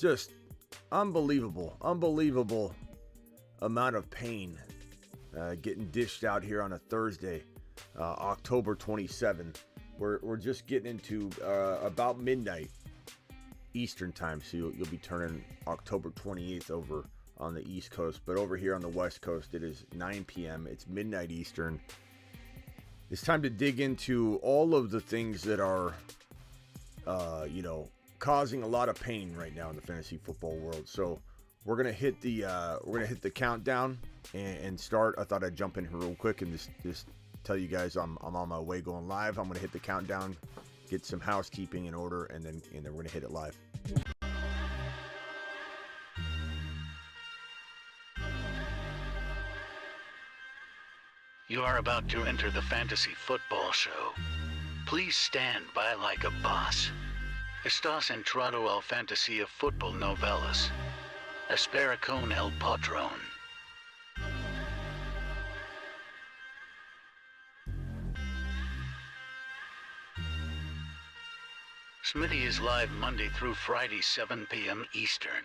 Just unbelievable amount of pain getting dished out here on a Thursday, October 27th. We're just getting into about midnight Eastern time, so you'll be turning October 28th over on the East Coast, but over here on the West Coast it is 9 p.m. It's midnight Eastern. It's time to dig into all of the things that are causing a lot of pain right now in the fantasy football world. So we're gonna hit the countdown and start. I thought I'd jump in here real quick and just tell you guys I'm on my way going live. I'm gonna hit the countdown, get some housekeeping in order, and then we're gonna hit it live. You are about to enter the fantasy football show. Please stand by like a boss. Estás entrado al fantasía fútbol novelas. Espera con el patrón. Smitty is live Monday through Friday, 7 p.m. Eastern.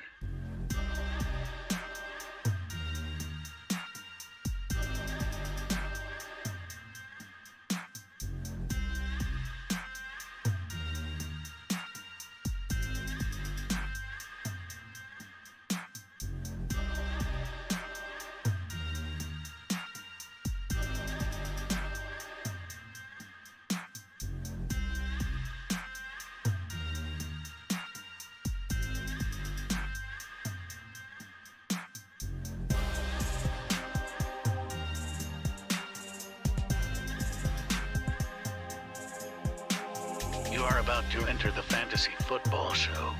You are about to enter the fantasy football show.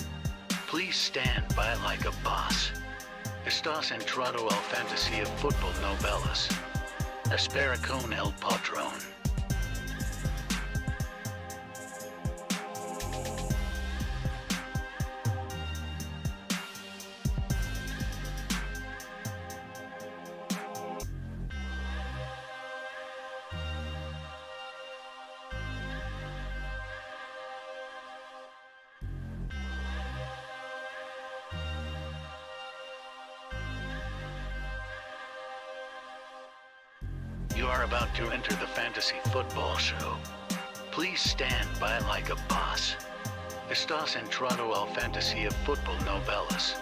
Please stand by like a boss. Estás entrado al fantasía fútbol novelas. Espera con el patrón. You are about to enter the fantasy football show. Please stand by like a boss. Estás entrado al fantasía fútbol novelas.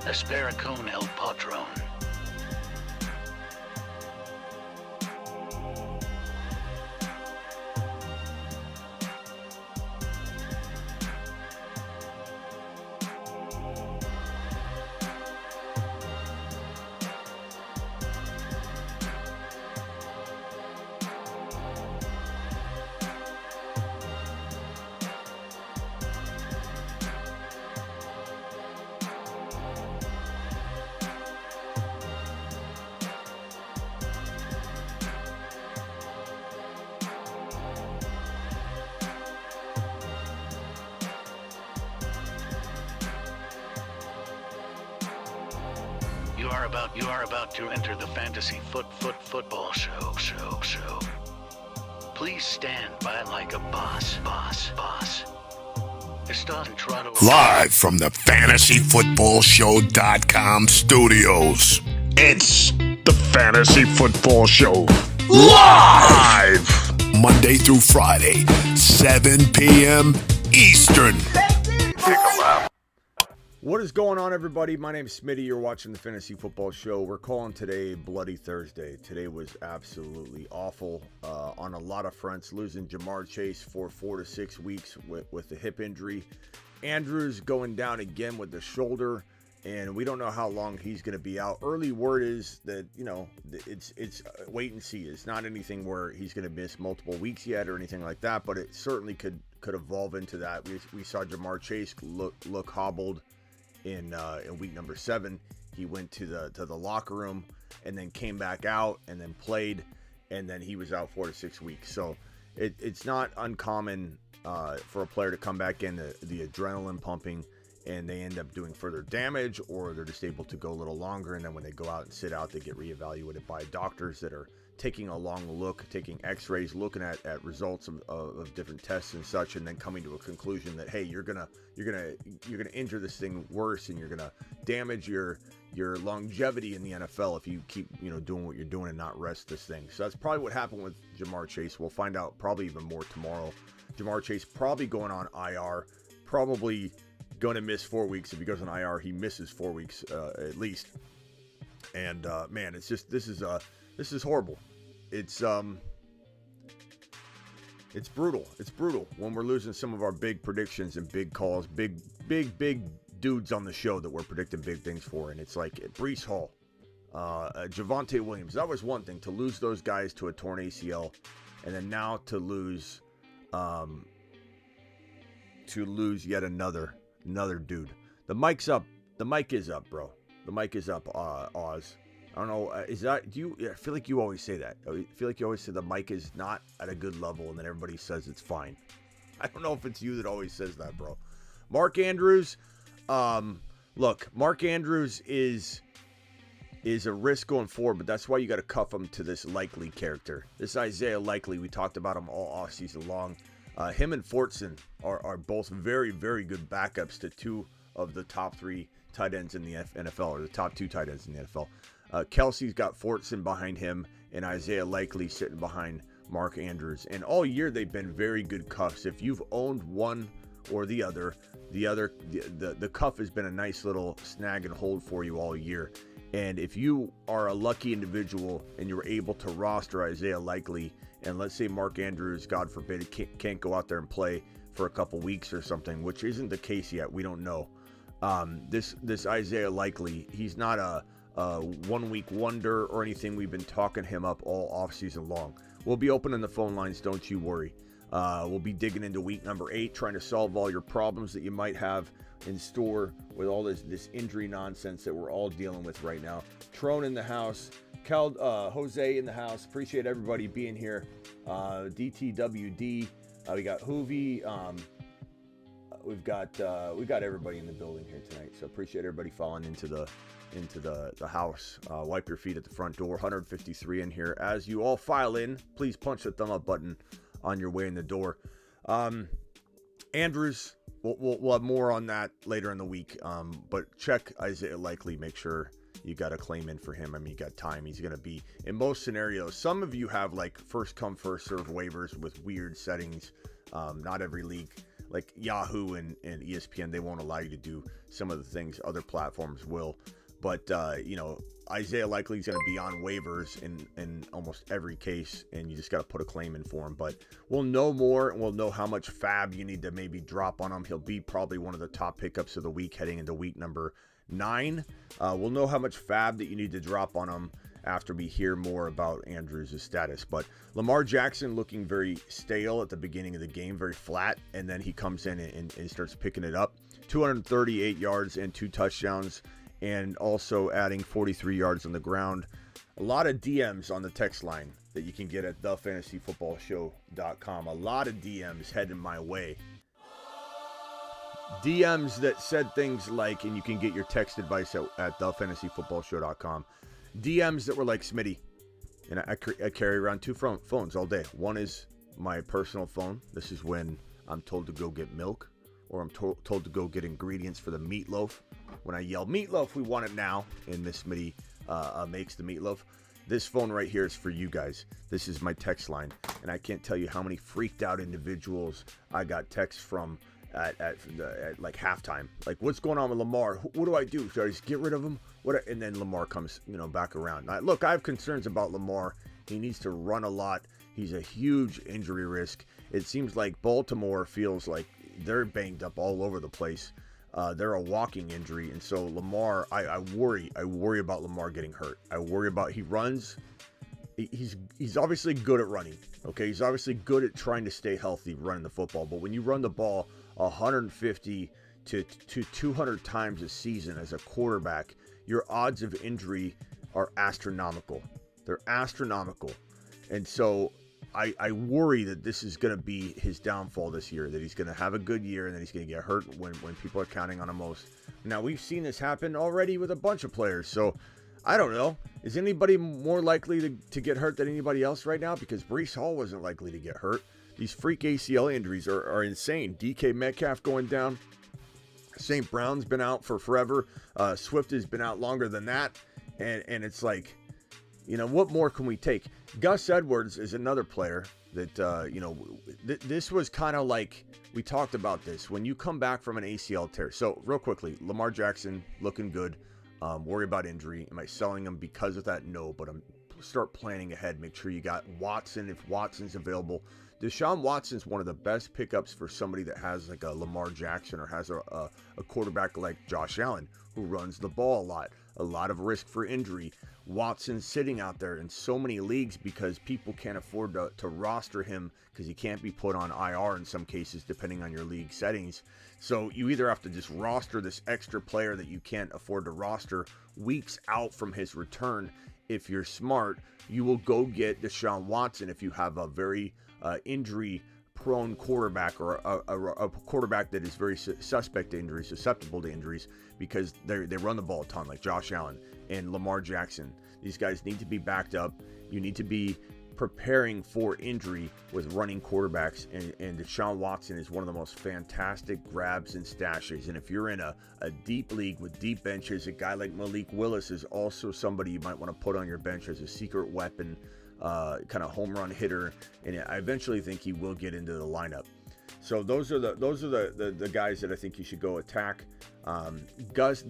Espera con el patrón. You are about to enter the fantasy football show. Please stand by like a boss. Estás entrado. Live from the fantasyfootballshow.com studios. It's the Fantasy Football Show. Live! Monday through Friday, 7 p.m. Eastern. What is going on, everybody? My name is Smitty. You're watching the Fantasy Football Show. We're calling today Bloody Thursday. Today was absolutely awful on a lot of fronts. Losing Jamar Chase for 4 to 6 weeks with the hip injury. Andrews going down again with the shoulder, and we don't know how long he's going to be out. Early word is that, it's wait and see. It's not anything where he's going to miss multiple weeks yet or anything like that, but it certainly could evolve into that. We saw Jamar Chase look hobbled in week number 7. He went to the locker room and then came back out and then played, and then he was out 4 to 6 weeks. So it's not uncommon for a player to come back in, the adrenaline pumping, and they end up doing further damage, or they're just able to go a little longer, and then when they go out and sit out, they get reevaluated by doctors that are taking a long look, taking x-rays, looking at results of different tests and such, and then coming to a conclusion that, hey, you're gonna injure this thing worse, and you're gonna damage your longevity in the NFL if you keep doing what you're doing and not rest this thing. So that's probably what happened with Ja'Marr Chase. We'll find out probably even more tomorrow. Ja'Marr Chase probably going on IR, probably going to miss 4 weeks. If he goes on IR, he misses 4 weeks at least. And man, it's just this is horrible. It's brutal. It's brutal when we're losing some of our big predictions and big calls, big dudes on the show that we're predicting big things for. And it's like Breece Hall, Javonte Williams. That was one thing, to lose those guys to a torn ACL, and then now to lose yet another dude. The mic's up. The mic is up, bro. The mic is up, Oz. I don't know. I feel like you always say that. I feel like you always say the mic is not at a good level, and then everybody says it's fine. I don't know if it's you that always says that, bro. Mark Andrews. Look, Mark Andrews is a risk going forward, but that's why you got to cuff him to this Likely character. This Isaiah Likely, we talked about him all off season long. Him and Fortson are both very, very good backups to two of the top three tight ends in the NFL, or the top two tight ends in the NFL. Kelsey's got Fortson behind him, and Isaiah Likely sitting behind Mark Andrews. And all year they've been very good cuffs. If you've owned one or the other, the cuff has been a nice little snag and hold for you all year. And if you are a lucky individual and you're able to roster Isaiah Likely, and let's say Mark Andrews, God forbid, can't go out there and play for a couple weeks or something, which isn't the case yet, we don't know. This Isaiah Likely, he's not a 1 week wonder or anything. We've been talking him up all offseason long. We'll be opening the phone lines, don't you worry. We'll be digging into week number 8, trying to solve all your problems that you might have in store with all this injury nonsense that we're all dealing with right now. Trone in the house, Jose in the house. Appreciate everybody being here. DTWD, we got Hoovy. We've got everybody in the building here tonight. So appreciate everybody falling into the house. Wipe your feet at the front door. 153 in here. As you all file in, please punch the thumb up button on your way in the door. Andrews, we'll have more on that later in the week. But check Isaiah Likely. Make sure you got a claim in for him. I mean, you got time. He's going to be in most scenarios. Some of you have like first come, first serve waivers with weird settings. Not every league, like Yahoo and ESPN, they won't allow you to do some of the things other platforms will. But, Isaiah Likely is going to be on waivers in almost every case, and you just got to put a claim in for him. But we'll know more, and we'll know how much fab you need to maybe drop on him. He'll be probably one of the top pickups of the week heading into week number 9. We'll know how much fab that you need to drop on him after we hear more about Andrews' status. But Lamar Jackson looking very stale at the beginning of the game, very flat, and then he comes in and starts picking it up. 238 yards and 2 touchdowns. And also adding 43 yards on the ground. A lot of DMs on the text line that you can get at thefantasyfootballshow.com. A lot of DMs heading my way. DMs that said things like, and you can get your text advice at thefantasyfootballshow.com. DMs that were like, Smitty, and I carry around 2 phones all day. One is my personal phone. This is when I'm told to go get milk, or I'm told to go get ingredients for the meatloaf. When I yell, meatloaf, we want it now, and Miss Smitty makes the meatloaf. This phone right here is for you guys. This is my text line, and I can't tell you how many freaked out individuals I got texts from at like halftime. Like, what's going on with Lamar? What do I do? Should I just get rid of him? And then Lamar comes, back around. Look, I have concerns about Lamar. He needs to run a lot. He's a huge injury risk. It seems like Baltimore feels like they're banged up all over the place. They're a walking injury, and so Lamar, I worry about Lamar getting hurt. I worry about he runs. He's obviously good at running. Okay, he's obviously good at trying to stay healthy running the football. But when you run the ball 150 to 200 times a season as a quarterback, your odds of injury are astronomical. They're astronomical, and so I worry that this is going to be his downfall this year, that he's going to have a good year and then he's going to get hurt when people are counting on him most. Now, we've seen this happen already with a bunch of players, so I don't know. Is anybody more likely to get hurt than anybody else right now? Because Breece Hall wasn't likely to get hurt. These freak ACL injuries are insane. DK Metcalf going down. St. Brown's been out for forever. Swift has been out longer than that. And it's like, what more can we take? Gus Edwards is another player that, this was kind of like, we talked about this. When you come back from an ACL tear. So real quickly, Lamar Jackson looking good. Worry about injury. Am I selling him because of that? No, but start planning ahead. Make sure you got Watson if Watson's available. Deshaun Watson's one of the best pickups for somebody that has like a Lamar Jackson or has a quarterback like Josh Allen who runs the ball a lot of risk for injury. Watson's sitting out there in so many leagues because people can't afford to roster him because he can't be put on IR in some cases depending on your league settings. So you either have to just roster this extra player that you can't afford to roster weeks out from his return. If you're smart, you will go get Deshaun Watson if you have a very injury-prone quarterback or a quarterback that is very susceptible to injuries because they run the ball a ton like Josh Allen and Lamar Jackson. These guys need to be backed up. You need to be preparing for injury with running quarterbacks, and Deshaun Watson is one of the most fantastic grabs and stashes. And if you're in a deep league with deep benches, a guy like Malik Willis is also somebody you might want to put on your bench as a secret weapon, kind of home run hitter, and I eventually think he will get into the lineup. So those are the guys that I think you should go attack. Gus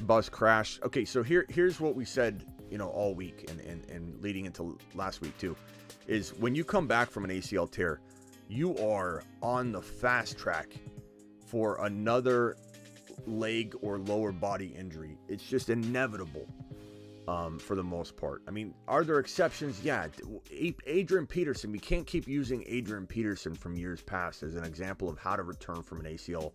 bus crash. Okay, so here's what we said, all week and leading into last week too, is when you come back from an ACL tear, you are on the fast track for another leg or lower body injury. It's just inevitable. For the most part. I mean, are there exceptions? Yeah. Adrian Peterson, we can't keep using Adrian Peterson from years past as an example of how to return from an ACL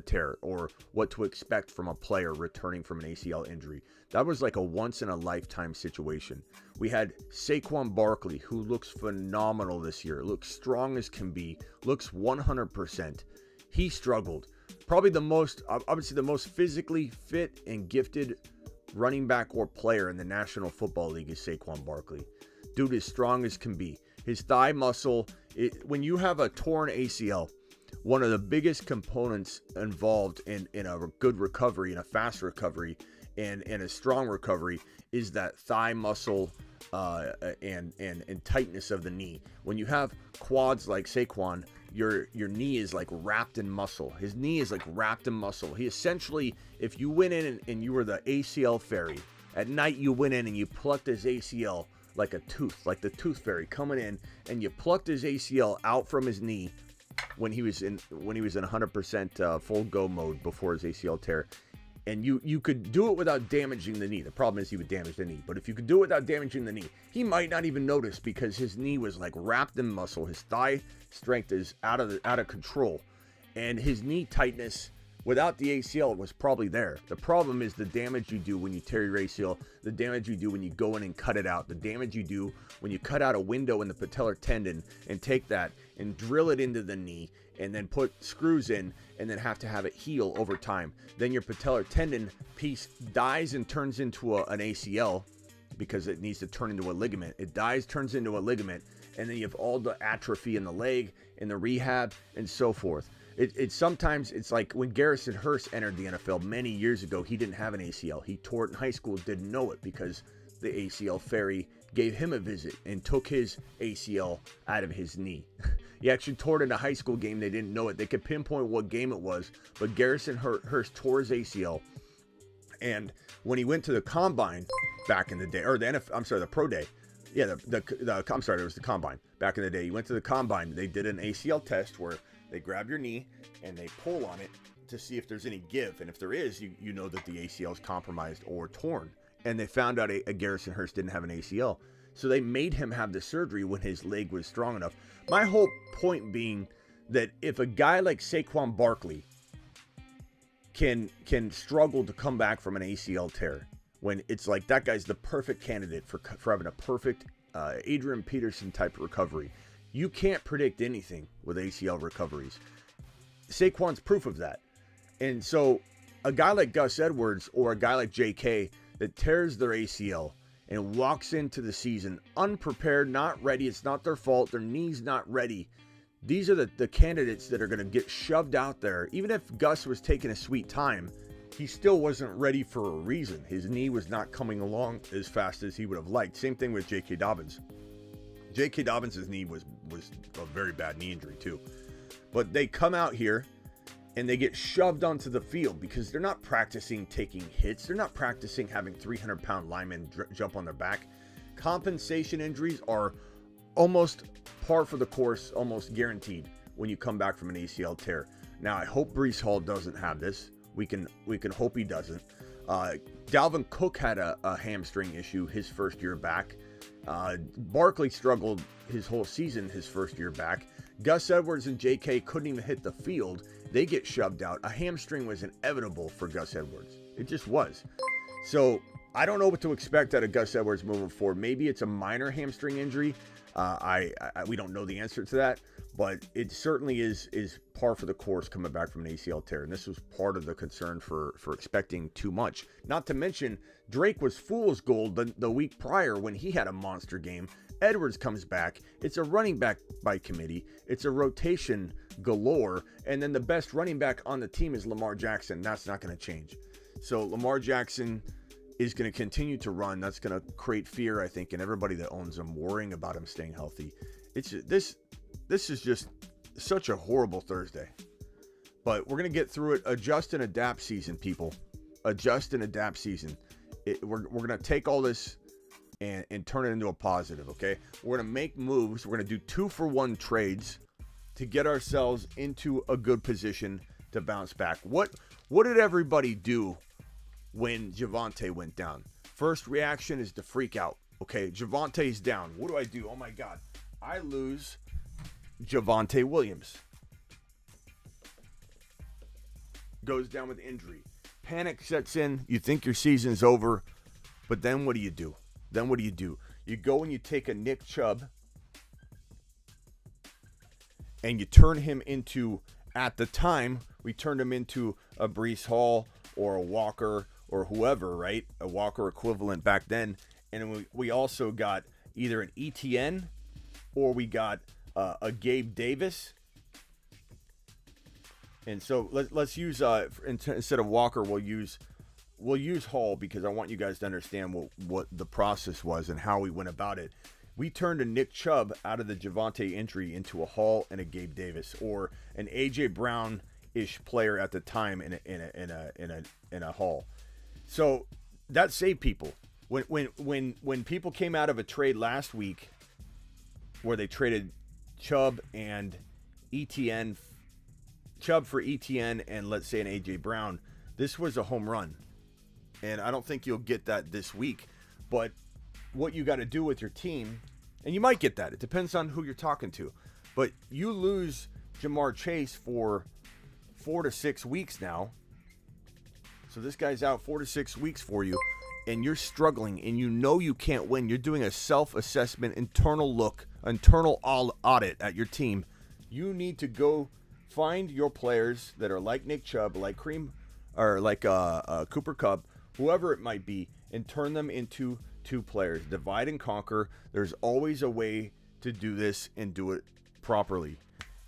tear or what to expect from a player returning from an ACL injury. That was like a once-in-a-lifetime situation. We had Saquon Barkley, who looks phenomenal this year, looks strong as can be, looks 100%. He struggled. Probably the most physically fit and gifted running back or player in the National Football League is Saquon Barkley. Dude is strong as can be. His thigh muscle, when you have a torn ACL, one of the biggest components involved in a good recovery, in a fast recovery, and a strong recovery is that thigh muscle and tightness of the knee. When you have quads like Saquon, your knee is like wrapped in muscle. His knee is like wrapped in muscle. He essentially, if you went in and you were the ACL fairy, at night you went in and you plucked his ACL like a tooth, like the tooth fairy coming in, and you plucked his ACL out from his knee when he was in 100% full go mode before his ACL tear. And you could do it without damaging the knee. The problem is he would damage the knee. But if you could do it without damaging the knee, he might not even notice because his knee was like wrapped in muscle. His thigh strength is out of control. And his knee tightness without the ACL was probably there. The problem is the damage you do when you tear your ACL, the damage you do when you go in and cut it out, the damage you do when you cut out a window in the patellar tendon and take that and drill it into the knee and then put screws in and then have to have it heal over time. Then your patellar tendon piece dies and turns into an ACL because it needs to turn into a ligament. It dies, turns into a ligament, and then you have all the atrophy in the leg, in the rehab, and so forth. Sometimes it's like when Garrison Hearst entered the NFL many years ago, he didn't have an ACL. He tore it in high school, didn't know it because the ACL fairy gave him a visit and took his ACL out of his knee. He actually tore it in a high school game. They didn't know it. They could pinpoint what game it was, but Garrison Hearst tore his ACL. And when he went to the combine back in the day, or the pro day. Yeah, I'm sorry, it was the combine. Back in the day, he went to the combine. They did an ACL test where they grab your knee and they pull on it to see if there's any give. And if there is, you know that the ACL is compromised or torn. And they found out a Garrison Hearst didn't have an ACL. So they made him have the surgery when his leg was strong enough. My whole point being that if a guy like Saquon Barkley can struggle to come back from an ACL tear, when it's like that guy's the perfect candidate for having a perfect Adrian Peterson type recovery. You can't predict anything with ACL recoveries. Saquon's proof of that. And so a guy like Gus Edwards or a guy like JK that tears their ACL and walks into the season unprepared, not ready. It's not their fault. Their knee's not ready. These are the candidates that are going to get shoved out there. Even if Gus was taking a sweet time, he still wasn't ready for a reason. His knee was not coming along as fast as he would have liked. Same thing with J.K. Dobbins. J.K. Dobbins' knee was a very bad knee injury too. But they come out here and they get shoved onto the field because they're not practicing taking hits. They're not practicing having 300-pound linemen jump on their back. Compensation injuries are almost par for the course, almost guaranteed when you come back from an ACL tear. Now, I hope Breece Hall doesn't have this. We can hope he doesn't. Dalvin Cook had a hamstring issue his first year back. Barkley struggled his whole season his first year back. Gus Edwards and JK couldn't even hit the field. They get shoved out. A hamstring was inevitable for Gus Edwards. It just was. So I don't know what to expect out of Gus Edwards moving forward. Maybe it's a minor hamstring injury. We don't know the answer to that, but it certainly is par for the course coming back from an ACL tear. And this was part of the concern for expecting too much. Not to mention, Drake was fool's gold the week prior when he had a monster game. Edwards comes back. It's a running back by committee. It's a rotation galore. And then the best running back on the team is Lamar Jackson. That's not going to change. So Lamar Jackson is going to continue to run. That's going to create fear, I think, in everybody that owns him, worrying about him staying healthy. It's this is just such a horrible Thursday. But we're going to get through it. Adjust and adapt season, people. Adjust and adapt season. We're going to take all this and turn it into a positive, okay? We're going to make moves. We're going to do 2-for-1 trades to get ourselves into a good position to bounce back. What did everybody do when Javonte went down? First reaction is to freak out. Okay, Javonte's down. What do I do? Oh my God. I lose Javonte Williams. Goes down with injury. Panic sets in. You think your season's over. But then what do you do? You go and you take a Nick Chubb and you turn him into, at the time, we turned him into a Breece Hall or a Walker or whoever, right? A Walker equivalent back then. And we also got either an ETN or we got a Gabe Davis. And so let's use, instead of Walker, we'll use Hall, because I want you guys to understand what the process was and how we went about it. We turned a Nick Chubb out of the Javonte injury into a Hall and a Gabe Davis, or an AJ Brown-ish player at the time in a Hall. So that saved people. When people came out of a trade last week where they traded Chubb and ETN, Chubb for ETN and let's say an AJ Brown, this was a home run. And I don't think you'll get that this week. But what you got to do with your team, and you might get that. It depends on who you're talking to. But you lose Jamar Chase for 4 to 6 weeks now. So this guy's out 4 to 6 weeks for you. And you're struggling, and you know you can't win. You're doing a self-assessment, internal audit at your team. You need to go find your players that are like Nick Chubb, like Cooper Kupp, whoever it might be, and turn them into two players. Divide and conquer. There's always a way to do this and do it properly.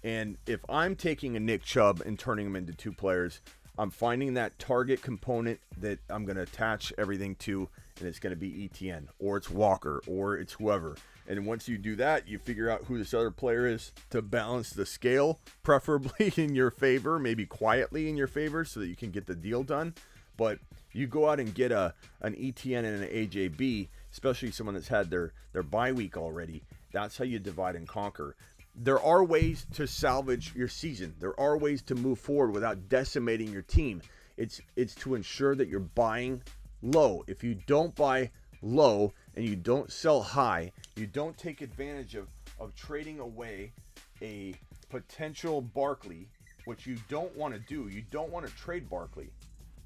And if I'm taking a Nick Chubb and turning him into two players, I'm finding that target component that I'm going to attach everything to, and it's going to be ETN, or it's Walker, or it's whoever. And once you do that, you figure out who this other player is to balance the scale, preferably in your favor, maybe quietly in your favor, so that you can get the deal done. But you go out and get an ETN and an AJB, especially someone that's had their bye week already. That's how you divide and conquer. There are ways to salvage your season. There are ways to move forward without decimating your team. It's to ensure that you're buying low. If you don't buy low and you don't sell high, you don't take advantage of trading away a potential Barkley, which you don't want to do. You don't want to trade Barkley,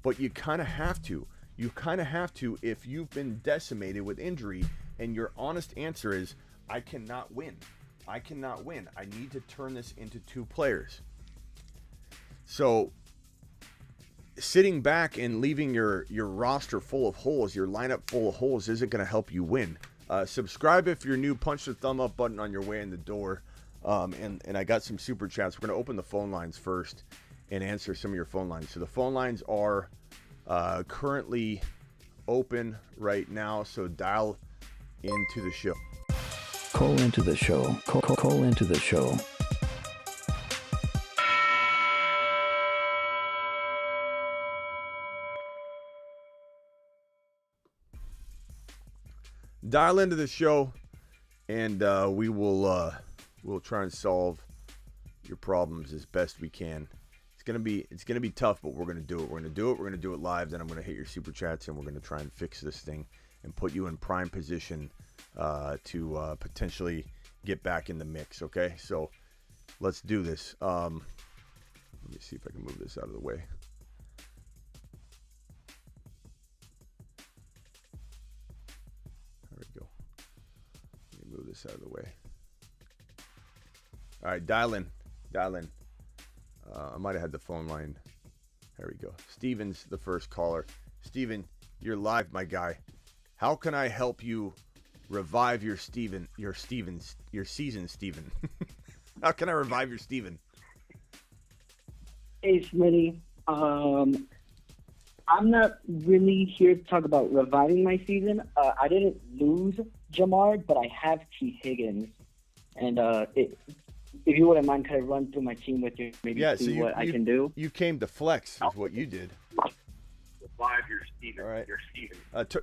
but you kind of have to. You kind of have to if you've been decimated with injury, and your honest answer is, I cannot win. I cannot win. I need to turn this into two players. So sitting back and leaving your roster full of holes, your lineup full of holes, isn't going to help you win. Subscribe if you're new. Punch the thumb up button on your way in the door. And I got some super chats. We're going to open the phone lines first and answer some of your phone lines. So the phone lines are currently open right now. So dial into the show. Call into the show. Call into the show. Dial into the show, and we'll try and solve your problems as best we can. It's gonna be tough, but we're gonna do it. We're gonna do it live. Then I'm gonna hit your super chats, and we're gonna try and fix this thing and put you in prime position to potentially get back in the mix. Okay, so let's do this. Let me see if I can move this out of the way. There we go. Let me move this out of the way. All right, dial in. I might have had the phone line. There we go. Steven's the first caller. Steven, you're live, my guy. How can I help you revive your season, Steven? How can I revive your Steven? Hey, Smitty. I'm not really here to talk about reviving my season. I didn't lose Jamar, but I have T. Higgins. And if you wouldn't mind, could I run through my team with you, maybe see what I can do? You came to flex, is what you did. Revive your Steven. All right. Your Steven.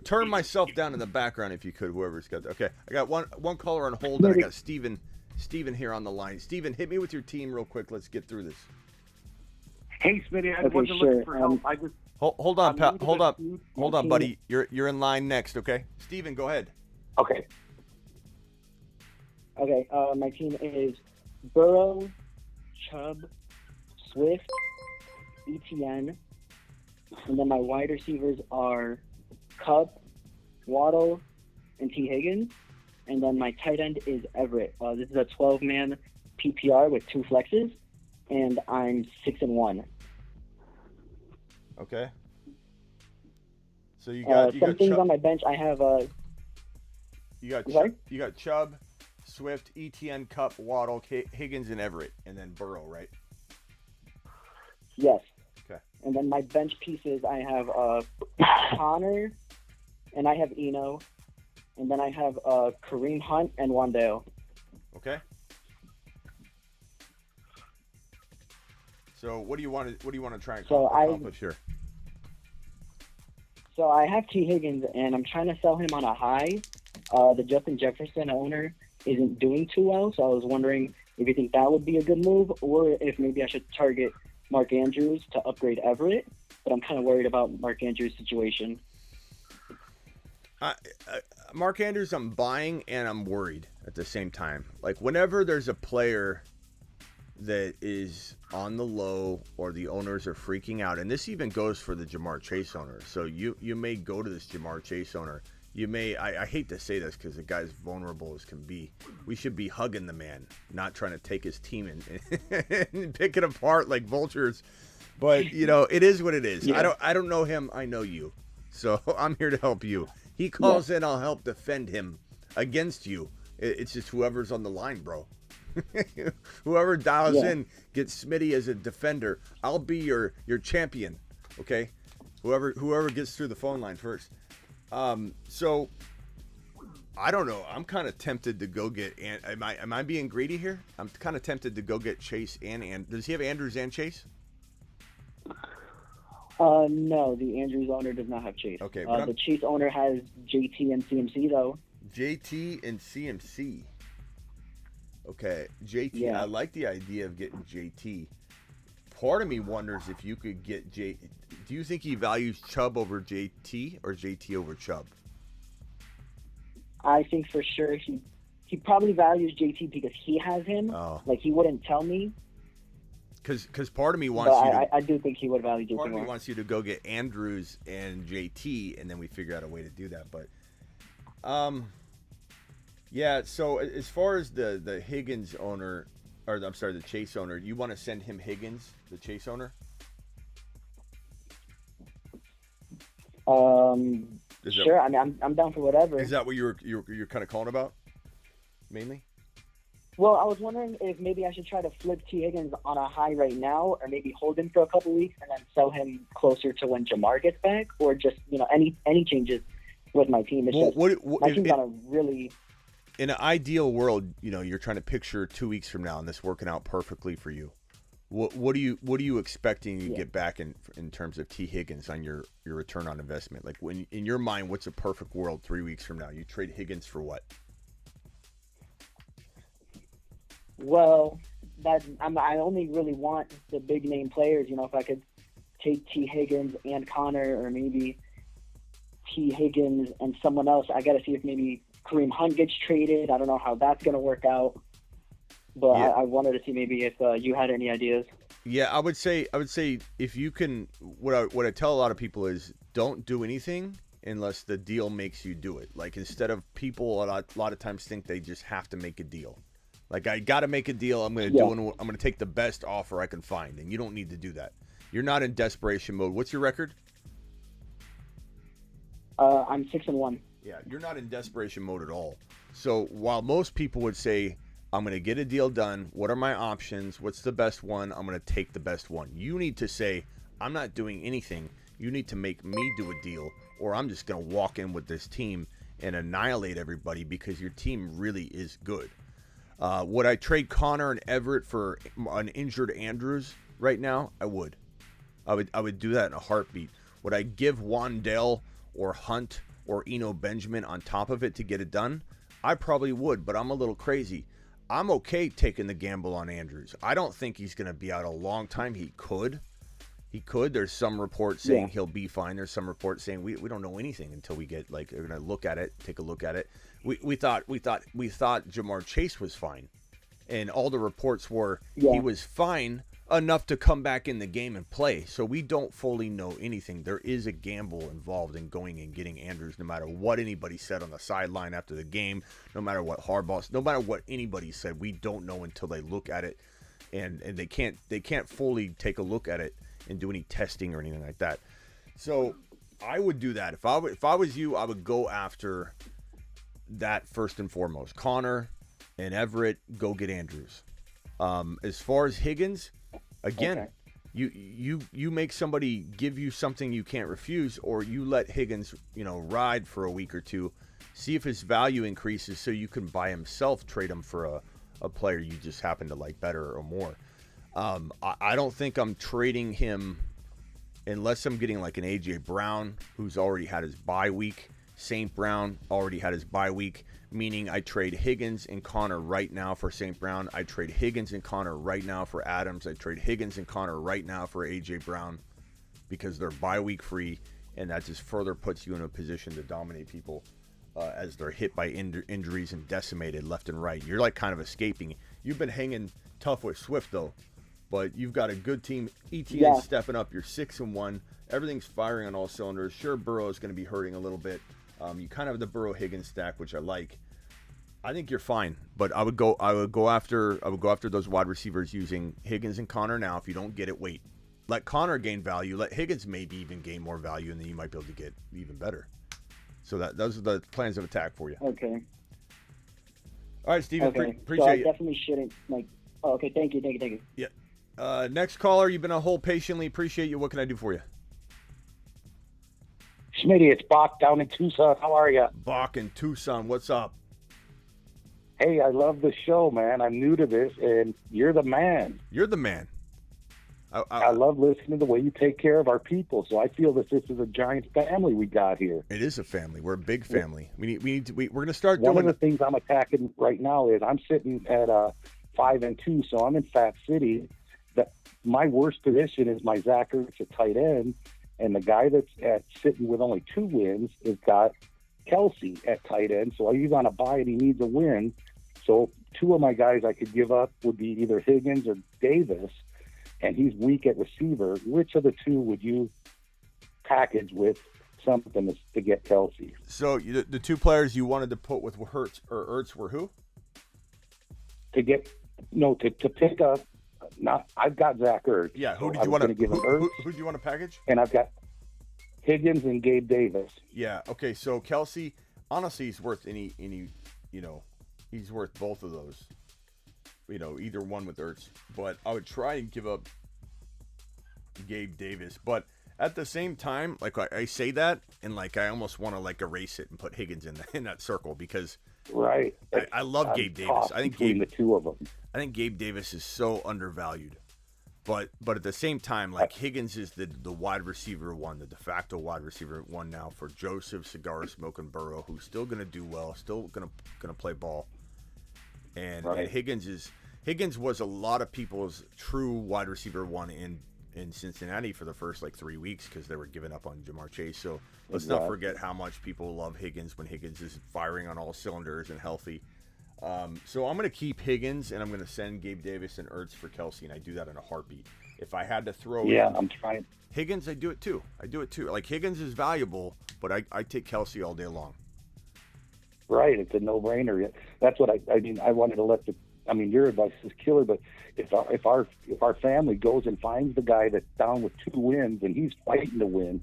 Turn myself down in the background if you could, whoever's got that. Okay, I got one caller on hold, and I got Steven here on the line. Steven, hit me with your team real quick. Let's get through this. Hey, Smitty, I Okay, wasn't sure. looking for help. I just Hold on, pal. Hold on, team. buddy. You're in line next, okay? Steven, go ahead. okay. Okay, my team is Burrow, Chubb, Swift, ETN, and then my wide receivers are Cup, Waddle, and T. Higgins, and then my tight end is Everett. This is a 12-man PPR with 2 flexes, and I'm 6-1. Okay. So you got some things on my bench. I have you got sorry? you got Chubb, Swift, ETN, Cup, Waddle, Higgins, and Everett, and then Burrow, right? Yes. Okay. And then my bench pieces, I have Connor, and I have Eno, and then I have Kareem Hunt and Wandale. Okay. So what do you want to try and accomplish here? So I have T. Higgins, and I'm trying to sell him on a high. The Justin Jefferson owner isn't doing too well, so I was wondering if you think that would be a good move, or if maybe I should target Mark Andrews to upgrade Everett. But I'm kind of worried about Mark Andrews' situation. Mark Andrews, I'm buying and I'm worried at the same time. Like, whenever there's a player that is on the low or the owners are freaking out, and this even goes for the Jamar Chase owner. So you may go to this Jamar Chase owner. You may, I hate to say this because the guy's vulnerable as can be. We should be hugging the man, not trying to take his team and pick it apart like vultures. But, you know, it is what it is. Yeah. I don't know him. I know you. So I'm here to help you. He calls in, I'll help defend him against you. It's just whoever's on the line, bro. Whoever dials in gets Smitty as a defender. I'll be your champion. Okay? Whoever gets through the phone line first. So I don't know. I'm kind of tempted to go get. Am I being greedy here? I'm kind of tempted to go get Chase and does he have Andrews and Chase? No, the Andrews owner does not have Chase. Okay, the Chase owner has JT and CMC though. JT and CMC. Okay, JT. Yeah. I like the idea of getting JT. Part of me wonders if you could get J. Do you think he values Chubb over JT or JT over Chubb? I think for sure he probably values JT because he has him. Oh. Like, he wouldn't tell me. Because part of me wants But you to. I do think he would value JT Part of me more. wants you to go get Andrews and JT, and then we figure out a way to do that. But, yeah. So as far as the Higgins owner, or I'm sorry, the Chase owner, you want to send him Higgins, the Chase owner? Sure. I mean, I'm down for whatever. Is that what you're kind of calling about, mainly? Well, I was wondering if maybe I should try to flip T. Higgins on a high right now, or maybe hold him for a couple weeks and then sell him closer to when Jamar gets back, or just any changes with my team. It's my team's on a really. In an ideal world, you're trying to picture 2 weeks from now and this working out perfectly for you. What are you expecting to get back in terms of T. Higgins on your return on investment? Like, when in your mind, what's a perfect world 3 weeks from now? You trade Higgins for what? Well, I only really want the big name players. If I could take T. Higgins and Connor, or maybe T. Higgins and someone else. I got to see if maybe Kareem Hunt gets traded. I don't know how that's going to work out. But yeah. I wanted to see maybe if you had any ideas. Yeah, I would say if you can, what I tell a lot of people is don't do anything unless the deal makes you do it. Like, instead of people a lot of times think they just have to make a deal. Like, I got to make a deal. I'm going to take the best offer I can find, and you don't need to do that. You're not in desperation mode. What's your record? I'm 6-1. Yeah, you're not in desperation mode at all. So while most people would say, I'm going to get a deal done, what are my options? What's the best one? I'm going to take the best one. You need to say, I'm not doing anything. You need to make me do a deal, or I'm just going to walk in with this team and annihilate everybody because your team really is good. Would I trade Connor and Everett for an injured Andrews right now? I would. I would do that in a heartbeat. Would I give Wandale or Hunt or Eno Benjamin on top of it to get it done? I probably would, but I'm a little crazy. I'm okay taking the gamble on Andrews. I don't think he's going to be out a long time. He could. There's some reports saying he'll be fine. There's some reports saying we don't know anything until we get, like, we're going to look at it, take a look at it. We thought Jamar Chase was fine, and all the reports were he was fine enough to come back in the game and play. So we don't fully know anything. There is a gamble involved in going and getting Andrews, no matter what anybody said on the sideline after the game, no matter what Harbaugh, no matter what anybody said. We don't know until they look at it, and they can't fully take a look at it and do any testing or anything like that. So I would do that. If I was you, I would go after that first and foremost. Connor and Everett, go get Andrews. As far as Higgins, again, you make somebody give you something you can't refuse, or you let Higgins, ride for a week or two, see if his value increases so you can by himself trade him for a player you just happen to like better or more. I don't think I'm trading him unless I'm getting like an A.J. Brown, who's already had his bye week. St. Brown already had his bye week, meaning I trade Higgins and Connor right now for St. Brown. I trade Higgins and Connor right now for Adams. I trade Higgins and Connor right now for A.J. Brown, because they're bye week free, and that just further puts you in a position to dominate people as they're hit by injuries and decimated left and right. You're like kind of escaping. You've been hanging tough with Swift, though. But you've got a good team. ETN's stepping up. You're 6-1. Everything's firing on all cylinders. Sure, Burrow is going to be hurting a little bit. You kind of have the Burrow Higgins stack, which I like. I think you're fine. But I would go after those wide receivers using Higgins and Connor now. If you don't get it, wait. Let Connor gain value. Let Higgins maybe even gain more value, and then you might be able to get even better. So those are the plans of attack for you. Okay. All right, Steven. Okay. Appreciate so I definitely shouldn't okay. Thank you. Yeah. Next caller, you've been on hold patiently. Appreciate you. What can I do for you? Smitty, it's Bach down in Tucson. How are you? Bach in Tucson. What's up? Hey, I love the show, man. I'm new to this, and you're the man. You're the man. I love listening to the way you take care of our people, so I feel that this is a giant family we got here. It is a family. We're a big family. We're going to start doing... One of the things I'm attacking right now is I'm sitting at 5-2, so I'm in Fat City. My worst position is my Zach Ertz at tight end, and the guy that's sitting with only 2 wins has got Kelsey at tight end. So he's on a bye and he needs a win. So 2 of my guys I could give up would be either Higgins or Davis, and he's weak at receiver. Which of the 2 would you package with something to get Kelsey? So the 2 players you wanted to put with Ertz were who? To pick up. I've got Zach Ertz. Yeah, who so did you want to give him Ertz? Who do you want to package? And I've got Higgins and Gabe Davis. Yeah. Okay. So Kelsey, honestly, he's worth any. He's worth both of those. Either one with Ertz. But I would try and give up Gabe Davis. But at the same time, like I say that, and like I almost want to like erase it and put Higgins in that circle because right. I love Gabe Davis. I think between the two of them. I think Gabe Davis is so undervalued. But at the same time, like Higgins is the wide receiver one, the de facto wide receiver one now for Joseph, Cigar Smoking Burrow, who's still going to do well, still going to play ball. And Higgins was a lot of people's true wide receiver one in Cincinnati for the first like 3 weeks because they were giving up on Jamar Chase. So let's not forget how much people love Higgins when Higgins is firing on all cylinders and healthy. So I'm going to keep Higgins, and I'm going to send Gabe Davis and Ertz for Kelsey, and I do that in a heartbeat. If I had to throw I'm trying. Higgins, I do it too. Like, Higgins is valuable, but I take Kelsey all day long. Right, it's a no-brainer. That's what I mean. I wanted to let your advice is killer, but if our family goes and finds the guy that's down with 2 wins and he's fighting to win,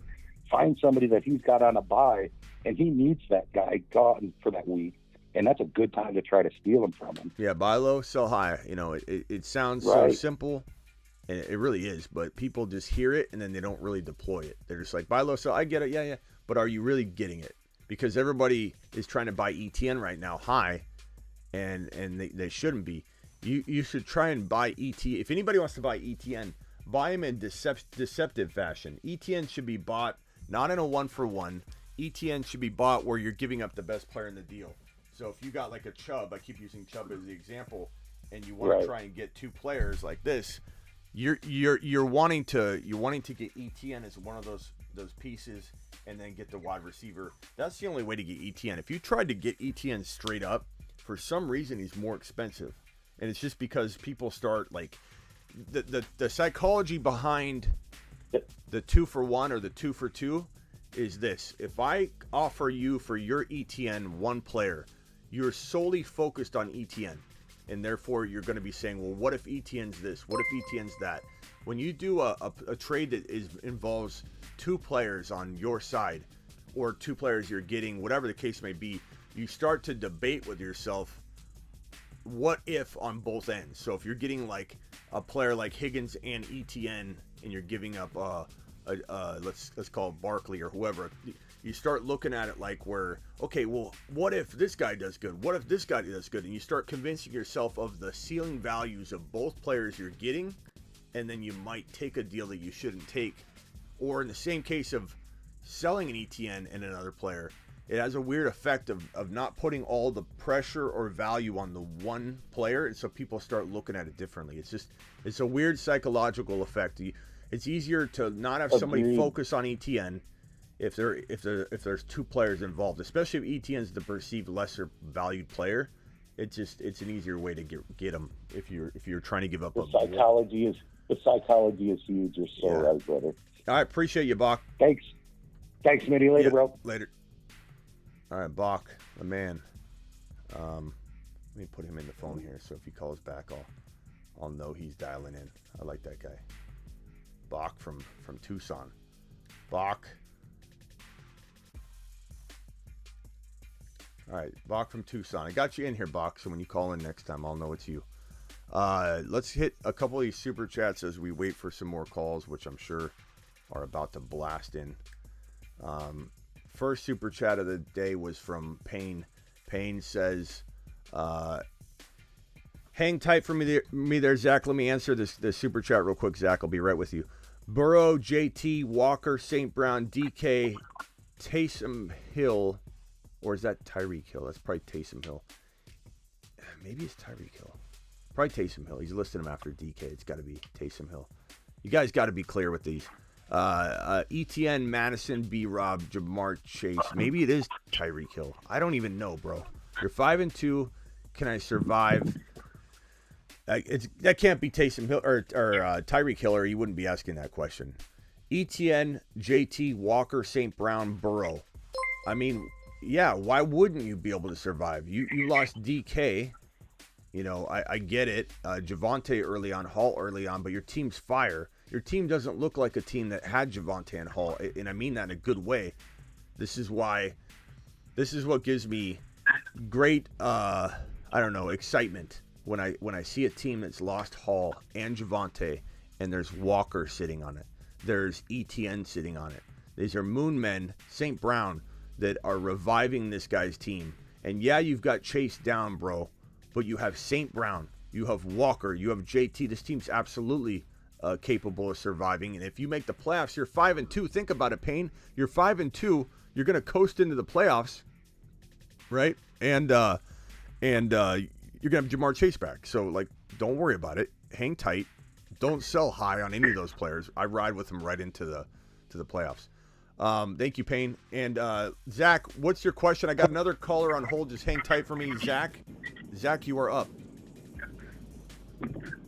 find somebody that he's got on a bye, and he needs that guy gone for that week. And that's a good time to try to steal him from him. Yeah, buy low, sell high. It sounds so simple, and it really is. But people just hear it, and then they don't really deploy it. They're just like, buy low, sell. I get it, yeah. But are you really getting it? Because everybody is trying to buy ETN right now high, and they shouldn't be. You should try and buy ETN. If anybody wants to buy ETN, buy him in deceptive fashion. ETN should be bought not in a 1-for-1. ETN should be bought where you're giving up the best player in the deal. So if you got like a Chubb, I keep using Chubb as the example, and you want to try and get 2 players like this, you're wanting to get ETN as one of those pieces, and then get the wide receiver. That's the only way to get ETN. If you tried to get ETN straight up, for some reason he's more expensive, and it's just because people start like the psychology behind the 2-for-1 or the 2-for-2 is this: if I offer you for your ETN 1 player, you're solely focused on ETN, and therefore you're going to be saying, well, what if ETN's this? What if ETN's that? When you do a trade that involves 2 players on your side, or 2 players you're getting, whatever the case may be, you start to debate with yourself, what if on both ends? So if you're getting like a player like Higgins and ETN, and you're giving up let's call it Barkley or whoever, you start looking at it like where, okay, well, what if this guy does good? What if this guy does good? And you start convincing yourself of the ceiling values of both players you're getting, and then you might take a deal that you shouldn't take. Or in the same case of selling an ETN and another player, it has a weird effect of not putting all the pressure or value on the one player, and so people start looking at it differently. It's a weird psychological effect. It's easier to not have somebody focus on ETN if there's 2 players involved, especially if ETN's the perceived lesser valued player. It's an easier way to get them if you're trying to give up. The psychology is huge. You're so right, brother. All right, appreciate you, Bach. Thanks, Smitty. Later, bro. Later. All right, Bach, the man. Let me put him in the phone here, so if he calls back, I'll know he's dialing in. I like that guy. Bach from Tucson. Bach. All right, Bach from Tucson. I got you in here, Bach, so when you call in next time, I'll know it's you. Let's hit a couple of these super chats as we wait for some more calls, which I'm sure are about to blast in. First super chat of the day was from Payne. Payne says, hang tight for me there, Zach. Let me answer this super chat real quick, Zach. I'll be right with you. Burrow, JT, Walker, St. Brown, DK, Taysom Hill, or is that Tyreek Hill? That's probably Taysom Hill. Maybe it's Tyreek Hill. Probably Taysom Hill. He's listing him after DK. It's got to be Taysom Hill. You guys got to be clear with these. ETN, Madison, B-Rob, Jamar Chase. Maybe it is Tyreek Hill. I don't even know, bro. You're 5-2. Can I survive? That can't be Taysom Hill or Tyreek Hill, or you wouldn't be asking that question. ETN, JT, Walker, St. Brown, Burrow. I mean, yeah, why wouldn't you be able to survive? You lost DK. You know, I get it. Javonte early on, Hall early on, but your team's fire. Your team doesn't look like a team that had Javonte and Hall, and I mean that in a good way. This is what gives me great, excitement when I see a team that's lost Hall and Javonte, and there's Walker sitting on it. There's ETN sitting on it. These are Moonmen, St. Brown, that are reviving this guy's team. And yeah, you've got Chase down, bro, but you have St. Brown, you have Walker, you have JT. This team's absolutely capable of surviving. And if you make the playoffs, you're 5-2. Think about it, Payne. You're 5-2. You're going to coast into the playoffs, right? And you're going to have Jamar Chase back. So, like, don't worry about it. Hang tight. Don't sell high on any of those players. I ride with them right into the playoffs. Thank you, Payne. And Zach, what's your question? I got another caller on hold. Just hang tight for me, Zach. Zach, you are up.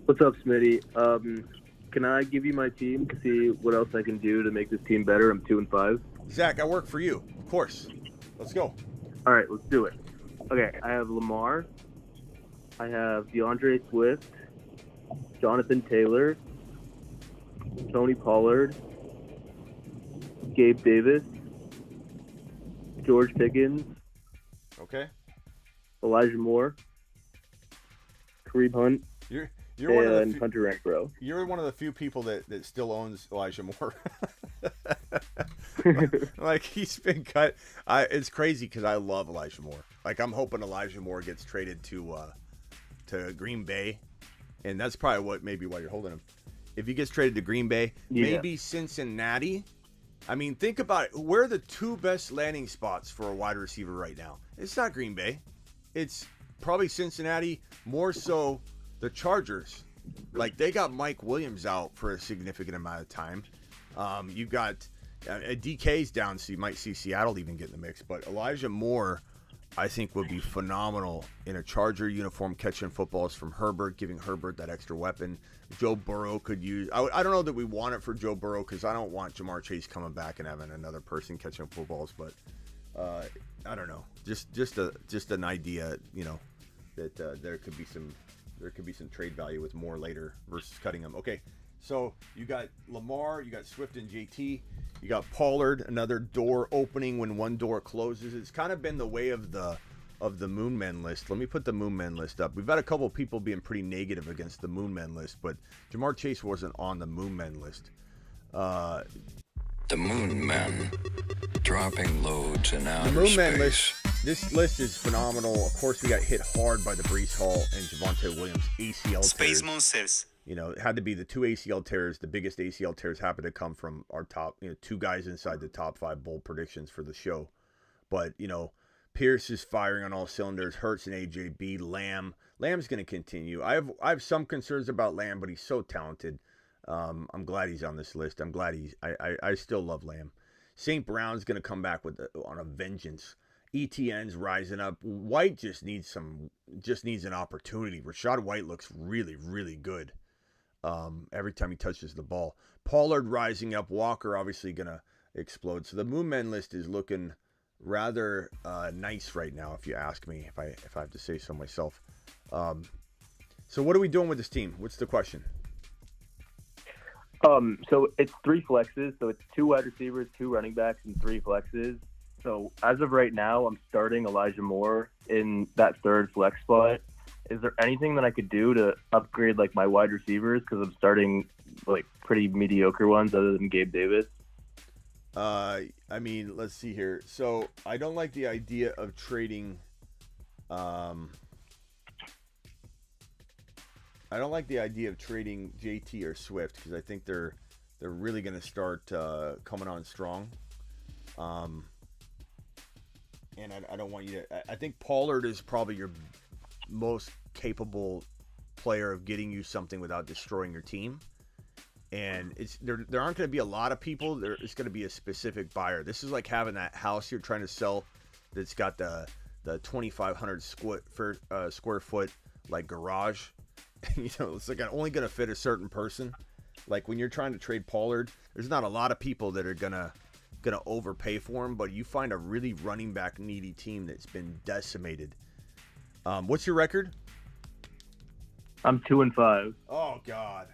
What's up, Smitty? Can I give you my team to see what else I can do to make this team better? I'm 2-5. Zach, I work for you, of course. Let's go. All right, let's do it. Okay, I have Lamar. I have DeAndre Swift, Jonathan Taylor, Tony Pollard, Gabe Davis, George Pickens. Okay. Elijah Moore, Kareem Hunt, You're one of the and Hunter Renfrow. You're one of the few people that still owns Elijah Moore. Like, he's been cut. It's crazy because I love Elijah Moore. Like, I'm hoping Elijah Moore gets traded to Green Bay, and that's probably maybe why you're holding him. If he gets traded to Green Bay, maybe Cincinnati. I mean, think about it. Where are the two best landing spots for a wide receiver right now? It's not Green Bay. It's probably Cincinnati, more so the Chargers. Like, they got Mike Williams out for a significant amount of time. You've got DK's down, so you might see Seattle even get in the mix. But Elijah Moore, I think, would be phenomenal in a Charger uniform, catching footballs from Herbert, giving Herbert that extra weapon. Joe Burrow could use. I don't know that we want it for Joe Burrow because I don't want Jamar Chase coming back and having another person catching footballs. But I don't know. Just an idea, that there could be some trade value with Moore later versus cutting him. Okay, so you got Lamar, you got Swift and JT, you got Pollard, another door opening when one door closes. It's kind of been the way of the Moonmen list. Let me put the Moonmen list up. We've had a couple of people being pretty negative against the Moonmen list, but Jamar Chase wasn't on the Moonmen list. The Moonmen dropping loads in outer The Moonmen space. list. This list is phenomenal. Of course, we got hit hard by the Breece Hall and Javonte Williams ACL Space tears. Monsters. It had to be the two ACL tears. The biggest ACL tears happened to come from our top, two guys inside the top 5 bold predictions for the show. But, Pierce is firing on all cylinders. Hurts and AJB. Lamb's going to continue. I have some concerns about Lamb, but he's so talented. I'm glad he's on this list. I'm glad I still love Lamb. St. Brown's going to come back on a vengeance. ETN's rising up. White just needs an opportunity. Rashad White looks really, really good every time he touches the ball. Pollard rising up. Walker obviously going to explode. So the Moonmen list is looking rather nice right now, if you ask me, if I have to say so myself. So what are we doing with this team? What's the question? So it's 3 flexes. So it's 2 wide receivers, 2 running backs, and 3 flexes. So as of right now, I'm starting Elijah Moore in that 3rd flex spot. Is there anything that I could do to upgrade like my wide receivers? Because I'm starting like pretty mediocre ones other than Gabe Davis. I mean, let's see here. So I don't like the idea of trading. I don't like the idea of trading JT or Swift because I think they're really going to start coming on strong. And I don't want you to. I think Pollard is probably your most capable player of getting you something without destroying your team. And there aren't going to be a lot of people. There's going to be a specific buyer. This is like having that house you're trying to sell that's got the 2,500 square foot like garage. It's like only going to fit a certain person. Like when you're trying to trade Pollard, there's not a lot of people that are gonna overpay for him. But you find a really running back needy team that's been decimated. What's your record? I'm 2-5. Oh God.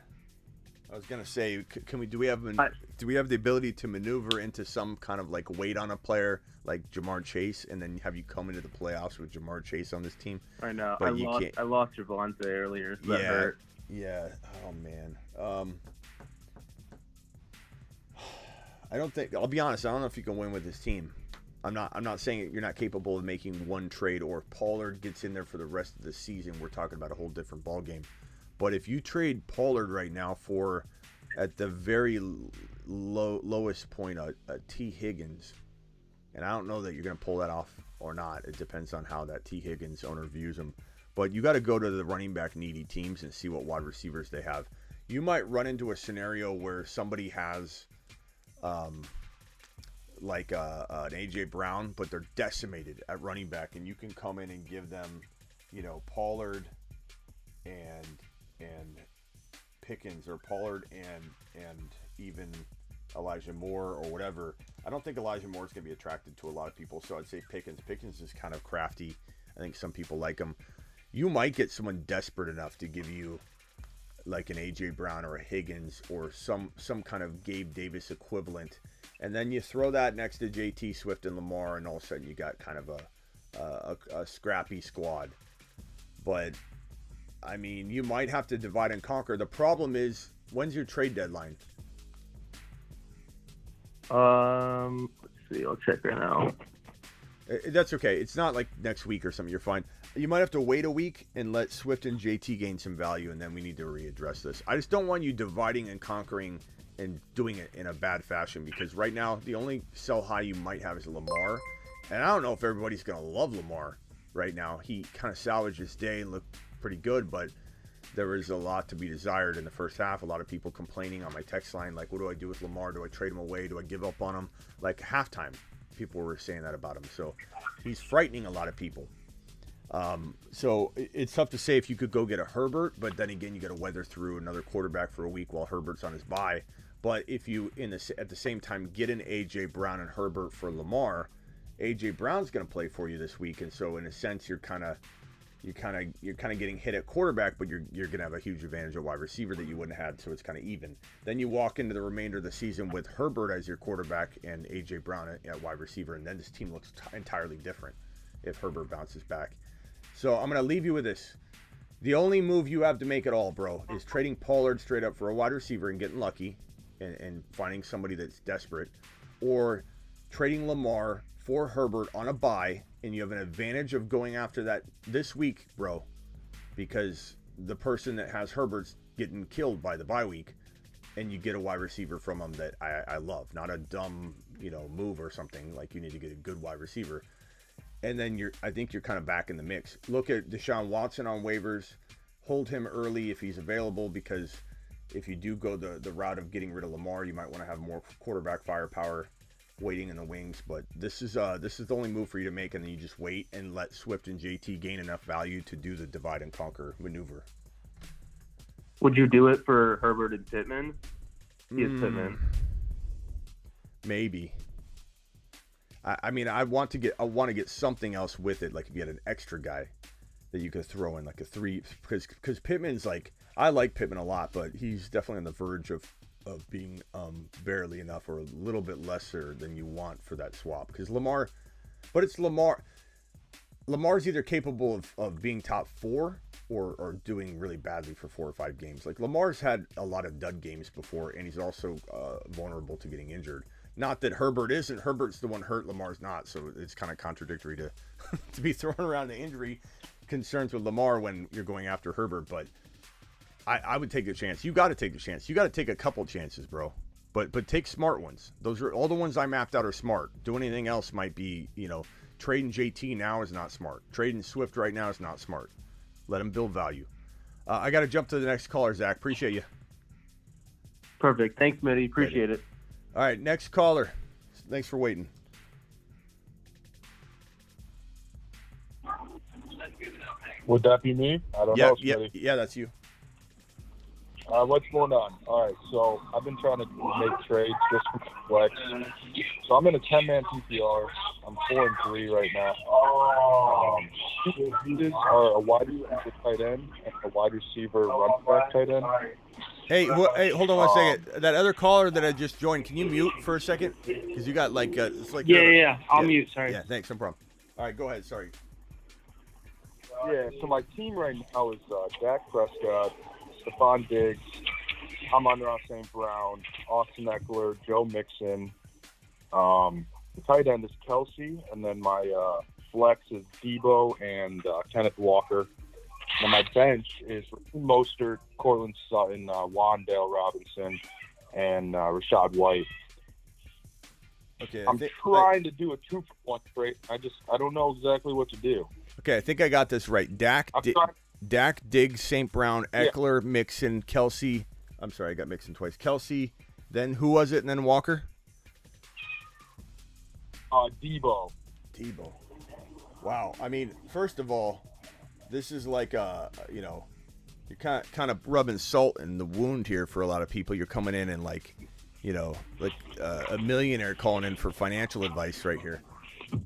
I was gonna say, can we? Do we have the ability to maneuver into some kind of like weight on a player like Jamar Chase, and then have you come into the playoffs with Jamar Chase on this team? I know. But I lost Javonte earlier, so that hurt. Yeah. Oh man. I don't think. I'll be honest. I don't know if you can win with this team. I'm not saying you're not capable of making one trade, or if Pollard gets in there for the rest of the season, we're talking about a whole different ball game. But if you trade Pollard right now for, at the very lowest point, a T. Higgins, and I don't know that you're going to pull that off or not. It depends on how that T. Higgins owner views him. But you got to go to the running back needy teams and see what wide receivers they have. You might run into a scenario where somebody has like an A.J. Brown, but they're decimated at running back, and you can come in and give them, Pollard and Pickens, or Pollard and even Elijah Moore or whatever. I don't think Elijah Moore is going to be attracted to a lot of people, so I'd say Pickens. Pickens is kind of crafty. I think some people like him. You might get someone desperate enough to give you like an A.J. Brown or a Higgins or some kind of Gabe Davis equivalent, and then you throw that next to J.T. Swift and Lamar, and all of a sudden you got kind of a scrappy squad. But I mean, you might have to divide and conquer. The problem is, when's your trade deadline? Let's see. I'll check right now. That's okay. It's not like next week or something. You're fine. You might have to wait a week and let Swift and JT gain some value, and then we need to readdress this. I just don't want you dividing and conquering and doing it in a bad fashion, because right now the only sell high you might have is Lamar, and I don't know if everybody's going to love Lamar right now. He kind of salvaged his day and looked pretty good, but there is a lot to be desired in the first half. A lot of people complaining on my text line, like, what do I do with Lamar? Do I trade him away? Do I give up on him? Like, halftime, people were saying that about him. So he's frightening a lot of people. So it's tough to say if you could go get a Herbert, but then again, you got to weather through another quarterback for a week while Herbert's on his bye. But if you, at the same time, get an A.J. Brown and Herbert for Lamar, A.J. Brown's going to play for you this week, and so in a sense, you're kind of getting hit at quarterback, but you're going to have a huge advantage at wide receiver that you wouldn't have had, so it's kind of even. Then you walk into the remainder of the season with Herbert as your quarterback and A.J. Brown at wide receiver, and then this team looks entirely different if Herbert bounces back. So I'm going to leave you with this. The only move you have to make at all, bro, is trading Pollard straight up for a wide receiver and getting lucky and finding somebody that's desperate, or trading Lamar for Herbert on a bye, and you have an advantage of going after that this week, bro, because the person that has Herbert's getting killed by the bye week, and you get a wide receiver from him that I love. Not a dumb, move or something. Like, you need to get a good wide receiver. And then I think you're kind of back in the mix. Look at Deshaun Watson on waivers. Hold him early if he's available, because if you do go the route of getting rid of Lamar, you might want to have more quarterback firepower waiting in the wings. But this is the only move for you to make, and then you just wait and let Swift and JT gain enough value to do the divide and conquer maneuver. Would you do it for Herbert and Pittman? He is Pittman. Maybe. I mean, I want to get something else with it. Like, if you had an extra guy that you could throw in, like a 3, because Pittman's like, I like Pittman a lot, but he's definitely on the verge of being barely enough or a little bit lesser than you want for that swap. Because Lamar, but it's Lamar. Lamar's either capable of being top 4 or doing really badly for 4 or 5 games. Like, Lamar's had a lot of dud games before, and he's also vulnerable to getting injured. Not that Herbert isn't. Herbert's the one hurt. Lamar's not. So it's kind of contradictory to to be throwing around the injury concerns with Lamar when you're going after Herbert. But I would take the chance. You got to take the chance. You got to take a couple chances, bro. But take smart ones. Those are all the ones I mapped out are smart. Doing anything else might be, trading JT now is not smart. Trading Swift right now is not smart. Let him build value. I got to jump to the next caller, Zach. Appreciate you. Perfect. Thanks, Mitty. Appreciate it. All right, next caller. Thanks for waiting. Would that be me? I don't know. Yeah, that's you. What's going on? All right, so I've been trying to make trades just for flex. So I'm in a 10-man PPR. I'm 4-3 right now. These are a wide receiver tight end and a wide receiver running back tight end. Hey, hold on 1 second. That other caller that I just joined, can you mute for a second? Because you got like it's like Yeah. I'll mute. Sorry. Yeah, thanks. No problem. All right, go ahead. Sorry. Yeah, so my team right now is Dak Prescott, Stephon Diggs, Amon-Ra St. Brown, Austin Eckler, Joe Mixon. The tight end is Kelsey, and then my flex is Debo and Kenneth Walker. And my bench is Mostert, Cortland Sutton, Wandale Robinson, and Rashad White. Okay, I'm trying to do a 2-for-1 trade. I don't know exactly what to do. Okay, I think I got this right. Dak, Diggs, St. Brown, Eckler, Mixon, Kelsey. I'm sorry, I got Mixon twice. Kelsey, then who was it? And then Walker? Debo. Wow. I mean, first of all, this is like you're kind of rubbing salt in the wound here for a lot of people. You're coming in and like a millionaire calling in for financial advice right here.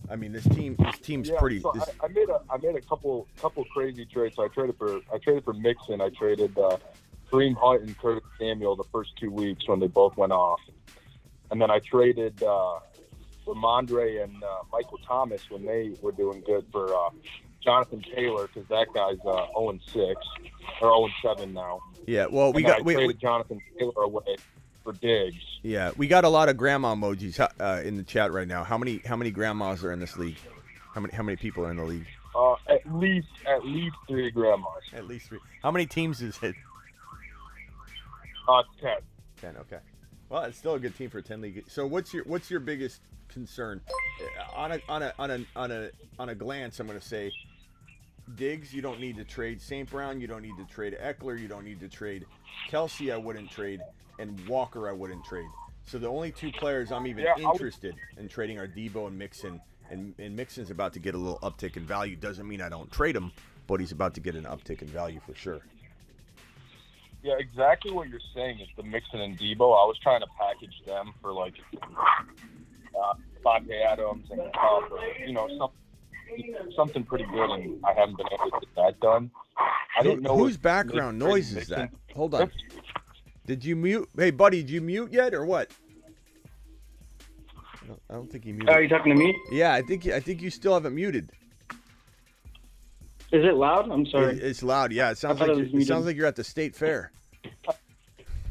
I mean, this team's pretty. So I made a couple crazy trades. So I traded for Mixon. I traded Kareem Hunt and Curtis Samuel the first 2 weeks when they both went off, and then I traded Ramondre and Michael Thomas when they were doing good for Jonathan Taylor, because that guy's 0-6 or 0-7 now. Yeah, well, we traded Jonathan Taylor away for Diggs. Yeah, we got a lot of grandma emojis in the chat right now. How many grandmas are in this league? How many people are in the league? At least 3 grandmas. At least 3. How many teams is it? 10. 10. Okay. Well, it's still a good team for a 10 league. So what's your biggest concern? On a glance, I'm going to say Diggs, you don't need to trade. St. Brown, you don't need to trade. Eckler, you don't need to trade. Kelsey, I wouldn't trade. And Walker, I wouldn't trade. So the only 2 players I'm even interested in trading are Debo and Mixon. And Mixon's about to get a little uptick in value. Doesn't mean I don't trade him, but he's about to get an uptick in value for sure. Yeah, exactly what you're saying is the Mixon and Debo. I was trying to package them for like Devontae Adams and something pretty good, and I haven't been able to get that done. I didn't know whose background noise is that. Hold on. Did you mute? Hey, buddy, did you mute yet or what? I don't think you muted. Are you talking to me? Yeah, I think you still haven't muted. Is it loud? I'm sorry. It's loud. Yeah, it sounds like you're at the state fair.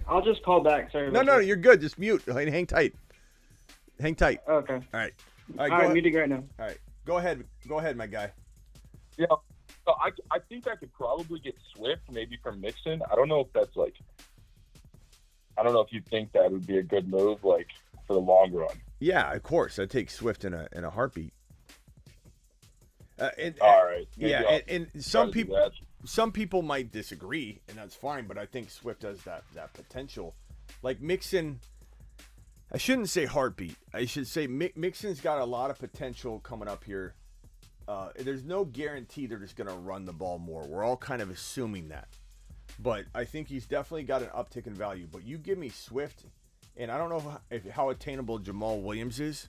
I'll just call back. Sorry. No, you're good. Just mute. Hang tight. Okay. All right. All right, muting right now. All right. Go ahead, my guy. Yeah. So I think I could probably get Swift maybe from Mixon. I don't know if that's like. I don't know if you think that would be a good move, like for the long run. Yeah, of course. I'd take Swift in a heartbeat. All right. Yeah, and some people might disagree, and that's fine. But I think Swift has that potential. Like Mixon, I shouldn't say heartbeat. I should say Mixon's got a lot of potential coming up here. There's no guarantee they're just going to run the ball more. We're all kind of assuming that. But I think he's definitely got an uptick in value. But you give me Swift, and I don't know how attainable Jamal Williams is,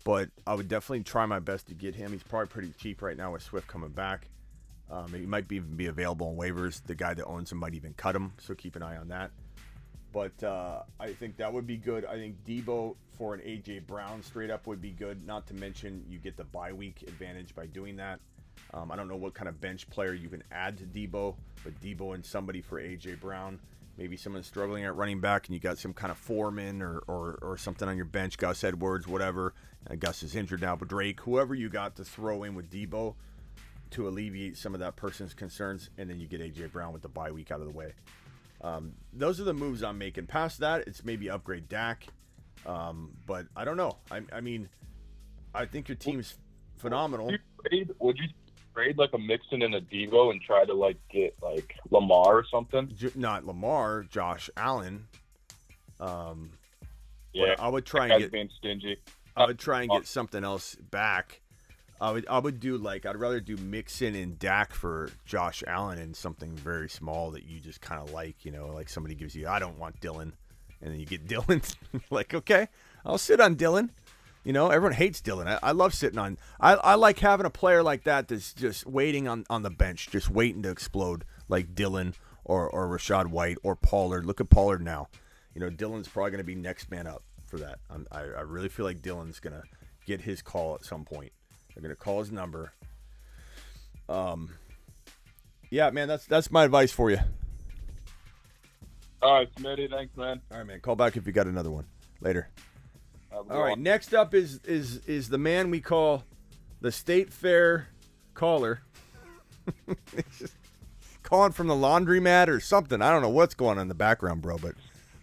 but I would definitely try my best to get him. He's probably pretty cheap right now with Swift coming back. He might even be available on waivers. The guy that owns him might even cut him, so keep an eye on that. But I think that would be good. I think Debo for an A.J. Brown straight up would be good. Not to mention you get the bye week advantage by doing that. I don't know what kind of bench player you can add to Debo, but Debo and somebody for A.J. Brown. Maybe someone's struggling at running back and you got some kind of Foreman or something on your bench, Gus Edwards, whatever. Gus is injured now, but Drake, whoever you got to throw in with Debo to alleviate some of that person's concerns, and then you get A.J. Brown with the bye week out of the way. Those are the moves I'm making. Past that, it's maybe upgrade Dak, but I don't know. I mean, I think your team's phenomenal. Would you trade like a Mixon and a Debo and try to like get like Lamar or something? Not Lamar, Josh Allen. Yeah, I would try and get being stingy. I would try and get something else back. I would do like I'd rather do Mixon and Dak for Josh Allen and something very small that you just kind of like, like somebody gives you, I don't want Dylan, and then you get Dylan. Like, okay, I'll sit on Dylan. Everyone hates Dylan. I love sitting on. I like having a player like that that's just waiting on the bench, just waiting to explode, like Dylan or Rashad White or Pollard. Look at Pollard now. Dylan's probably going to be next man up for that. I really feel like Dylan's going to get his call at some point. They're going to call his number. Yeah, man, that's my advice for you. All right, Smitty, thanks, man. All right, man, call back if you got another one. Later. All right, next up is the man we call the State Fair caller. He's just calling from the laundromat or something. I don't know what's going on in the background, bro, but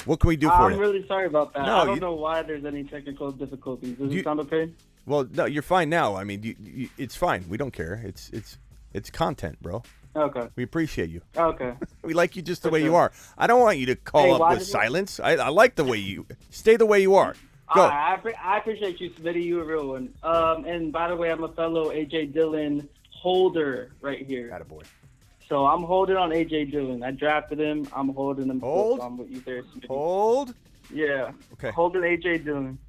what can we do for you? I'm really sorry about that. No, I don't know why there's any technical difficulties. Does it sound okay? Well, no, you're fine now. I mean, it's fine. We don't care. It's content, bro. Okay. We appreciate you. Okay. We like you just the way you are. I don't want you to call up with silence. I like the way you stay the way you are. Go. I appreciate you, Smitty. You a real one. And by the way, I'm a fellow A.J. Dillon holder right here. Attaboy. So I'm holding on A.J. Dillon. I drafted him. I'm holding him. Hold. I'm with you there, Smitty. Hold. Yeah. Okay. Holding A.J. Dillon.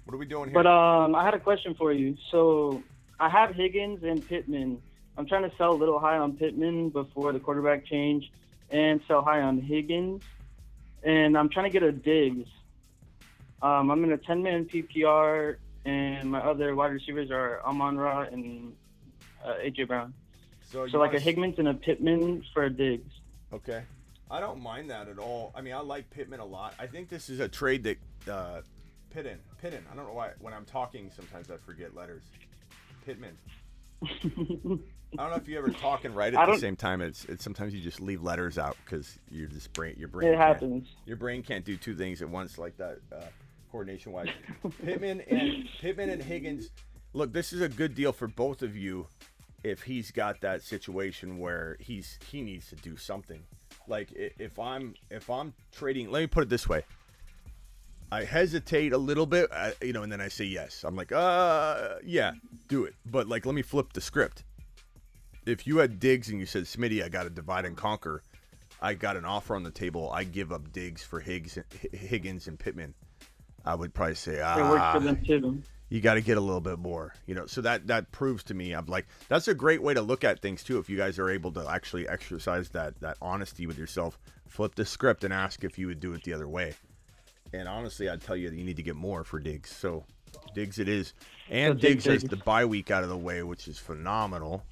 What are we doing here? But I had a question for you. So I have Higgins and Pittman. I'm trying to sell a little high on Pittman before the quarterback change and sell high on Higgins. And I'm trying to get a Diggs. I'm in a 10-man PPR, and my other wide receivers are Amon-Ra and A.J. Brown. So like a Higgins and a Pittman for a Diggs. Okay. I don't mind that at all. I mean, I like Pittman a lot. I think this is a trade that Pittman. I don't know why when I'm talking sometimes I forget letters. Pittman. I don't know if you ever talk and write at the same time. It's sometimes you just leave letters out because your brain. It happens. Your brain can't do two things at once like that, coordination wise. Pittman and Higgins. Look, this is a good deal for both of you. If he's got that situation where he needs to do something, like if I'm trading, let me put it this way. I hesitate a little bit, and then I say yes. I'm like, yeah, do it. But like, let me flip the script. If you had Diggs and you said, Smitty, I got to divide and conquer. I got an offer on the table. I give up Diggs for Higgins and Pittman. I would probably say, it works for them too. You got to get a little bit more, So that proves to me, I'm like, that's a great way to look at things too. If you guys are able to actually exercise that honesty with yourself, flip the script and ask if you would do it the other way. And honestly, I'd tell you that you need to get more for Diggs. So Diggs it is, and Diggs has the bye week out of the way, which is phenomenal.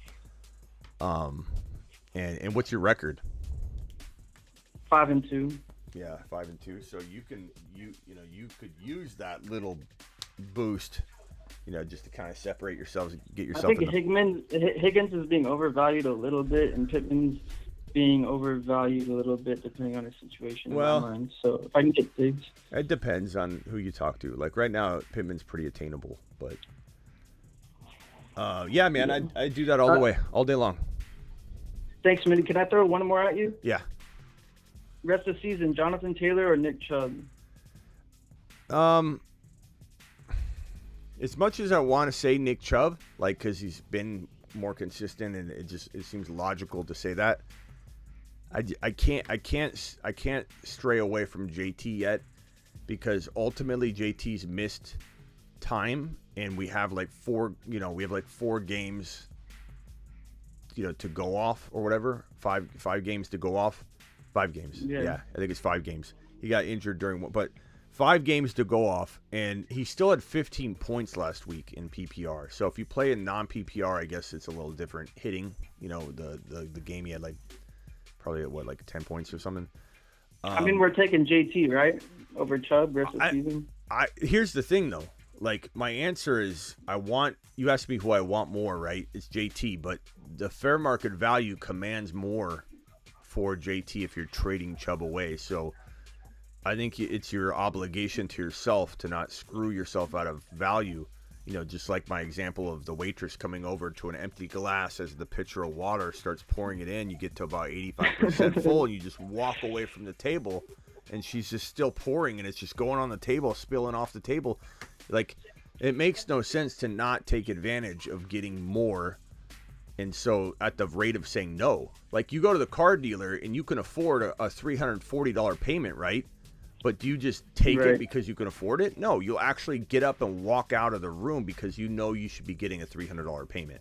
And what's your record? 5-2. Yeah, 5-2. So you could use that little boost, just to kind of separate yourselves, get yourself. I think Higgins is being overvalued a little bit, and Pittman's being overvalued a little bit, depending on the situation. Well, so if I can get Diggs, it depends on who you talk to. Like right now, Pittman's pretty attainable, but yeah, man, I do that all the way, all day long. Thanks, Smitty. Can I throw one more at you? Yeah. Rest of the season, Jonathan Taylor or Nick Chubb? As much as I want to say Nick Chubb, like, because he's been more consistent, and it seems logical to say that. I can't stray away from JT yet, because ultimately JT's missed time, and we have like four games, to go off or whatever. Five games to go off. 5 games. Yeah, I think it's 5 games. He got injured during one, but 5 games to go off, and he still had 15 points last week in PPR. So if you play in non-PPR, I guess it's a little different hitting. The game he had probably 10 points or something. I mean, we're taking JT, right, over Chubb rest of the season. Here's the thing though. Like, my answer is you asked me who I want more, right? It's JT, but the fair market value commands more for JT if you're trading Chubb away. So I think it's your obligation to yourself to not screw yourself out of value. Just like my example of the waitress coming over to an empty glass as the pitcher of water starts pouring it in. You get to about 85% full, and you just walk away from the table, and she's just still pouring, and it's just going on the table, spilling off the table. Like, it makes no sense to not take advantage of getting more. And so at the rate of saying no, like, you go to the car dealer and you can afford a $340 payment, right? But do you just take it because you can afford it? No, you'll actually get up and walk out of the room because you know you should be getting a $300 payment.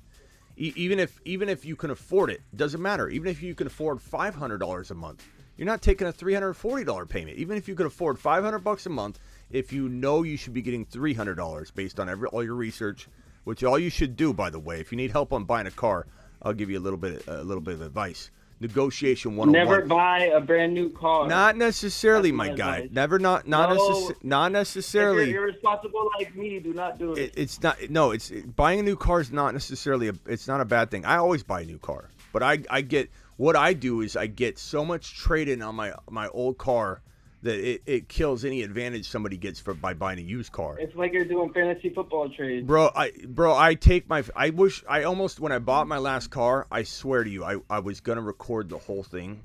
Even if you can afford it, doesn't matter. Even if you can afford $500 a month, you're not taking a $340 payment. Even if you can afford $500 a month, if you know you should be getting $300 based on all your research, which all you should do, by the way. If you need help on buying a car, I'll give you a little bit of advice. Negotiation 101. Never buy a brand new car. Not necessarily, my guy. Advice. Never, not necessarily. If you're irresponsible like me, do not do it. It's not. No, it's buying a new car is not necessarily. It's not a bad thing. I always buy a new car, but I get what I do is I get so much trade in on my old car that it kills any advantage somebody gets by buying a used car. It's like you're doing fantasy football trades. Bro, I take my. I wish I almost when I bought my last car, I swear to you, I was gonna record the whole thing,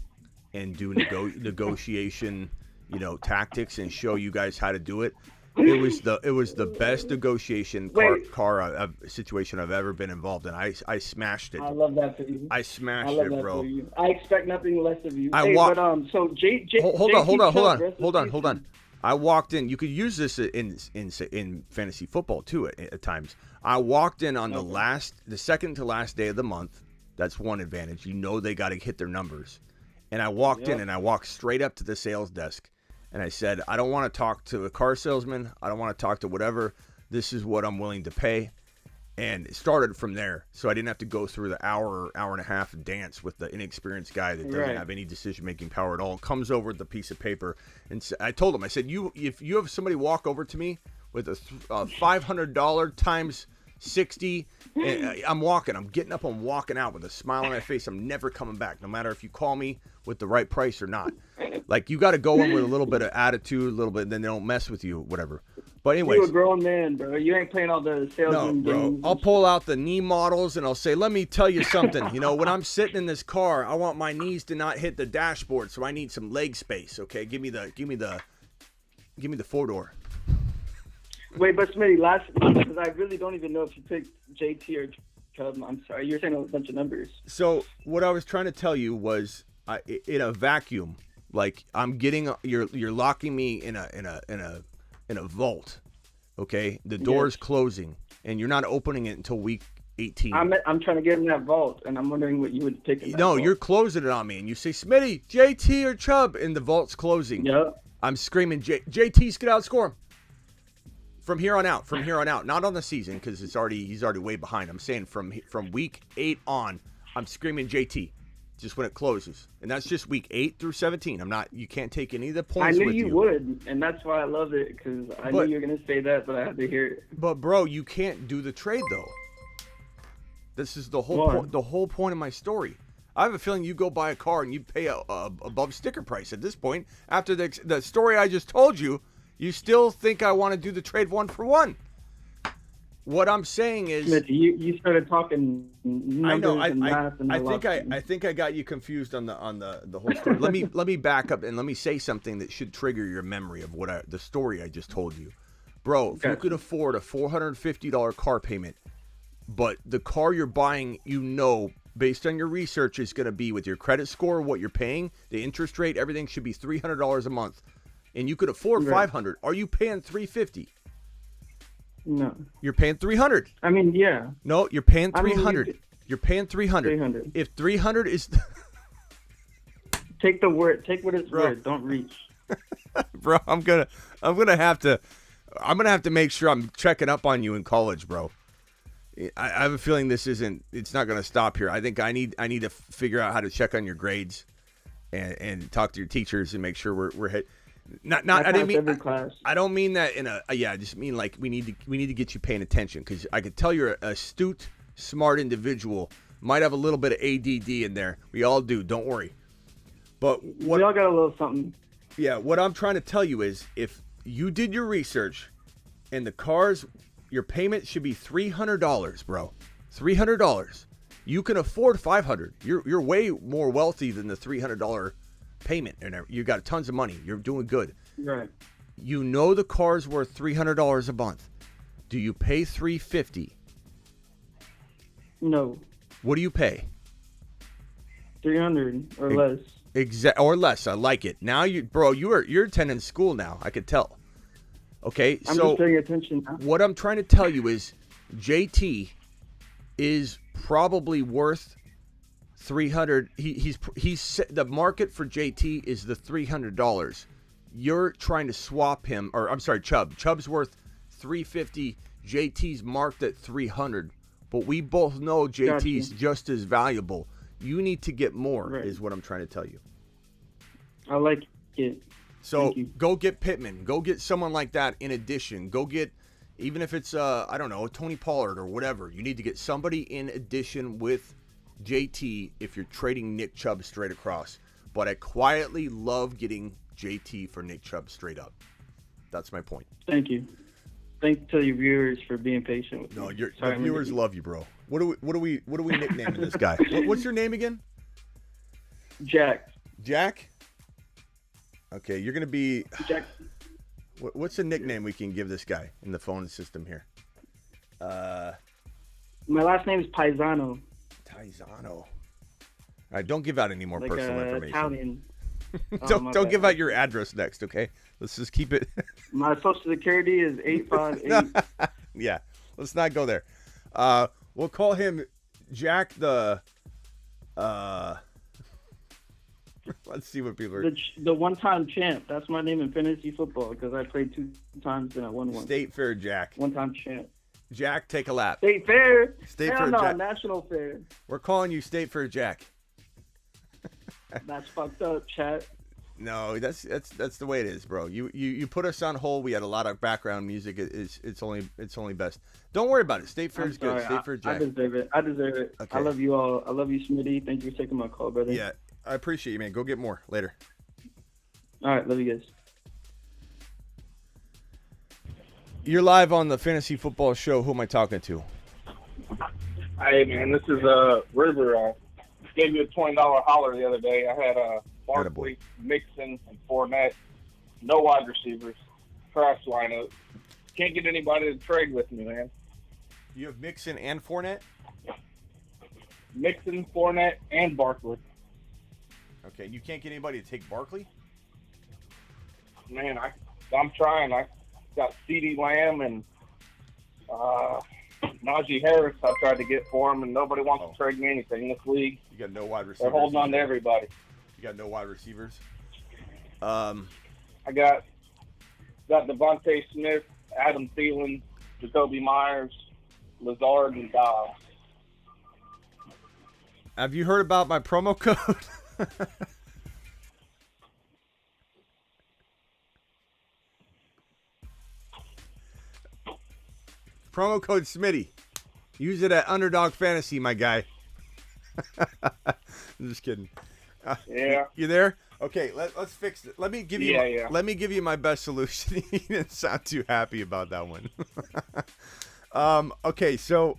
and do negotiation, tactics and show you guys how to do it. It was the best negotiation car situation I've ever been involved in. I smashed it. I love that for you. I smashed it, bro. I expect nothing less of you. Hold on. I walked in. You could use this in fantasy football too at times. I walked in on the second to last day of the month. That's one advantage. They got to hit their numbers. And I walked in and I walked straight up to the sales desk. And I said, I don't want to talk to a car salesman. I don't want to talk to whatever. This is what I'm willing to pay. And it started from there. So I didn't have to go through the hour and a half dance with the inexperienced guy that doesn't have any decision-making power at all. Comes over with a piece of paper. And I told him, I said, if you have somebody walk over to me with a $500 times 60, I'm walking. I'm getting up. I'm walking out with a smile on my face. I'm never coming back, no matter if you call me with the right price or not. Like, you got to go in with a little bit of attitude, a little bit, and then they don't mess with you, whatever. But anyways, you're a grown man, bro. You ain't playing all the salesman games. I'll pull out the knee models and I'll say, let me tell you something. When I'm sitting in this car, I want my knees to not hit the dashboard, so I need some leg space. Okay, give me the 4-door. Wait, but Smitty, because I really don't even know if you picked JT or Chubb. I'm sorry, you're saying a bunch of numbers. So what I was trying to tell you was, in a vacuum, like I'm getting, you're locking me in a vault. Okay, the door's closing, and you're not opening it until week 18. I'm trying to get in that vault, and I'm wondering what you would pick. No, you're closing it on me, and you say, Smitty, JT or Chubb, and the vault's closing. Yep. I'm screaming, JT's get outscore him. From here on out, not on the season because he's already way behind. I'm saying from week 8 on, I'm screaming JT, just when it closes, and that's just week 8 through 17. You can't take any of the points. I knew you would, and that's why I love it because I knew you were gonna say that, but I had to hear it. But bro, you can't do the trade though. This is the whole point. The whole point of my story. I have a feeling you go buy a car and you pay above sticker price at this point. After the story I just told you. You still think I want to do the trade 1-for-1? What I'm saying is, Smith, you started talking numbers and math, and I think I got you confused on the whole story. let me back up and let me say something that should trigger your memory of the story I just told you, bro. If you could afford a $450 car payment, but the car you're buying, based on your research, is going to be with your credit score, what you're paying, the interest rate, everything should be $300 a month. And you could afford $500. Are you paying $350? No. You're paying $300. I mean, yeah. No, you're paying $300. You're paying $300. $300. If $300 is take the word. Take what it's worth. Don't reach. Bro, I'm gonna have to make sure I'm checking up on you in college, bro. I have a feeling it's not gonna stop here. I think I need to figure out how to check on your grades and talk to your teachers and make sure we're hit. I didn't mean every class. I don't mean that I just mean like we need to get you paying attention, because I could tell you're an astute, smart individual. Might have a little bit of ADD in there. We all do. Don't worry. But we all got a little something. Yeah. What I'm trying to tell you is, if you did your research, and the cars, your payment should be $300, bro. $300. You can afford $500. You're way more wealthy than the $300 payment, and you got tons of money. You're doing good. Right. The car's worth $300 a month. Do you pay $350? No. What do you pay? $300 or less. Or less. I like it. Now you're attending school now. I could tell. Okay, I'm just paying attention now. What I'm trying to tell you is, JT is probably worth 300. He's the market for JT is the $300. You're trying to swap him, or I'm sorry, Chubb. Chubb's worth 350. JT's marked at 300. But we both know JT's just as valuable. You need to get more, is what I'm trying to tell you. I like it. So go get Pittman. Go get someone like that in addition. Go get, even if it's, I don't know, Tony Pollard or whatever. You need to get somebody in addition with JT if you're trading Nick Chubb straight across. But I quietly love getting JT for Nick Chubb straight up. That's my point. Thank you. Thanks to your viewers for being patient with me. No, your viewers love you, bro. What are we nicknaming this guy? What's your name again? Jack. Jack? Okay, you're gonna be Jack. What's a nickname we can give this guy in the phone system here? My last name is Paisano. Taizano. All right, don't give out any more Like personal information. Italian. Don't give out your address next, okay? Let's just keep it. My social security is 858. Yeah, let's not go there. We'll call him Jack the. Let's see what people are. The one-time champ. That's my name in fantasy football because I played 2 times and I won one. State Fair Jack. One-time champ. Jack, take a lap. State Fair. State Hell Fair no, Jack. National Fair. We're calling you State Fair Jack. That's fucked up, chat. No, that's the way it is, bro. You put us on hold. We had a lot of background music. It's only best. Don't worry about it. State Fair is good. State Fair Jack. I deserve it. Okay. I love you all. I love you, Smitty. Thank you for taking my call, brother. Yeah, I appreciate you, man. Go get more later. All right, love you guys. You're live on the Fantasy Football Show. Who am I talking to? Hey, man, this is River. Gave you a $20 holler the other day. I had Barkley, Mixon, and Fournette. No wide receivers. Trash lineup. Can't get anybody to trade with me, man. You have Mixon and Fournette? Mixon, Fournette, and Barkley. Okay, you can't get anybody to take Barkley? Man, I'm trying. I got CeeDee Lamb and Najee Harris I tried to get for him, and nobody wants to trade me anything in this league. You got no wide receivers. They're holding on to everybody. You got no wide receivers? I got Devontae Smith, Adam Thielen, Jacoby Myers, Lazard, and Dobbs. Have you heard about my promo code? Promo code Smitty. Use it at Underdog Fantasy, my guy. I'm just kidding. Yeah. You there? Okay, let's fix it. Let me give you Let me give you my best solution. You didn't sound too happy about that one. Okay, so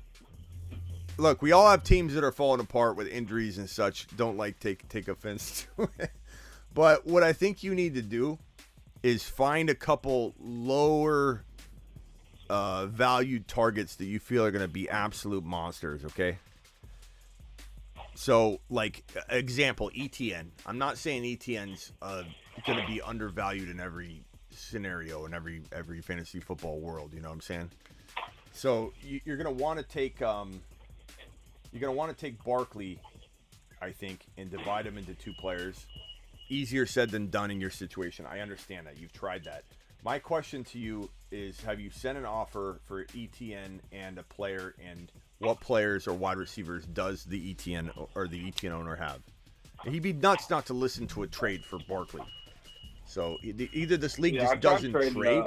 look, we all have teams that are falling apart with injuries and such. Don't take offense to it. But what I think you need to do is find a couple lower valued targets that you feel are going to be absolute monsters, okay? So, like, example, ETN. I'm not saying ETN's going to be undervalued in every scenario in every fantasy football world, you know what I'm saying? So, you're going to want to take Barkley, I think, and divide him into 2 players. Easier said than done in your situation. I understand that. You've tried that. My question to you is, have you sent an offer for ETN and a player, and what players or wide receivers does the ETN or the ETN owner have? He'd be nuts not to listen to a trade for Barkley. So either this league just doesn't trade.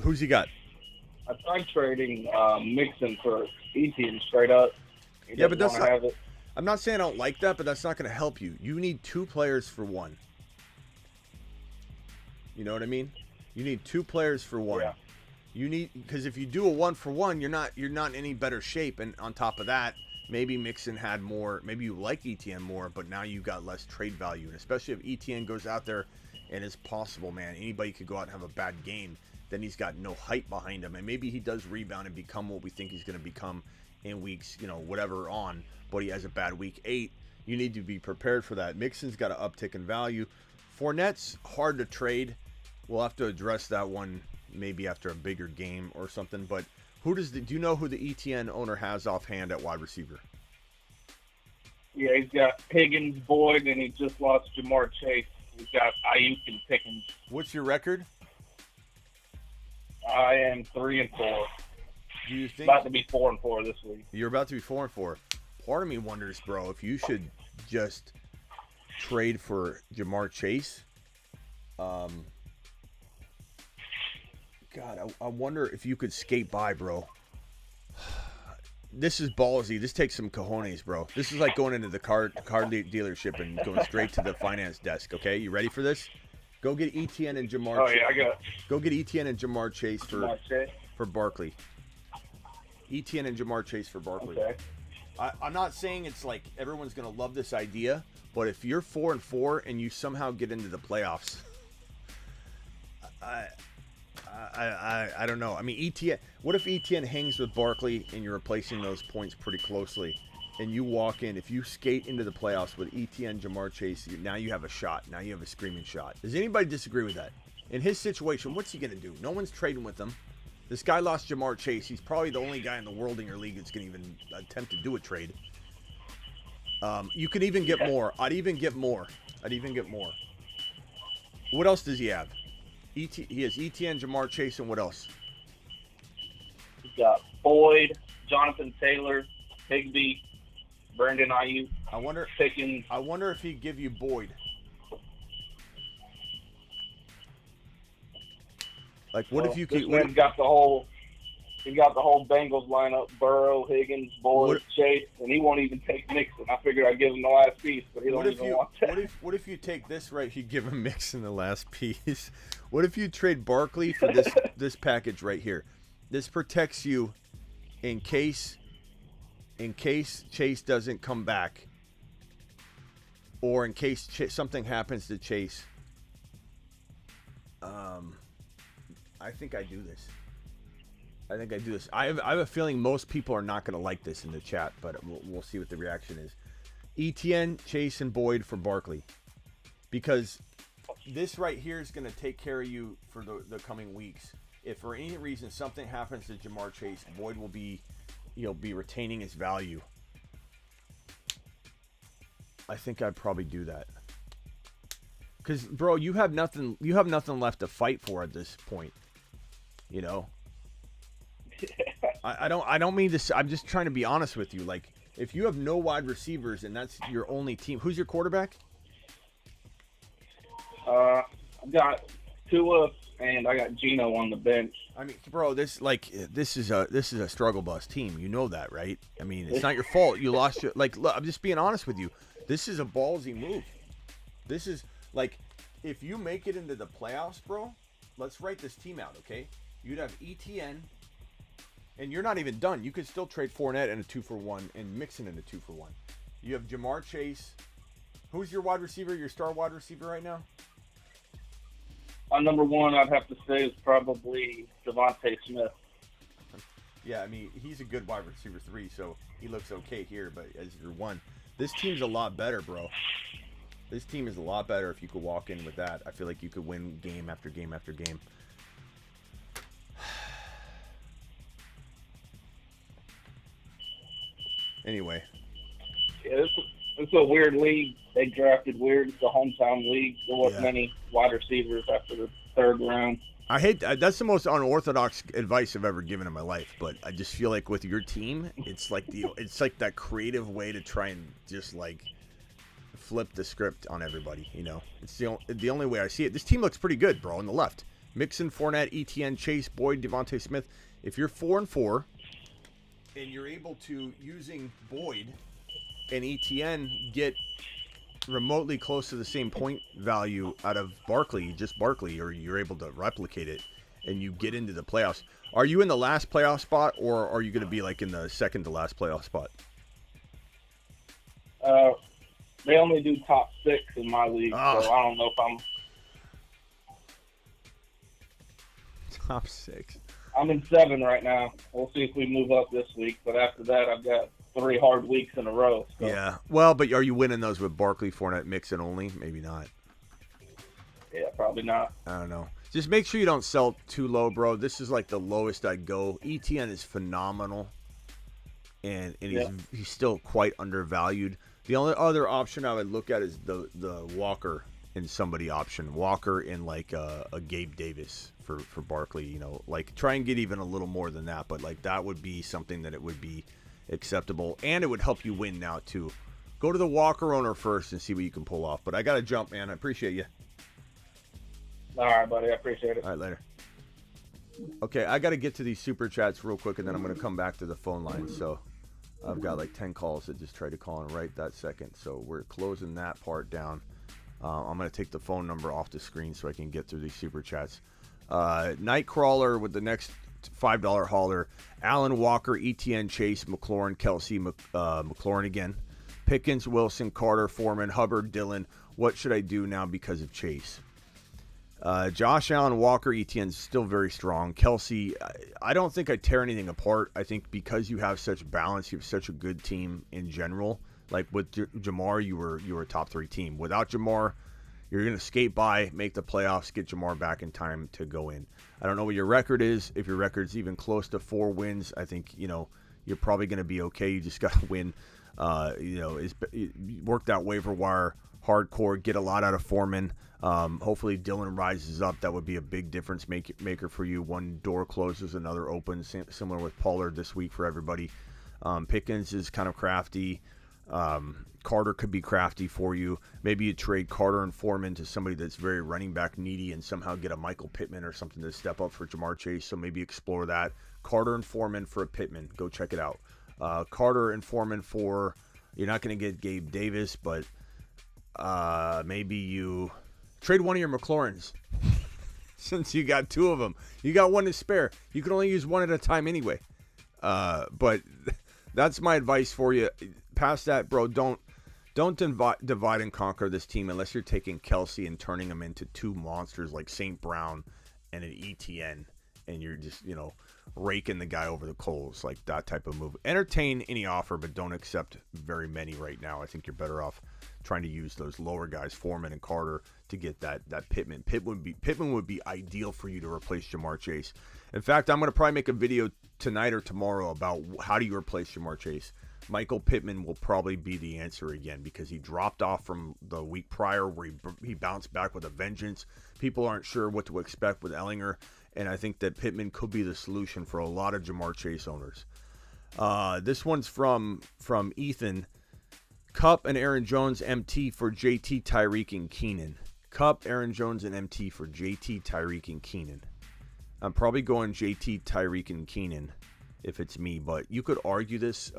Who's he got? I tried trading Mixon for ETN straight up. Yeah, but that's not, I'm not saying I don't like that, but that's not going to help you. You need 2 players for 1. You know what I mean? You need 2 players for 1. Yeah. You need, because if you do a 1-for-1, you're not in any better shape. And on top of that, maybe Mixon had more. Maybe you like ETN more, but now you got less trade value. And especially if ETN goes out there, and it's possible, man, anybody could go out and have a bad game. Then he's got no hype behind him, and maybe he does rebound and become what we think he's going to become in weeks, whatever on. But he has a bad week 8. You need to be prepared for that. Mixon's got an uptick in value. Fournette's hard to trade. We'll have to address that one maybe after a bigger game or something. But do you know who the ETN owner has offhand at wide receiver? Yeah, he's got Higgins, Boyd, and he just lost Jamar Chase. He's got Ayuk and Pickens. What's your record? I am 3-4. Do you think about to be 4-4 this week? You're about to be 4-4. Part of me wonders, bro, if you should just trade for Jamar Chase. God, I wonder if you could skate by, bro. This is ballsy. This takes some cojones, bro. This is like going into the car dealership and going straight to the finance desk. Okay, you ready for this? Go get ETN and Jamar. Oh yeah, I got it. Go get ETN and Jamar Chase for Barkley. ETN and Jamar Chase for Barkley. Okay. I'm not saying it's like everyone's gonna love this idea, but if you're 4-4 and you somehow get into the playoffs, I don't know. I mean, ETN. What if ETN hangs with Barkley and you're replacing those points pretty closely, and you walk in? If you skate into the playoffs with ETN, Jamar Chase, now you have a shot. Now you have a screaming shot. Does anybody disagree with that? In his situation, what's he gonna do? No one's trading with him. This guy lost Jamar Chase. He's probably the only guy in the world in your league that's gonna even attempt to do a trade. You could even get more. I'd even get more. What else does he have? He has ETN, Jamar Chase, and what else? He's got Boyd, Jonathan Taylor, Higbee, Brandon Ayuk. I wonder if he'd give you Boyd. Like, what if you could? This man's got the whole Bengals lineup: Burrow, Higgins, Boyd, Chase, and he won't even take Mixon. I figured I'd give him the last piece, but he don't even want that. What if you take this right? You give him Mixon the last piece. What if you trade Barkley for this package right here? This protects you in case Chase doesn't come back, or in case something happens to Chase. I think I do this. I have a feeling most people are not going to like this in the chat, but we'll see what the reaction is. ETN, Chase, and Boyd for Barkley, because this right here is going to take care of you for the coming weeks. If for any reason something happens to Jamar Chase, Boyd will be retaining his value. I think I'd probably do that. Because, bro, you have nothing left to fight for at this point. You know? I don't mean this. I'm just trying to be honest with you. Like, if you have no wide receivers and that's your only team, who's your quarterback? I got Tua and I got Geno on the bench. I mean, bro, this is a struggle bus team. You know that, right? I mean, it's not your fault. You lost your look, I'm just being honest with you. This is a ballsy move. This is like, if you make it into the playoffs, bro, let's write this team out, okay? You'd have ETN, and you're not even done. You could still trade Fournette in a 2-for-1 and Mixon in a 2-for-1. You have Jamar Chase. Who's your wide receiver, your star wide receiver right now? Number one, I'd have to say, is probably Devontae Smith. Yeah, I mean, he's a good wide receiver 3, so he looks okay here, but as your 1, this team's a lot better, bro. This team is a lot better if you could walk in with that. I feel like you could win game after game after game. Anyway. Yeah, it's a weird league. They drafted weird. It's a hometown league. There wasn't many wide receivers after the 3rd round. I hate that's the most unorthodox advice I've ever given in my life, but I just feel like with your team, it's like that creative way to try and just like flip the script on everybody, you know. It's the only way I see it. This team looks pretty good, bro, on the left. Mixon, Fournette, ETN, Chase, Boyd, Devontae Smith. If you're 4-4 and you're able to, using Boyd and ETN, get remotely close to the same point value out of Barkley, or you're able to replicate it and you get into the playoffs. Are you in the last playoff spot, or are you going to be like in the second to last playoff spot? They only do top 6 in my league, so I don't know if I'm top 6. I'm in 7 right now. We'll see if we move up this week, but after that, I've got 3 hard weeks in a row. So. Yeah. Well, but are you winning those with Barkley, Fournette, Mixon only? Maybe not. Yeah, probably not. I don't know. Just make sure you don't sell too low, bro. This is like the lowest I'd go. ETN is phenomenal, and he's still quite undervalued. The only other option I would look at is the Walker in somebody option. Walker in like a Gabe Davis for Barkley. You know, like try and get even a little more than that, but like that would be something that it would be acceptable, and it would help you win now too. Go to the Walker owner first and see what you can pull off. But I got to jump, man. I appreciate you. All right, buddy. I appreciate it. All right, later. Okay, I got to get to these super chats real quick, and then I'm going to come back to the phone line. So I've got like 10 calls that just tried to call in right that second. So we're closing that part down. I'm going to take the phone number off the screen so I can get through these super chats. Nightcrawler with the next $5 hauler. Allen, Walker, ETN, Chase, McLaurin, Kelsey, McLaurin again. Pickens, Wilson, Carter, Foreman, Hubbard, Dillon. What should I do now because of Chase? Josh Allen, Walker, ETN's still very strong. Kelsey, I don't think I tear anything apart. I think because you have such balance, you have such a good team in general. Like with Jamar, you were a top 3 team. Without Jamar, you're going to skate by, make the playoffs, get Jamar back in time to go in. I don't know what your record is. If your record's even close to 4 wins, I think, you're probably going to be okay. You just got to win. Work that waiver wire hardcore, get a lot out of Foreman. Hopefully Dillon rises up. That would be a big difference maker for you. One door closes, another opens, similar with Pollard this week for everybody. Pickens is kind of crafty. Carter could be crafty for you. Maybe you trade Carter and Foreman to somebody that's very running back needy and somehow get a Michael Pittman or something to step up for Jamar Chase. So maybe explore that. Carter and Foreman for a Pittman. Go check it out. Carter and Foreman for, you're not going to get Gabe Davis, but maybe you trade one of your McLaurins since you got 2 of them. You got one to spare. You can only use one at a time anyway. But that's my advice for you. Past that, bro, don't divide and conquer this team unless you're taking Kelsey and turning them into 2 monsters like St. Brown and an ETN, and you're just, raking the guy over the coals, like that type of move. Entertain any offer, but don't accept very many right now. I think you're better off trying to use those lower guys, Foreman and Carter, to get that Pittman. Pittman would be ideal for you to replace Jamar Chase. In fact, I'm going to probably make a video tonight or tomorrow about how do you replace Jamar Chase. Michael Pittman will probably be the answer again because he dropped off from the week prior where he bounced back with a vengeance. People aren't sure what to expect with Ellinger, and I think that Pittman could be the solution for a lot of Jamar Chase owners. This one's from Ethan. Kupp and Aaron Jones MT for JT, Tyreek, and Keenan. Kupp, Aaron Jones, and MT for JT, Tyreek, and Keenan. I'm probably going JT, Tyreek, and Keenan if it's me, but you could argue this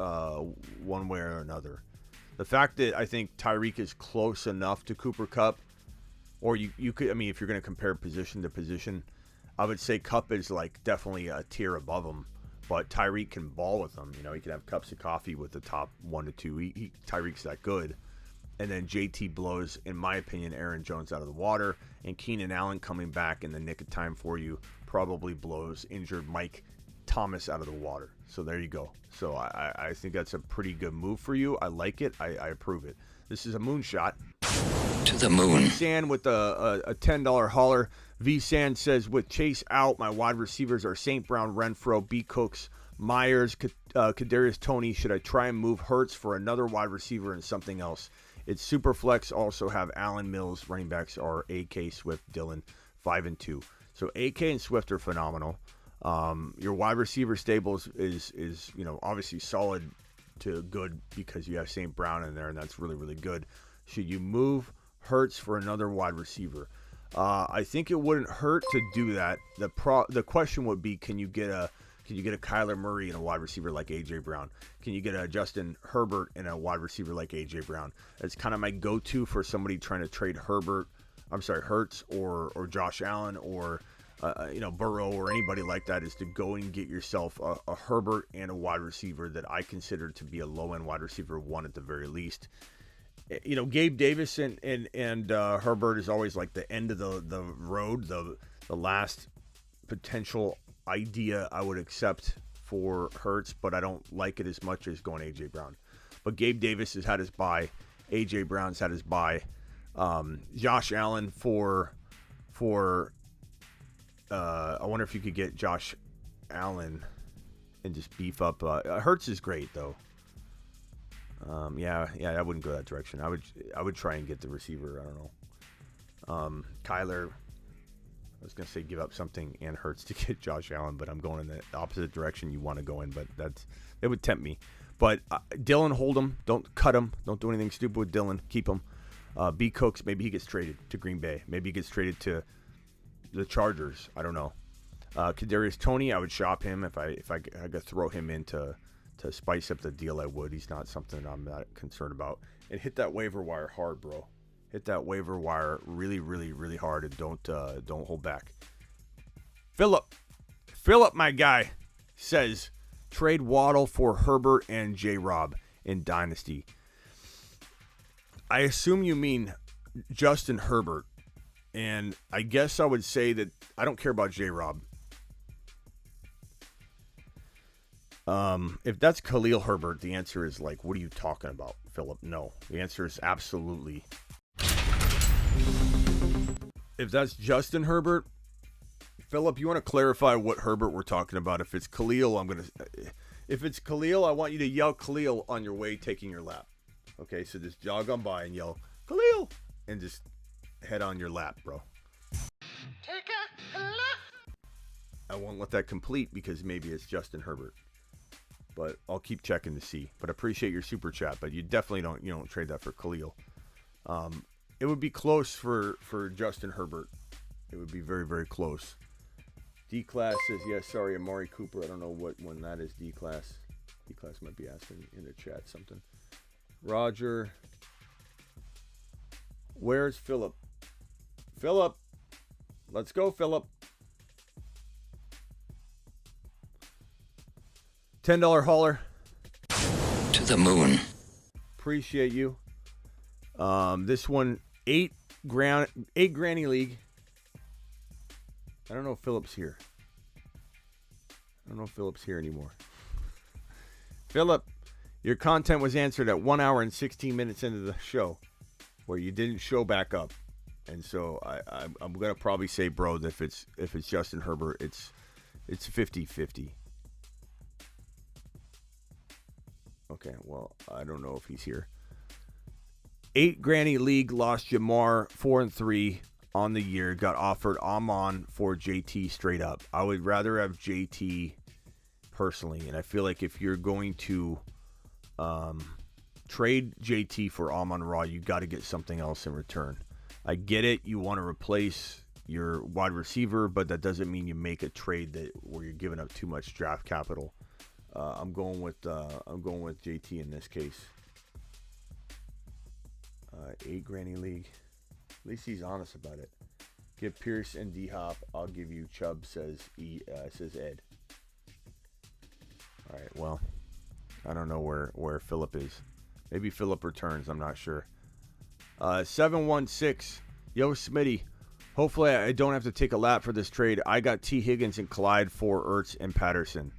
one way or another. The fact that I think Tyreek is close enough to Cooper Kupp, or you could, if you're going to compare position to position, I would say Kupp is like definitely a tier above him, but Tyreek can ball with him. He can have cups of coffee with the top 1 to 2. Tyreek's that good. And then JT blows, in my opinion, Aaron Jones out of the water, and Keenan Allen coming back in the nick of time for you probably blows injured Mike Thomas out of the water. So there you go. So I think that's a pretty good move for you. I like it. I approve it. This is a moonshot. To the moon. V-San with a $10 hauler. V-San says, with Chase out, my wide receivers are St. Brown, Renfro, B. Cooks, Myers, Kadarius Toney. Should I try and move Hurts for another wide receiver and something else? It's super flex. Also have Allen, Mills. Running backs are AK, Swift, Dillon, 5 and 2. So AK and Swift are phenomenal. Your wide receiver stables is obviously solid to good because you have St. Brown in there, and that's really, really good. Should you move Hurts for another wide receiver? I think it wouldn't hurt to do that. The question would be, can you get a Kyler Murray in a wide receiver like AJ Brown? Can you get a Justin Herbert in a wide receiver like AJ Brown? That's kind of my go-to for somebody trying to trade Hurts or Josh Allen or Burrow or anybody like that, is to go and get yourself a Herbert and a wide receiver that I consider to be a low-end wide receiver 1 at the very least. Gabe Davis and Herbert is always like the end of the road, the last potential idea I would accept for Hurts, but I don't like it as much as going AJ Brown. But Gabe Davis has had his bye. AJ Brown's had his bye. Josh Allen for I wonder if you could get Josh Allen and just beef up. Hurts is great though. Yeah, I wouldn't go that direction. I would try and get the receiver. I don't know. Kyler. I was gonna say give up something and Hurts to get Josh Allen, but I'm going in the opposite direction you want to go in. But it would tempt me. But Dylan, hold him. Don't cut him. Don't do anything stupid with Dylan. Keep him. B. Cooks, maybe he gets traded to Green Bay. Maybe he gets traded to the Chargers. I don't know. Kadarius Toney, I would shop him if I could throw him in to spice up the deal. I would. He's not something I'm not concerned about. And hit that waiver wire hard, bro. Hit that waiver wire really, really, really hard, and don't hold back. Philip, my guy, says trade Waddle for Herbert and J-Rob in Dynasty. I assume you mean Justin Herbert, and I guess I would say that I don't care about J-Rob. If that's Khalil Herbert, the answer is like, what are you talking about, Philip? No. The answer is absolutely. If that's Justin Herbert, Philip, you want to clarify what Herbert we're talking about? If it's Khalil, if it's Khalil, I want you to yell Khalil on your way taking your lap. Okay, so just jog on by and yell Khalil and just head on your lap, bro. Take a left. I won't let that complete because maybe it's Justin Herbert. But I'll keep checking to see. But I appreciate your super chat, but you definitely don't trade that for Khalil. It would be close for Justin Herbert. It would be very, very close. D-Class says, yes, sorry, Amari Cooper. I don't know when that is, D-Class. D-Class might be asking in the chat something. Roger. Where's Philip? Philip. Let's go, Philip. $10 hauler. To the moon. Appreciate you. This one, 8 Granny League. I don't know if Philip's here. I don't know if Philip's here anymore. Philip, your content was answered at 1 hour and 16 minutes into the show, where you didn't show back up, and so I'm gonna probably say, bro, that if it's Justin Herbert, it's 50-50. Okay, well, I don't know if he's here. 8 Granny League lost Jamar 4-3 on the year. Got offered Amon for JT straight up. I would rather have JT personally, and I feel like if you're going to trade JT for Amon-Ra, you got to get something else in return. I get it. You want to replace your wide receiver, but that doesn't mean you make a trade where you're giving up too much draft capital. I'm going with JT in this case. 8 Granny League. At least he's honest about it. Give Pierce and D-Hop. I'll give you Chubb, says Ed. All right, well, I don't know where Philip is. Maybe Philip returns. I'm not sure. 716. Yo, Smitty. Hopefully I don't have to take a lap for this trade. I got T. Higgins and Clyde for Ertz and Patterson.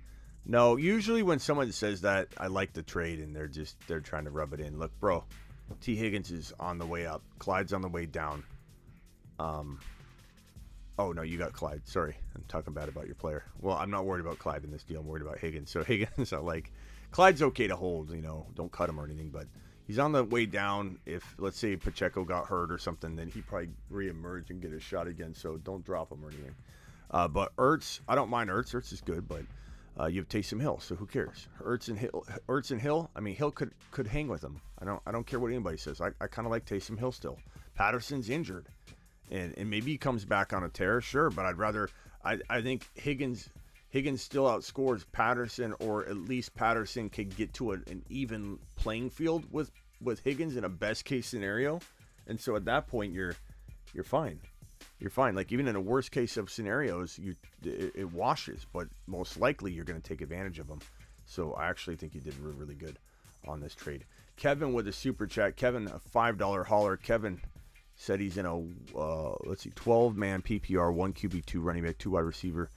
No, usually when someone says that, I like the trade, and they're trying to rub it in. Look, bro, T. Higgins is on the way up. Clyde's on the way down. Oh, no, you got Clyde. Sorry, I'm talking bad about your player. Well, I'm not worried about Clyde in this deal. I'm worried about Higgins. So Higgins, Clyde's okay to hold, don't cut him or anything, but he's on the way down. If, let's say, Pacheco got hurt or something, then he'd probably reemerge and get a shot again, so don't drop him or anything. But Ertz, I don't mind Ertz. Ertz is good, but you have Taysom Hill, so who cares? Ertz and Hill. I mean, Hill could hang with him. I don't care what anybody says. I kind of like Taysom Hill still. Patterson's injured, and maybe he comes back on a tear, sure. But I'd rather. I think Higgins still outscores Patterson, or at least Patterson could get to an even playing field with Higgins in a best case scenario, and so at that point you're fine. You're fine. Like, even in a worst case of scenarios, it washes, but most likely you're going to take advantage of them. So I actually think you did really, really good on this trade. Kevin with a super chat. Kevin, a $5 hauler. Kevin said he's in a 12-man PPR, 1 QB, 2 running back, 2 wide receiver.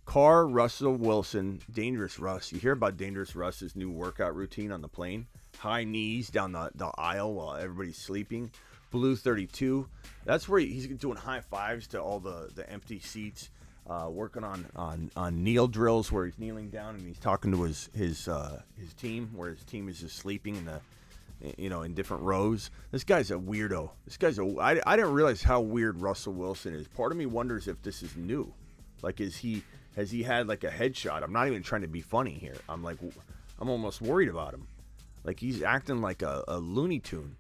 Carr, Russell Wilson, Dangerous Russ. You hear about Dangerous Russ's new workout routine on the plane? High knees down the aisle while everybody's sleeping. Blue 32. That's where he's doing high fives to all the empty seats. working on kneel drills where he's kneeling down and he's talking to his team, where his team is just sleeping in different rows. This guy's a weirdo. I didn't realize how weird Russell Wilson is. Part of me wonders if this is new. Like, has he had like a headshot? I'm not even trying to be funny here. I'm almost worried about him. Like, he's acting like a Looney Tune.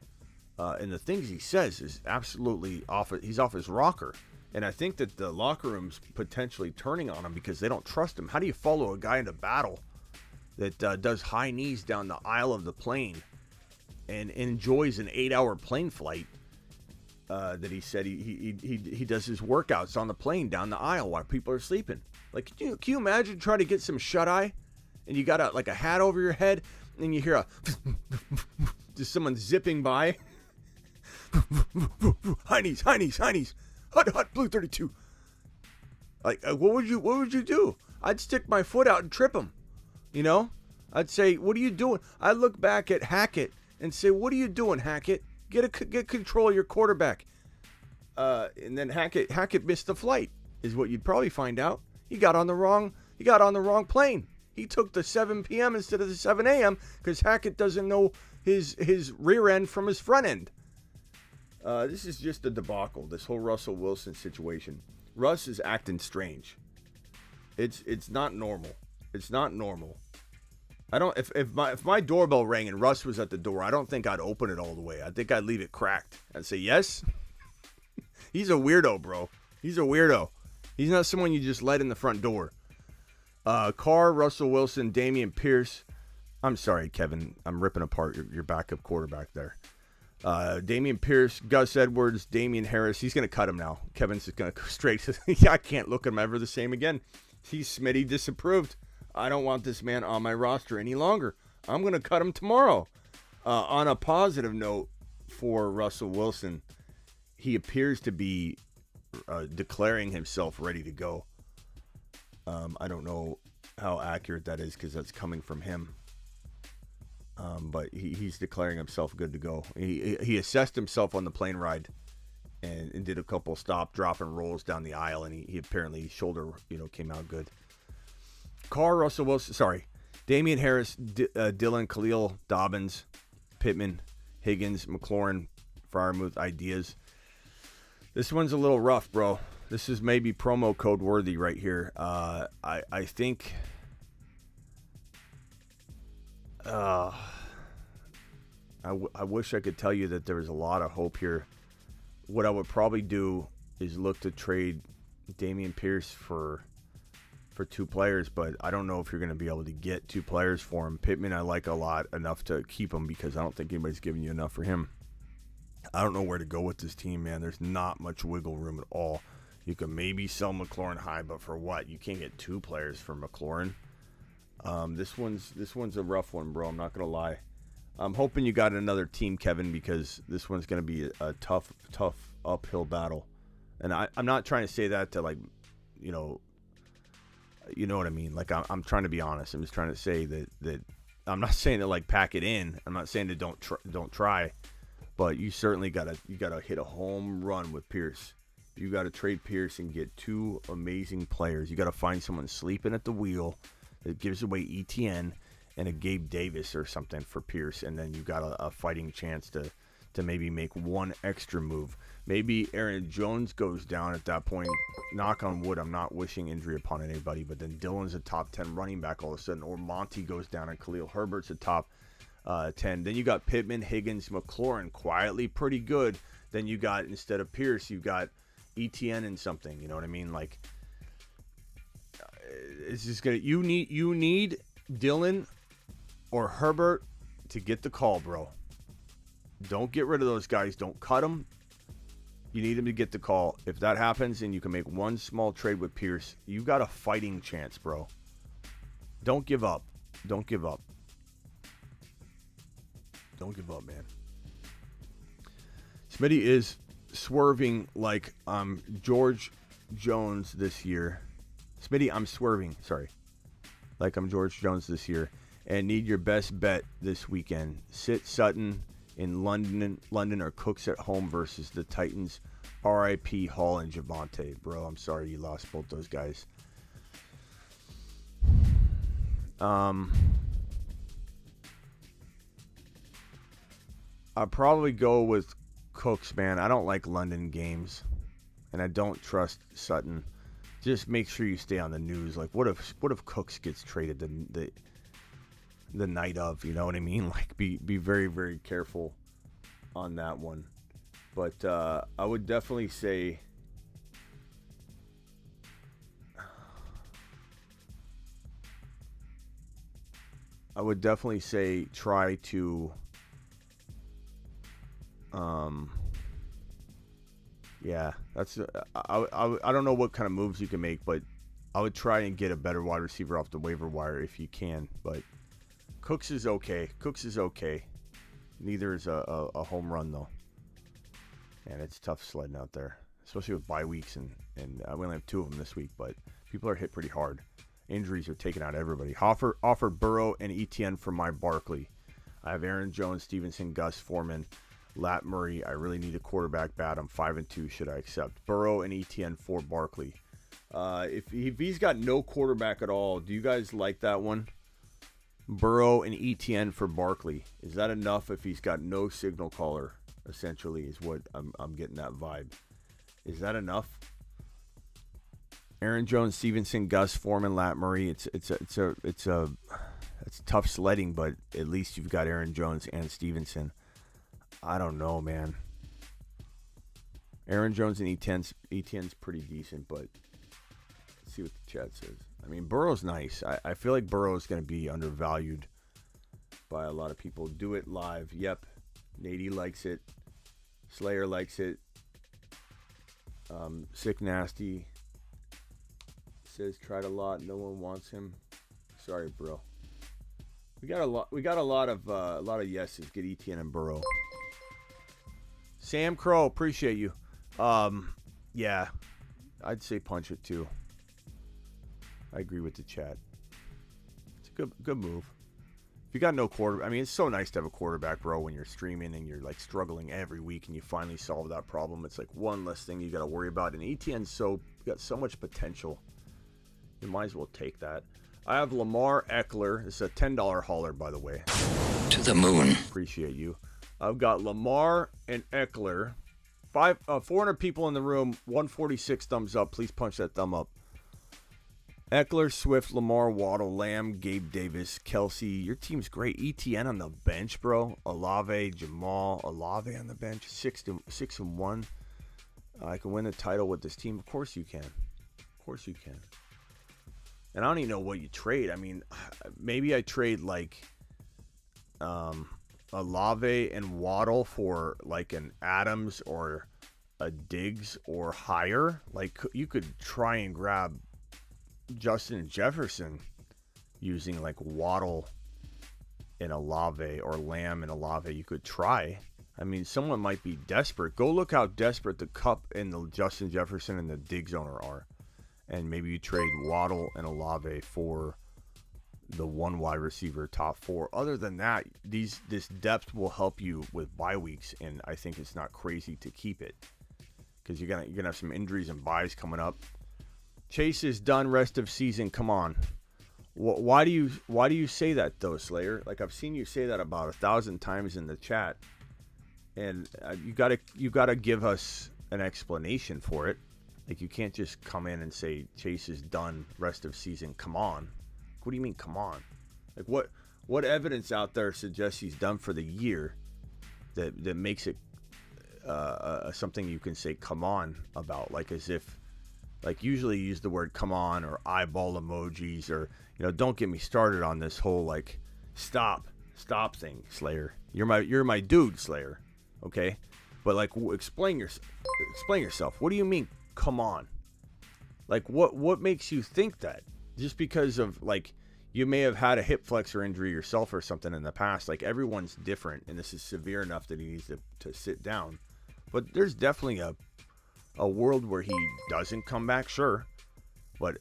And the things he says is absolutely he's off his rocker. And I think that the locker room's potentially turning on him because they don't trust him. How do you follow a guy into battle that does high knees down the aisle of the plane and enjoys an 8-hour plane flight? That he said he does his workouts on the plane down the aisle while people are sleeping. Like, can you imagine trying to get some shut eye, and you got a hat over your head, and you hear just someone zipping by. High knees, hot blue 32. Like, what would you do? I'd stick my foot out and trip him. I'd say, what are you doing? I'd look back at Hackett and say, what are you doing, Hackett? Get control of your quarterback. And then Hackett missed the flight, is what you'd probably find out. He got on the wrong plane. He took the 7 p.m. instead of the 7 a.m. because Hackett doesn't know his rear end from his front end. This is just a debacle, this whole Russell Wilson situation. Russ is acting strange. It's not normal. It's not normal. I don't. If my doorbell rang and Russ was at the door, I don't think I'd open it all the way. I think I'd leave it cracked. I'd say yes. He's a weirdo, bro. He's a weirdo. He's not someone you just let in the front door. Carr, Russell Wilson, Dameon Pierce. I'm sorry, Kevin. I'm ripping apart your backup quarterback there. Dameon Pierce, Gus Edwards, Damian Harris. He's going to cut him now. Kevin's just going to go straight to... I can't look at him ever the same again. He's Smitty disapproved. I don't want this man on my roster any longer. I'm going to cut him tomorrow. On a positive note for Russell Wilson, he appears to be declaring himself ready to go. I don't know how accurate that is because that's coming from him. But he's declaring himself good to go. He assessed himself on the plane ride and did a couple stop, drop, and rolls down the aisle, and he apparently his shoulder came out good. Carr, Russell Wilson, Damian Harris, Dylan, Khalil, Dobbins, Pittman, Higgins, McLaurin, Freiermuth, ideas. This one's a little rough, bro. This is maybe promo code worthy right here. I think... I wish I could tell you that there was a lot of hope here. What I would probably do is look to trade Dameon Pierce for two players, but I don't know if you're going to be able to get two players for him. Pittman I like a lot, enough to keep him because I don't think anybody's giving you enough for him. I don't know where to go with this team, man. There's not much wiggle room at all. You can maybe sell McLaurin high, but for what? You can't get two players for McLaurin. This one's a rough one, bro. I'm not going to lie. I'm hoping you got another team, Kevin, because this one's going to be a tough uphill battle. And I'm not trying to say that to, like, you know what I mean. Like, I'm trying to be honest. I'm just trying to say that I'm not saying to, like, pack it in. I'm not saying to don't try. But you certainly gotta hit a home run with Pierce. You got to trade Pierce and get two amazing players. You got to find someone sleeping at the wheel that gives away ETN and a Gabe Davis or something for Pierce, and then you got a fighting chance to maybe make one extra move. Maybe Aaron Jones goes down at that point. Knock on wood, I'm not wishing injury upon anybody, but then Dylan's a top 10 running back all of a sudden, or Monty goes down and Khalil Herbert's a top 10. Then you got Pittman, Higgins, McLaurin, quietly pretty good. Then you got, instead of Pierce, you got ETN and something. You know what I mean? Like, it's just gonna. You need Dylan or Herbert to get the call, bro. Don't get rid of those guys. Don't cut them. You need them to get the call. If that happens and you can make one small trade with Pierce, you got a fighting chance, bro. Don't give up. Don't give up. Don't give up, man. Smitty is swerving like George Jones this year. Smitty, I'm swerving. Sorry. Like I'm George Jones this year. And need your best bet this weekend. Sit Sutton in London or Cooks at home versus the Titans R.I.P. Hall and Javonte, bro. I'm sorry you lost both those guys. I'll probably go with Cooks, man. I don't like London games, and I don't trust Sutton. Just make sure you stay on the news. Like, what if Cooks gets traded the night of? You know what I mean? Like, be very, very careful on that one. But I would definitely say try to yeah, that's I don't know what kind of moves you can make, but I would try and get a better wide receiver off the waiver wire if you can. But Cooks is okay. Neither is a home run though. And it's tough sledding out there, especially with bye weeks, and we only have 2 of them this week, but people are hit pretty hard. Injuries are taking out everybody. Offered Burrow and Etienne for my Barkley. I have Aaron Jones, Stevenson, Gus, Foreman, Lat Murray. I really need a quarterback bad. I'm 5-2. Should I accept Burrow and Etienne for Barkley? If he's got no quarterback at all, do you guys like that one? Burrow and Etienne for Barkley. Is that enough if he's got no signal caller? Essentially, is what I'm getting that vibe. Is that enough? Aaron Jones, Stevenson, Gus, Foreman, Lat Murray. It's tough sledding, but at least you've got Aaron Jones and Stevenson. I don't know, man. Aaron Jones and Etienne's pretty decent, but let's see what the chat says. I mean, Burrow's nice. I feel like Burrow's going to be undervalued by a lot of people. Do it live. Yep. Nady likes it. Slayer likes it. Sick Nasty says tried a lot. No one wants him. Sorry, bro. We got a lot of yeses. Get Etienne and Burrow. Sam Crow, appreciate you. Yeah, I'd say punch it too. I agree with the chat. It's a good move. If you got no quarterback, I mean, it's so nice to have a quarterback, bro, when you're streaming and you're like struggling every week and you finally solve that problem. It's like one less thing you got to worry about. And Etienne's got so much potential. You might as well take that. I have Lamar Eckler. It's a $10 hauler, by the way. To the moon. Appreciate you. I've got Lamar and Eckler. 400 people in the room. 146 thumbs up. Please punch that thumb up. Eckler, Swift, Lamar, Waddle, Lamb, Gabe Davis, Kelsey. Your team's great. Etienne on the bench, bro. Olave, Jamal. Olave on the bench. 6-1. I can win the title with this team. Of course you can. Of course you can. And I don't even know what you trade. I mean, maybe I trade like Olave and Waddle for like an Adams or a Diggs or higher. Like you could try and grab Justin Jefferson using like Waddle and Olave or Lamb and Olave. You could try. I mean, someone might be desperate. Go look how desperate the Cup and the Justin Jefferson and the Diggs owner are. And maybe you trade Waddle and Olave for the one wide receiver, top 4. Other than that, this depth will help you with bye weeks, and I think it's not crazy to keep it because you're gonna have some injuries and buys coming up. Chase is done rest of season. Come on, why do you say that though, Slayer? Like I've seen you say that about 1,000 times in the chat, and you gotta give us an explanation for it. Like, you can't just come in and say Chase is done rest of season. Come on. What do you mean, come on? Like, what evidence out there suggests he's done for the year that makes it something you can say come on about? Like, as if, like, usually you use the word come on or eyeball emojis or, don't get me started on this whole, like, stop thing, Slayer. You're my dude, Slayer. Okay? But, like, explain yourself. What do you mean? Come on. Like what makes you think that? Just because of like you may have had a hip flexor injury yourself or something in the past. Like everyone's different and this is severe enough that he needs to sit down. But there's definitely a world where he doesn't come back, sure. But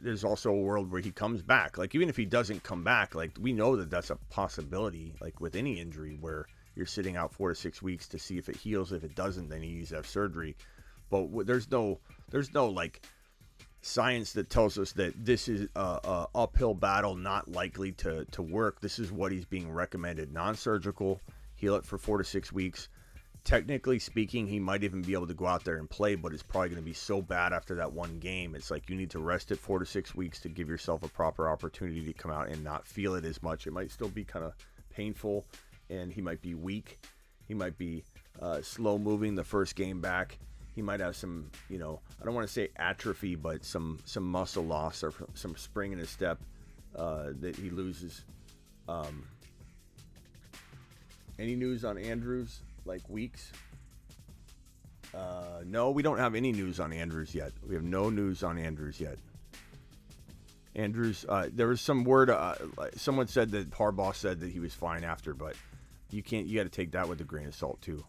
there's also a world where he comes back. Like even if he doesn't come back, like we know that that's a possibility, like with any injury where you're sitting out 4 to 6 weeks to see if it heals. If it doesn't, then he needs to have surgery. But there's no like science that tells us that this is a uphill battle, not likely to work. This is what he's being recommended: non-surgical, heal it for 4 to 6 weeks. Technically speaking, he might even be able to go out there and play, but it's probably going to be so bad after that one game. It's like you need to rest it 4 to 6 weeks to give yourself a proper opportunity to come out and not feel it as much. It might still be kind of painful, and he might be weak. He might be slow moving the first game back. He might have some, I don't want to say atrophy, but some muscle loss or some spring in his step that he loses. Any news on Andrews? Like weeks? No, we don't have any news on Andrews yet. We have no news on Andrews yet. Andrews, there was some word. Someone said that Harbaugh said that he was fine after, but you got to take that with a grain of salt too.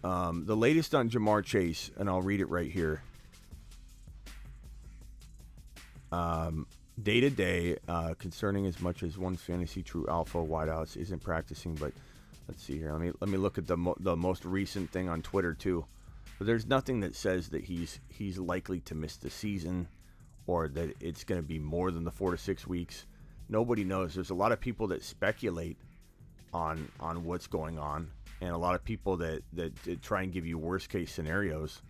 The latest on Jamar Chase, and I'll read it right here. Day to day, concerning as much as one fantasy true alpha wideouts isn't practicing, but let's see here. Let me look at the most recent thing on Twitter too. But there's nothing that says that he's likely to miss the season, or that it's going to be more than the 4 to 6 weeks. Nobody knows. There's a lot of people that speculate on what's going on, and a lot of people that try and give you worst case scenarios.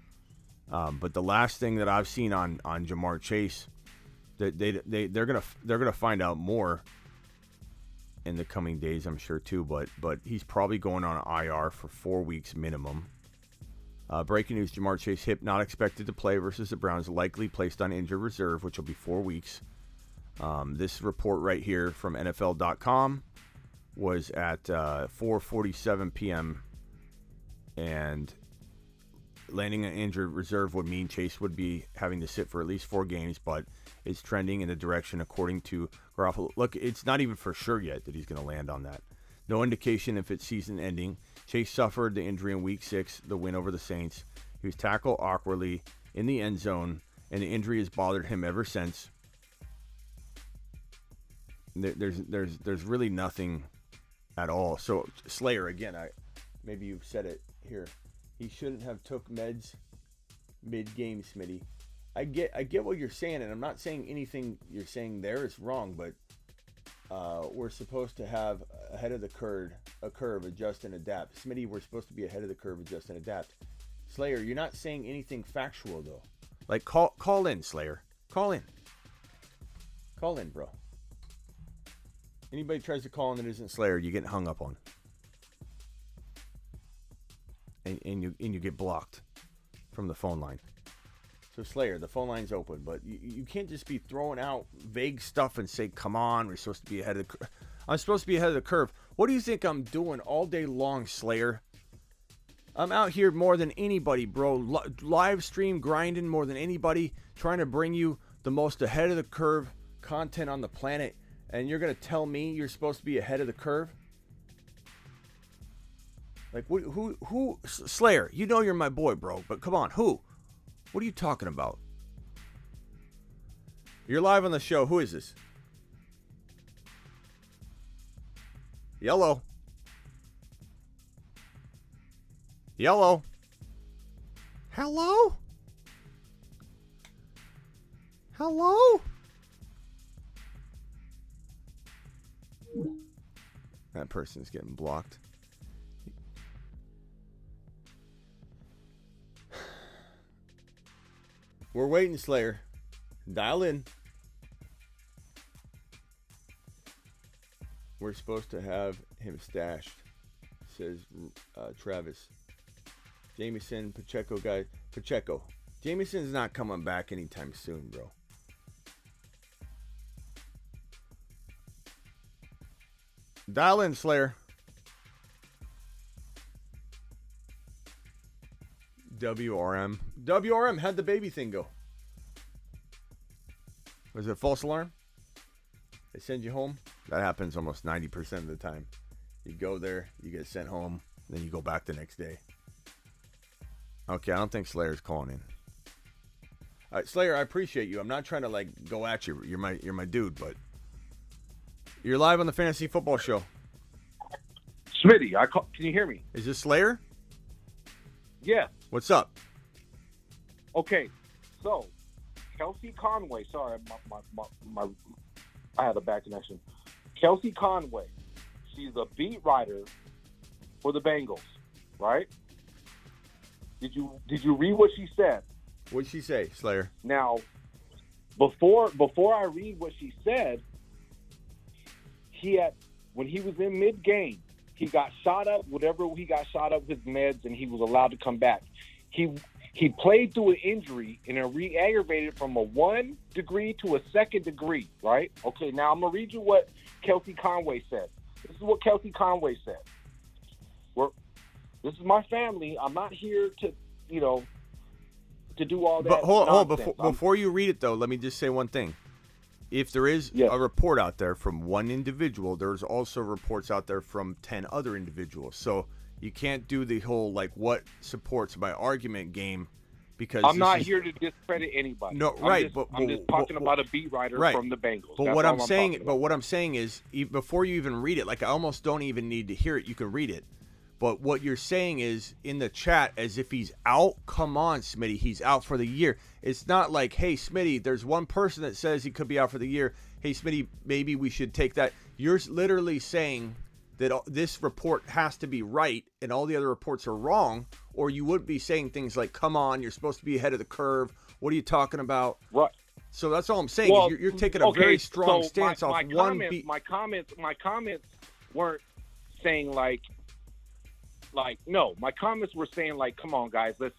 But the last thing that I've seen on Jamar Chase, that they're gonna find out more in the coming days, I'm sure too. But he's probably going on IR for 4 weeks minimum. Breaking news: Jamar Chase hip not expected to play versus the Browns, likely placed on injured reserve, which will be 4 weeks. This report right here from NFL.com was at 4:47 p.m. and landing an injured reserve would mean Chase would be having to sit for at least 4 games, but it's trending in the direction according to Garofalo. Look, it's not even for sure yet that he's going to land on that. No indication if it's season ending. Chase suffered the injury in Week 6, the win over the Saints. He was tackled awkwardly in the end zone, and the injury has bothered him ever since. There's really nothing at all. So Slayer, again, maybe you've said it here. He shouldn't have took meds mid-game, Smitty. I get what you're saying, and I'm not saying anything you're saying there is wrong, but we're supposed to have ahead of the curve, adjust and adapt. Smitty, we're supposed to be ahead of the curve, adjust and adapt. Slayer, you're not saying anything factual though. Like call in, Slayer. Call in, bro. Anybody tries to call in that isn't Slayer, you get hung up on. And you get blocked from the phone line. So Slayer, the phone line's open, but you can't just be throwing out vague stuff and say, come on, we're supposed to be ahead of the curve. I'm supposed to be ahead of the curve. What do you think I'm doing all day long, Slayer? I'm out here more than anybody, bro. Live stream grinding more than anybody, trying to bring you the most ahead of the curve content on the planet, and you're going to tell me you're supposed to be ahead of the curve? Like, who, Slayer, you know you're my boy, bro, but come on, who? What are you talking about? You're live on the show. Who is this? Yellow. Hello? That person's getting blocked. We're waiting, Slayer. Dial in. We're supposed to have him stashed, says Travis. Jameson, Pacheco guy. Pacheco. Jameson's not coming back anytime soon, bro. Dial in, Slayer. WRM. How'd the baby thing go? Was it a false alarm? They send you home? That happens almost 90% of the time. You go there, you get sent home, then you go back the next day. Okay, I don't think Slayer's calling in. All right, Slayer, I appreciate you. I'm not trying to go at you. You're my dude, but you're live on the Fantasy Football Show. Smitty, can you hear me? Is this Slayer? Yes. What's up? Okay, so Kelsey Conway. Sorry, I had a bad connection. Kelsey Conway. She's a beat writer for the Bengals, right? Did you read what she said? What'd she say, Slayer? Now, before I read what she said, when he was in mid-game, he got shot up, whatever he got shot up with meds, and he was allowed to come back. He played through an injury and it re-aggravated from a 1 degree to a 2nd degree, right? Okay, now I'm going to read you what Kelsey Conway said. This is what Kelsey Conway said. This is my family. I'm not here to, to do all that. But hold nonsense. before you read it, though, let me just say one thing. If there is a report out there from one individual, there's also reports out there from 10 other individuals. So you can't do the whole, what supports my argument game, because I'm not here to discredit anybody. No, I'm just talking about a beat writer from the Bengals. But what I'm saying is, before you even read it, I almost don't even need to hear it. You can read it. But what you're saying is, in the chat, as if he's out. Come on, Smitty, he's out for the year. It's not like, hey, Smitty, there's one person that says he could be out for the year. Hey, Smitty, maybe we should take that. You're literally saying that this report has to be right and all the other reports are wrong, or you wouldn't be saying things like, come on, you're supposed to be ahead of the curve. What are you talking about? Right. So that's all I'm saying. Well, you're taking a very strong stance off one beat. My comments weren't saying no, my comments were saying come on, guys, let's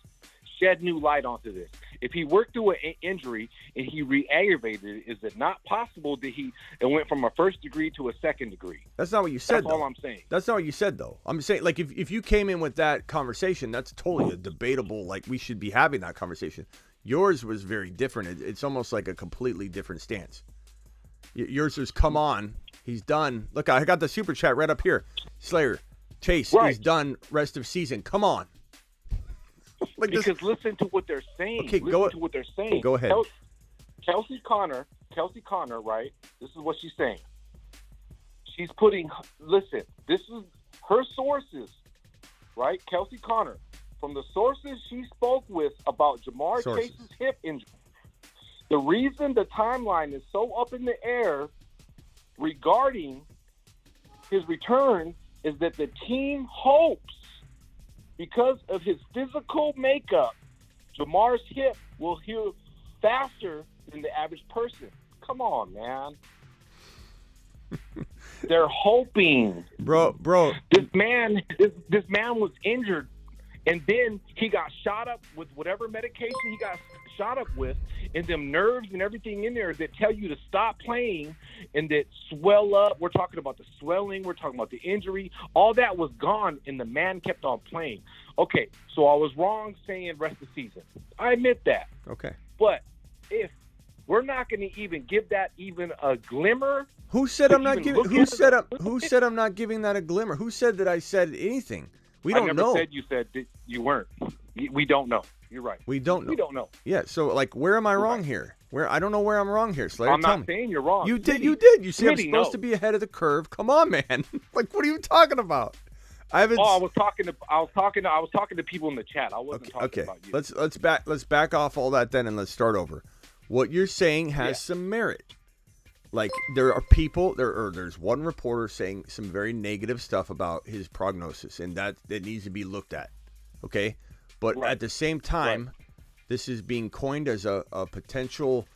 shed new light onto this. If he worked through an injury and he re-aggravated it, is it not possible that it went from a 1st degree to a 2nd degree? That's not what you said. That's all I'm saying. That's not what you said, though. I'm saying, if you came in with that conversation, that's totally a debatable. We should be having that conversation. Yours was very different. It's almost like a completely different stance. Yours was, come on, he's done. Look, I got the super chat right up here. Slayer, Chase, he's done rest of season. Come on. Because listen to what they're saying. Okay, listen to what they're saying. Go ahead. Kelsey Connor, right? This is what she's saying. She's putting, listen, this is her sources, right? Kelsey Connor, from the sources she spoke with about Jamar Chase's hip injury. The reason the timeline is so up in the air regarding his return is that the team hopes, because of his physical makeup, Jamar's hip will heal faster than the average person. Come on, man. They're hoping. Bro. This man was injured, and then he got shot up with whatever medication he got shot up with, and them nerves and everything in there that tell you to stop playing and that swell up. We're talking about the swelling. We're talking about the injury. All that was gone, and the man kept on playing. Okay, so I was wrong saying rest of the season. I admit that. Okay. But if we're not going to even give that even a glimmer. Who said I'm not giving? Who said I'm not giving that a glimmer? Who said that I said anything? We don't know. I never said you said that you weren't. We don't know. You're right. We don't know. We don't know. Yeah. So where am I wrong here? I don't know where I'm wrong here, Slayer. I'm not saying you're wrong. You did. You did. You said I'm supposed to be ahead of the curve. Come on, man. What are you talking about? I was talking to people in the chat. I wasn't talking about you. Let's back off all that then, and let's start over. What you're saying has some merit. There are people there's one reporter saying some very negative stuff about his prognosis, and that needs to be looked at. Okay? But at the same time, this is being coined as a potential.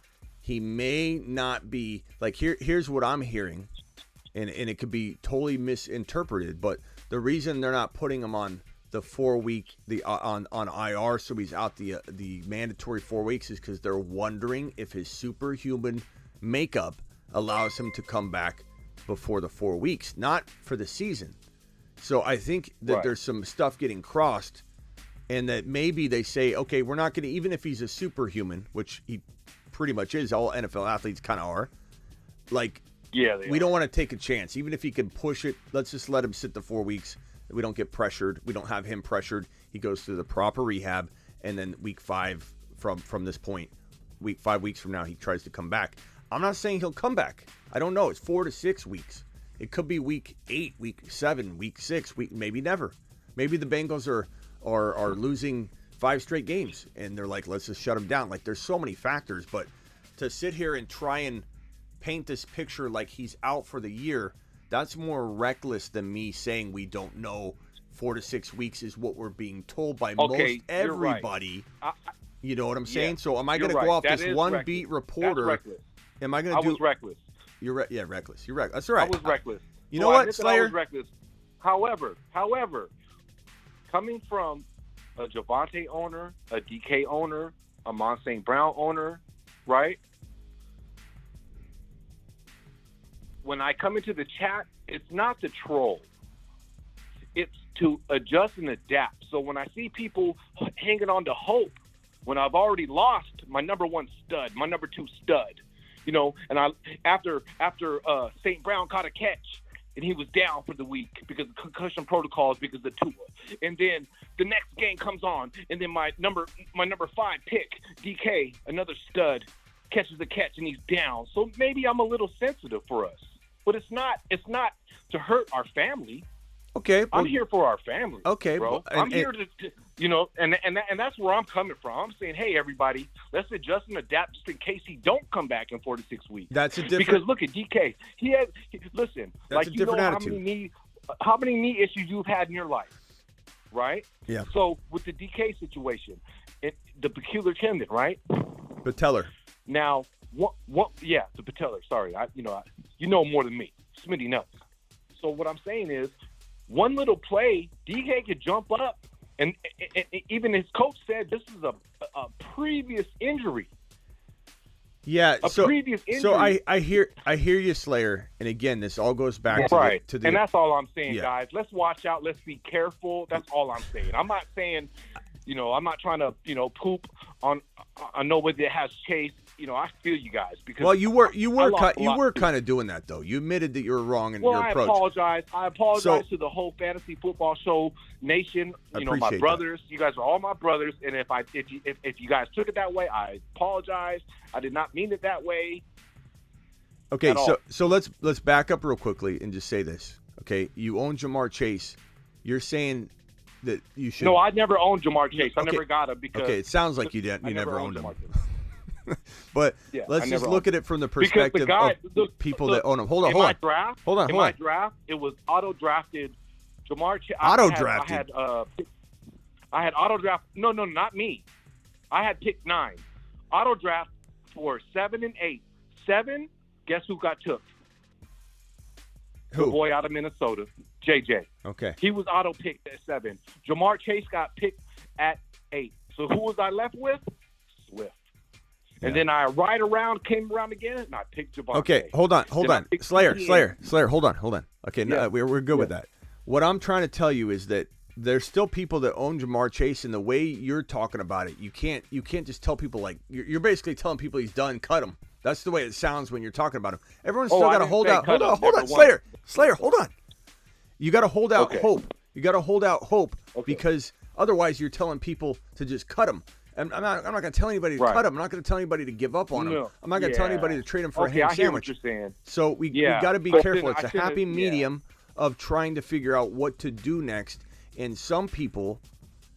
He may not be here's what I'm hearing, and it could be totally misinterpreted, but the reason they're not putting him on the 4-week on IR, so he's out the mandatory 4 weeks, is because they're wondering if his superhuman makeup allows him to come back before the 4 weeks, not for the season. So I think that there's some stuff getting crossed, and that maybe they say, okay, we're not going to, even if he's a superhuman, which he pretty much is, all NFL athletes kind of are, we don't want to take a chance. Even if he can push it, let's just let him sit the 4 weeks. We don't get pressured. We don't have him pressured. He goes through the proper rehab, and then week 5 from this point, 5 weeks from now, he tries to come back. I'm not saying he'll come back. I don't know. It's 4 to 6 weeks. It could be week 8, week 7, week 6, maybe never. Maybe the Bengals are are losing 5 straight games, and they're like, let's just shut them down. Like, there's so many factors, but to sit here and try and paint this picture like he's out for the year, that's more reckless than me saying we don't know. 4 to 6 weeks is what we're being told by most everybody. Right. You know what I'm saying? Yeah, so am I going to go off that this one reckless. beat reporter? That's reckless. Am I going to do? I was reckless. You're yeah, reckless. You're reckless. That's all right. I was reckless. You know what, Slayer? I was reckless. However, coming from a Javonte owner, a DK owner, a Mon St. Brown owner, right? When I come into the chat, it's not to troll. It's to adjust and adapt. So when I see people hanging on to hope, when I've already lost my number 1 stud, my number 2 stud, you know, and after St. Brown caught a catch and he was down for the week because of concussion protocols because of Tua, and then the next game comes on, and then my number 5 pick, DK, another stud, catches the catch and he's down. So maybe I'm a little sensitive for us, but it's not to hurt our family. Okay, I'm here for our family. Okay, bro. I'm here to you know, and that's where I'm coming from. I'm saying, hey, everybody, let's adjust and adapt just in case he don't come back in 4 to 6 weeks. That's a different. Because look at DK. Listen. That's like a you different know attitude. how many knee issues you've had in your life, right? Yeah. So with the DK situation, the peculiar tendon, right? Patellar. Now, what? Yeah, the patellar. Sorry, you know more than me. Smitty knows. So what I'm saying is, one little play, DK could jump up, and even his coach said this is a previous injury. Yeah, previous injury. So I hear you, Slayer, and again, this all goes back to the and that's all I'm saying, yeah. guys. Let's watch out. Let's be careful. That's all I'm saying. I'm not saying, I'm not trying to, poop on nobody that has Chase. I feel you guys because you were kind of doing that though. You admitted that you were wrong in your approach. I apologize to the whole fantasy football show nation. My brothers. You guys are all my brothers, and if you guys took it that way, I apologize. I did not mean it that way. Okay, so let's back up real quickly and just say this. Okay, you own Jamar Chase. You're saying that you should. No, I never owned Jamar Chase. I never got him because. Okay, it sounds like you didn't. You never owned him. But yeah, let's just look at it from the perspective of people that own him. Hold on. In my draft, it was auto-drafted. Jamar Chase. Auto-drafted? I had auto-draft. No, not me. I had pick 9. Auto-draft for 7 and 8. 7, guess who got took? Who? The boy out of Minnesota, JJ. Okay. He was auto-picked at 7. Jamar Chase got picked at 8. So who was I left with? Swift. And then I came around again, and I picked Javonte. Okay, hold on. Slayer, hold on. Okay, no, we're good with that. What I'm trying to tell you is that there's still people that own Jamar Chase, and the way you're talking about it, you can't just tell people like you're basically telling people he's done, cut him. That's the way it sounds when you're talking about him. Everyone's still got to hold out. Hold on, Slayer, hold on. You got to hold out hope. You got to hold out hope because otherwise you're telling people to just cut him. I'm not going to tell anybody to cut him. I'm not going to tell anybody to give up on him. I'm not going to tell anybody to trade him for a ham sandwich. I hear what you're saying. So we got to be careful. It's a happy medium of trying to figure out what to do next. And some people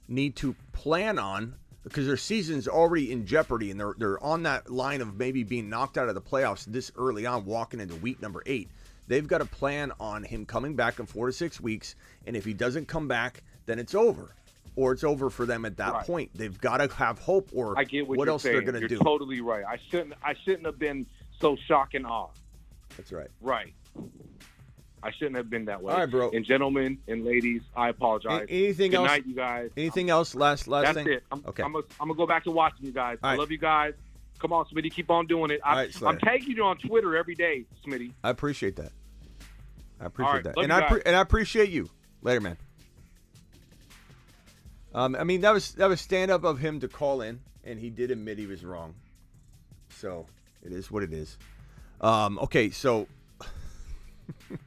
need to plan on, because their season's already in jeopardy and they're on that line of maybe being knocked out of the playoffs this early on, walking into week number 8. They've got to plan on him coming back in 4 to 6 weeks. And if he doesn't come back, then it's over. Or it's over for them at that point. They've got to have hope, or I get what else saying. they're going to do. You're totally right. I shouldn't have been so shock and awe. That's right. Right. I shouldn't have been that way. All right, bro. And gentlemen and ladies, I apologize. Anything Good else? Good night, you guys. Anything else? Last that's thing? That's it. I'm going to go back to watching you guys. I love you guys. Come on, Smitty. Keep on doing it. I'm tagging you on Twitter every day, Smitty. I appreciate that. And I appreciate you. Later, man. I mean, that was stand-up of him to call in, and he did admit he was wrong. So, it is what it is. Okay, so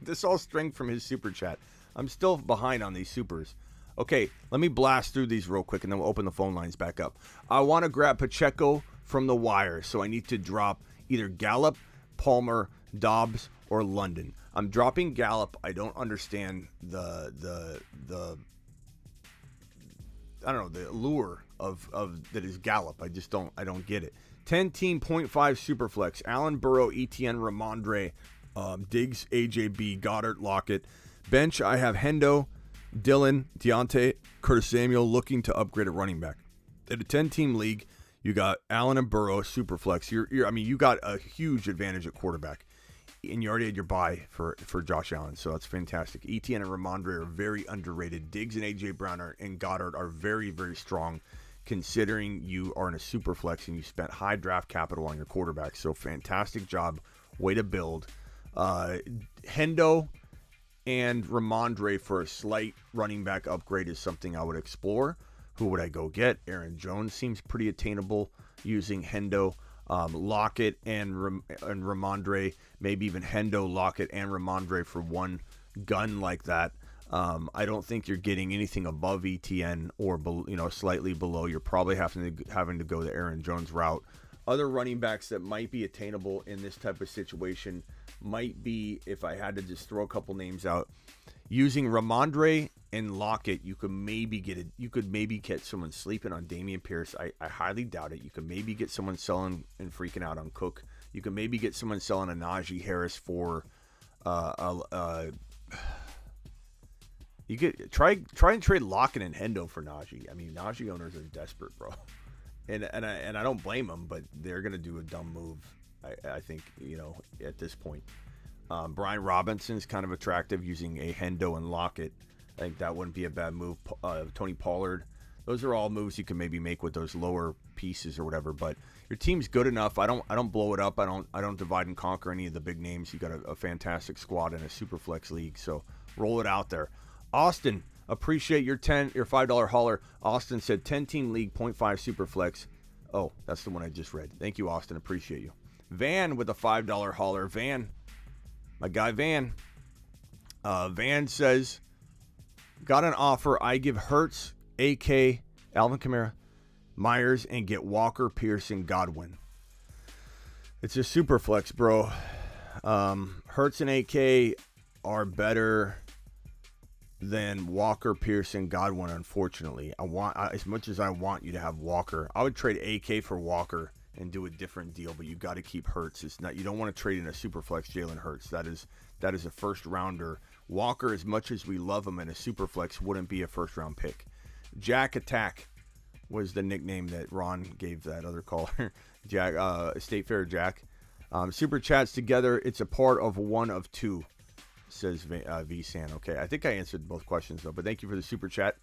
this all strength from his super chat. I'm still behind on these supers. Okay, let me blast through these real quick, and then we'll open the phone lines back up. I want to grab Pacheco from the wire, so I need to drop either Gallup, Palmer, Dobbs, or London. I'm dropping Gallup. I don't understand the I don't know, the allure of that is Gallup. I don't get it. 10-team 0.5 Superflex. Allen, Burrow, Etienne, Ramondre, Diggs, AJB, Goddard, Lockett. Bench, I have Hendo, Dillon, Deontay, Curtis Samuel looking to upgrade at running back. In a 10-team league, you got Allen and Burrow, Superflex. You got a huge advantage at quarterback. And you already had your bye for Josh Allen, so that's fantastic. Etienne and Ramondre are very underrated. Diggs and A.J. Brown and Goddard are very, very strong, considering you are in a super flex and you spent high draft capital on your quarterback. So fantastic job. Way to build. Hendo and Ramondre for a slight running back upgrade is something I would explore. Who would I go get? Aaron Jones seems pretty attainable using Hendo. Lockett and Ramondre, maybe even Hendo, Lockett, and Ramondre for one gun like that. I don't think you're getting anything above ETN or slightly below. You're probably having to go the Aaron Jones route. Other running backs that might be attainable in this type of situation might be, if I had to just throw a couple names out, using Ramondre and Lockett, you could maybe get someone sleeping on Dameon Pierce. I highly doubt it. You could maybe get someone selling and freaking out on Cook. You could maybe get someone selling a Najee Harris for you could try and trade Lockett and Hendo for Najee. I mean, Najee owners are desperate, bro. And I don't blame them, but they're gonna do a dumb move. I think, at this point. Brian Robinson's kind of attractive using a Hendo and Lockett. I think that wouldn't be a bad move. Tony Pollard. Those are all moves you can maybe make with those lower pieces or whatever. But your team's good enough. I don't blow it up. I don't divide and conquer any of the big names. You got a fantastic squad in a super flex league. So roll it out there. Austin, appreciate your $5 hauler. Austin said 10-team league 0.5 super flex. Oh, that's the one I just read. Thank you, Austin. Appreciate you. Van with a $5 hauler. Van, my guy Van. Van says, got an offer. I give Hurts, AK, Alvin Kamara, Myers, and get Walker, Pearson, Godwin. It's a super flex, bro. Hurts and AK are better than Walker, Pearson, Godwin, unfortunately. As much as I want you to have Walker, I would trade AK for Walker and do a different deal, but you got to keep Hurts. You don't want to trade in a super flex Jalen Hurts. That is a first rounder. Walker, as much as we love him in a super flex, wouldn't be a first round pick. Jack Attack was the nickname that Ron gave that other caller. Jack, State Fair Jack. Super chats together. It's a part of one of two, says V-San. Okay, I think I answered both questions, though, but thank you for the super chat.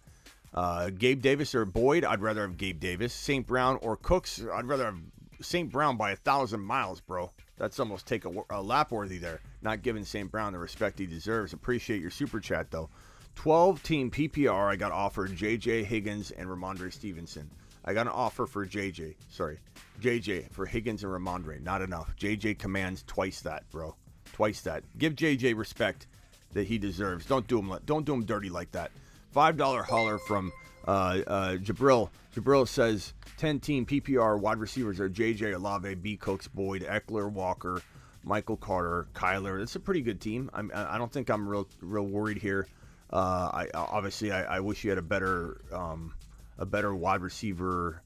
Gabe Davis or Boyd? I'd rather have Gabe Davis. St. Brown or Cooks? I'd rather have St. Brown by 1,000 miles, bro. That's almost take a lap worthy there. Not giving St. Brown the respect he deserves. Appreciate your super chat, though. 12-team PPR, I got offered JJ, Higgins, and Ramondre Stevenson. I got an offer for JJ for Higgins and Ramondre. Not enough. JJ commands twice that, bro. Twice that. Give JJ respect that he deserves. Don't do him dirty like that. $5 hauler from Jabril. Jabril says 10-team PPR wide receivers are JJ, Olave, B. Cooks, Boyd, Eckler, Walker, Michael Carter, Kyler. It's a pretty good team. I don't think I'm real worried here. I wish you had a better wide receiver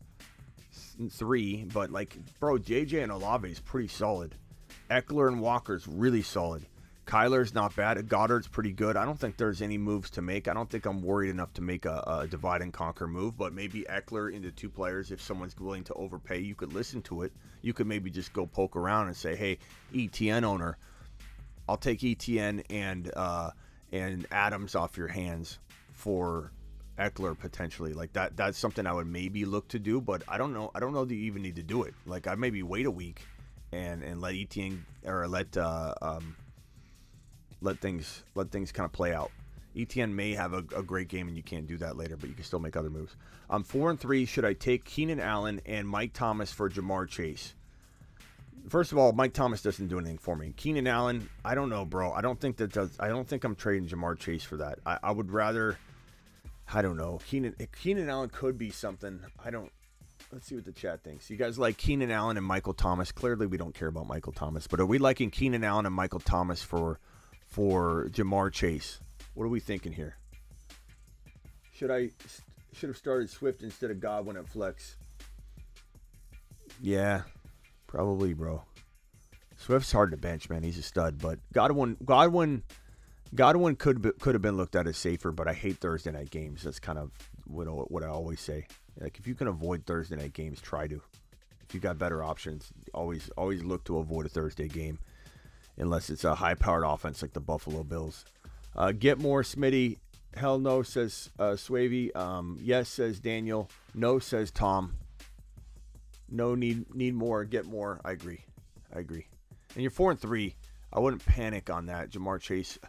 3, but bro, JJ and Olave is pretty solid. Eckler and Walker's really solid. Kyler's not bad. Goddard's pretty good. I don't think there's any moves to make. I don't think I'm worried enough to make a divide and conquer move, but maybe Eckler into 2 players. If someone's willing to overpay, you could listen to it. You could maybe just go poke around and say, hey, ETN owner, I'll take ETN and Adams off your hands for Eckler potentially. That's something I would maybe look to do, but I don't know that you even need to do it. I maybe wait a week and let ETN or let things kind of play out. ETN may have a great game and you can't do that later, but you can still make other moves. 4-3. Should I take Keenan Allen and Mike Thomas for Jamar Chase? First of all, Mike Thomas doesn't do anything for me. Keenan Allen, I don't know, bro. I don't think I'm trading Jamar Chase for that. I would rather, I don't know. Keenan Allen could be something. Let's see what the chat thinks. You guys like Keenan Allen and Michael Thomas? Clearly, we don't care about Michael Thomas, but are we liking Keenan Allen and Michael Thomas for Jamar Chase? What are we thinking here? Should have started Swift instead of Godwin at flex. Yeah, probably, bro. Swift's hard to bench, man. He's a stud, but Godwin could have been looked at as safer, but I hate Thursday night games. That's kind of what I always say. Like, if you can avoid Thursday night games, try to. If you got better options, always look to avoid a Thursday game, unless it's a high-powered offense like the Buffalo Bills. Get more, Smitty. Hell no, says Swavey. Yes, says Daniel. No, says Tom. No, need more, get more. I agree. And you're 4-3. I wouldn't panic on that. Jamar Chase,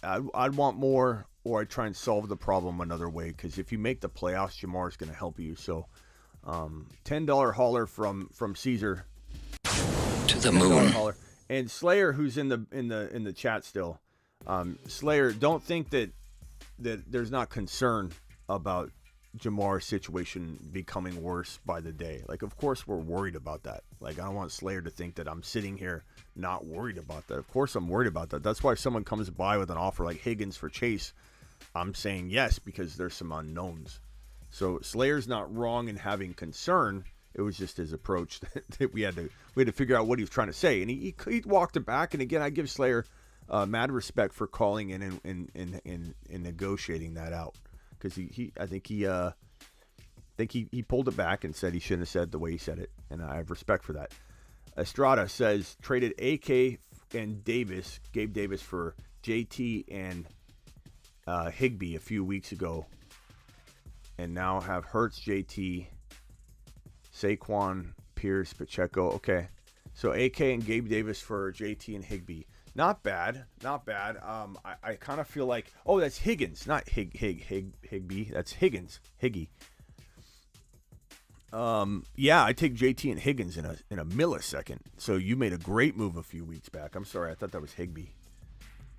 I'd want more, or I'd try and solve the problem another way, because if you make the playoffs, Jamar's going to help you. So, $10 hauler from Caesar to the moon. Hauler. And Slayer, who's in the chat still. Slayer, don't think that there's not concern about Jamar's situation becoming worse by the day. Like, of course we're worried about that. Like, I don't want Slayer to think that I'm sitting here not worried about that. Of course I'm worried about that. That's why if someone comes by with an offer like Higgins for Chase, I'm saying yes, because there's some unknowns. So Slayer's not wrong in having concern. It was just his approach that we had to figure out what he was trying to say, and he walked it back. And again, I give Slayer mad respect for calling in and negotiating that out, because I think he pulled it back and said he shouldn't have said the way he said it, and I have respect for that. Estrada says traded AK and Gabe Davis for JT and Higbee a few weeks ago, and now have Hurts, JT, Saquon, Pierce, Pacheco. Okay, so AK and Gabe Davis for JT and Higbee. Not bad. I kind of feel like, that's Higgins, not Higbee. That's Higgins, Higgy. Yeah, I take JT and Higgins in a millisecond. So you made a great move a few weeks back. I'm sorry, I thought that was Higbee.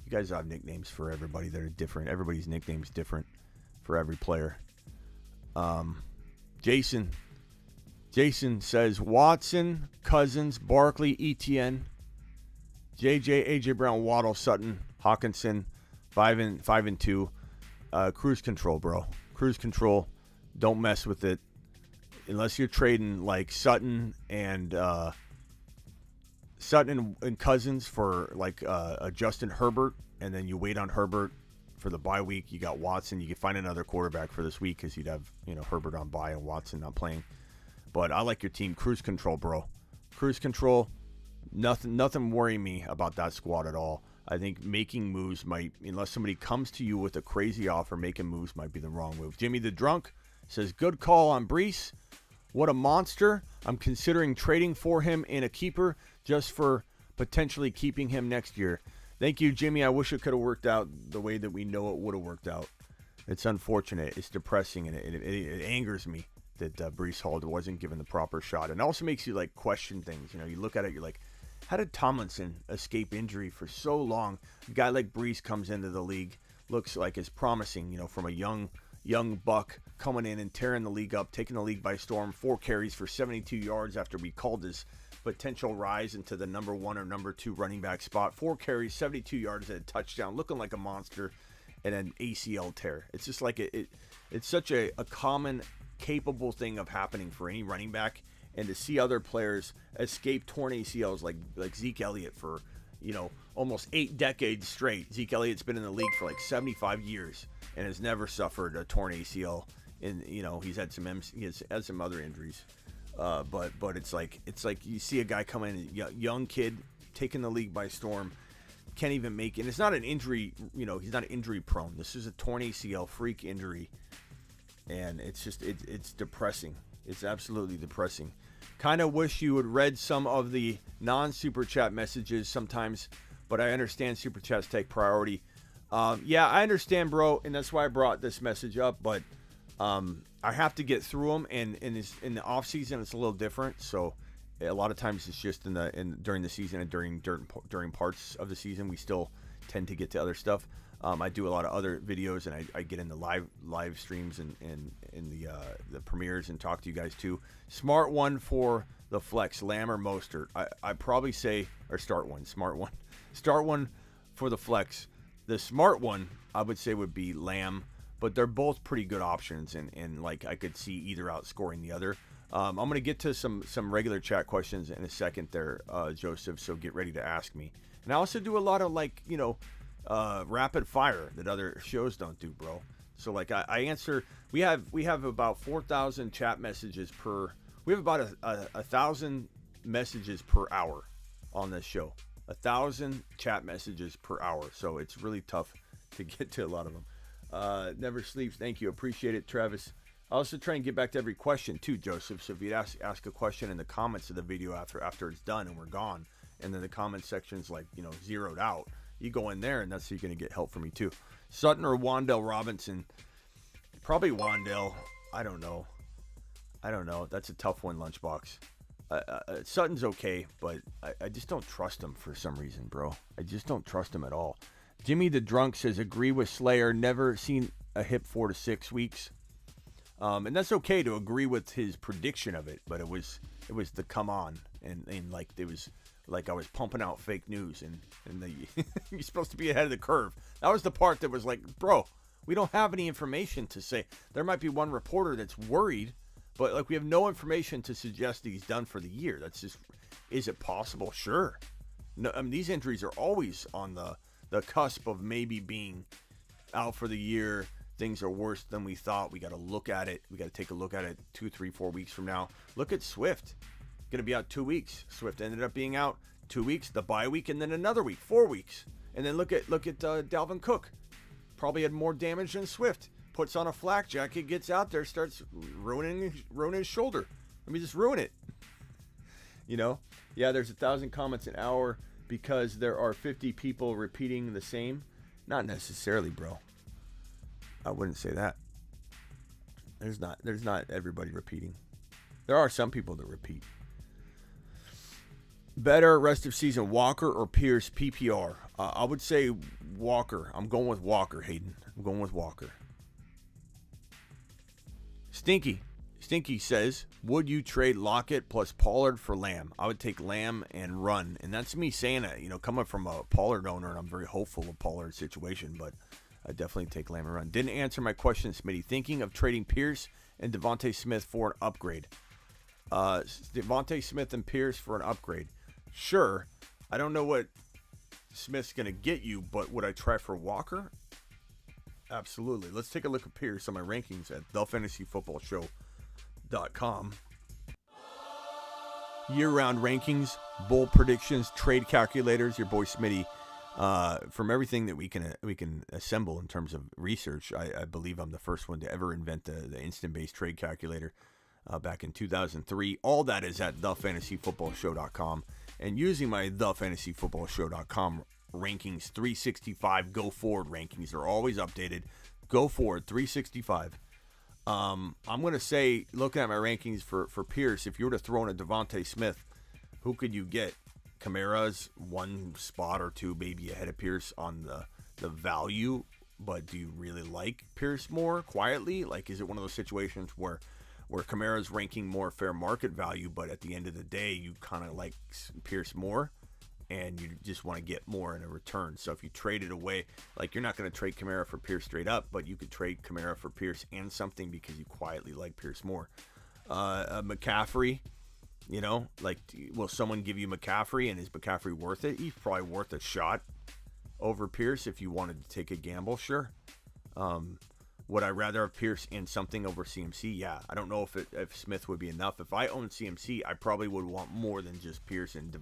You guys have nicknames for everybody that are different. Everybody's nickname's different for every player. Jason says Watson, Cousins, Barkley, ETN, JJ, AJ Brown, Waddle, Sutton, Hawkinson, 5 and 2. Cruise control, bro. Cruise control. Don't mess with it unless you're trading like Sutton and Cousins for like a Justin Herbert, and then you wait on Herbert for the bye week. You got Watson. You can find another quarterback for this week because you'd have Herbert on bye and Watson not playing. But I like your team. Cruise control, bro. Cruise control. Nothing worrying me about that squad at all. I think making moves might, unless somebody comes to you with a crazy offer, making moves might be the wrong move. Jimmy the Drunk says, good call on Brees. What a monster. I'm considering trading for him in a keeper just for potentially keeping him next year. Thank you, Jimmy. I wish it could have worked out the way that we know it would have worked out. It's unfortunate. It's depressing, and it angers me that Brees Hall wasn't given the proper shot. And it also makes you, like, question things. You look at it, you're like, how did Tomlinson escape injury for so long? A guy like Brees comes into the league, looks like is promising, from a young buck coming in and tearing the league up, taking the league by storm. 4 carries for 72 yards after we called his potential rise into the number 1 or number 2 running back spot. 4 carries, 72 yards and a touchdown, looking like a monster, and an ACL tear. It's just like it's such a common, capable thing of happening for any running back. And to see other players escape torn ACLs like Zeke Elliott for, almost 8 decades straight. Zeke Elliott's been in the league for like 75 years and has never suffered a torn ACL. And he's had some other injuries. But it's like you see a guy come in, young kid taking the league by storm, can't even make it. And it's not an injury, he's not injury prone. This is a torn ACL freak injury, and it's just it's depressing. It's absolutely depressing. Kind of wish you had read some of the non-super chat messages sometimes, but I understand super chats take priority. Yeah, I understand, bro, and that's why I brought this message up. But I have to get through them, and in the off season it's a little different. So a lot of times it's just during the season and during parts of the season we still tend to get to other stuff. I do a lot of other videos, and I get into live streams and the premieres and talk to you guys too. Smart one for the flex, Lamb or Mostert. I probably say, or start one for the flex. The smart one I would say would be Lamb, but they're both pretty good options, and like I could see either outscoring the other. I'm going to get to some regular chat questions in a second there, Joseph, so get ready to ask me. And I also do a lot of, like, rapid fire that other shows don't do, bro. So, like, I answer, we have about 4,000 chat messages we have about 1,000 messages per hour on this show. 1,000 chat messages per hour. So it's really tough to get to a lot of them. Never sleeps. Thank you. Appreciate it, Travis. I also try and get back to every question too, Joseph. So if you ask a question in the comments of the video after it's done and we're gone, and then the comment section's like, zeroed out, you go in there and that's how you're going to get help from me too. Sutton or Wandale Robinson? Probably Wandale. I don't know. That's a tough one, Lunchbox. Sutton's okay, but I just don't trust him for some reason, bro. I just don't trust him at all. Jimmy the Drunk says, agree with Slayer. Never seen a hip 4 to 6 weeks. And that's okay to agree with his prediction of it, but it was the come on, and like it was like I was pumping out fake news, and you're supposed to be ahead of the curve. That was the part that was like, bro, we don't have any information to say. There might be one reporter that's worried, but like we have no information to suggest that he's done for the year. That's just, is it possible? Sure. No, I mean, these injuries are always on the cusp of maybe being out for the year. Things are worse than we thought. We got to look at it. We got to take a look at it 2, 3, 4 weeks from now. Look at Swift. Going to be out 2 weeks. Swift ended up being out 2 weeks, the bye week, and then another week, 4 weeks. And then look at Dalvin Cook. Probably had more damage than Swift. Puts on a flak jacket, gets out there, starts ruining his shoulder. Let me just ruin it. Yeah, there's 1,000 comments an hour because there are 50 people repeating the same. Not necessarily, bro. I wouldn't say that. There's not everybody repeating. There are some people that repeat. Better rest of season, Walker or Pierce PPR? I would say Walker. I'm going with Walker, Hayden. I'm going with Walker. Stinky says, would you trade Lockett plus Pollard for Lamb? I would take Lamb and run. And that's me saying it, coming from a Pollard owner, and I'm very hopeful of Pollard's situation, but I definitely take Lamb and run. Didn't answer my question, Smitty. Thinking of trading Pierce and Devontae Smith for an upgrade. Devontae Smith and Pierce for an upgrade. Sure. I don't know what Smith's going to get you, but would I try for Walker? Absolutely. Let's take a look at Pierce on my rankings at thefantasyfootballshow.com. Year-round rankings, bold predictions, trade calculators. Your boy Smitty. From everything that we can assemble in terms of research, I believe I'm the first one to ever invent the instant-based trade calculator back in 2003. All that is at thefantasyfootballshow.com. And using my thefantasyfootballshow.com rankings, 365 go forward rankings are always updated. Go forward 365. I'm going to say, looking at my rankings for Pierce, if you were to throw in a Devontae Smith, who could you get? Kamara's one spot or two maybe ahead of Pierce on the value, but do you really like Pierce more quietly? Like, is it one of those situations where Kamara's ranking more fair market value, but at the end of the day, you kind of like Pierce more, and you just want to get more in a return? So if you trade it away, like, you're not going to trade Kamara for Pierce straight up, but you could trade Kamara for Pierce and something because you quietly like Pierce more. McCaffrey. Will someone give you McCaffrey, and is McCaffrey worth it? He's probably worth a shot over Pierce if you wanted to take a gamble, sure. Would I rather have Pierce and something over CMC? Yeah. I don't know if Smith would be enough. If I owned CMC, I probably would want more than just Pierce and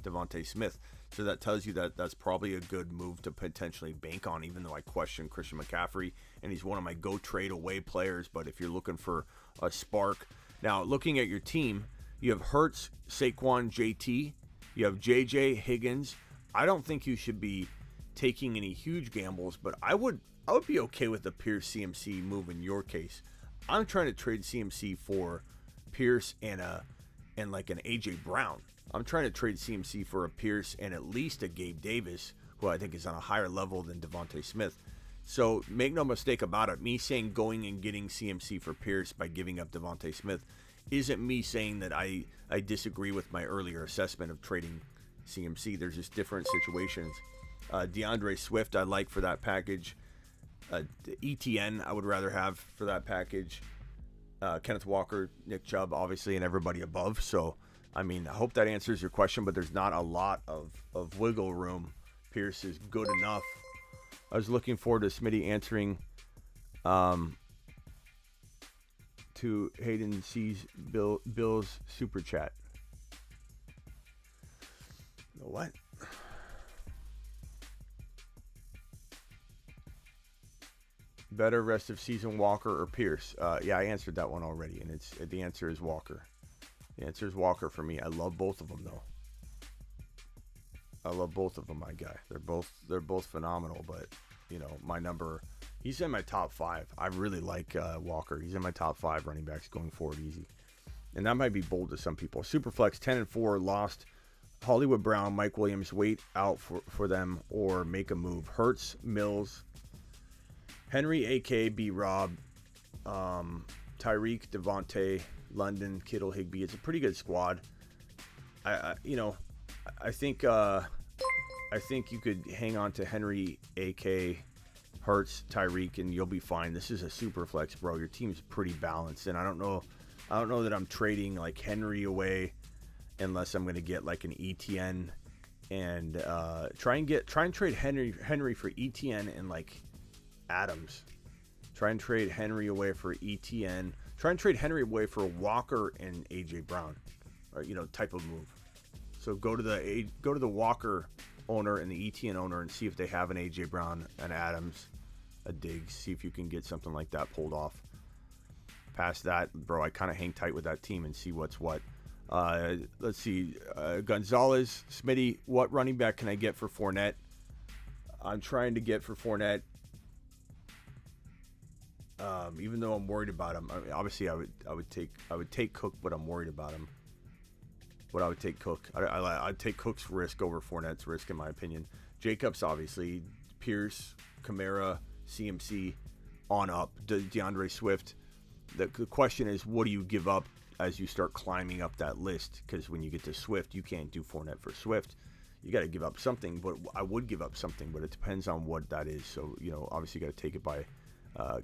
Devontae Smith. So that tells you that that's probably a good move to potentially bank on, even though I question Christian McCaffrey, and he's one of my go trade away players. But if you're looking for a spark. Now, looking at your team, you have Hurts, Saquon, JT. You have JJ, Higgins. I don't think you should be taking any huge gambles, but I would be okay with the Pierce CMC move in your case. I'm trying to trade CMC for Pierce and like an AJ Brown. I'm trying to trade CMC for a Pierce and at least a Gabe Davis, who I think is on a higher level than Devontae Smith. So make no mistake about it. Me saying going and getting CMC for Pierce by giving up Devontae Smith isn't me saying that I disagree with my earlier assessment of trading CMC. There's just different situations. DeAndre Swift I like for that package. ETN I would rather have for that package. Kenneth Walker, Nick Chubb, obviously, and everybody above. So, I mean, I hope that answers your question, but there's not a lot of wiggle room. Pierce is good enough. I was looking forward to Smitty answering to Hayden C's Bill's super chat. What? Better rest of season, Walker or Pierce? Yeah, I answered that one already, and the answer is Walker. The answer is Walker for me. I love both of them though. I love both of them, my guy. They're both phenomenal, but you know, my number, he's in my top 5. I really like Walker. He's in my top 5 running backs going forward easy. And that might be bold to some people. Superflex 10-4 lost Hollywood Brown, Mike Williams, wait out for them or make a move. Hurts, Mills, Henry, AK, B. Rob, Tyreek, Devontae, London, Kittle, Higbee. It's a pretty good squad. I think you could hang on to Henry, AK, Hurts, Tyreek, and you'll be fine. This is a super flex, bro. Your team's pretty balanced, and I don't know that I'm trading like Henry away unless I'm going to get like an ETN and try and trade Henry for ETN and like Adams. Try and trade Henry away for ETN. Try and trade Henry away for Walker and AJ Brown, or type of move. So go to the Walker owner and the ETN owner and see if they have an AJ Brown, an Adams, a Diggs. See if you can get something like that pulled off. Past that, bro, I kind of hang tight with that team and see what's what. Let's see. Gonzalez, Smitty, what running back can I get for Fournette? I'm trying to get for Fournette. Even though I'm worried about him, obviously I would take Cook, but I'm worried about him. But I would take Cook. I'd take Cook's risk over Fournette's risk, in my opinion. Jacobs, obviously. Pierce, Kamara, CMC, on up. DeAndre Swift. The question is, what do you give up as you start climbing up that list? Because when you get to Swift, you can't do Fournette for Swift. You got to give up something, but I would give up something, but it depends on what that is. So, obviously you got to take it by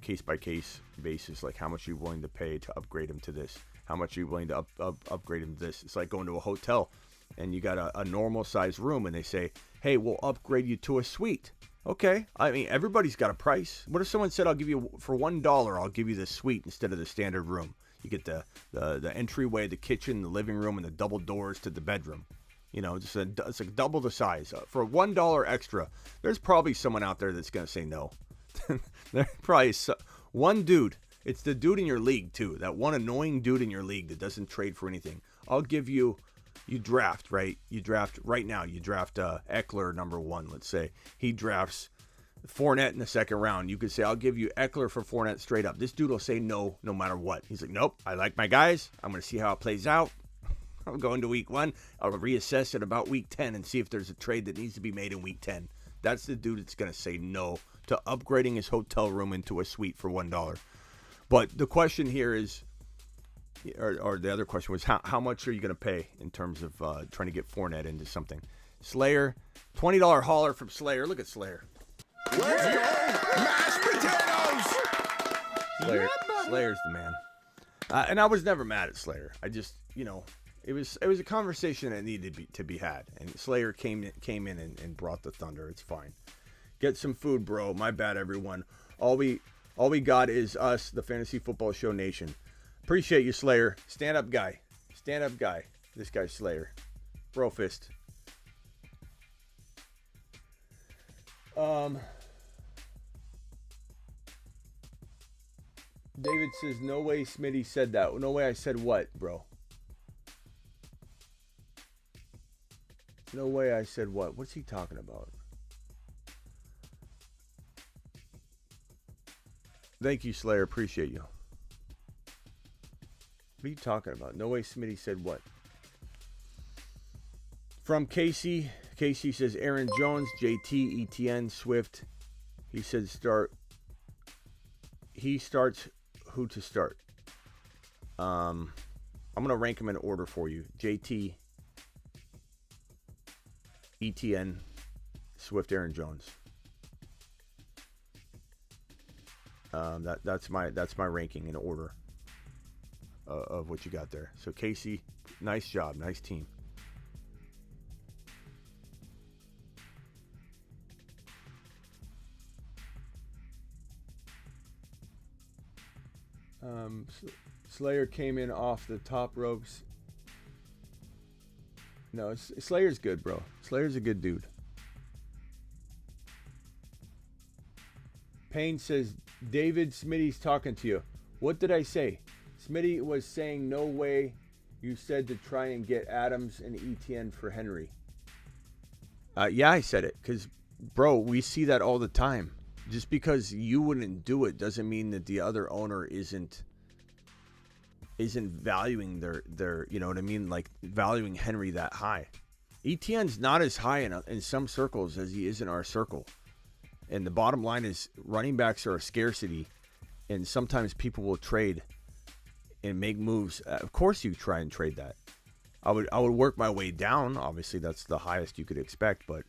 case-by-case basis, like how much are you willing to pay to upgrade him to this? How much are you willing to upgrade him to this? It's like going to a hotel, and you got a normal-sized room, and they say, hey, we'll upgrade you to a suite. Okay, I mean, everybody's got a price. What if someone said, I'll give you, for $1, I'll give you the suite instead of the standard room? You get the entryway, the kitchen, the living room, and the double doors to the bedroom. It's like double the size. For $1 extra, there's probably someone out there that's going to say no. There probably is one dude. It's the dude in your league too. That one annoying dude in your league that doesn't trade for anything. I'll give you. You draft, right? You draft right now. You draft Eckler number 1. Let's say he drafts Fournette in the second round. You could say, I'll give you Eckler for Fournette straight up. This dude will say no matter what. He's like, nope. I like my guys. I'm going to see how it plays out. I'm going to week 1. I'll reassess it about week 10 and see if there's a trade that needs to be made in week 10. That's the dude that's going to say no to upgrading his hotel room into a suite for $1. But the question here is, or the other question was, how much are you going to pay in terms of trying to get Fournette into something? Slayer, $20 hauler from Slayer. Look at Slayer. Let's go, mashed potatoes. Slayer's the man. And I was never mad at Slayer. I just, it was a conversation that needed to be had, and Slayer came in and brought the thunder. It's fine. Get some food, bro. My bad, everyone. All we got is us, the Fantasy Football Show Nation. Appreciate you, Slayer. Stand up guy. This guy's Slayer. Bro fist. David says, no way Smitty said that. No way I said what, bro? No way I said what? What's he talking about? Thank you, Slayer. Appreciate you. What are you talking about? No way Smitty said what? From Casey. Casey says Aaron Jones, JT, ETN, Swift. He said start. He starts who to start. I'm going to rank them in order for you. JT, ETN, Swift, Aaron Jones. That's my ranking in order of what you got there. So Casey, nice job, nice team. Slayer came in off the top ropes. No, Slayer's good, bro. Slayer's a good dude. Payne says, David, Smitty's talking to you. What did I say? Smitty was saying no way you said to try and get Adams and ETN for Henry. Yeah, I said it because, bro, we see that all the time. Just because you wouldn't do it doesn't mean that the other owner isn't valuing their you know what I mean, like valuing Henry that high. ETN's not as high in some circles as he is in our circle. And the bottom line is running backs are a scarcity, and sometimes people will trade and make moves. Of course you try and trade that. I would work my way down. Obviously that's the highest you could expect, but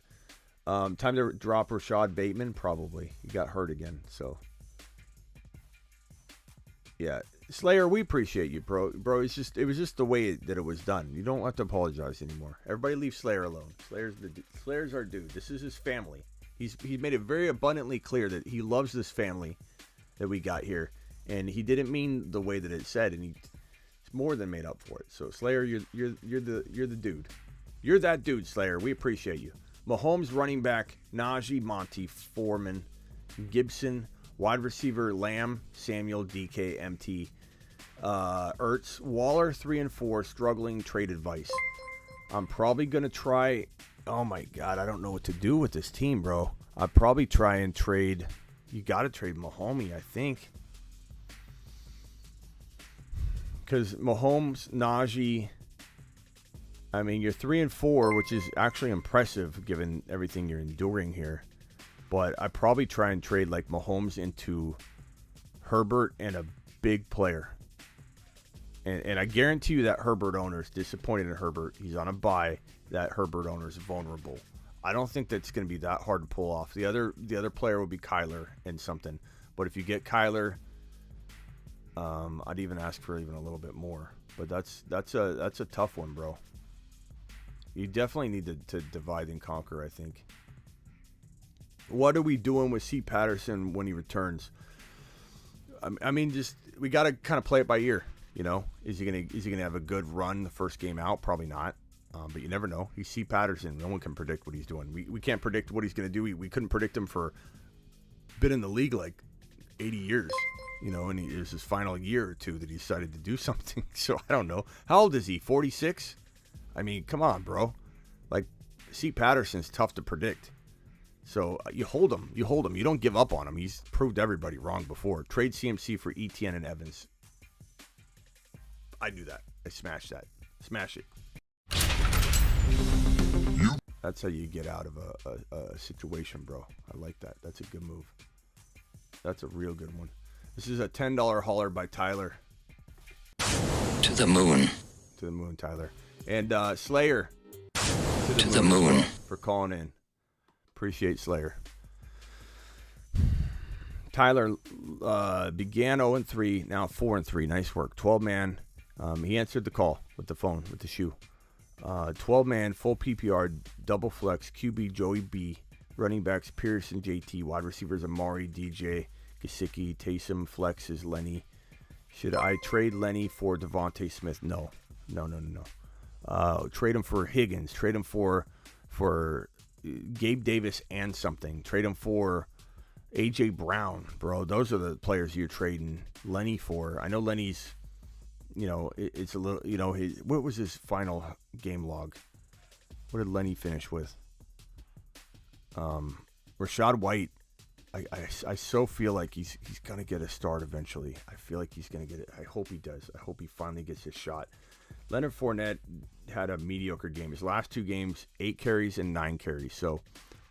time to drop Rashad Bateman, probably. He got hurt again, so yeah. Slayer, we appreciate you, bro. Bro, it was just the way that it was done. You don't have to apologize anymore. Everybody leave Slayer alone. Slayer's our dude. This is his family. He's made it very abundantly clear that he loves this family that we got here, and he didn't mean the way that it said, and he's more than made up for it. So Slayer, you're the dude. You're that dude, Slayer. We appreciate you. Mahomes running back, Najee, Monty, Foreman, Gibson, wide receiver, Lamb, Samuel, DK, MT, Ertz, Waller 3 and 4, struggling, trade advice. I'm probably gonna try. Oh my God, I don't know what to do with this team, bro. I'd probably try and trade. You got to trade Mahomes, I think, because Mahomes, Najee. I mean, you're 3 and 4, which is actually impressive given everything you're enduring here. But I probably try and trade like Mahomes into Herbert and a big player. And I guarantee you that Herbert owner is disappointed in Herbert. He's on a bye. That Herbert owner is vulnerable. I don't think that's going to be that hard to pull off. The other player would be Kyler and something. But if you get Kyler, I'd even ask for even a little bit more. But that's a tough one, bro. You definitely need to divide and conquer, I think. What are we doing with C. Patterson when he returns? I mean, just we got to kind of play it by ear. You know, is he gonna have a good run the first game out? Probably not. But you never know. He's C. Patterson. No one can predict what he's doing. We can't predict what he's gonna do. We couldn't predict him for been in the league like 80 years. You know, and it was his final year or two that he decided to do something. So I don't know. How old is he? 46? I mean, come on, bro. Like, C. Patterson's tough to predict. So you hold him. You don't give up on him. He's proved everybody wrong before. Trade CMC for ETN and Evans. I do that. I smash that. Smash it. That's how you get out of a situation, bro. I like that. That's a good move. That's a real good one. This is a $10 hauler by Tyler. To the moon. To the moon, Tyler. And Slayer. To the moon. For calling in. Appreciate Slayer. Tyler began 0-3, now 4-3. Nice work. 12-man. He answered the call with the phone, with the shoe. 12-man, full PPR, double flex, QB Joey B, running backs Pearson, JT, wide receivers Amari, DJ, Gesicki, Taysom, flex is Lenny. Should I trade Lenny for Devontae Smith? No. Trade him for Higgins. Trade him for Gabe Davis and something. Trade him for AJ Brown, bro. Those are the players you're trading Lenny for. I know Lenny's, you know, it's a little, you know, what was his final game log? What did Lenny finish with? Rashad White. I so feel like he's gonna get a start eventually. I feel like he's gonna get it. I hope he does. I hope he finally gets his shot. Leonard Fournette had a mediocre game. His last two games, 8 carries and 9 carries. So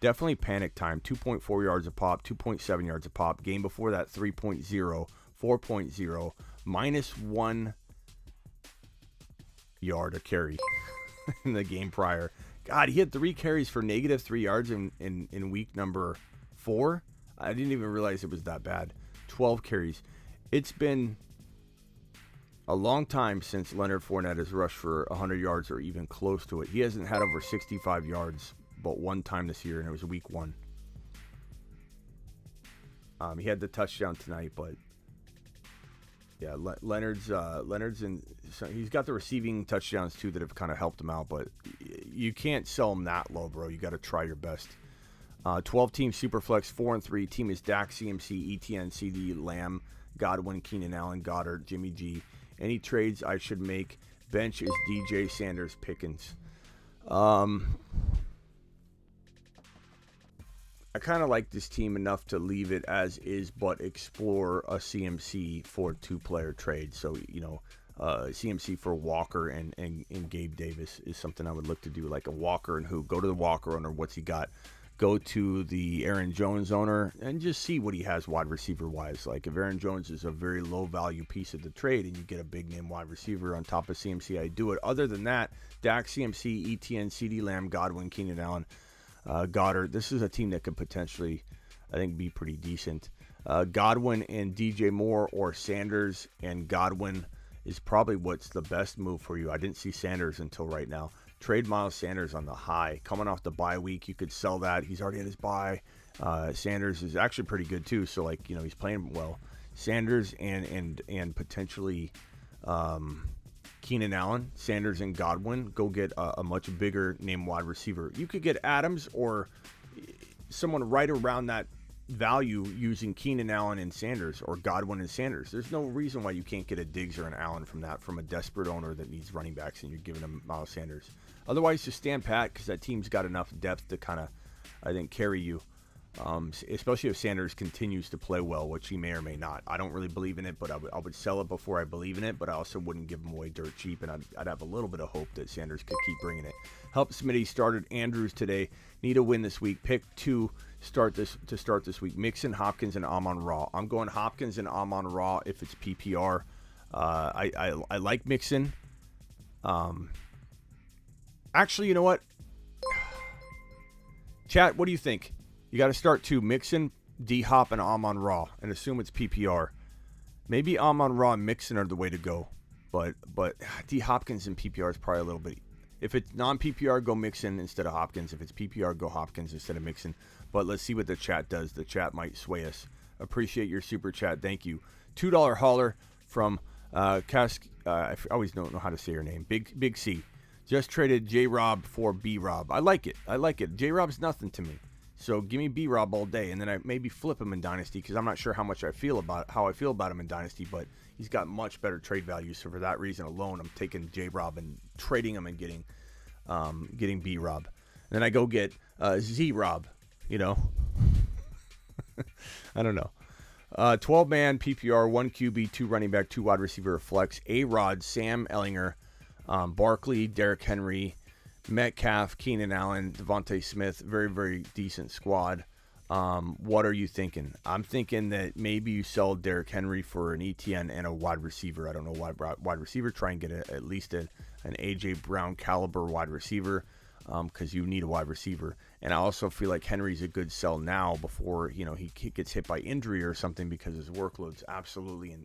definitely panic time. 2.4 yards a pop, 2.7 yards a pop. Game before that, 3.0, 4.0, -1 yard a carry in the game prior. God, he had 3 carries for -3 yards in week number 4. I didn't even realize it was that bad. 12 carries. It's been a long time since Leonard Fournette has rushed for 100 yards or even close to it. He hasn't had over 65 yards but one time this year, and it was week 1. He had the touchdown tonight, but yeah, Leonard's and so he's got the receiving touchdowns too that have kind of helped him out, but you can't sell him that low, bro. You got to try your best. 12-team Superflex, 4-3. Team is Dak, CMC, ETN, CD, Lamb, Godwin, Keenan Allen, Goddard, Jimmy G. Any trades I should make? Bench is DJ, Sanders, Pickens. I kind of like this team enough to leave it as is, but explore a CMC for 2-player trade. So, CMC for Walker and Gabe Davis is something I would look to do, like a Walker and who. Go to the Walker owner, what's he got? Go to the Aaron Jones owner and just see what he has wide receiver-wise. Like if Aaron Jones is a very low-value piece of the trade and you get a big-name wide receiver on top of CMC, I do it. Other than that, Dak, CMC, ETN, CD Lamb, Godwin, Keenan Allen, Goddard. This is a team that could potentially, I think, be pretty decent. Godwin and DJ Moore or Sanders and Godwin is probably what's the best move for you. I didn't see Sanders until right now. Trade Miles Sanders on the high. Coming off the bye week, you could sell that. He's already at his bye. Sanders is actually pretty good too, so he's playing well. Sanders and potentially Keenan Allen, Sanders, and Godwin. Go get a much bigger name wide receiver. You could get Adams or someone right around that value using Keenan Allen and Sanders or Godwin and Sanders. There's no reason why you can't get a Diggs or an Allen from a desperate owner that needs running backs and you're giving them Miles Sanders. Otherwise, just stand pat because that team's got enough depth to kind of, I think, carry you. Especially if Sanders continues to play well, which he may or may not. I don't really believe in it, but I would sell it before I believe in it, but I also wouldn't give him away dirt cheap, and I'd have a little bit of hope that Sanders could keep bringing it. Help Smitty started Andrews today. Need a win this week. Pick 2 to start this week. Mixon, Hopkins, and Amon-Ra. I'm going Hopkins and Amon-Ra if it's PPR. I like Mixon. Actually, you know what? Chat, what do you think? You got to start 2, Mixon, D-Hop, and Amon-Ra, and assume it's PPR. Maybe Amon-Ra and Mixon are the way to go, but D-Hopkins and PPR is probably a little bit. If it's non-PPR, go Mixon instead of Hopkins. If it's PPR, go Hopkins instead of Mixon. But let's see what the chat does. The chat might sway us. Appreciate your super chat. Thank you. $2 hauler from Cask. I always don't know how to say her name. Big C. Just traded J-Rob for B-Rob. I like it. J-Rob's nothing to me. So give me B-Rob all day, and then I maybe flip him in Dynasty because I'm not sure how I feel about him in Dynasty, but he's got much better trade value. So for that reason alone, I'm taking J-Rob and trading him and getting B-Rob. And then I go get Z-Rob, I don't know. 12-man PPR, 1 QB, 2 running back, 2 wide receiver, flex. A-Rod, Sam Ellinger, Barkley, Derrick Henry, Metcalf, Keenan Allen, Devontae Smith, very, very decent squad. What are you thinking? I'm thinking that maybe you sell Derrick Henry for an ETN and a wide receiver. I don't know why wide receiver. Try and get at least an A.J. Brown caliber wide receiver because you need a wide receiver. And I also feel like Henry's a good sell now before he gets hit by injury or something because his workload's absolutely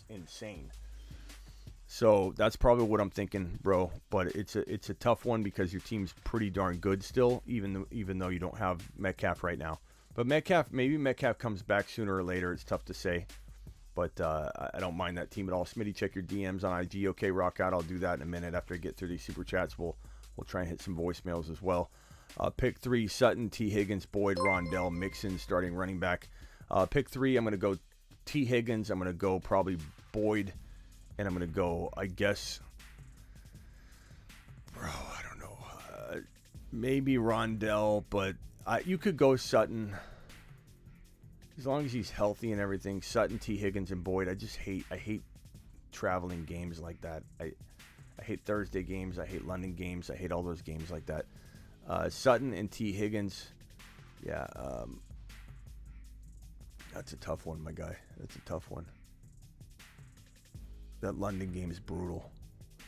insane. So that's probably what I'm thinking, bro. But it's a tough one because your team's pretty darn good still, even though you don't have Metcalf right now. But maybe Metcalf comes back sooner or later. It's tough to say. But I don't mind that team at all. Smitty, check your DMs on IG. Okay, rock out. I'll do that in a minute after I get through these super chats. We'll try and hit some voicemails as well. Pick 3, Sutton, T. Higgins, Boyd, Rondell, Mixon, starting running back. Pick 3, I'm going to go T. Higgins. I'm going to go probably Boyd. And I'm going to go, I guess, bro, I don't know. Maybe Rondell, but you could go Sutton. As long as he's healthy and everything. Sutton, T. Higgins, and Boyd. I hate traveling games like that. I hate Thursday games. I hate London games. I hate all those games like that. Sutton and T. Higgins. Yeah. That's a tough one, my guy. That's a tough one. That London game is brutal.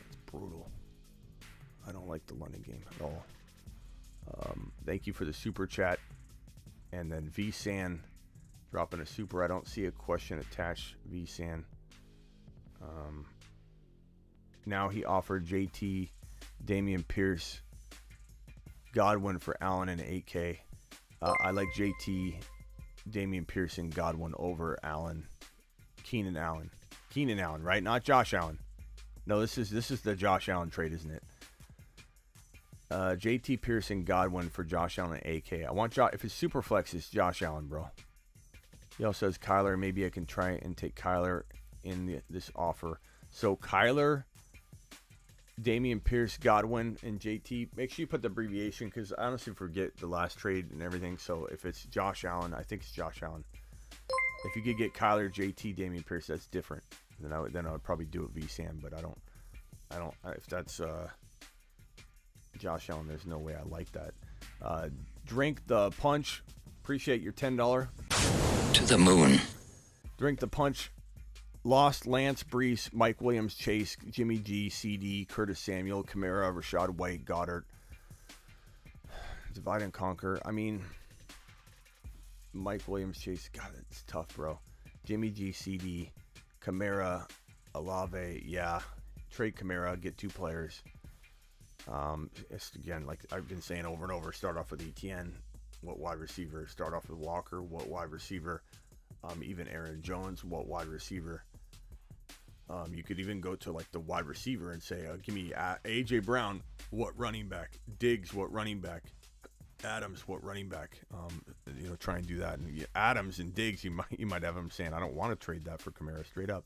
It's brutal. I don't like the London game at all. Thank you for the super chat. And then V-San Dropping a super. I don't see a question attached, VSAN. Now he offered JT, Damian Pierce, Godwin for Allen and 8K. I like JT, Damian Pierce, and Godwin over Allen. Keenan Allen, right? Not Josh Allen. No, this is the Josh Allen trade, isn't it? JT Pierce and Godwin for Josh Allen and AK. I want if it's super flex, it's Josh Allen, bro. He also says Kyler. Maybe I can try and take Kyler in this offer. So Kyler, Damian Pierce, Godwin, and JT. Make sure you put the abbreviation because I honestly forget the last trade and everything. So if it's Josh Allen, I think it's Josh Allen. If you could get Kyler, JT, Damian Pierce, that's different. Then I would probably do it VSAM, but I don't. If that's Josh Allen, there's no way I like that. Drink the punch. Appreciate your $10. To the moon. Drink the punch. Lost Lance Brees, Mike Williams, Chase, Jimmy G, CD, Curtis Samuel, Kamara, Rashad White, Goddard. Divide and conquer. I mean, Mike Williams, Chase. God, it's tough, bro. Jimmy G, CD, Kamara, Olave. Yeah. Trade Kamara. Get 2 players. It's, again, like I've been saying over and over, start off with ETN. What wide receiver? Start off with Walker. What wide receiver? Even Aaron Jones. What wide receiver? You could even go to like the wide receiver and say, give me AJ Brown. What running back? Diggs. What running back? Adams. What running back? Try and do that. And Adams and Diggs, you might have them saying, I don't want to trade that for Kamara straight up.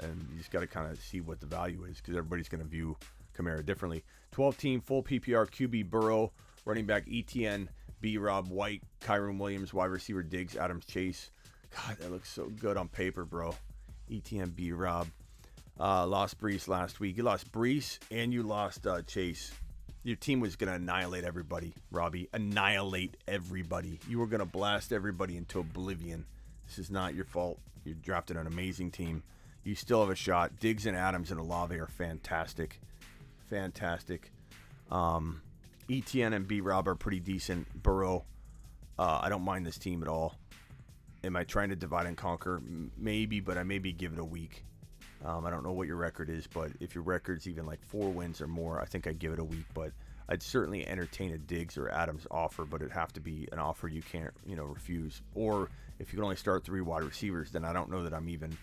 And you just got to kind of see what the value is because everybody's going to view Kamara differently. 12-team full PPR QB Burrow, running back ETN, B-Rob, White, Kyron Williams, wide receiver Diggs, Adams, Chase. God, that looks so good on paper, bro. ETN, B-Rob. Lost Brees last week. You lost Brees and you lost Chase. Your team was going to annihilate everybody, Robbie. Annihilate everybody. You were going to blast everybody into oblivion. This is not your fault. You drafted an amazing team. You still have a shot. Diggs and Adams and Olave are fantastic. Fantastic. ETN and B-Rob are pretty decent. Burrow, I don't mind this team at all. Am I trying to divide and conquer? Maybe, but I maybe give it a week. I don't know what your record is, but if your record's even like 4 wins or more, I think I'd give it a week. But I'd certainly entertain a Diggs or Adams offer, but it'd have to be an offer you can't, refuse. Or if you can only start 3 wide receivers, then I don't know that I'm even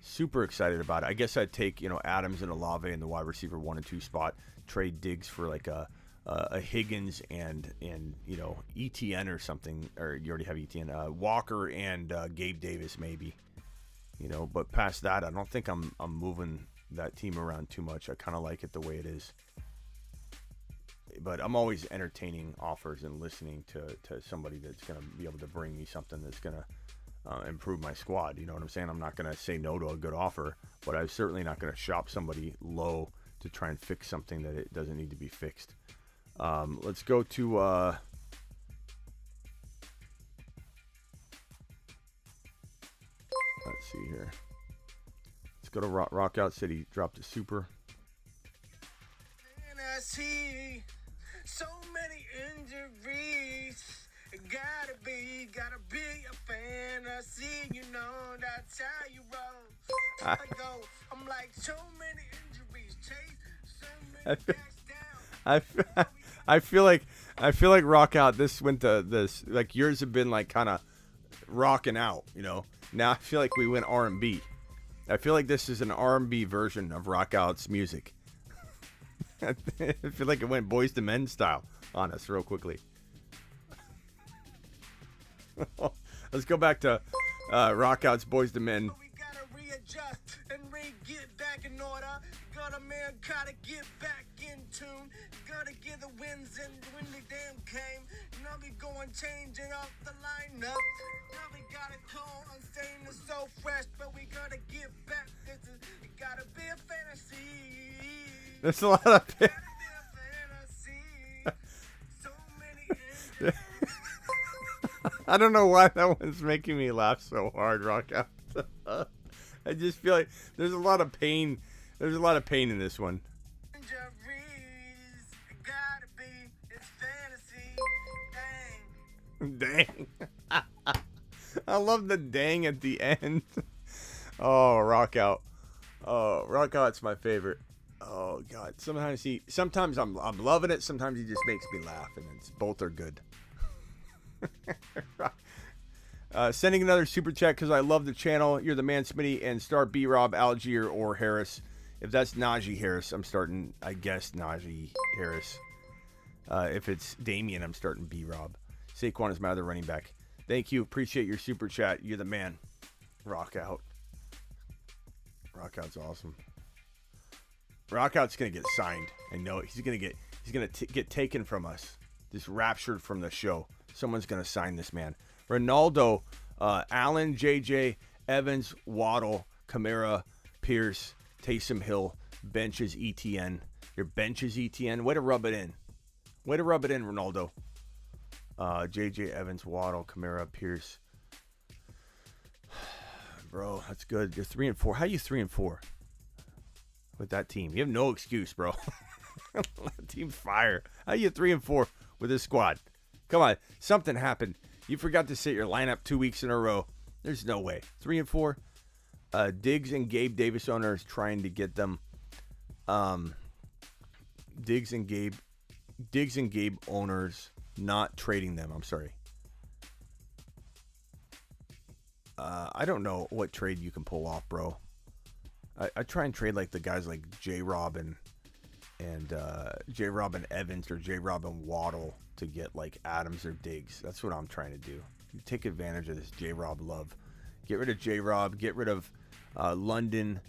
super excited about it. I guess I'd take, Adams and Olave in the wide receiver 1 and 2 spot, trade Diggs for like a Higgins and ETN or something, or you already have ETN, Walker and Gabe Davis maybe, but past that, I don't think I'm moving that team around too much. I kind of like it the way it is, but I'm always entertaining offers and listening to somebody that's going to be able to bring me something that's going to improve my squad. You know what I'm saying? I'm not going to say no to a good offer, but I'm certainly not going to shop somebody low to try and fix something that it doesn't need to be fixed. Let's go to let's see here. Let's go to Rock Out City. Dropped a super. And I see so many injuries. Gotta be a fantasy, that's how you roll. I go, I'm like so many injuries, Chase, so many backs down. I feel like Rock Out. This went to this, like yours have been like kind of rocking out, Now I feel like we went R&B. I feel like this is an R&B version of Rock Out's music. I feel like it went Boys to Men style on us real quickly. Let's go back to Rock Out's Boys to Men. We gotta readjust and get back in order. Gotta get back in tune. Gotta get the wins and when the damn came. Now we going changing up the lineup. Now we gotta call on staying so fresh, but we gotta get back. It gotta be a fantasy. There's a lot of So many injuries. I don't know why that one's making me laugh so hard, Rock Out. I just feel like there's a lot of pain. There's a lot of pain in this one. Gotta be, it's fantasy. Dang. Dang. I love the dang at the end. Oh, rock out. Oh, rock out's my favorite. Oh God. Sometimes I'm loving it. Sometimes he just makes me laugh, and both are good. Sending another super chat because I love the channel. You're the man, Smitty, and start B-Rob, Algier, or Harris. If that's Najee Harris, I'm starting, I guess, Najee Harris. If it's Damian, I'm starting B-Rob. Saquon is my other running back. Thank you. Appreciate your super chat. You're the man. Rock out. Rock out's awesome. Rock out's gonna get signed. I know he's gonna get taken from us. Just raptured from the show. Someone's gonna sign this man. Ronaldo, Allen, JJ, Evans, Waddle, Kamara, Pierce, Taysom Hill, benches ETN. Your benches ETN. Way to rub it in. Way to rub it in, Ronaldo. JJ, Evans, Waddle, Kamara, Pierce. Bro, that's good. You're 3-4. How are you 3-4 with that team? You have no excuse, bro. Team's fire. How are you 3-4 with this squad? Come on, something happened. You forgot to set your lineup 2 weeks in a row. There's no way. 3-4. Diggs and Gabe Davis owners trying to get them. Diggs and Gabe owners not trading them. I'm sorry. I don't know what trade you can pull off, bro. I try and trade like the guys like J-Rob and J-Rob and Evans or J-Rob and Waddle to get like Adams or Diggs. That's what I'm trying to do. You take advantage of this J-Rob love. Get rid of J-Rob. Get rid of London.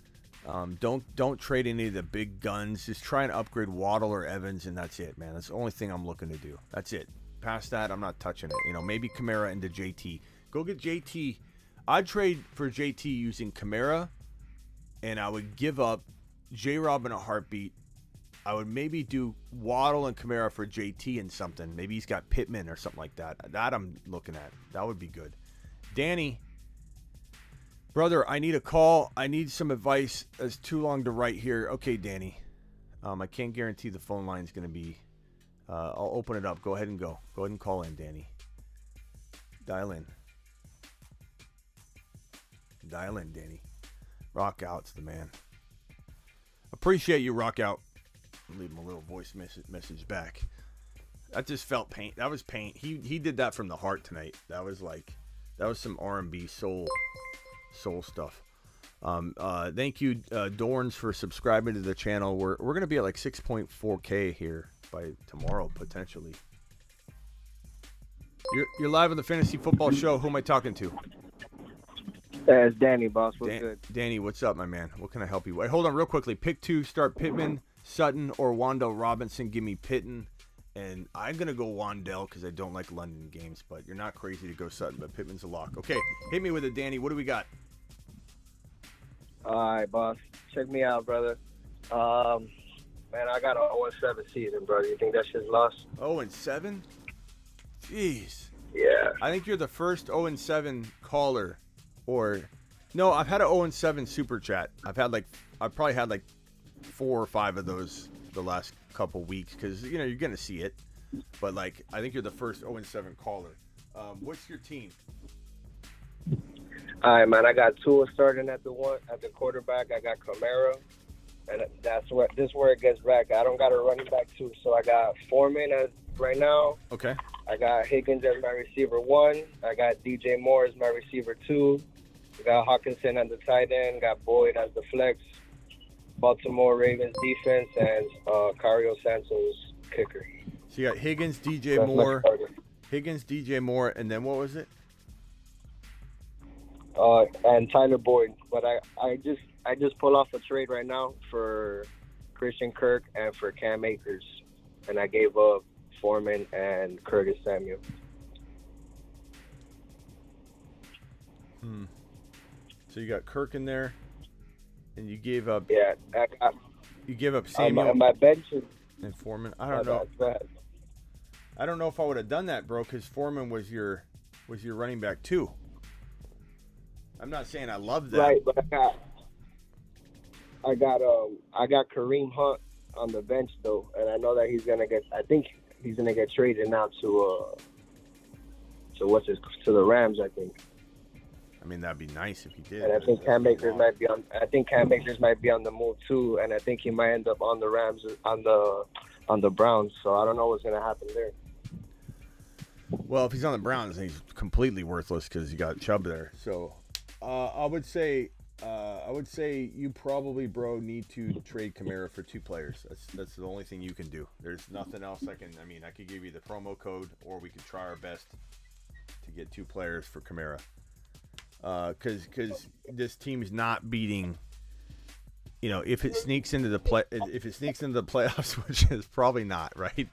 Don't trade any of the big guns. Just try and upgrade Waddle or Evans, and that's it, man. That's the only thing I'm looking to do. That's it. Past that, I'm not touching it. You know, maybe Kamara into JT. Go get JT. I'd trade for JT using Kamara, and I would give up J-Rob in a heartbeat. I would maybe do Waddle and Kamara for JT and something. Maybe he's got Pittman or something like that. That I'm looking at. That would be good. Danny, brother, I need a call. I need some advice. It's too long to write here. Okay, Danny. I can't guarantee the phone line is going to be. I'll open it up. Go ahead and go. Go ahead and call in, Danny. Dial in. Dial in, Danny. Rock out's the man. Appreciate you, Rock out. Leave him a little voice message back. That just felt pain. That was pain. He did that from the heart tonight. That was some R&B soul stuff. Thank you, Dorns, for subscribing to the channel. We're gonna be at like 6.4K here by tomorrow potentially. You're live on the Fantasy Football Show. Who am I talking to? It's Danny, boss. What's good? Danny, what's up, my man? What can I help you? Wait, hold on real quickly. Pick 2, start Pittman, Sutton, or Wandell Robinson. Give me Pittman. And I'm going to go Wandell because I don't like London games, but you're not crazy to go Sutton, but Pittman's a lock. Okay, hit me with it, Danny. What do we got? All right, boss. Check me out, brother. Man, I got an 0-7 season, brother. You think that shit's lost? 0-7? Jeez. Yeah. I think you're the first 0-7 caller. Or, no, I've had an 0-7 super chat. I've probably had like 4 or 5 of those the last couple weeks because, you know, you're going to see it. But, like, I think you're the first 0-7 caller. What's your team? All right, man. I got Tua starting at the quarterback. I got Kamara. And this is where it gets back. I don't got a running back, too. So I got Foreman as right now. Okay. I got Higgins as my receiver 1. I got DJ Moore as my receiver 2. I got Hawkinson as the tight end. Got Boyd as the flex. Baltimore Ravens defense and Cario Santos kicker. So you got Higgins, DJ Moore. Higgins, DJ Moore, and then what was it? And Tyler Boyd. But I just pull off a trade right now for Christian Kirk and for Cam Akers. And I gave up Foreman and Curtis Samuel. So you got Kirk in there, and you gave up. Yeah, you gave up Samuel. My bench is, and Foreman. I don't know. I don't know if I would have done that, bro, because Foreman was your running back too. I'm not saying I love that. Right, but I got Kareem Hunt on the bench though, and I know that he's gonna get. I think he's gonna get traded now to the Rams, I think. I mean, that'd be nice if he did. And I think Cam Akers might be on. I think Cam Akers might be on the move too, and I think he might end up on the Rams, on the Browns. So I don't know what's gonna happen there. Well, if he's on the Browns, then he's completely worthless because you got Chubb there. So I would say you probably, bro, need to trade Kamara for 2 players. That's the only thing you can do. There's nothing else I could give you the promo code, or we could try our best to get 2 players for Kamara. Because this team's not beating. If it sneaks into the playoffs, which is probably not, right?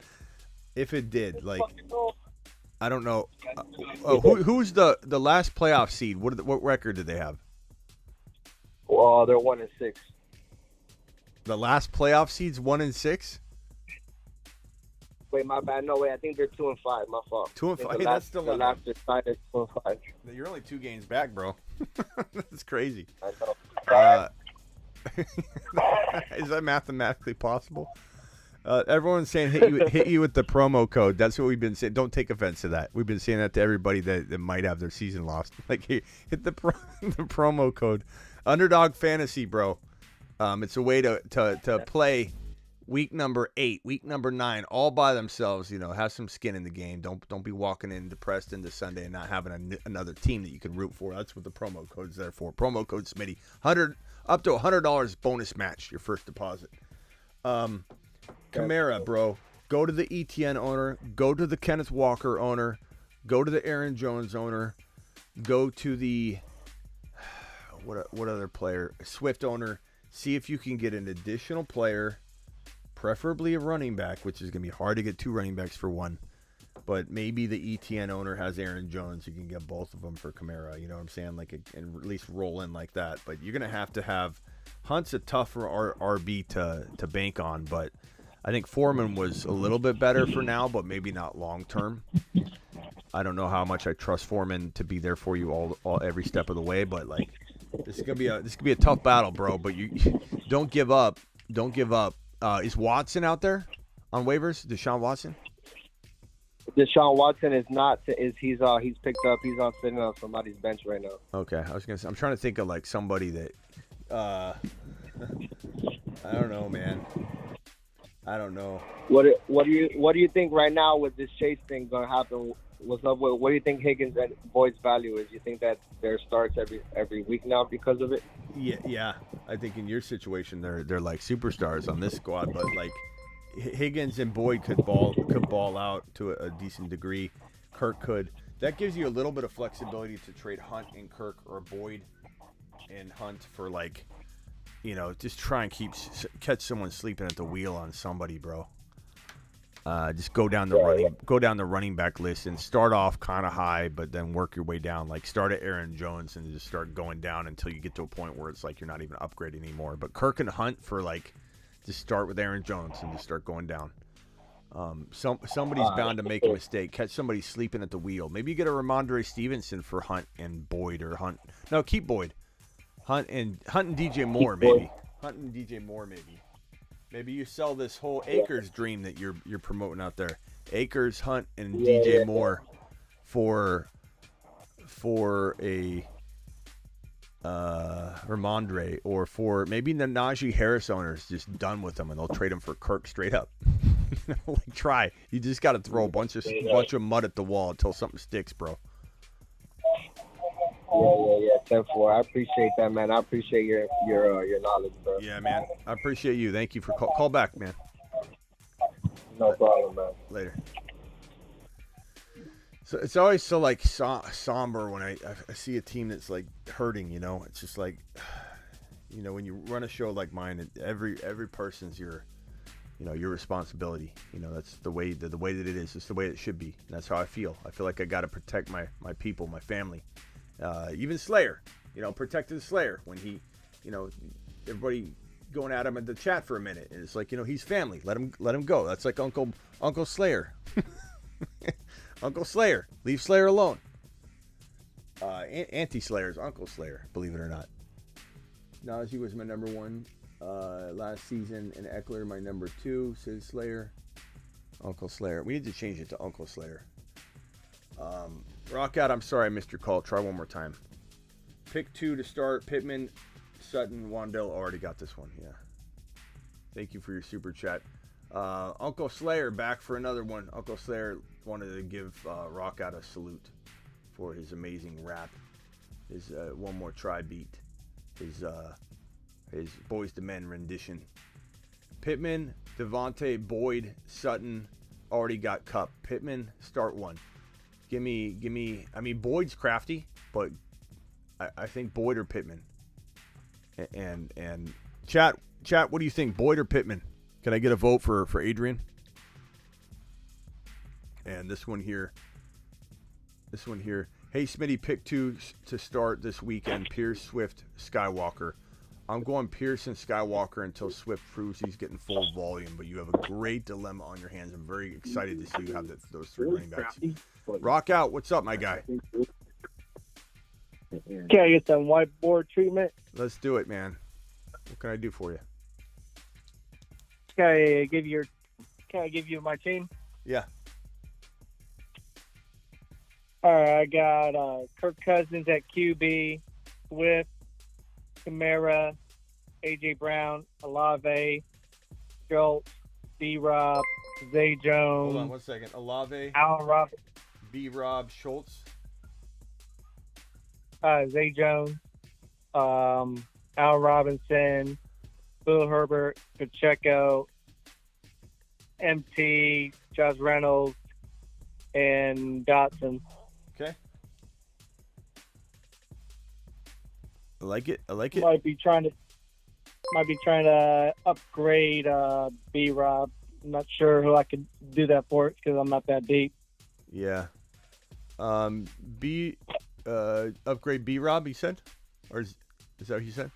If it did, like, I don't know. Who's the last playoff seed? What record did they have? Well, they're 1-6. The last playoff seed's 1-6. Wait, my bad. No, wait. I think they're 2-5. My fault. 2-5. That's still the last decided 2-5. You're only 2 games back, bro. That's crazy. I know. Is that mathematically possible? Everyone's saying hit you with the promo code. That's what we've been saying. Don't take offense to that. We've been saying that to everybody that might have their season lost. Like, hit the promo code. Underdog Fantasy, bro. It's a way to play week number 8, week number 9, all by themselves. Have some skin in the game. Don't be walking in depressed into Sunday and not having another team that you can root for. That's what the promo code's there for. Promo code Smitty. Up to $100 bonus match your first deposit. Kamara, bro. Go to the ETN owner. Go to the Kenneth Walker owner. Go to the Aaron Jones owner. Go to the what other player? Swift owner. See if you can get an additional player, preferably a running back, which is going to be hard to get 2 running backs for 1. But maybe the ETN owner has Aaron Jones. You can get both of them for Kamara. You know what I'm saying? And at least roll in like that. But you're going to have Hunt's a tougher RB to bank on. But I think Foreman was a little bit better for now, but maybe not long term. I don't know how much I trust Foreman to be there for you all every step of the way. But like, this could be a tough battle, bro. But you don't give up. Don't give up. Is Watson out there on waivers? Deshaun Watson? Deshaun Watson is not. He's picked up. He's on sitting on somebody's bench right now. Okay, I was gonna say, I'm trying to think of like somebody that. I don't know, man. I don't know. What do you think right now with this Chase thing gonna happen? What do you think Higgins and Boyd's value is? You think that there starts every week now because of it? Yeah. I think in your situation, they're like superstars on this squad, but like Higgins and Boyd could ball out to a decent degree. Kirk could. That gives you a little bit of flexibility to trade Hunt and Kirk, or Boyd and Hunt for just try and catch someone sleeping at the wheel on somebody, bro. Just go down the running back list and start off kind of high, but then work your way down. Like, start at Aaron Jones and just start going down until you get to a point where it's like you're not even upgrading anymore. But Kirk and Hunt just start with Aaron Jones and just start going down. Somebody's bound to make a mistake. Catch somebody sleeping at the wheel. Maybe you get a Ramondre Stevenson for Hunt and Boyd, or Hunt. No, keep Boyd. Hunt and DJ Moore, maybe. Hunt and DJ Moore, maybe. Maybe you sell this whole Akers dream that you're promoting out there. Akers, Hunt, and DJ Moore for a Ramondre, or for maybe the Najee Harris owners just done with them and they'll trade him for Kirk straight up. Try. You just got to throw a bunch of mud at the wall until something sticks, bro. Yeah. 10-4. I appreciate that, man. I appreciate your knowledge, bro. Yeah, man. I appreciate you. Thank you for call back, man. No problem, man. Later. So it's always so like somber when I see a team that's like hurting. It's just like, when you run a show like mine, every person's your responsibility. That's the way that it is. It's the way it should be. And that's how I feel. I feel like I got to protect my people, my family. Even Slayer, protected Slayer when he, everybody going at him in the chat for a minute, and it's like, he's family. Let him go. That's like Uncle Slayer. Uncle Slayer, leave Slayer alone. Anti-Slayer is Uncle Slayer, believe it or not. Najee was my number 1 last season, and Eckler my number 2, says Slayer. Uncle Slayer. We need to change it to Uncle Slayer. Rock out. I'm sorry I missed your call. Try one more time. Pick 2 to start. Pittman, Sutton, Wandell. Already got this one. Yeah. Thank you for your super chat. Uncle Slayer back for another one. Uncle Slayer wanted to give Rock out a salute for his amazing rap. His One More Try beat. His Boys to Men rendition. Pittman, Devontae, Boyd, Sutton. Already got Cup. Pittman, start one. Give me. I mean, Boyd's crafty, but I think Boyd or Pittman. And chat. What do you think, Boyd or Pittman? Can I get a vote for Adrian? And this one here. Hey, Smitty, pick 2 to start this weekend. Pierce, Swift, Skywalker. I'm going Pierce and Skywalker until Swift proves he's getting full volume, but you have a great dilemma on your hands. I'm very excited to see you have those 3 running backs. Rock out. What's up, my guy? Can I get some whiteboard treatment? Let's do it, man. What can I do for you? Can I give you my team? Yeah. All right, I got Kirk Cousins at QB, Swift, Kamara, A.J. Brown, Olave, Schultz, B-Rob, Zay Jones. Hold on 1 second. Olave, Allen Robinson, B-Rob, Schultz. Zay Jones, Allen Robinson, Bill Herbert, Pacheco, MT, Josh Reynolds, and Dotson. Okay. I like it. Might be trying to upgrade B-Rob. I'm not sure who I could do that for because I'm not that deep. Yeah. Upgrade B-Rob, he said? Or is that what he said?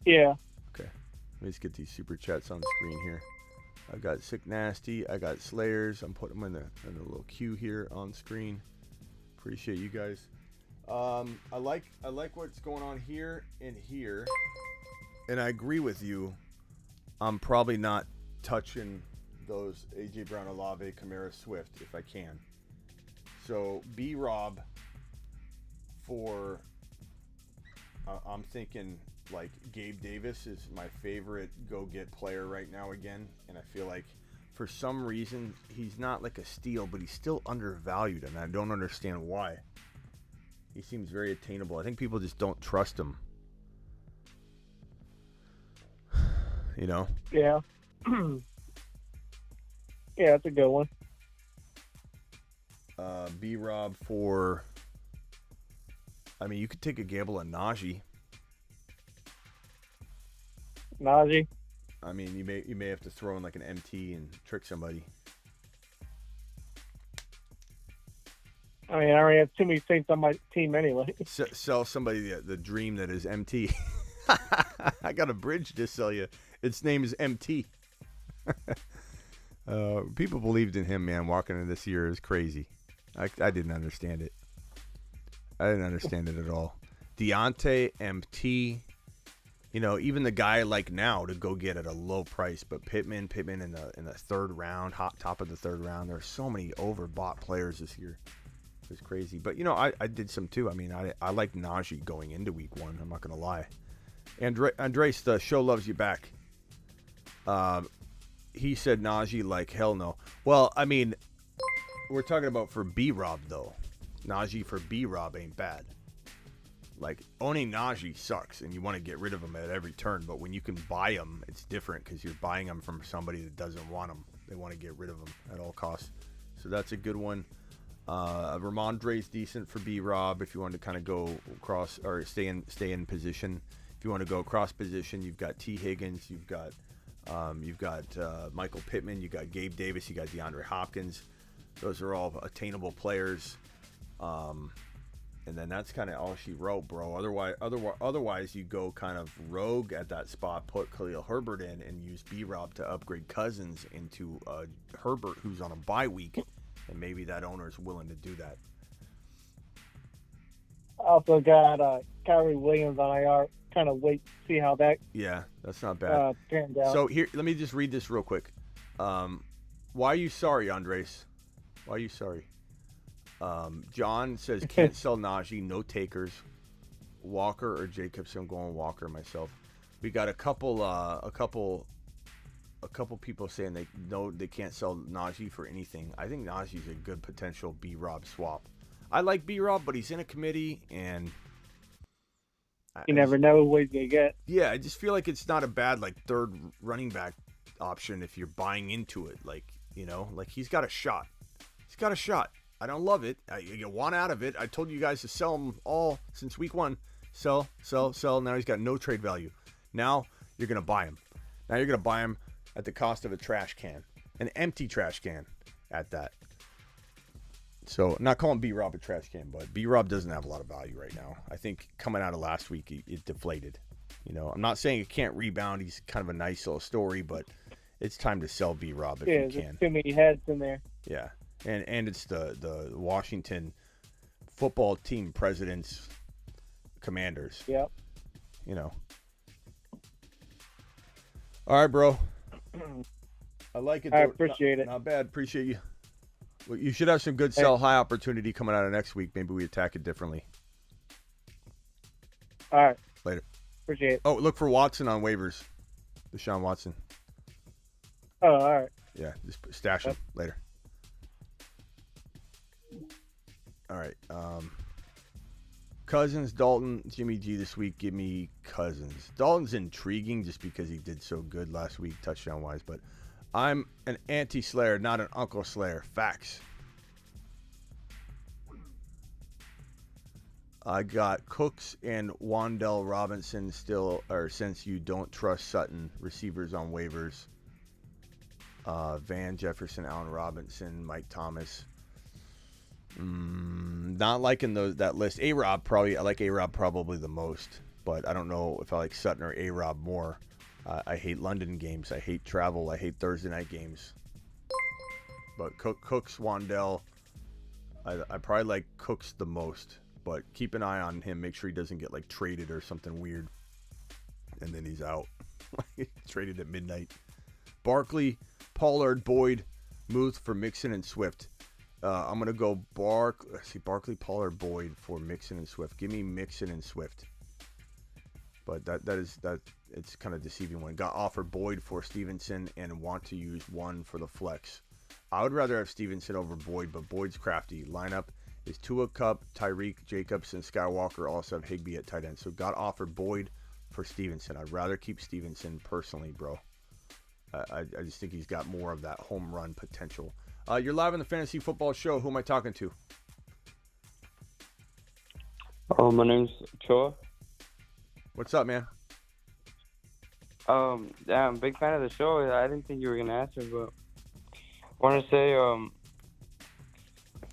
Yeah. Okay. Let me just get these super chats on the screen here. I got Sick Nasty. I got Slayers. I'm putting them in a little queue here on screen. Appreciate you guys. I like what's going on here and here. And I agree with you. I'm probably not touching those A.J. Brown, Olave, Kamara, Swift if I can. So B-Rob for, I'm thinking like Gabe Davis is my favorite go-get player right now again. And I feel like for some reason he's not like a steal, but he's still undervalued. And I don't understand why. He seems very attainable. I think people just don't trust him. You know? Yeah. Yeah, that's a good one. B-Rob for... I mean, you could take a gamble on Najee. Najee? I mean, you may have to throw in like an MT and trick somebody. I mean, I already have too many things on my team anyway. Sell somebody the dream that is MT. I got a bridge to sell you. Its name is MT. People believed in him, man. Walking into this year is crazy. I didn't understand it. I didn't understand it at all. Deontay, MT, you know, even the guy like now to go get at a low price, but Pittman in the third round, top of the third round. There are so many overbought players this year. It was crazy. But, you know, I did some too. I mean, I like Najee going into week 1. I'm not going to lie. Andres, the show loves you back. He said Najee like hell no. Well, I mean, we're talking about for B-Rob, though. Najee for B-Rob ain't bad. Like, owning Najee sucks, and you want to get rid of him at every turn. But when you can buy him, it's different because you're buying him from somebody that doesn't want him. They want to get rid of him at all costs. So that's a good one. Ramondre's decent for B-Rob if you want to kind of go across or stay in position. If you want to go cross position, you've got T. Higgins, you've got Michael Pittman, you got Gabe Davis, you got DeAndre Hopkins. Those are all attainable players. And then that's kind of all she wrote, bro. Otherwise, you go kind of rogue at that spot, put Khalil Herbert in, and use B-Rob to upgrade Cousins into Herbert, who's on a bye week, and maybe that owner is willing to do that. I also got Kyrie Williams on IR. Kind of wait, see how that. Yeah, that's not bad. Panned out. So here, let me just read this real quick. Why are you sorry, Andres? Why are you sorry? John says can't sell Najee, no takers. Walker or Jacobs. I'm going Walker myself. We got a couple people saying they can't sell Najee for anything. I think Najee's a good potential B-Rob swap. I like B-Rob, but he's in a committee, and you never know what he's gonna get. Yeah, I just feel like it's not a bad third running back option if you're buying into it. He's got a shot. He's got a shot. I don't love it. You want out of it. I told you guys to sell him all since week 1. Sell. Now he's got no trade value. Now you're gonna buy him. Now you're gonna buy him at the cost of a trash can, an empty trash can at that. So, I'm not calling B-Rob a trash can, but B-Rob doesn't have a lot of value right now. I think coming out of last week, it deflated. I'm not saying it can't rebound. He's kind of a nice little story, but it's time to sell B-Rob if you can. Too many heads in there. Yeah, and it's the Washington football team president's commanders. Yep. All right, bro. I like it. I appreciate it. Not bad. Appreciate you. Well, you should have some good sell high opportunity coming out of next week. Maybe we attack it differently. All right. Later. Appreciate it. Oh, look for Watson on waivers. Deshaun Watson. Oh, all right. Yeah, just stash him later. All right. Cousins, Dalton, Jimmy G this week. Give me Cousins. Dalton's intriguing just because he did so good last week touchdown-wise, but I'm an anti-Slayer, not an Uncle Slayer. Facts. I got Cooks and Wan'Dale Robinson still, or since you don't trust Sutton, receivers on waivers. Van Jefferson, Allen Robinson, Mike Thomas. Not liking that list. A-Rob probably, I like A-Rob probably the most, but I don't know if I like Sutton or A-Rob more. I hate London games. I hate travel. I hate Thursday night games. But Cooks, Wan'Dale, I probably like Cooks the most. But keep an eye on him. Make sure he doesn't get traded or something weird. And then he's out. Traded at midnight. Barkley, Pollard, Boyd, Muth for Mixon and Swift. I'm going to go Barkley, Pollard, Boyd for Mixon and Swift. Give me Mixon and Swift. But it's kind of deceiving one. Got offered Boyd for Stevenson and want to use one for the flex. I would rather have Stevenson over Boyd, but Boyd's crafty. Lineup is Tua, Kupp, Tyreek, Jacobs, and Skywalker. Also have Higbee at tight end. So got offered Boyd for Stevenson. I'd rather keep Stevenson personally, bro. I just think he's got more of that home run potential. You're live on the Fantasy Football Show. Who am I talking to? Oh, my name's Choa. What's up, man? Yeah, I'm a big fan of the show. I didn't think you were gonna answer, but I want to say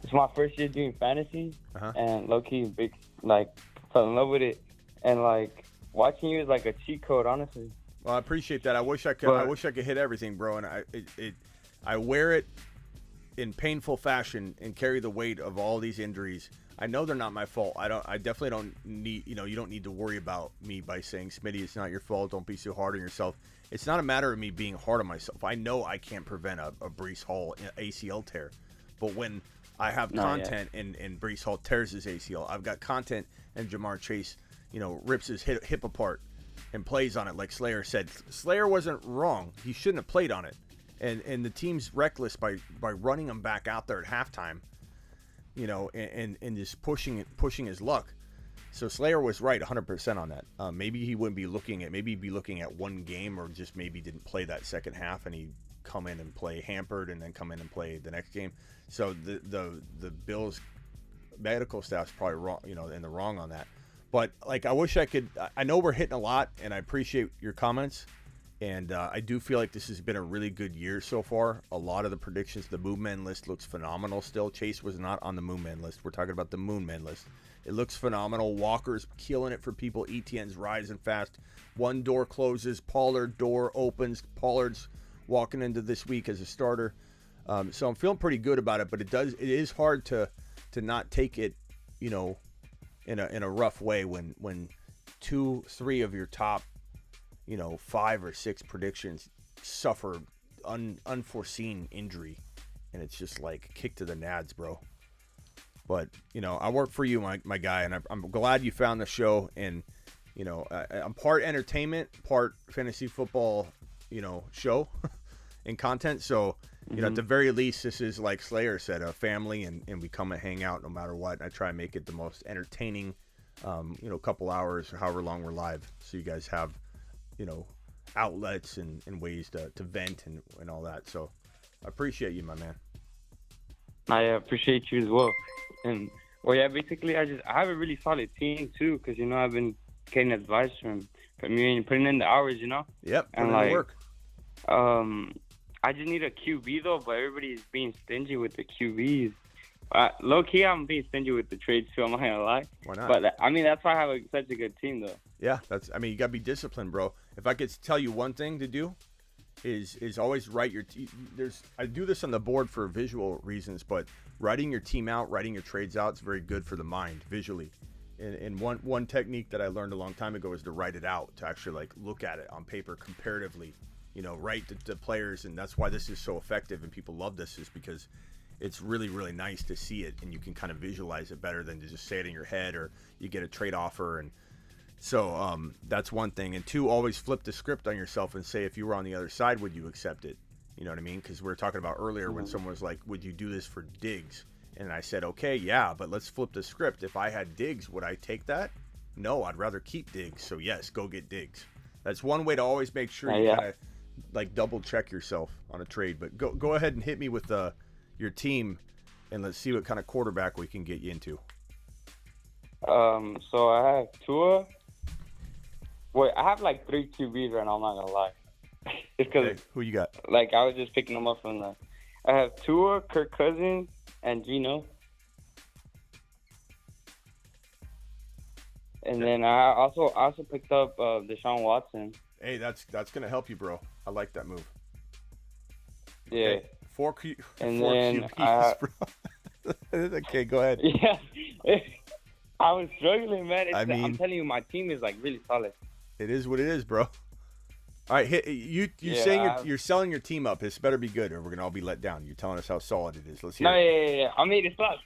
it's my first year doing fantasy, and low-key fell in love with it, and watching you is like a cheat code, honestly. Well, I appreciate that. I wish I could hit everything, bro, and I wear it in painful fashion and carry the weight of all these injuries. I know they're not my fault. I definitely don't need, you don't need to worry about me by saying, Smitty, it's not your fault. Don't be so hard on yourself. It's not a matter of me being hard on myself. I know I can't prevent a Breece Hall ACL tear. But when I have content and Breece Hall tears his ACL, I've got content and Jamar Chase, rips his hip apart and plays on it like Slayer said. Slayer wasn't wrong. He shouldn't have played on it. And the team's reckless by running him back out there at halftime. And just pushing his luck. So Slayer was right 100% on that. Maybe he wouldn't be maybe he'd be looking at one game, or just maybe didn't play that second half and he'd come in and play hampered and then come in and play the next game. So the Bills medical staff's probably wrong, in the wrong on that. But I wish I could. I know we're hitting a lot, and I appreciate your comments. And I do feel like this has been a really good year so far. A lot of the predictions, the Moonmen list looks phenomenal still. Chase was not on the Moonmen list. We're talking about the Moonmen list. It looks phenomenal. Walker's killing it for people. ETN's rising fast. One door closes. Pollard door opens. Pollard's walking into this week as a starter. So I'm feeling pretty good about it. But it is hard to not take it, in a rough way when 2-3 of your top 5 or 6 predictions suffer unforeseen injury, and it's just kick to the nads, bro. But, you know, I work for you, my guy, and I'm glad you found the show. And, you know, I'm part entertainment, part fantasy football, you know, show and content. So, you know, at the very least, this is, like Slayer said, a family, and we come and hang out no matter what. I try and make it the most entertaining, you know, couple hours or however long we're live. So you guys have, you know, outlets and ways to vent and all that. So I appreciate you, my man. I appreciate you as well. And well, yeah, basically, I have a really solid team too, because you know I've been getting advice from you and putting in the hours, you know. Yep, and like work. I just need a QB though, but everybody's being stingy with the QBs. Low key, I'm being stingy with the trades too. I'm not gonna lie. Why not? But I mean, that's why I have such a good team though. Yeah, I mean, you gotta be disciplined, bro. If I could tell you one thing to do, is always write your. I do this on the board for visual reasons, but writing your team out, writing your trades out, is very good for the mind visually. And one technique that I learned a long time ago is to write it out, to actually like look at it on paper comparatively. You know, write the players, and that's why this is so effective and people love this, is because it's really, really nice to see it, and you can kind of visualize it better than to just say it in your head, or you get a trade offer. And so that's one thing. And two, always flip the script on yourself and say, if you were on the other side, would you accept it? You know what I mean? Because we were talking about earlier when someone was like, would you do this for Diggs? And I said, okay, yeah, but let's flip the script. If I had Diggs, would I take that? No, I'd rather keep Diggs. So yes, go get Diggs. That's one way to always make sure you kind of like double check yourself on a trade. But go ahead and hit me with your team, and let's see what kind of quarterback we can get you into. So I have Tua. Wait, I have like 3 QBs right now. I'm not gonna lie. It's because who you got? Like I was just picking them up from the. I have Tua, Kirk Cousins, and Geno. And then I also picked up Deshaun Watson. Hey, that's gonna help you, bro. I like that move. Yeah. Okay. Four then QBs, bro. Okay, go ahead. Yeah. I was struggling, man. I'm telling you, my team is like really solid. It is what it is, bro. All right, you saying you're selling your team up. This better be good, or we're gonna all be let down. You're telling us how solid it is. Let's hear it. Yeah. I mean, it's not.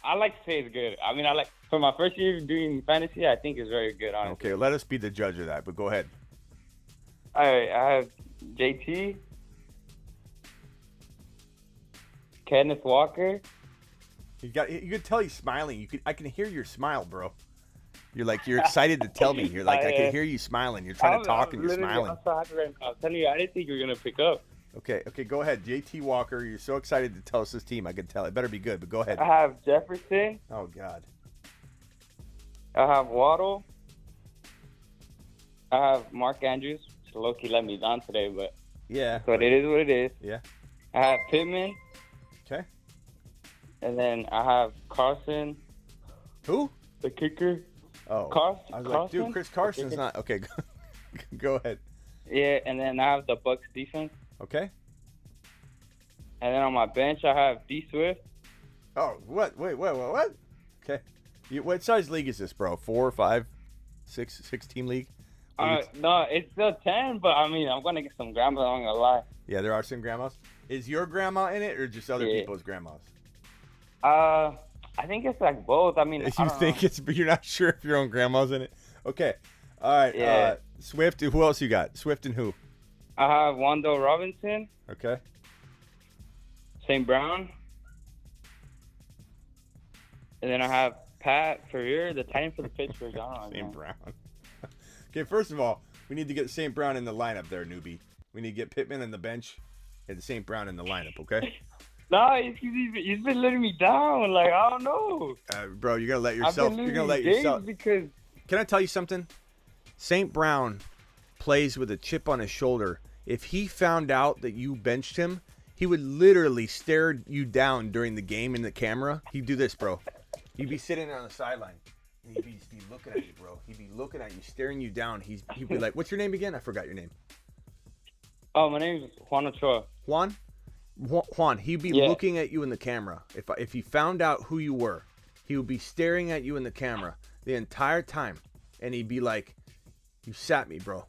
I like to say it's good. I mean, for my first year doing fantasy, I think it's very good, honestly. Okay, let us be the judge of that, but go ahead. All right, I have JT, Kenneth Walker. You can tell he's smiling. I can hear your smile, bro. You're excited to tell me. You're like, I can hear you smiling. You're trying to talk and you're smiling. I'm so happy right now. I'm telling you, I didn't think you were gonna pick up. Okay, go ahead. JT Walker, you're so excited to tell us this team. I can tell. It better be good, but go ahead. I have Jefferson. Oh, God. I have Waddle. I have Mark Andrews. Loki let me down today, but yeah. But it is what it is. Yeah. I have Pittman. Okay. And then I have Carson. Who? The kicker. Oh. I was like, dude, Chris Carson's not. Okay, go ahead. Yeah, and then I have the Bucs defense. Okay. And then on my bench, I have D Swift. Oh, what? Wait, what? Okay. What size league is this, bro? 4, 5, 6 team league? No, it's still 10, but I mean, I'm gonna get some grandmas. I'm not gonna lie. Yeah, there are some grandmas. Is your grandma in it, or just other people's grandmas? I think it's like both. I mean, but you're not sure if your own grandma's in it. Okay. All right. Yeah. Swift. Who else you got? Swift and who? I have Wando Robinson. Okay. St. Brown. And then I have Pat Ferrier, the tight end for the Pittsburgh. St. Brown. Okay, first of all, we need to get St. Brown in the lineup there, newbie. We need to get Pittman on the bench and St. Brown in the lineup, okay? No, he's been letting me down. Like, I don't know. Bro, you're going to let yourself. You're going to let yourself. Because... Can I tell you something? St. Brown plays with a chip on his shoulder. If he found out that you benched him, he would literally stare you down during the game in the camera. He'd do this, bro. He'd be sitting there on the sideline. And he'd be looking at you, bro. He'd be looking at you, staring you down. He'd be like, what's your name again? I forgot your name. Oh, my name is Juan Ochoa. Juan, he'd be looking at you in the camera. If he found out who you were, he would be staring at you in the camera the entire time. And he'd be like, you sat me, bro.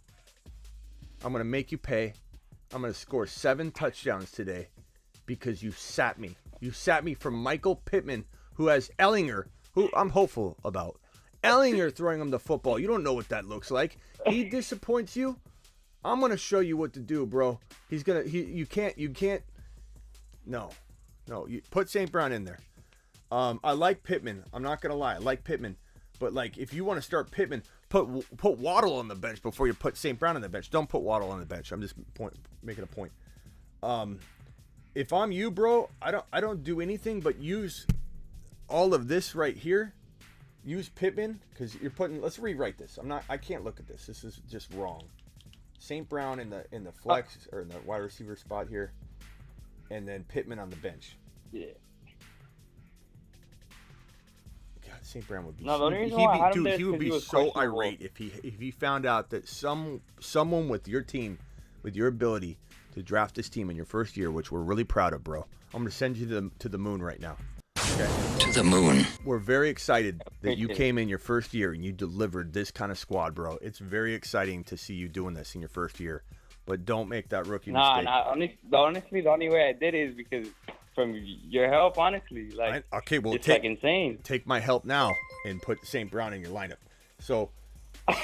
I'm going to make you pay. I'm going to score 7 touchdowns today because you sat me. You sat me from Michael Pittman, who has Ellinger, who I'm hopeful about. Ellinger throwing him the football. You don't know what that looks like. He disappoints you. I'm gonna show you what to do, bro. You can't. No. You put St. Brown in there. I like Pittman. I'm not gonna lie. I like Pittman, but like if you want to start Pittman, put Waddle on the bench before you put St. Brown on the bench. Don't put Waddle on the bench. I'm just making a point. If I'm you, bro, I don't do anything but use all of this right here. Use Pittman because you're putting. Let's rewrite this. I can't look at this. This is just wrong. St. Brown in the flex or in the wide receiver spot here, and then Pittman on the bench. Yeah. God, St. Brown would be. No, the only reason why I had him there he would is 'cause he be was so questionable. irate if he found out that someone with your team, with your ability to draft this team in your first year, which we're really proud of, bro. I'm gonna send you to the moon right now. Okay. To the moon. We're very excited that you Appreciate it. came in your first year and you delivered this kind of squad, bro. It's very exciting to see you doing this in your first year. But don't make that rookie mistake. Honestly, the only way I did it is because from your help, honestly. Like, okay, well, it's like insane. Take my help now and put St. Brown in your lineup. So,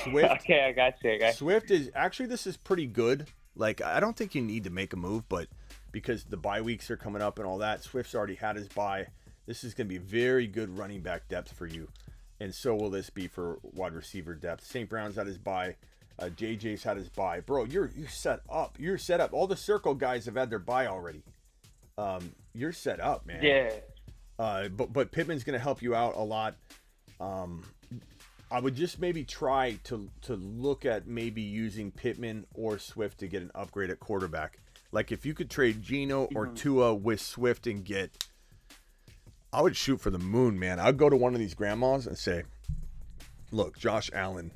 Swift. Okay, I got you. Swift is actually, this is pretty good. Like, I don't think you need to make a move, but because the bye weeks are coming up and all that, Swift's already had his bye. This is going to be very good running back depth for you. And so will this be for wide receiver depth. St. Brown's had his bye. JJ's had his bye. Bro, you're set up. You're set up. All the circle guys have had their bye already. You're set up, man. Yeah. But Pittman's going to help you out a lot. I would just maybe try to look at maybe using Pittman or Swift to get an upgrade at quarterback. Like if you could trade Geno or Tua with Swift and get, I would shoot for the moon, man. I'd go to one of these grandmas and say, look, Josh Allen,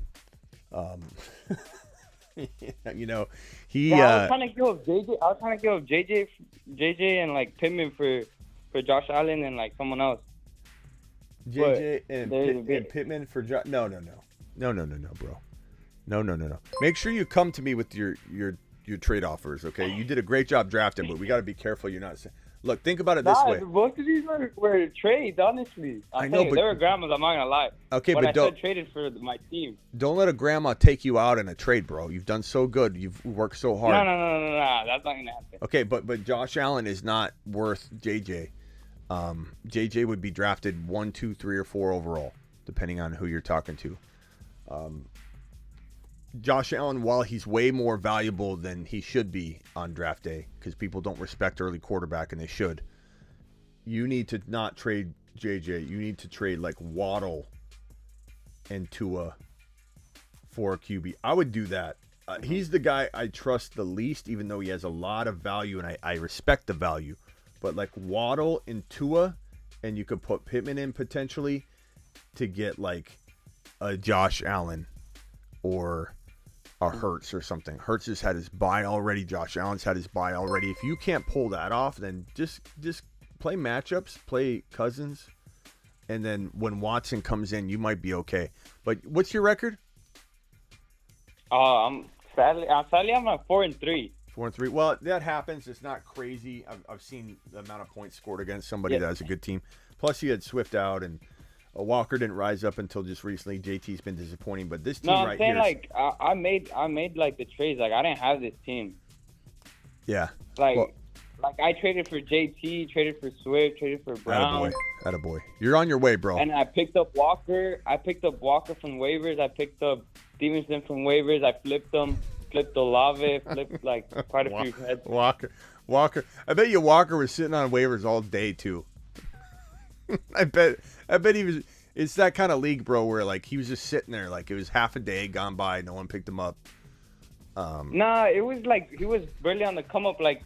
you know, he. I was trying to give up JJ. I was trying to give up JJ and like Pittman for Josh Allen and like someone else. JJ and Pittman for Josh. No, bro. No. Make sure you come to me with your trade offers, okay? You did a great job drafting, but we got to be careful. You're not. Look, think about it this way. Most of these were trades, honestly. I know, but they were grandmas. I'm not gonna lie. Okay, but I said traded for my team. Don't let a grandma take you out in a trade, bro. You've done so good. You've worked so hard. No. That's not gonna happen. Okay, but Josh Allen is not worth JJ. JJ would be drafted 1, 2, 3, or 4 overall, depending on who you're talking to. Josh Allen, while he's way more valuable than he should be on draft day, because people don't respect early quarterback and they should, you need to not trade JJ. You need to trade like Waddle and Tua for a QB. I would do that. He's the guy I trust the least, even though he has a lot of value, and I respect the value. But like Waddle and Tua, and you could put Pittman in potentially to get like a Josh Allen or a Hurts or something. Hurts has had his bye already. Josh Allen's had his bye already. If you can't pull that off, then just play matchups, play Cousins, and then when Watson comes in, you might be okay. But what's your record? I'm sadly I'm at 4-3. 4-3. Well, that happens. It's not crazy. I've seen the amount of points scored against somebody that has a good team. Plus, you had Swift out, and Walker didn't rise up until just recently. JT's been disappointing, but this team right here. No, I'm saying like I made like the trades. Like I didn't have this team. Yeah. Like I traded for JT, traded for Swift, traded for Brown. Attaboy. You're on your way, bro. And I picked up Walker. From waivers. I picked up Stevenson from waivers. I flipped them. Flipped Olave. Flipped like quite a few heads. Walker. I bet you Walker was sitting on waivers all day too. I bet he was. It's that kind of league, bro, where like he was just sitting there, like it was half a day gone by, no one picked him up. Nah, it was like he was barely on the come up. Like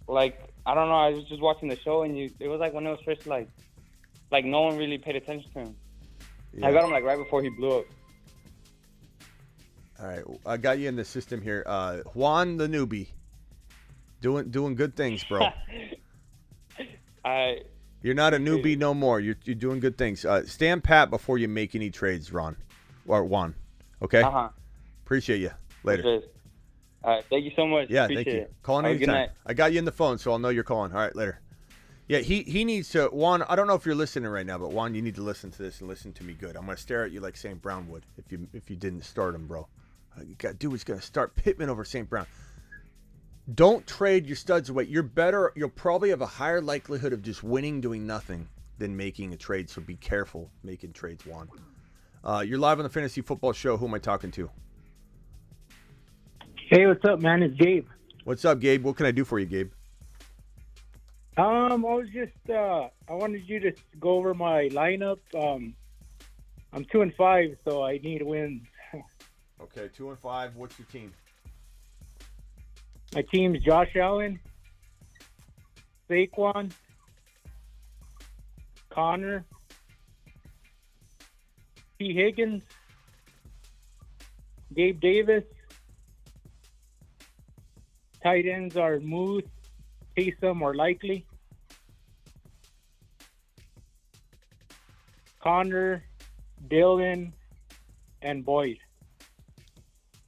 I don't know. I was just watching the show, and it was like when it was first like no one really paid attention to him. Yeah. I got him like right before he blew up. All right, I got you in the system here. Juan the newbie, doing good things, bro. You're not a newbie no more. You're doing good things. Stand pat before you make any trades, Ron or Juan. Okay. Appreciate you. Later. All right. Thank you so much. Yeah. Appreciate thank you. It. Call in anytime. I got you in the phone, so I'll know you're calling. All right. Later. Yeah, he needs to. Juan, I don't know if you're listening right now, but Juan, you need to listen to this and listen to me good. I'm gonna stare at you like St. Brown would if you didn't start him, bro. You got to do what's gonna start Pittman over St. Brown. Don't trade your studs away. You're better. You'll probably have a higher likelihood of just winning doing nothing than making a trade. So be careful making trades, Juan. You're live on the Fantasy Football Show. Who am I talking to? Hey, what's up, man? It's Gabe. What's up, Gabe? What can I do for you, Gabe? I was just I wanted you to go over my lineup. I'm 2-5, so I need wins. Okay, 2-5. What's your team? My team's Josh Allen, Saquon, Connor, T. Higgins, Gabe Davis. Tight ends are Muth, Taysom, or Likely. Connor, Dylan, and Boyd.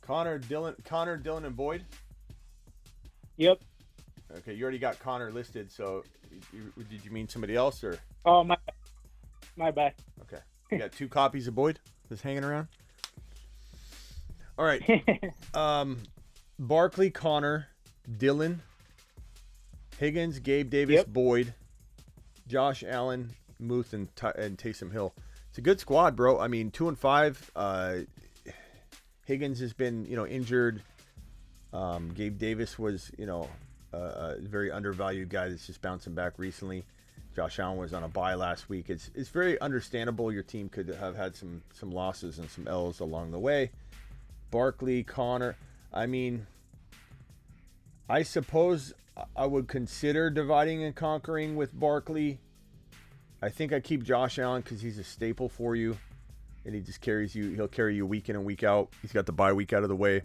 Connor, Dylan, and Boyd? Yep. Okay, you already got Connor listed, so did you mean somebody else? Or? Oh, my bad. Okay. You got 2 copies of Boyd just hanging around? All right. Barkley, Connor, Dylan, Higgins, Gabe Davis, Boyd, Josh Allen, Muth, and Taysom Hill. It's a good squad, bro. I mean, 2-5. Higgins has been, injured. Gabe Davis was, a very undervalued guy that's just bouncing back recently. Josh Allen was on a bye last week. It's very understandable. Your team could have had some losses and some L's along the way. Barkley, Connor. I mean, I suppose I would consider dividing and conquering with Barkley. I think I keep Josh Allen because he's a staple for you, and he just carries you. He'll carry you week in and week out. He's got the bye week out of the way.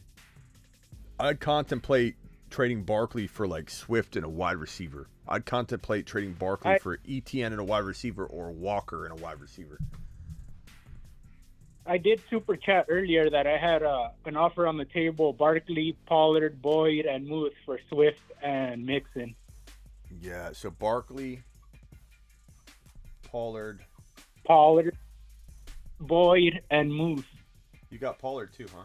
I'd contemplate trading Barkley for like Swift and a wide receiver. I'd contemplate trading Barkley for ETN and a wide receiver, or Walker and a wide receiver. I did super chat earlier that I had an offer on the table: Barkley, Pollard, Boyd, and Muth for Swift and Mixon. Yeah, so Barkley, Pollard, Boyd, and Muth. You got Pollard too, huh?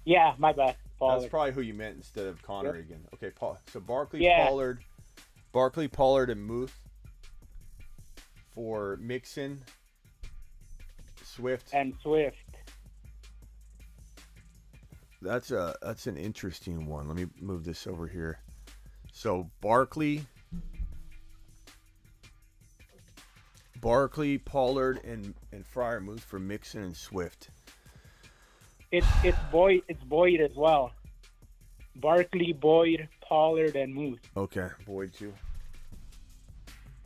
Yeah, my bad. Pollard. That's probably who you meant instead of Connor again. Okay, so Barkley, Pollard, and Muth for Mixon, Swift. That's an interesting one. Let me move this over here. So Barkley, Pollard, and Freiermuth for Mixon and Swift. It's Boyd as well. Barkley, Boyd, Pollard, and Muth. Okay, Boyd too.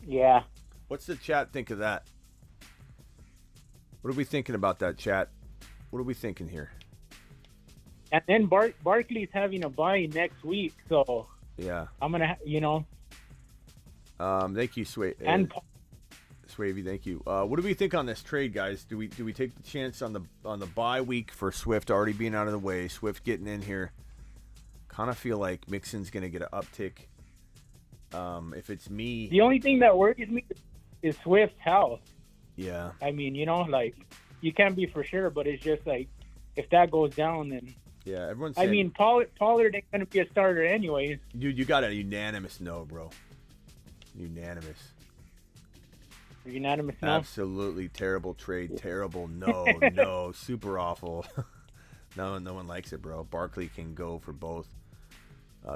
Yeah. What's the chat think of that? What are we thinking about that, chat? What are we thinking here? And then Barkley's having a bye next week, so yeah, I'm gonna, Thank you, Swavey. Thank you. What do we think on this trade, guys? Do we take the chance on the bye week for Swift already being out of the way? Swift getting in here. Kind of feel like Mixon's gonna get an uptick. If it's me, the only thing that worries me is Swift's health. Yeah. I mean, you can't be for sure, but it's just like if that goes down, then. Yeah, everyone's. I mean, Pollard ain't gonna be a starter anyways. Dude, you got a unanimous no, bro. Unanimous no? Absolutely terrible trade. Terrible. No. Super awful. No one likes it, bro. Barkley can go for both.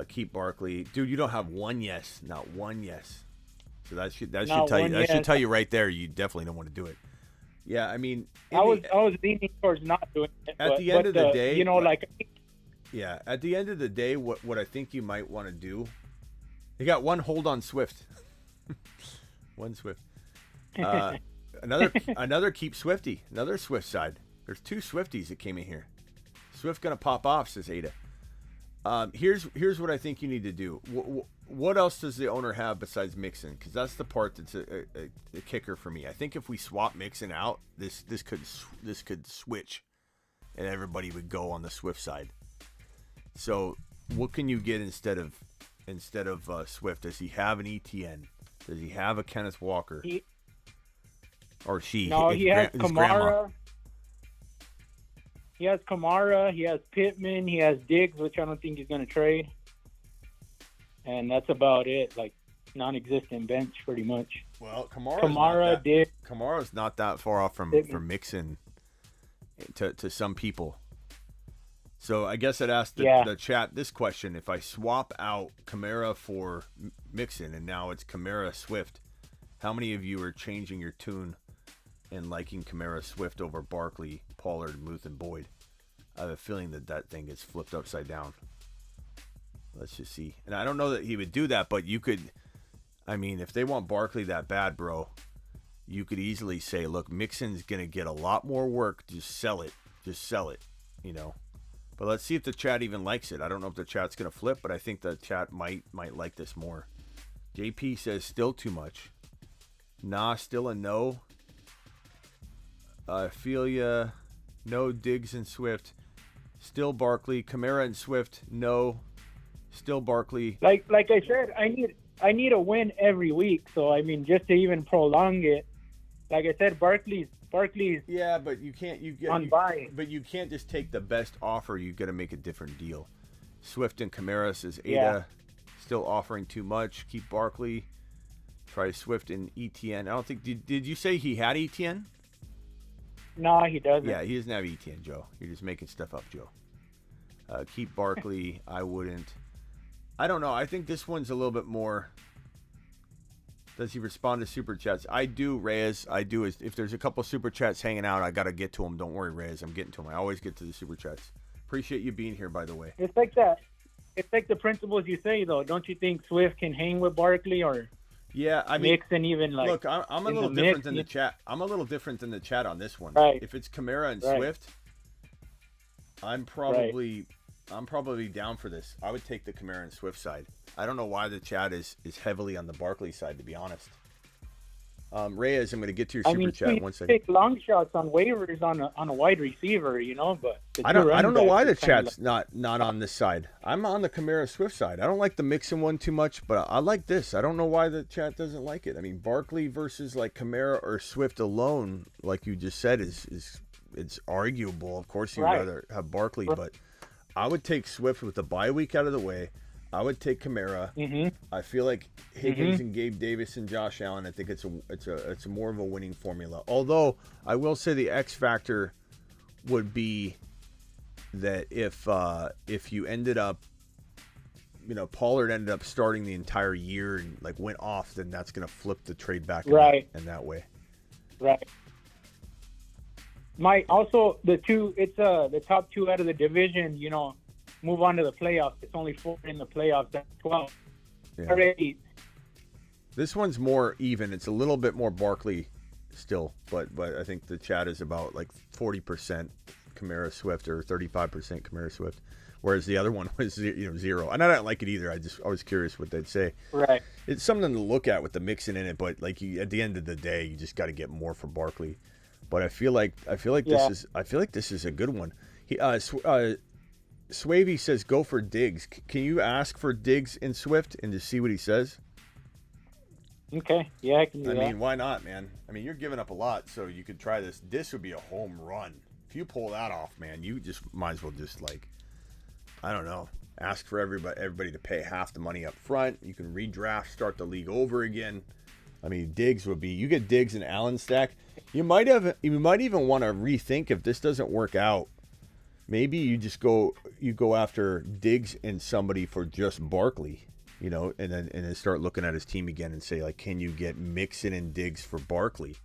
Keep Barkley. Dude, you don't have one yes. Not one yes. So that should tell you right there you definitely don't want to do it. Yeah, I mean, I was leaning towards not doing it. At the end of the day, Yeah, at the end of the day, what I think you might want to do, you got one hold on Swift. One Swift. Another keep Swifty. Another Swift side. There's 2 Swifties that came in here. Swift gonna pop off, says Ada. Here's what I think you need to do. What else does the owner have besides Mixon? Because that's the part that's a kicker for me. I think if we swap Mixon out, this could switch, and everybody would go on the Swift side. So what can you get instead of instead of Swift? Does he have an ETN? Does he have a Kenneth Walker? Or she? No, he has his Kamara. grandma. He has Kamara. He has Pittman. He has Diggs, which I don't think he's going to trade. And that's about it. Like, non-existent bench, pretty much. Well, Kamara's not that far off from Mixon to some people. So I guess I'd ask the chat this question: if I swap out Kamara for Mixon, and now it's Kamara Swift, how many of you are changing your tune and liking Kamara Swift over Barkley, Pollard, Muth, and Boyd? I have a feeling that thing gets flipped upside down. Let's just see. And I don't know that he would do that, but you could. I mean, if they want Barkley that bad, bro, you could easily say, look, Mixon's gonna get a lot more work. Just sell it. You know. But let's see if the chat even likes it. I don't know if the chat's going to flip, but I think the chat might like this more. JP says still too much. Nah, still a no. Ophelia, no. Diggs and Swift. Still Barkley. Kamara and Swift, no. Still Barkley. Like I said, I need a win every week. So, I mean, just to even prolong it, like I said, Barkley's. Yeah, but you can't. But you can't just take the best offer. You got to make a different deal. Swift and Kamara says Ada still offering too much. Keep Barkley. Try Swift and ETN. I don't think. Did you say he had ETN? No, he doesn't. Yeah, he doesn't have ETN, Joe. You're just making stuff up, Joe. Keep Barkley. I wouldn't. I don't know. I think this one's a little bit more. Does he respond to super chats? I do, Reyes. I do. If there's a couple super chats hanging out, I got to get to them. Don't worry, Reyes. I'm getting to them. I always get to the super chats. Appreciate you being here, by the way. It's like that. It's like the principles you say, though. Don't you think Swift can hang with Barkley or? Yeah, I mean, Mixon even like. Look, I'm a little different than the chat. I'm a little different than the chat on this one. Right. If it's Kamara and Swift, I'm probably down for this. I would take the Kamara and Swift side. I don't know why the chat is heavily on the Barkley side, to be honest. Reyes, I'm going to get to your super chat one second. Take long shots on waivers on a wide receiver, you know, but I don't know why the chat's not on this side. I'm on the Kamara Swift side. I don't like the Mixon one too much, but I like this. I don't know why the chat doesn't like it. I mean, Barkley versus like Kamara or Swift alone, like you just said, is it's arguable. Of course, you'd rather have Barkley, but I would take Swift with the bye week out of the way. I would take Kamara. Mm-hmm. I feel like Higgins and Gabe Davis and Josh Allen. I think it's a more of a winning formula. Although I will say the X factor would be that if you ended up, you know, Pollard ended up starting the entire year and like went off, then that's going to flip the trade back in that way. Right. Also the top two out of the division, you know, move on to the playoffs. It's only 4 in the playoffs. That's 12. Yeah. Already. This one's more even. It's a little bit more Barkley still, but I think the chat is about like 40% Kamara Swift or 35% Kamara Swift, whereas the other one was 0. And I don't like it either. I was curious what they'd say. Right. It's something to look at with the Mixon in it, but like at the end of the day, you just got to get more for Barkley. But I feel like this is a good one. Swavey says go for Diggs. Can you ask for Diggs and Swift and just see what he says? Okay. Yeah, I can do that. I mean, why not, man? I mean, you're giving up a lot, so you could try this. This would be a home run. If you pull that off, man, you just might as well just like, I don't know, ask for everybody to pay half the money up front. You can redraft, start the league over again. I mean, Diggs would be, you get Diggs and Allen stack. You might even want to rethink if this doesn't work out. Maybe you just go after Diggs and somebody for just Barkley, you know, and then start looking at his team again and say, like, can you get Mixon and Diggs for Barkley?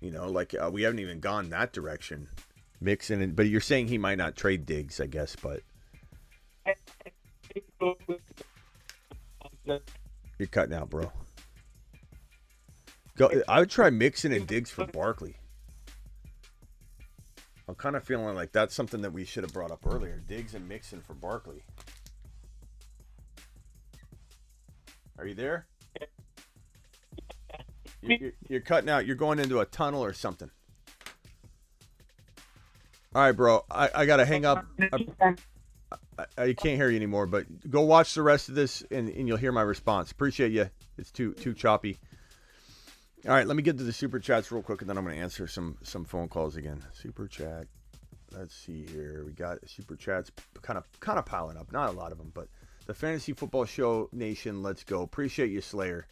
You know, like we haven't even gone that direction. Mixon, but you're saying he might not trade Diggs, I guess, but you're cutting out, bro. I would try Mixon and Diggs for Barkley. I'm kind of feeling like that's something that we should have brought up earlier. Diggs and Mixon for Barkley. Are you there? You're cutting out. You're going into a tunnel or something. All right, bro. I got to hang up. I can't hear you anymore, but go watch the rest of this and you'll hear my response. Appreciate you. It's too choppy. All right, let me get to the super chats real quick, and then I'm going to answer some phone calls again. Super chat. Let's see here. We got super chats kind of piling up. Not a lot of them, but the Fantasy Football Show Nation, let's go. Appreciate you, Slayer.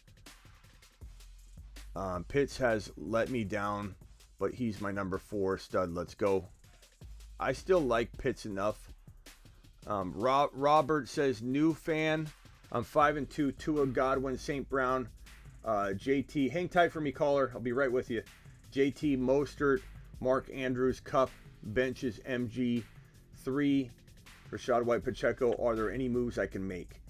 Pitts has let me down, but he's my number 4 stud. Let's go. I still like Pitts enough. Robert says, new fan. I'm 5-2. Tua, Godwin, St. Brown, JT. Hang tight for me, caller. I'll be right with you. JT, Mostert, Mark Andrews, Cup, benches, MG, 3, Rashad White, Pacheco. Are there any moves I can make?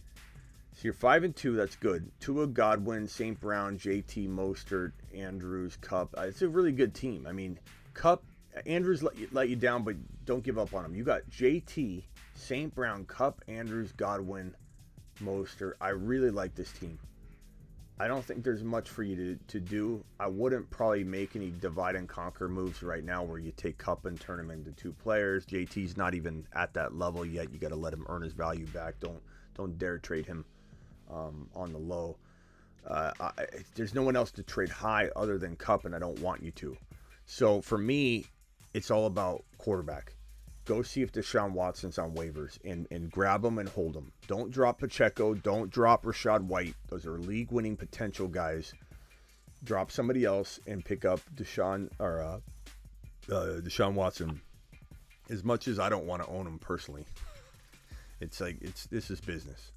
So you're 5-2. That's good. Tua, Godwin, St. Brown, JT, Mostert, Andrews, Cup. It's a really good team. I mean, Cup, Andrews let you down, but don't give up on him. You got JT, St. Brown, Cup, Andrews, Godwin, Mostert. I really like this team. I don't think there's much for you to do. I wouldn't probably make any divide and conquer moves right now where you take Cup and turn him into 2 players. JT's not even at that level yet. You got to let him earn his value back. Don't dare trade him on the low. There's no one else to trade high other than Cup, and I don't want you to. So for me, it's all about quarterback. Go see if Deshaun Watson's on waivers and grab him and hold him. Don't drop Pacheco. Don't drop Rashad White. Those are league-winning potential guys. Drop somebody else and pick up Deshaun Watson. As much as I don't want to own him personally, this is business,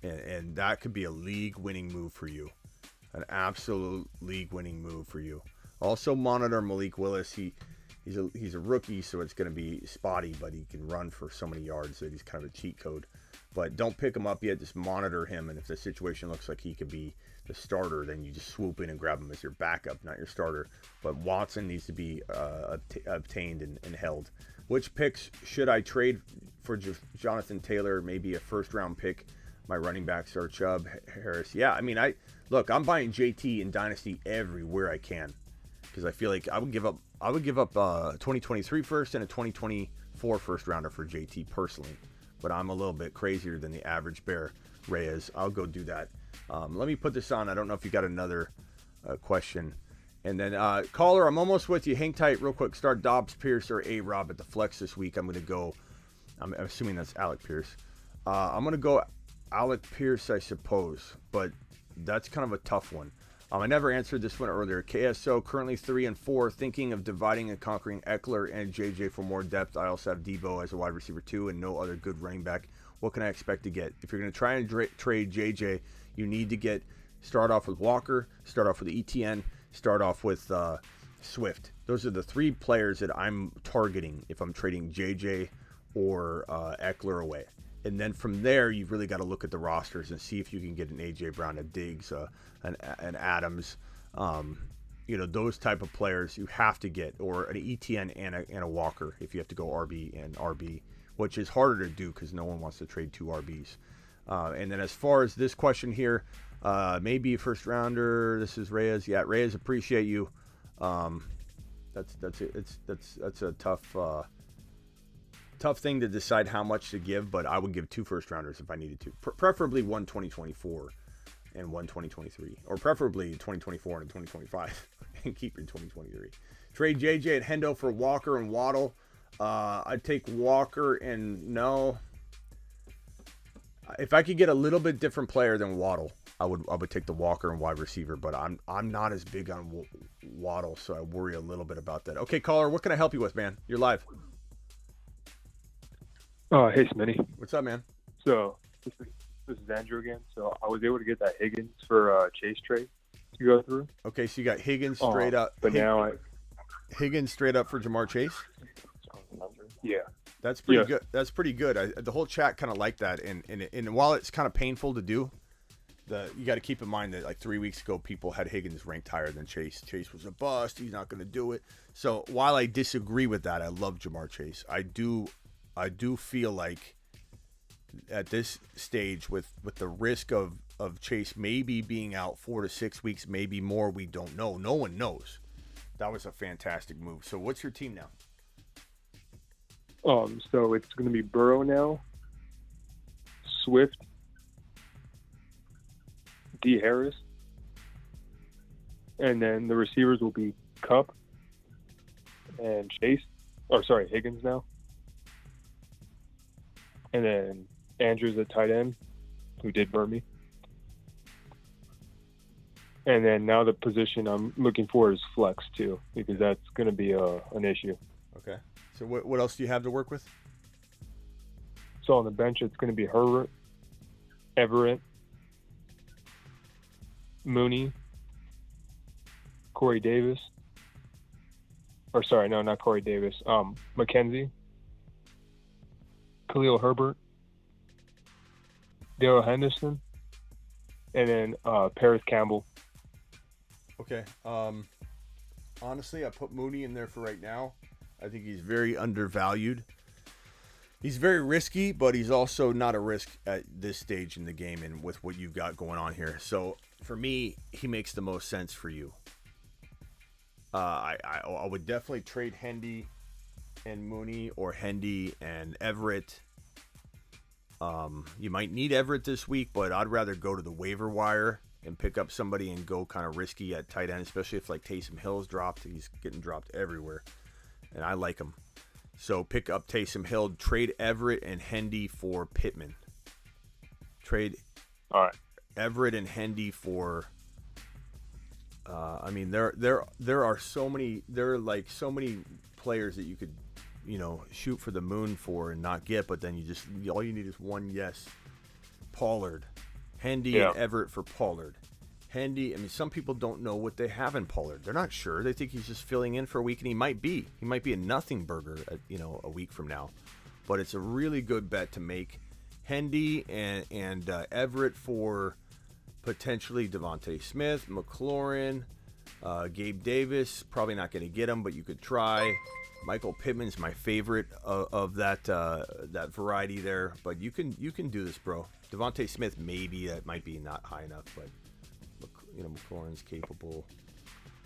and that could be a league-winning move for you, an absolute league-winning move for you. Also monitor Malik Willis. He's a rookie, so it's going to be spotty, but he can run for so many yards that he's kind of a cheat code. But don't pick him up yet. Just monitor him, and if the situation looks like he could be the starter, then you just swoop in and grab him as your backup, not your starter. But Watson needs to be obtained and held. Which picks should I trade for Jonathan Taylor? Maybe a first-round pick. My running backs are Chubb, Harris. Yeah, I mean, I'm buying JT in Dynasty everywhere I can because I feel like I would give up 2023 first and a 2024 first rounder for JT personally, but I'm a little bit crazier than the average bear. Reyes, I'll go do that. Let me put this on. I don't know if you got another question. And then caller, I'm almost with you. Hang tight real quick. Start Dobbs, Pierce, or A-Rob at the flex this week. I'm assuming that's Alec Pierce. I'm going to go Alec Pierce, I suppose, but that's kind of a tough one. I never answered this one earlier. KSO, currently 3-4, thinking of dividing and conquering Eckler and JJ for more depth. I also have Debo as a wide receiver 2 and no other good running back. What can I expect to get? If you're going to try and trade JJ, you need to start off with Walker, start off with ETN, start off with Swift. Those are the 3 players that I'm targeting if I'm trading JJ or Eckler away. And then from there, you've really got to look at the rosters and see if you can get an A.J. Brown, a Diggs, an Adams, those type of players you have to get, or an ETN and a Walker if you have to go RB and RB, which is harder to do because no one wants to trade 2 RBs. And then as far as this question here, maybe a first rounder. This is Reyes. Yeah, Reyes, appreciate you. That's a tough thing to decide how much to give, but I would give 2 first rounders if I needed to. Preferably one 2024 and one 2023, or preferably 2024 and 2025, and keep your 2023. Trade JJ and Hendo for Walker and Waddle. I'd take Walker and no. If I could get a little bit different player than Waddle, I would take the Walker and wide receiver, but I'm not as big on Waddle, so I worry a little bit about that. Okay, caller, what can I help you with, man? You're live. Hey, Smitty. What's up, man? So this is Andrew again. So I was able to get that Higgins for Chase trade to go through. Okay, so you got Higgins straight up. But now Higgins straight up for Jamar Chase? Yeah. That's pretty good. That's pretty good. The whole chat kind of liked that. And while it's kind of painful to do, you got to keep in mind that like 3 weeks ago, people had Higgins ranked higher than Chase. Chase was a bust. He's not going to do it. So while I disagree with that, I love Jamar Chase. I do feel like at this stage with the risk of Chase maybe being out 4 to 6 weeks, maybe more, we don't know. No one knows. That was a fantastic move. So what's your team now? So it's going to be Burrow now, Swift, D. Harris, and then the receivers will be Cup and Chase. Or sorry, Higgins now. And then Andrews at tight end, who did burn me. And then now the position I'm looking for is flex too, because that's going to be an issue. Okay. So what else do you have to work with? So on the bench, it's going to be Herbert, Everett, Mooney, Corey Davis. Or sorry, no, not Corey Davis. McKenzie, Khalil Herbert, Darrell Henderson, and then Paris Campbell. Okay. Honestly, I put Mooney in there for right now. I think he's very undervalued. He's very risky, but he's also not a risk at this stage in the game and with what you've got going on here. So for me, he makes the most sense for you. I would definitely trade Hendy and Mooney or Hendy and Everett. You might need Everett this week, but I'd rather go to the waiver wire and pick up somebody and go kind of risky at tight end, especially if like Taysom Hill's dropped. He's getting dropped everywhere, and I like him. So pick up Taysom Hill, trade Everett and Hendy for Pittman. Trade Everett and Hendy for. I mean, there are so many. There are like so many players that you could, shoot for the moon for and not get, but then all you need is one yes. Pollard, Hendy and Everett for Pollard. Hendy. I mean, some people don't know what they have in Pollard. They're not sure. They think he's just filling in for a week, and he might be. He might be a nothing burger, a week from now. But it's a really good bet to make. Hendy and Everett for potentially Devontae Smith, McLaurin, Gabe Davis. Probably not going to get him, but you could try. Michael Pittman's my favorite of that variety there. But you can do this, bro. Devontae Smith, maybe that might be not high enough, but McLaurin's capable.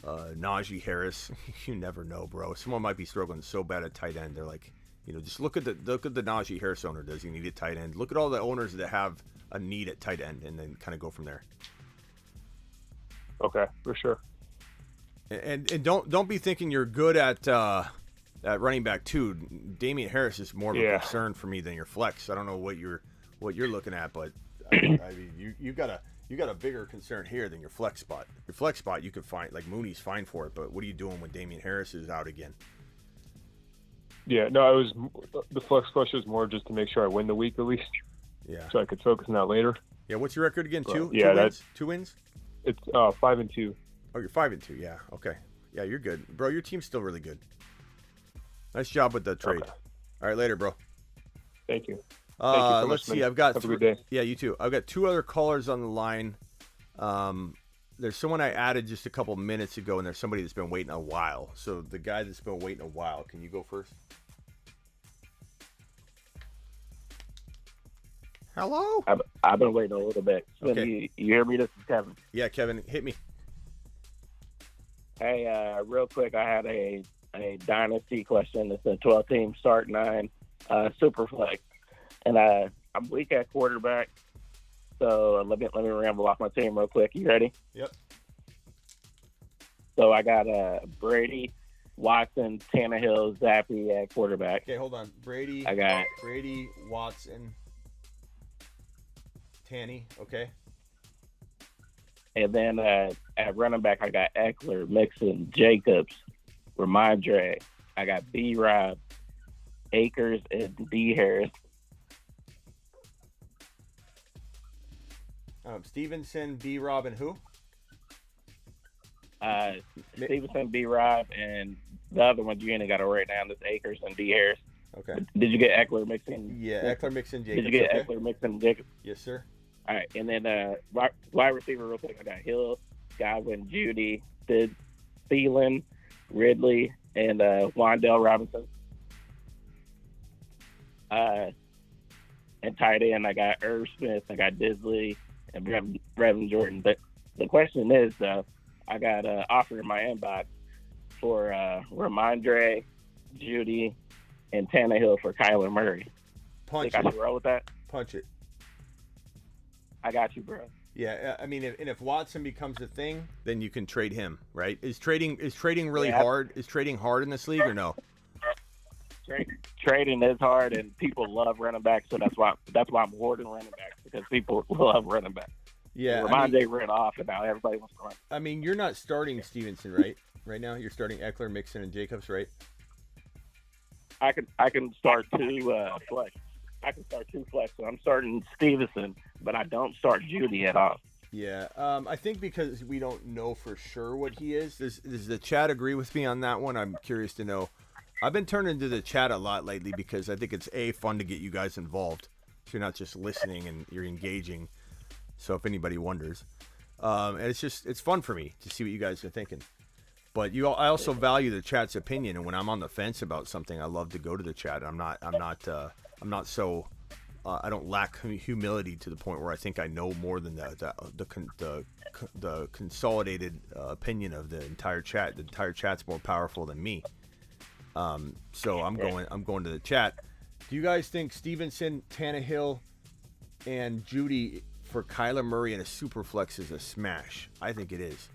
Najee Harris, you never know, bro. Someone might be struggling so bad at tight end. They're like, just look at the Najee Harris owner. Does he need a tight end? Look at all the owners that have a need at tight end, and then kind of go from there. Okay, for sure. And don't be thinking you're good at running back too. Damian Harris is more of a concern for me than your flex. I don't know what you're looking at, but I mean you got a bigger concern here than your flex spot. Your flex spot you could find, like Mooney's fine for it, but what are you doing when Damian Harris is out again? Yeah, no, the flex question was more just to make sure I win the week at least. Yeah. So I could focus on that later. Yeah, what's your record again? Two wins? It's 5-2. Oh, you're 5-2. Yeah. Okay. Yeah, you're good, bro. Your team's still really good. Nice job with the trade. Okay. All right, later, bro. Thank you. Let's see. I've got Have a good day. Yeah, you too. I've got two other callers on the line. There's someone I added just a couple minutes ago, and there's somebody that's been waiting a while. So the guy that's been waiting a while, can you go first? Hello? I've been waiting a little bit. Okay. You hear me? This is Kevin. Yeah, Kevin, hit me. Hey, real quick, I had a dynasty question. It's a 12-team start 9 super flex, and I'm weak at quarterback. So let me ramble off my team real quick. You ready? Yep. So I got Brady, Watson, Tannehill, Zappy at quarterback. Okay, hold on. Brady. I got Brady, Watson, Tanny. Okay. And then at running back, I got Eckler, Mixon, Jacobs, Ramondre. I got B-Rob, Akers, and D. Harris. Stevenson, B-Rob, and who? Stevenson, B-Rob, and the other one you ain't got to write down. This Akers and D. Harris. Okay. Did you get Eckler, Mixon? Yeah, Eckler, Mixon, Jacobs. Did you get Eckler, Mixon, Jacobs? Yes, sir. All right, and then wide receiver real quick. I got Hill, Godwin, Judy, Thielen, Ridley, and Wandale Robinson. And tight end, I got Irv Smith, I got Disley, and Brevin Jordan. But the question is, I got an offer in my inbox for Ramondre, Judy, and Tannehill for Kyler Murray. Punch Think I should roll with that? Punch it. I got you, bro. Yeah, I mean, if Watson becomes a thing, then you can trade him, right? Is trading really Yeah. hard? Is trading hard in this league or no? Trading is hard, and people love running backs, so that's why I'm hoarding running backs, because people love running backs. Yeah, Ramondre ran off, and now everybody wants to run. I mean, you're not starting Stevenson, right? Right now, you're starting Eckler, Mixon, and Jacobs, right? I can start two flex. I can start two flex. So I'm starting Stevenson, but I don't start Judy at all. Yeah, I think because we don't know for sure what he is. Does the chat agree with me on that one? I'm curious to know. I've been turning to the chat a lot lately because I think it's fun to get you guys involved. So you're not just listening and you're engaging. So if anybody wonders, and it's fun for me to see what you guys are thinking. But I also value the chat's opinion, and when I'm on the fence about something, I love to go to the chat. I don't lack humility to the point where I think I know more than the consolidated opinion of the entire chat. The entire chat's more powerful than me. So I'm going to the chat. Do you guys think Stevenson, Tannehill, and Judy for Kyler Murray in a super flex is a smash? I think it is.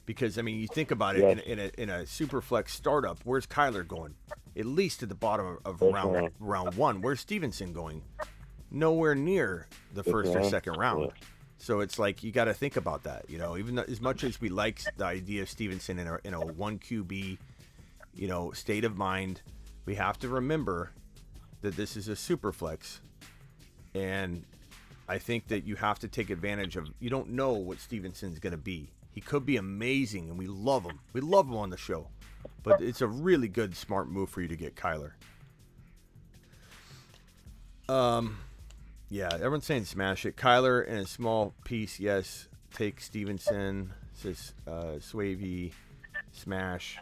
Because, I mean, you think about it, in a super flex startup, where's Kyler going? At least at the bottom of round one. Where's Stevenson going? Nowhere near the first or second round. So it's like you got to think about that. You know, even as much as we like the idea of Stevenson in a one QB, state of mind, we have to remember that this is a super flex, and I think that you have to take advantage of. You don't know what Stevenson's going to be. He could be amazing, and we love him. We love him on the show. But it's a really good, smart move for you to get Kyler. Yeah, everyone's saying smash it. Kyler in a small piece, yes. Take Stevenson, says Swavey, smash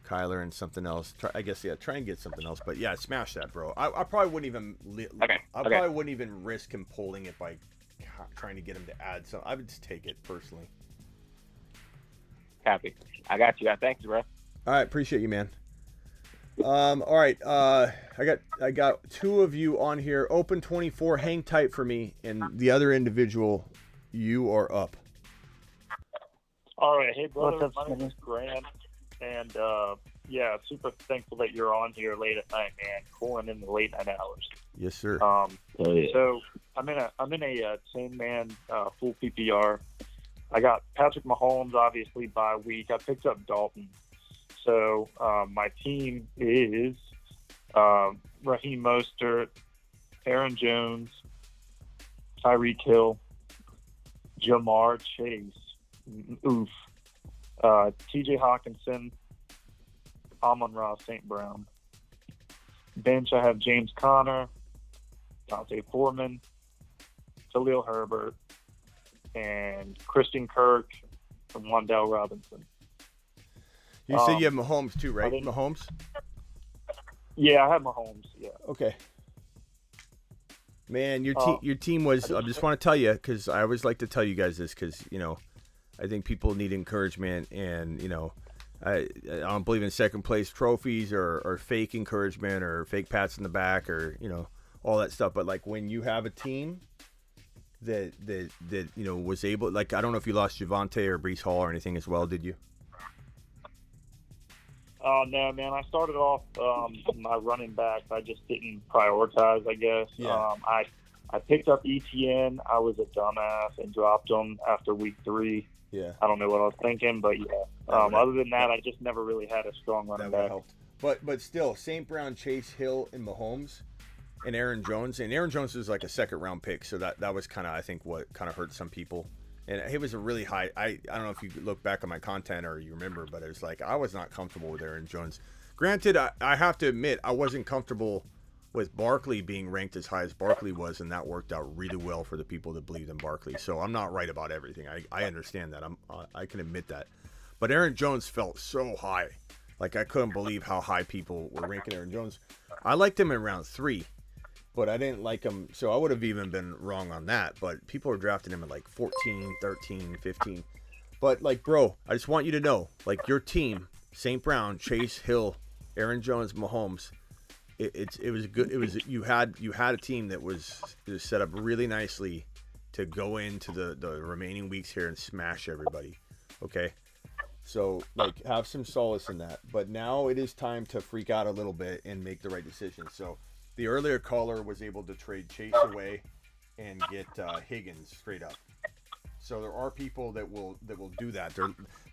Kyler and something else. Try and get something else. But yeah, smash that, bro. I probably wouldn't even. Probably wouldn't even risk him pulling it by trying to get him to add something. I would just take it personally. Happy. I got you. Thank you, bro. All right, appreciate you, man. All right, I got two of you on here. Open 24, hang tight for me, and the other individual, you are up. All right, hey brother, What's up, my name is Grant, and super thankful that you're on here late at night, man, calling in the late night hours. Yes, sir. So I'm in a 10-man full PPR. I got Patrick Mahomes, obviously, bye week. I picked up Dalton. So my team is Raheem Mostert, Aaron Jones, Tyreek Hill, Jamar Chase, T.J. Hawkinson, Amon-Ra St. Brown. Bench, I have James Conner, Dante Foreman, Khalil Herbert, and Christian Kirk and Wan'Dale Robinson. You say you have Mahomes too, right? Mahomes? Yeah, I have Mahomes, yeah. Okay. Man, your team was, I just want to tell you, because I always like to tell you guys this, because, I think people need encouragement, and, I don't believe in second place trophies or fake encouragement or fake pats in the back or, all that stuff. But, like, when you have a team that was able, like, I don't know if you lost Javonte or Breece Hall or anything as well, did you? Oh, no, man. I started off my running backs. I just didn't prioritize, I guess. Yeah. I picked up ETN. I was a dumbass and dropped him after week 3. Yeah. I don't know what I was thinking, but, yeah. Other than that, I just never really had a strong running back. But still, St. Brown, Chase, Hill, and Mahomes, and Aaron Jones. And Aaron Jones was like a second-round pick, so that was kind of, I think, what kind of hurt some people. And it was a really high. I don't know if you look back on my content or you remember, but it was like I was not comfortable with Aaron Jones. Granted, I have to admit I wasn't comfortable with Barkley being ranked as high as Barkley was, and that worked out really well for the people that believed in Barkley. So I'm not right about everything. I understand that. I can admit that. But Aaron Jones felt so high. Like I couldn't believe how high people were ranking Aaron Jones. I liked him in round 3. But I didn't like him, so I would have even been wrong on that. But people are drafting him at like 14, 13, 15. But, like, bro, I just want you to know, like, your team, St. Brown, Chase, Hill, Aaron Jones, Mahomes, it was good. It was you had a team that was set up really nicely to go into the remaining weeks here and smash everybody. Okay? So, like, have some solace in that. But now it is time to freak out a little bit and make the right decision. So, the earlier caller was able to trade Chase away and get Higgins straight up. So there are people that will do that.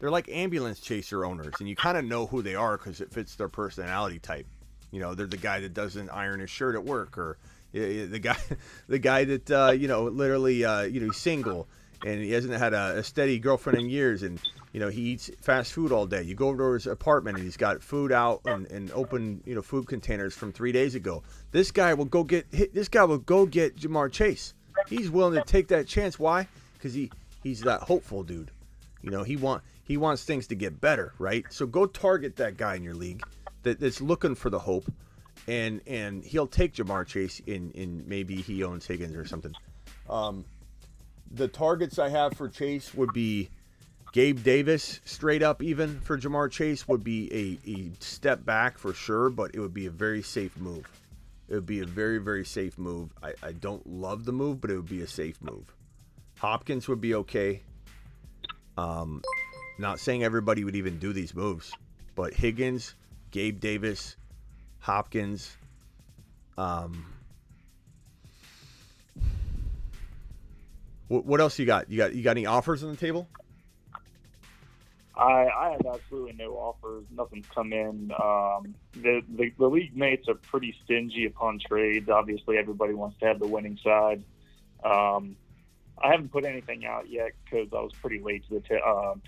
They're like ambulance chaser owners, and you kind of know who they are because it fits their personality type. You know, they're the guy that doesn't iron his shirt at work, or the guy that literally he's single and he hasn't had a steady girlfriend in years, and he eats fast food all day. You go over to his apartment and he's got food out and open food containers from 3 days ago. This guy will go get Jamar Chase. He's willing to take that chance. Why? Because he's that hopeful dude. He wants things to get better, right? So go target that guy in your league that's looking for the hope, and he'll take Jamar Chase in maybe he owns Higgins or something. The targets I have for Chase would be Gabe Davis, straight up even for Jamar Chase would be a step back for sure, but it would be a very safe move. It would be a very, very safe move. I don't love the move, but it would be a safe move. Hopkins would be okay. Not saying everybody would even do these moves, but Higgins, Gabe Davis, Hopkins. What else you got? You got any offers on the table? I have absolutely no offers. Nothing's come in. The league mates are pretty stingy upon trades. Obviously, everybody wants to have the winning side. I haven't put anything out yet because I was pretty late to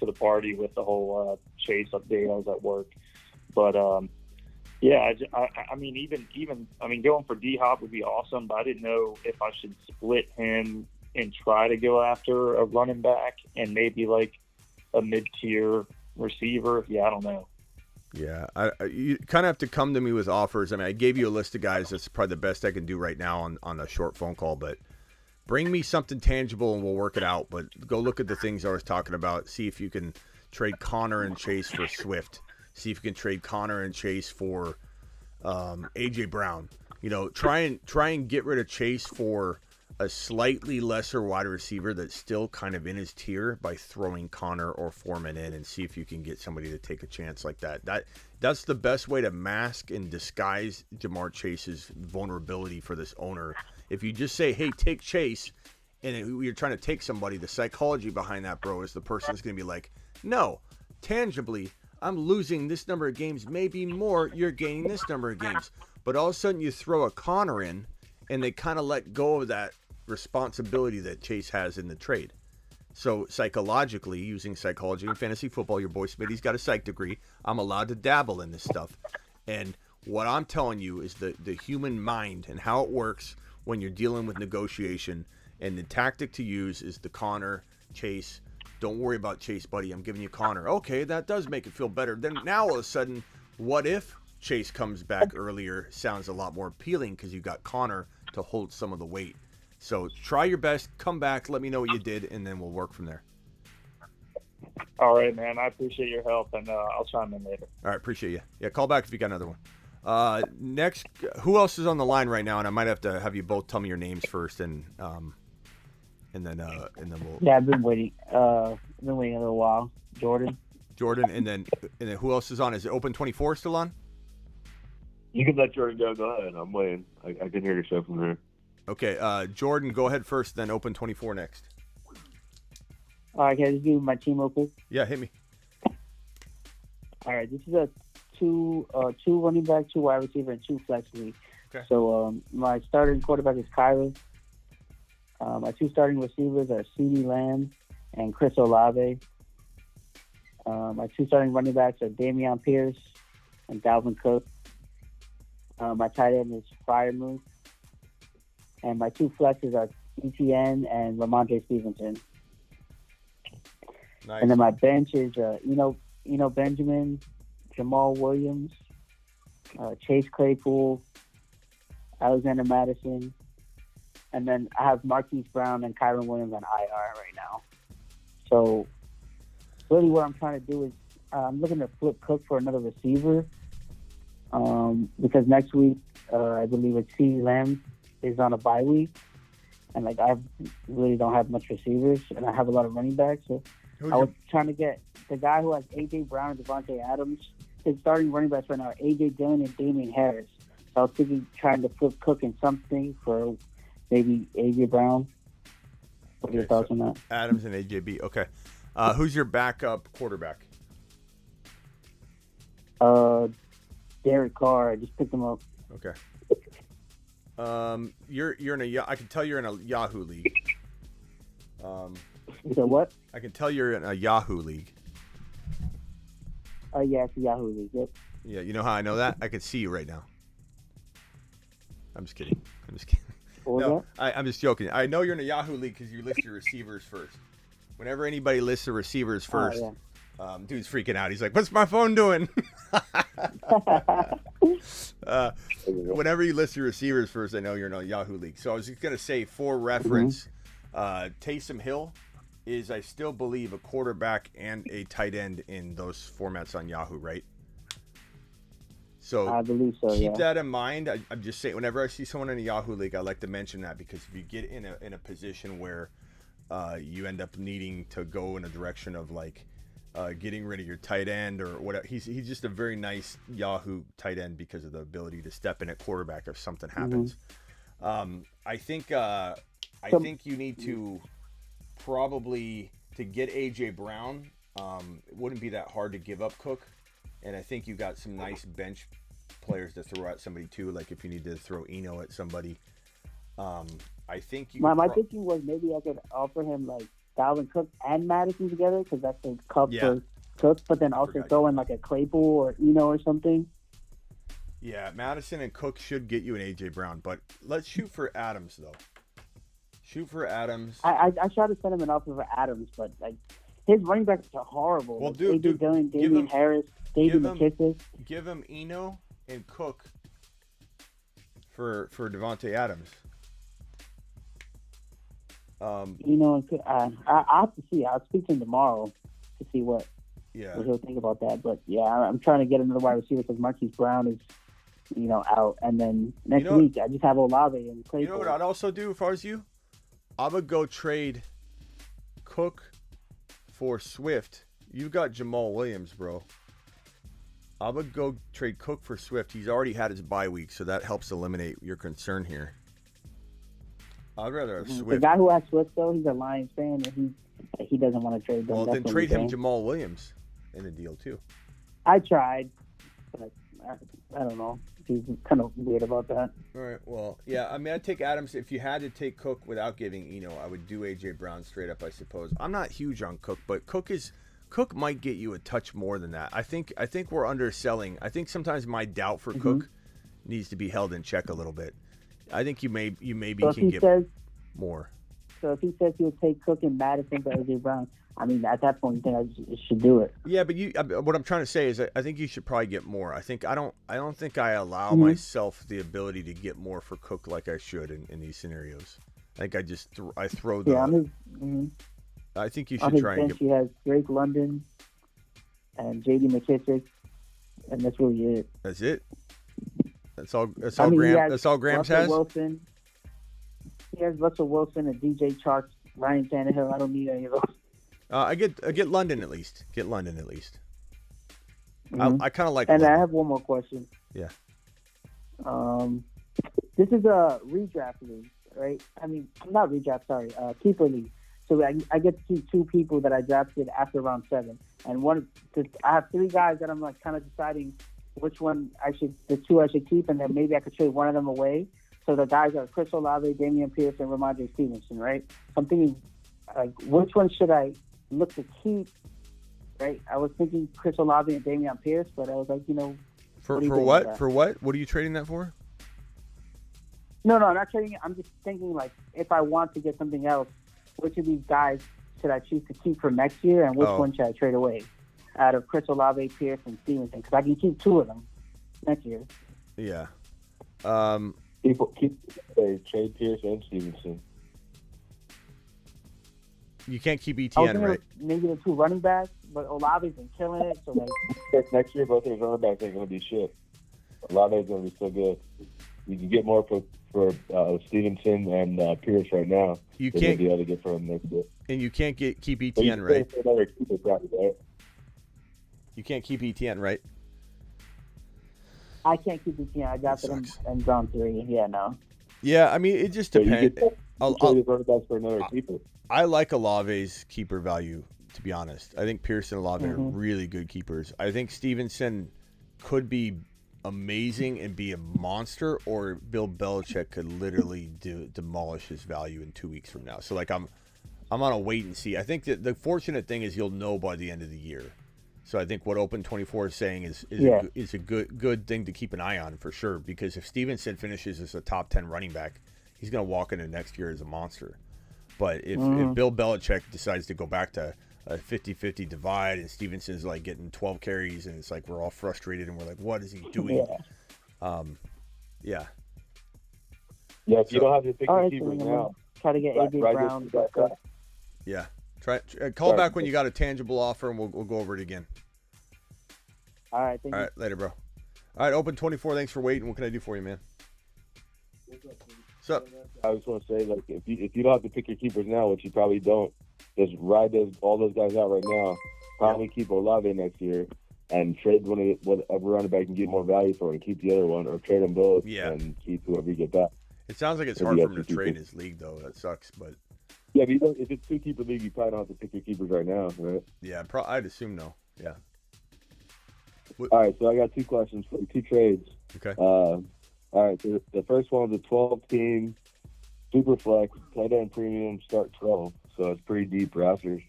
the party with the whole Chase update. I was at work, but I mean, even going for D-Hop would be awesome. But I didn't know if I should split him and try to go after a running back and maybe like a mid-tier receiver. Yeah, I don't know. Yeah, you kind of have to come to me with offers. I mean, I gave you a list of guys. That's probably the best I can do right now on a short phone call, but bring me something tangible and we'll work it out. But go look at the things I was talking about. See if you can trade Connor and Chase for Swift. See if you can trade Connor and Chase for A.J. Brown. Try and get rid of Chase for a slightly lesser wide receiver that's still kind of in his tier by throwing Connor or Foreman in, and see if you can get somebody to take a chance like that. That's the best way to mask and disguise Jamar Chase's vulnerability for this owner. If you just say, hey, take Chase, and you're trying to take somebody, the psychology behind that, bro, is the person's going to be like, no, tangibly, I'm losing this number of games, maybe more, you're gaining this number of games. But all of a sudden you throw a Connor in, and they kind of let go of that responsibility that Chase has in the trade. So psychologically, using psychology in fantasy football, your boy Smitty's got a psych degree. I'm allowed to dabble in this stuff. And what I'm telling you is the human mind and how it works when you're dealing with negotiation. And the tactic to use is the Connor, Chase. Don't worry about Chase, buddy. I'm giving you Connor. Okay, that does make it feel better. Then now all of a sudden, what if Chase comes back earlier? Sounds a lot more appealing because you got Connor to hold some of the weight. So try your best, come back, let me know what you did, and then we'll work from there. All right, man. I appreciate your help, and I'll chime in later. All right, appreciate you. Yeah, call back if you got another one. Next, who else is on the line right now? And I might have to have you both tell me your names first, and then we'll. Yeah, I've been waiting. I've been waiting a little while. Jordan, and then who else is on? Is it Open 24 still on? You can let Jordan go. Go ahead. I'm waiting. I can hear your show from here. Okay, Jordan, go ahead first, then Open 24 next. All right, can I just do my team real quick? Yeah, hit me. All right, this is a two running back, 2 wide receiver, and 2 flex league. Okay. So my starting quarterback is Kyler. My 2 starting receivers are CeeDee Lamb and Chris Olave. My 2 starting running backs are Dameon Pierce and Dalvin Cook. My tight end is Freiermuth. And my 2 flexes are ETN and Ramondre Stevenson. Nice. And then my bench is Eno Benjamin, Jamal Williams, Chase Claypool, Alexander Madison, and then I have Marquise Brown and Kyron Williams on IR right now. So really what I'm trying to do is I'm looking to flip Cook for another receiver because next week I believe it's CeeDee Lamb is on a bye week. and like I really don't have much receivers, and I have a lot of running backs. So I was trying to get the guy who has A.J. Brown and Devontae Adams. His starting running backs right now are A.J. Dillon and Damian Harris. So I was thinking trying to flip Cook in something for maybe A.J. Brown. What are your thoughts on that? Adams and AJB. Okay. Who's your backup quarterback? Derek Carr. I just picked him up. Okay. You're in a. I can tell you're in a Yahoo league. You said what? I can tell you're in a Yahoo league. Yeah, it's a Yahoo league. Yep. Yeah, you know how I know that? I can see you right now. I'm just kidding. I'm just joking. I know you're in a Yahoo league because you list your receivers first. Whenever anybody lists the receivers first, dude's freaking out. He's like, "What's my phone doing?" Whenever you list your receivers first, I know you're in a Yahoo league. So I was just gonna say, for reference, Taysom Hill is, I still believe, a quarterback and a tight end in those formats on Yahoo, right? So I believe so. Keep that in mind. I'm just saying, whenever I see someone in a Yahoo league, I like to mention that, because if you get in a position where you end up needing to go in a direction of like getting rid of your tight end or whatever, he's just a very nice Yahoo tight end because of the ability to step in at quarterback if something happens. I think you need to probably, to get AJ Brown, it wouldn't be that hard to give up Cook. And I think you got some nice bench players to throw at somebody too. Like if you need to throw Eno at somebody, I think you. My thinking was maybe I could offer him like Dalvin Cook and Madison together, because that's a cup for Cook. But then also throw in like a Claypool or Eno or something. Yeah, Madison and Cook should get you an AJ Brown, but let's shoot for Adams though. Shoot for Adams. I tried to send him an offer for Adams, but like his running backs are horrible. Well, like, dude, A.J. Dillon, Damian Harris, David McKissick. Give him Eno and Cook for Devontae Adams. Eno and Cook. I have to see. I'll speak to him tomorrow to see what he'll think about that. But yeah, I'm trying to get another wide receiver because Marquise Brown is, out. And then next week I just have Olave and Claypool. You know what I'd also do if I was you? I would go trade Cook for Swift. You got Jamal Williams, bro. I would go trade Cook for Swift. He's already had his bye week, so that helps eliminate your concern here. I'd rather have Swift. The guy who has Swift, though, he's a Lions fan, and he doesn't want to trade them. Well, then trade him Jamal Williams in the deal, too. I tried, but I don't know. He's kind of weird about that. All right, well, yeah, I mean, I'd take Adams. If you had to take Cook without giving Eno, I would do A.J. Brown straight up, I suppose. I'm not huge on Cook, but Cook might get you a touch more than that. I think we're underselling. I think sometimes my doubt for Cook needs to be held in check a little bit. I think you maybe can get more. So if he says he would take Cook and Madison for A.J. Brown, I mean, at that point, you think I should do it. Yeah, but what I'm trying to say is I think you should probably get more. I don't think I allow myself the ability to get more for Cook like I should in these scenarios. I think I throw the. I think you should try and get. He has Drake London and J.D. McKissick, and that's really it. That's it. That's all Grams has. Wilson. He has Russell Wilson and DJ Chark, Ryan Tannehill. I don't need any of those. I get London at least. Get London at least. I kind of like. And London. I have one more question. Yeah. This is a redraft league, right? I mean, not redraft. Sorry, keeper league. So I get to keep two people that I drafted after round 7, and I have 3 guys that I'm like kind of deciding which one the 2 I should keep, and then maybe I could trade one of them away. So the guys are Chris Olave, Damian Pierce, and Ramondre Stevenson, right? So I'm thinking, like, which one should I look to keep? Right? I was thinking Chris Olave and Damian Pierce, but I was like, for what? For what? What are you trading that for? No, I'm not trading it. I'm just thinking, like, if I want to get something else, which of these guys should I choose to keep for next year, and which one should I trade away out of Chris Olave, Pierce, and Stevenson? Because I can keep 2 of them next year. Yeah. People trade Pierce and Stevenson. You can't keep ETN, right? Maybe the 2 running backs, but Olave's been killing it. So next year, both of his running backs ain't going to be shit. Olave's going to be so good. You can get more for for Stevenson and Pierce right now. You than can't be able to get from him next year. And you can't keep But you ETN, can right? get another keeper probably, right? You can't keep ETN, right? I can't keep it. I got them in round 3. Yeah, no. Yeah, I mean, it just So you depends. get traded running backs for another keeper. I like Olave's keeper value, to be honest. I think Pierce and Olave are really good keepers. I think Stevenson could be amazing and be a monster, or Bill Belichick could literally demolish his value in 2 weeks from now. So, like, I'm on a wait and see. I think that the fortunate thing is you'll know by the end of the year. So I think what Open 24 is saying is a good thing to keep an eye on for sure, because if Stevenson finishes as a top 10 running back, he's going to walk into next year as a monster. But if Bill Belichick decides to go back to a 50-50 divide and Stevenson's like getting 12 carries and it's like we're all frustrated and we're like, what is he doing? Yeah, if you don't have to pick your keepers now, try to get A.J. Brown. Yeah. Call back when you got a tangible offer, and we'll go over it again. All right. Thank you. All right, later, bro. All right, Open 24. Thanks for waiting. What can I do for you, man? What's up? I just want to say, like, if you don't have to pick your keepers now, which you probably don't, just ride all those guys out right now. Probably keep Olave next year and trade whatever running back and get more value for, and keep the other one, or trade them both and keep whoever you get back. It sounds like it's hard for him to trade his league, though. That sucks, but. Yeah, but if it's 2-keeper league, you probably don't have to pick your keepers right now, right? Yeah, I'd assume no. Yeah. All right, so I got 2 questions for 2 trades. Okay. All right, so the first one is a 12-team super flex tight end premium start 12, so it's pretty deep rosters.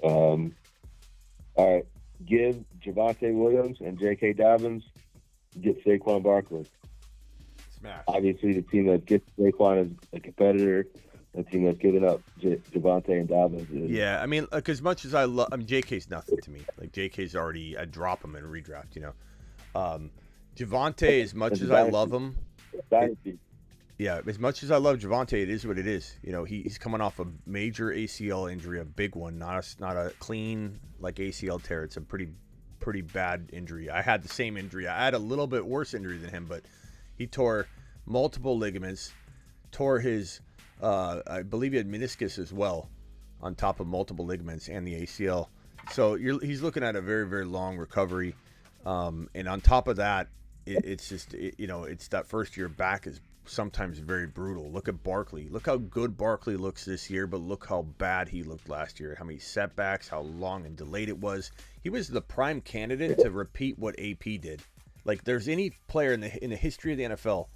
All right, give Javonte Williams and J.K. Dobbins, get Saquon Barkley. Smash. Obviously, the team that gets Saquon is a competitor. The team that's giving up Javonte and Dobbins. Yeah, I mean, like, as much as I love, JK's nothing to me. Like, JK's already, I'd drop him in a redraft, you know. Javonte, as much as I love him, as much as I love Javonte, it is what it is. You know, he's coming off a major ACL injury, a big one, not a clean like ACL tear. It's a pretty bad injury. I had the same injury. I had a little bit worse injury than him, but he tore multiple ligaments, tore his. I believe he had meniscus as well, on top of multiple ligaments and the ACL. So he's looking at a very, very long recovery. And on top of that, it's that first year back is sometimes very brutal. Look at Barkley. Look how good Barkley looks this year, but look how bad he looked last year. How many setbacks, how long and delayed it was. He was the prime candidate to repeat what AP did. Like, there's any player in the history of the NFL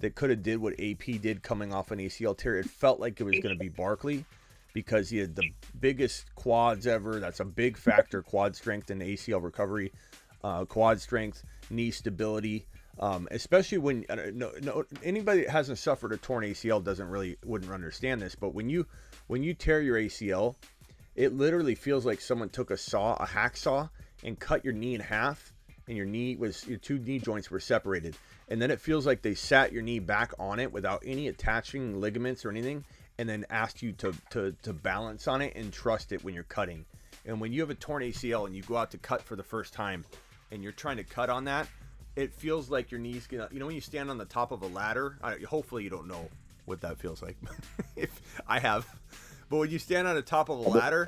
that could have did what AP did coming off an ACL tear. It felt like it was going to be Barkley because he had the biggest quads ever. That's a big factor, quad strength and ACL recovery. Quad strength, knee stability, especially when anybody that hasn't suffered a torn ACL wouldn't understand this, but when you tear your ACL, it literally feels like someone took a hacksaw, and cut your knee in half, and your 2 knee joints were separated. And then it feels like they sat your knee back on it without any attaching ligaments or anything, and then asked you to balance on it and trust it when you're cutting. And when you have a torn ACL and you go out to cut for the first time and you're trying to cut on that, it feels like your knee's gonna, when you stand on the top of a ladder, hopefully you don't know what that feels like. If I have. But when you stand on the top of a ladder,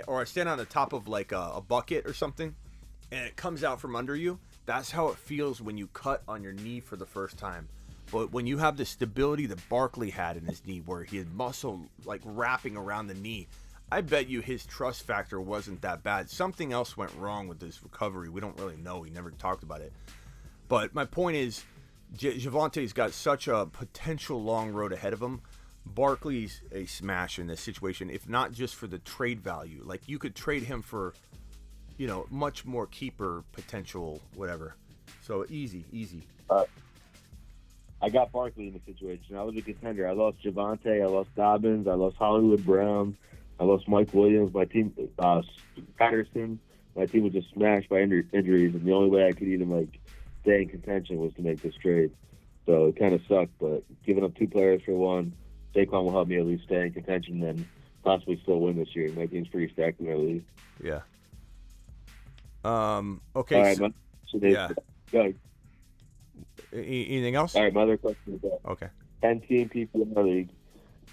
or stand on the top of like a bucket or something, and it comes out from under you, that's how it feels when you cut on your knee for the first time. But when you have the stability that Barkley had in his knee, where he had muscle like wrapping around the knee, I bet you his trust factor wasn't that bad. Something else went wrong with his recovery. We don't really know. He never talked about it. But my point is, Javonte's got such a potential long road ahead of him. Barkley's a smash in this situation, if not just for the trade value. Like, you could trade him for, much more keeper potential, whatever. So easy. I got Barkley in the situation. I was a contender. I lost Javonte. I lost Dobbins. I lost Hollywood Brown. I lost Mike Williams. My team, Patterson. My team was just smashed by injuries, and the only way I could even stay in contention was to make this trade. So it kind of sucked, but giving up 2 players for one, Saquon will help me at least stay in contention and possibly still win this year. My team's pretty stacked in my league. Yeah. Okay. All right, yeah. Go. Anything else? All right, my other question is that. Okay. 10-team PPR league.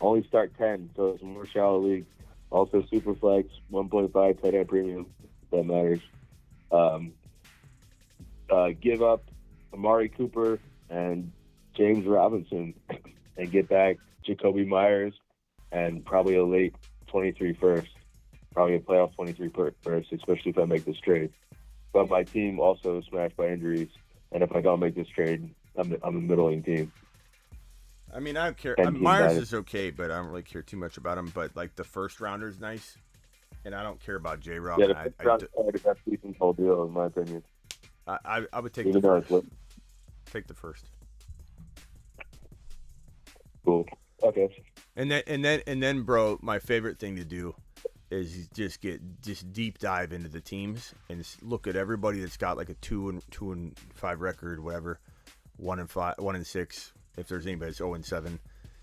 Only start 10, so it's a more shallow league. Also Superflex, 1.5 tight end premium. That matters. Give up Amari Cooper and James Robinson and get back Jacoby Myers and probably a late 23 first. Probably a playoff 23 first, especially if I make this trade. But my team also is smashed by injuries, and if I don't make this trade, I'm a middling team. I mean, I don't care. 10-team Myers dynasty. is okay, but I don't really care too much about him. But like the first rounder is nice, and I don't care about J-Rob. Yeah, the first round card is that season's whole deal, in my opinion. I would take Even the though it's first. Take the first. Cool. Okay. And then, bro, my favorite thing to do is just deep dive into the teams and look at everybody that's got like a 2-5 record, whatever, 1-5, 1-6. If there's anybody that's 0-7,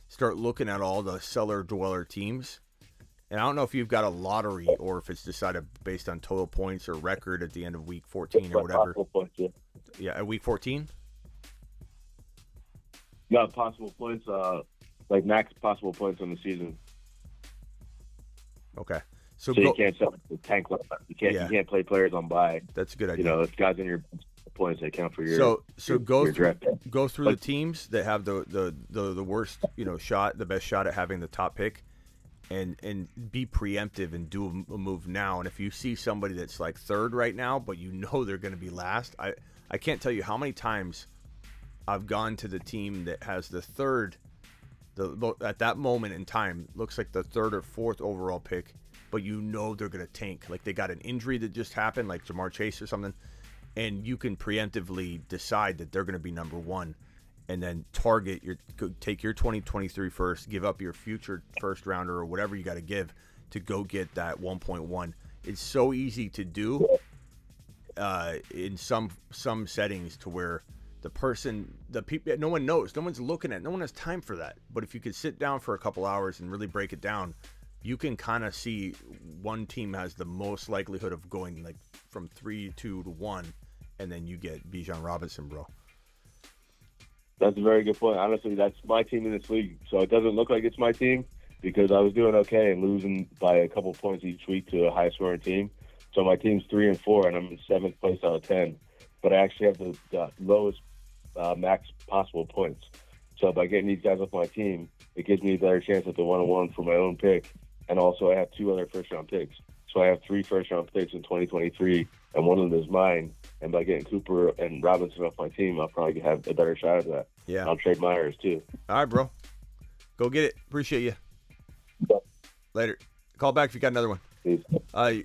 start looking at all the cellar dweller teams. And I don't know if you've got a lottery or if it's decided based on total points or record at the end of week 14 or whatever. Points, yeah. Yeah, at week 14. You got possible points, like max possible points on the season. Okay. So you can't sell the tank. You can't play players on bye. That's a good idea. You know, if guys in your points that count for your go draft. Go through the teams that have the worst shot, the best shot at having the top pick, and be preemptive and do a move now. And if you see somebody that's like third right now, but you know they're going to be last, I can't tell you how many times I've gone to the team that has the third, at that moment in time looks like the third or fourth overall pick, but you know they're going to tank. Like they got an injury that just happened, like Jamar Chase or something, and you can preemptively decide that they're going to be number one, and then take your 2023 first, give up your future first rounder or whatever you got to give to go get that 1.1. It's so easy to do in some settings to where the people, no one knows, no one's looking at, no one has time for that. But if you could sit down for a couple hours and really break it down, you can kind of see one team has the most likelihood of going like from 3-2 to 1, and then you get Bijan Robinson, bro. That's a very good point. Honestly, that's my team in this league. So it doesn't look like it's my team because I was doing okay and losing by a couple points each week to a high scoring team. So my team's 3-4 and I'm in 7th place out of 10. But I actually have the lowest max possible points. So by getting these guys off my team, it gives me a better chance at the 1-1 for my own pick. And also I have 2 other first-round picks. So I have 3 first-round picks in 2023, and one of them is mine. And by getting Cooper and Robinson off my team, I'll probably have a better shot at that. Yeah. I'll trade Myers, too. All right, bro. Go get it. Appreciate you. Later. Call back if you got another one. Peace. All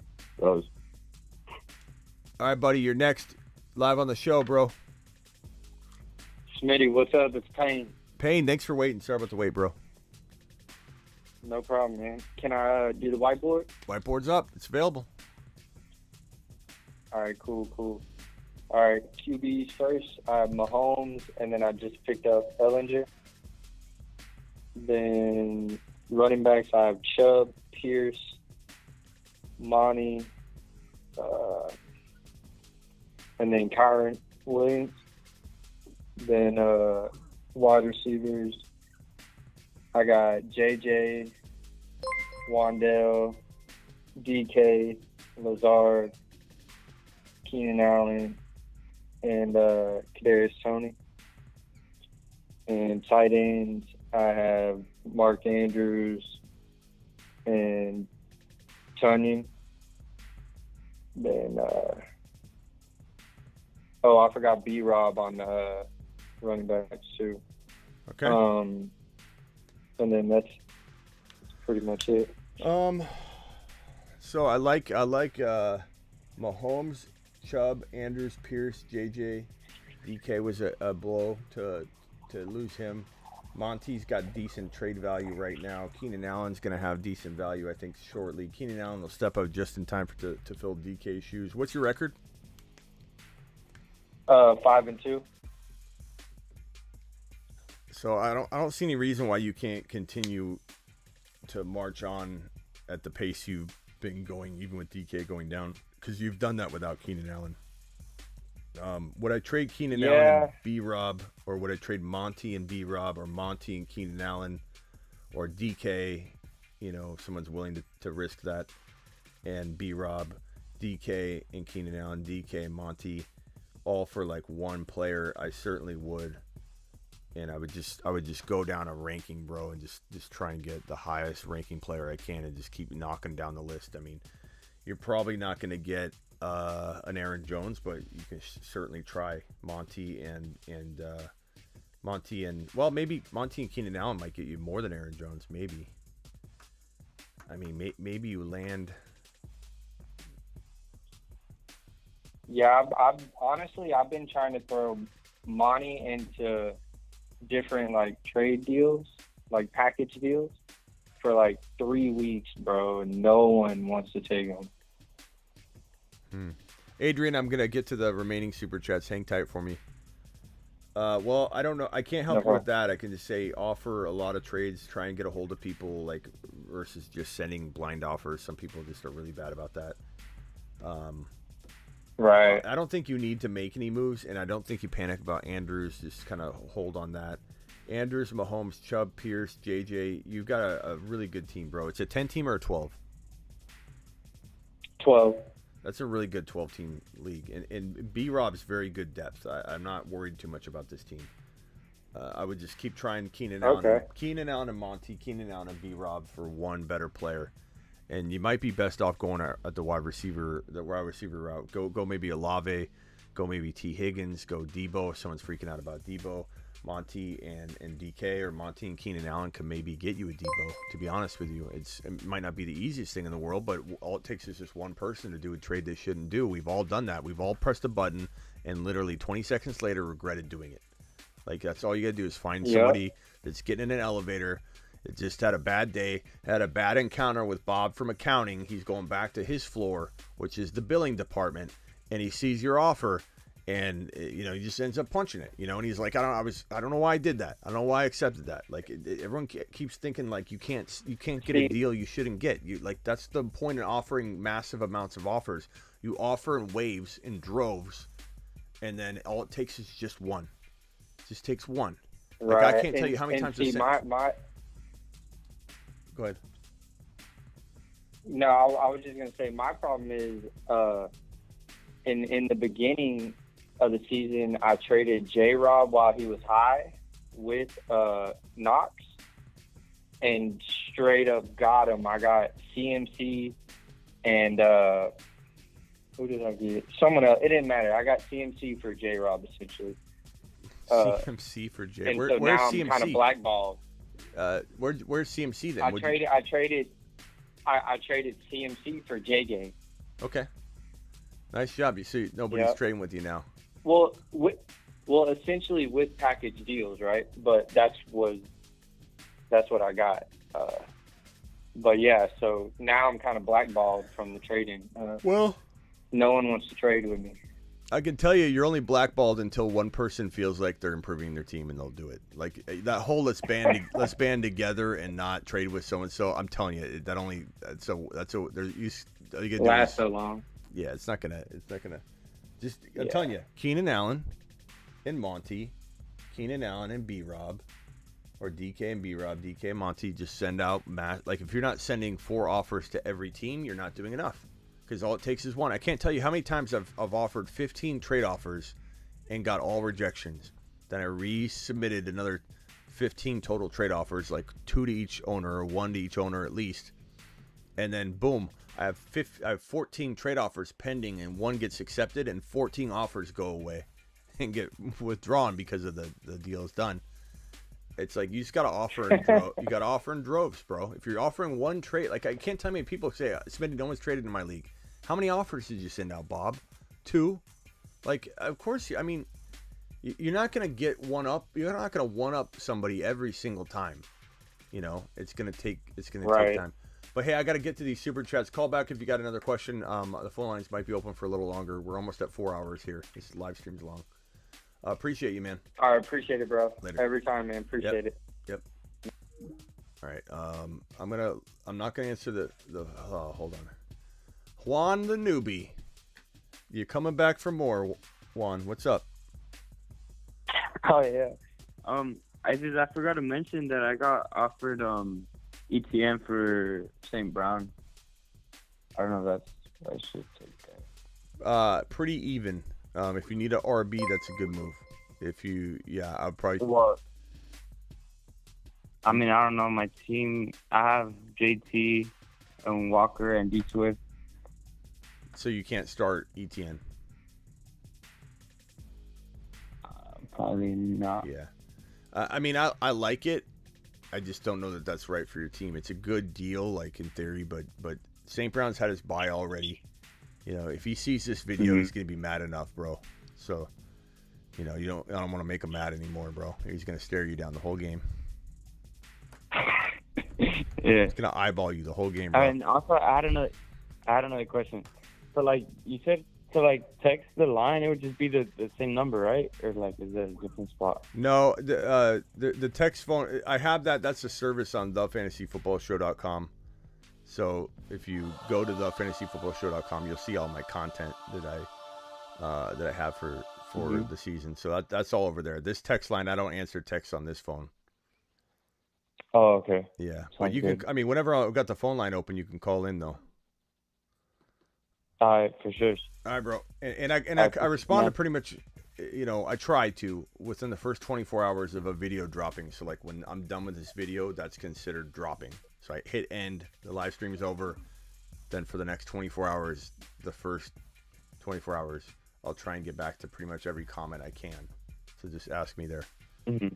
right, buddy. You're next. Live on the show, bro. Smitty, what's up? It's Payne. Payne, thanks for waiting. Sorry about the wait, bro. No problem, man. Can I do the whiteboard? Whiteboard's up. It's available. All right, cool. All right, QBs first. I have Mahomes, and then I just picked up Ellinger. Then running backs, I have Chubb, Pierce, Monty, and then Kyron Williams. Then wide receivers, I got JJ, Wandell, DK, Lazard, Keenan Allen, and Kadarius Toney. And tight ends, I have Mark Andrews and Tunyon. Then, I forgot B-Rob on the running backs too. Okay. And then that's pretty much it. So I like Mahomes, Chubb, Andrews, Pierce, JJ. DK was a blow to lose him. Monty's got decent trade value right now. Keenan Allen's going to have decent value, I think, shortly. Keenan Allen will step up just in time to fill DK's shoes. What's your record? 5-2. So I don't see any reason why you can't continue to march on at the pace you've been going, even with DK going down, because you've done that without Keenan Allen. Would I trade Keenan Allen and B-Rob, or would I trade Monty and B-Rob, or Monty and Keenan Allen, or DK? You know, if someone's willing to risk that, and B-Rob, DK and Keenan Allen, DK and Monty, all for like one player. I certainly would, and I would just go down a ranking, bro, and just try and get the highest ranking player I can, and just keep knocking down the list. I mean, you're probably not going to get an Aaron Jones, but you can certainly try Monty and well, maybe Monty and Keenan Allen might get you more than Aaron Jones. Maybe. I mean, maybe you land. Yeah, I've honestly been trying to throw Monty into different like trade deals, like package deals, for like 3 weeks, bro, and no one wants to take them. Adrian, I'm gonna get to the remaining super chats. Hang tight for me. Well, I don't know. I can't help you with that. I can just say offer a lot of trades, try and get a hold of people, like versus just sending blind offers. Some people just are really bad about that. Right. I don't think you need to make any moves, and I don't think you panic about Andrews. Just kind of hold on that. Andrews, Mahomes, Chubb, Pierce, JJ. You've got a really good team, bro. It's a 10-team or a 12? 12. That's a really good 12-team league. And B-Rob's very good depth. I'm not worried too much about this team. I would just keep trying Keenan Allen. Keenan Allen and Monty, Keenan Allen and B-Rob for one better player. And you might be best off going at the wide receiver route. Go maybe Olave, go maybe T. Higgins, go Debo if someone's freaking out about Debo. Monty and DK, or Monty and Keenan Allen can maybe get you a Debo. To be honest with you, it might not be the easiest thing in the world, but all it takes is just one person to do a trade they shouldn't do. We've all done that. We've all pressed a button and literally 20 seconds later regretted doing it. Like, that's all you gotta do is find somebody that's getting in an elevator, that just had a bad day, had a bad encounter with Bob from accounting. He's going back to his floor, which is the billing department, and he sees your offer. And he just ends up punching it, and he's like, I don't know why I did that. I don't know why I accepted that. Like, everyone keeps thinking like you can't get a deal you shouldn't get. That's the point in offering massive amounts of offers. You offer in waves, in droves, and then all it takes is just one. It just takes one. Right. Like, I can't tell you how many times. See, my. Go ahead. No, I was just gonna say my problem is in the beginning of the season, I traded J-Rob while he was high with Knox, and straight up got him. I got CMC and who did I get? Someone else. It didn't matter. I got CMC for J-Rob essentially. CMC for J. And Where's so now CMC? I'm kind of blackballed. Where's CMC then? I traded CMC for JJ. Okay. Nice job. You see, nobody's trading with you now. Well, essentially with package deals, right? But that's what I got. But yeah, so now I'm kind of blackballed from the trading. Well, no one wants to trade with me. I can tell you, you're only blackballed until one person feels like they're improving their team, and they'll do it. Like that whole let's band together and not trade with so and so. I'm telling you, that only lasts so long. Yeah, it's not gonna. I'm telling you, Keenan Allen and Monty, Keenan Allen and B-Rob, or DK and B-Rob, DK and Monty. Just send out like if you're not sending 4 offers to every team, you're not doing enough. Because all it takes is one. I can't tell you how many times I've offered 15 trade offers and got all rejections. Then I resubmitted another 15 total trade offers, like 2 to each owner or 1 to each owner at least. And then boom, I have 14 trade offers pending, and 1 gets accepted, and 14 offers go away and get withdrawn because of the deal is done. It's like you just gotta offer you gotta offer in droves, bro. If you're offering 1 trade, like I can't tell how many people say, Smitty, no one's traded in my league. How many offers did you send out, Bob? 2? Like, of course, I mean, you're not gonna get one up. You're not gonna one up somebody every single time. It's gonna take time. But hey, I got to get to these super chats. Call back if you got another question. The phone lines might be open for a little longer. We're almost at 4 hours here. This live stream's long. Appreciate you, man. All right, appreciate it, bro. Later. Every time, man. Appreciate it. Yep. All right. I'm not gonna answer the. Hold on. Juan the newbie, you coming back for more? Juan, what's up? Oh yeah. I forgot to mention that I got offered ETN for St. Brown. I don't know if I should take that. Pretty even. If you need a RB, that's a good move. I'll probably. Well, I mean, I don't know. My team, I have JT and Walker and D Swift. So you can't start ETN. Probably not. Yeah. I mean, I like it. I just don't know that that's right for your team. It's a good deal, like in theory, but St. Brown's had his bye already. You know, if he sees this video, he's gonna be mad enough, bro. So, you know, I don't want to make him mad anymore, bro. He's gonna stare you down the whole game. Yeah. He's gonna eyeball you the whole game, bro. And also, I had another question. So, like, you said to like text the line, it would just be the same number, right? Or like, is it a different spot? No, the text phone. I have that. That's a service on thefantasyfootballshow.com. So if you go to thefantasyfootballshow.com, you'll see all my content that I have for the season. So that's all over there. This text line, I don't answer texts on this phone. Oh, okay. Yeah, Sounds but you good. can. I mean, whenever I've got the phone line open, you can call in though. All right, for sure. All right, bro. And I respond to pretty much, you know, I try to within the first 24 hours of a video dropping. So like when I'm done with this video, that's considered dropping. So I hit end, the live stream is over. Then for the next 24 hours, the first 24 hours, I'll try and get back to pretty much every comment I can. So just ask me there. Mm-hmm.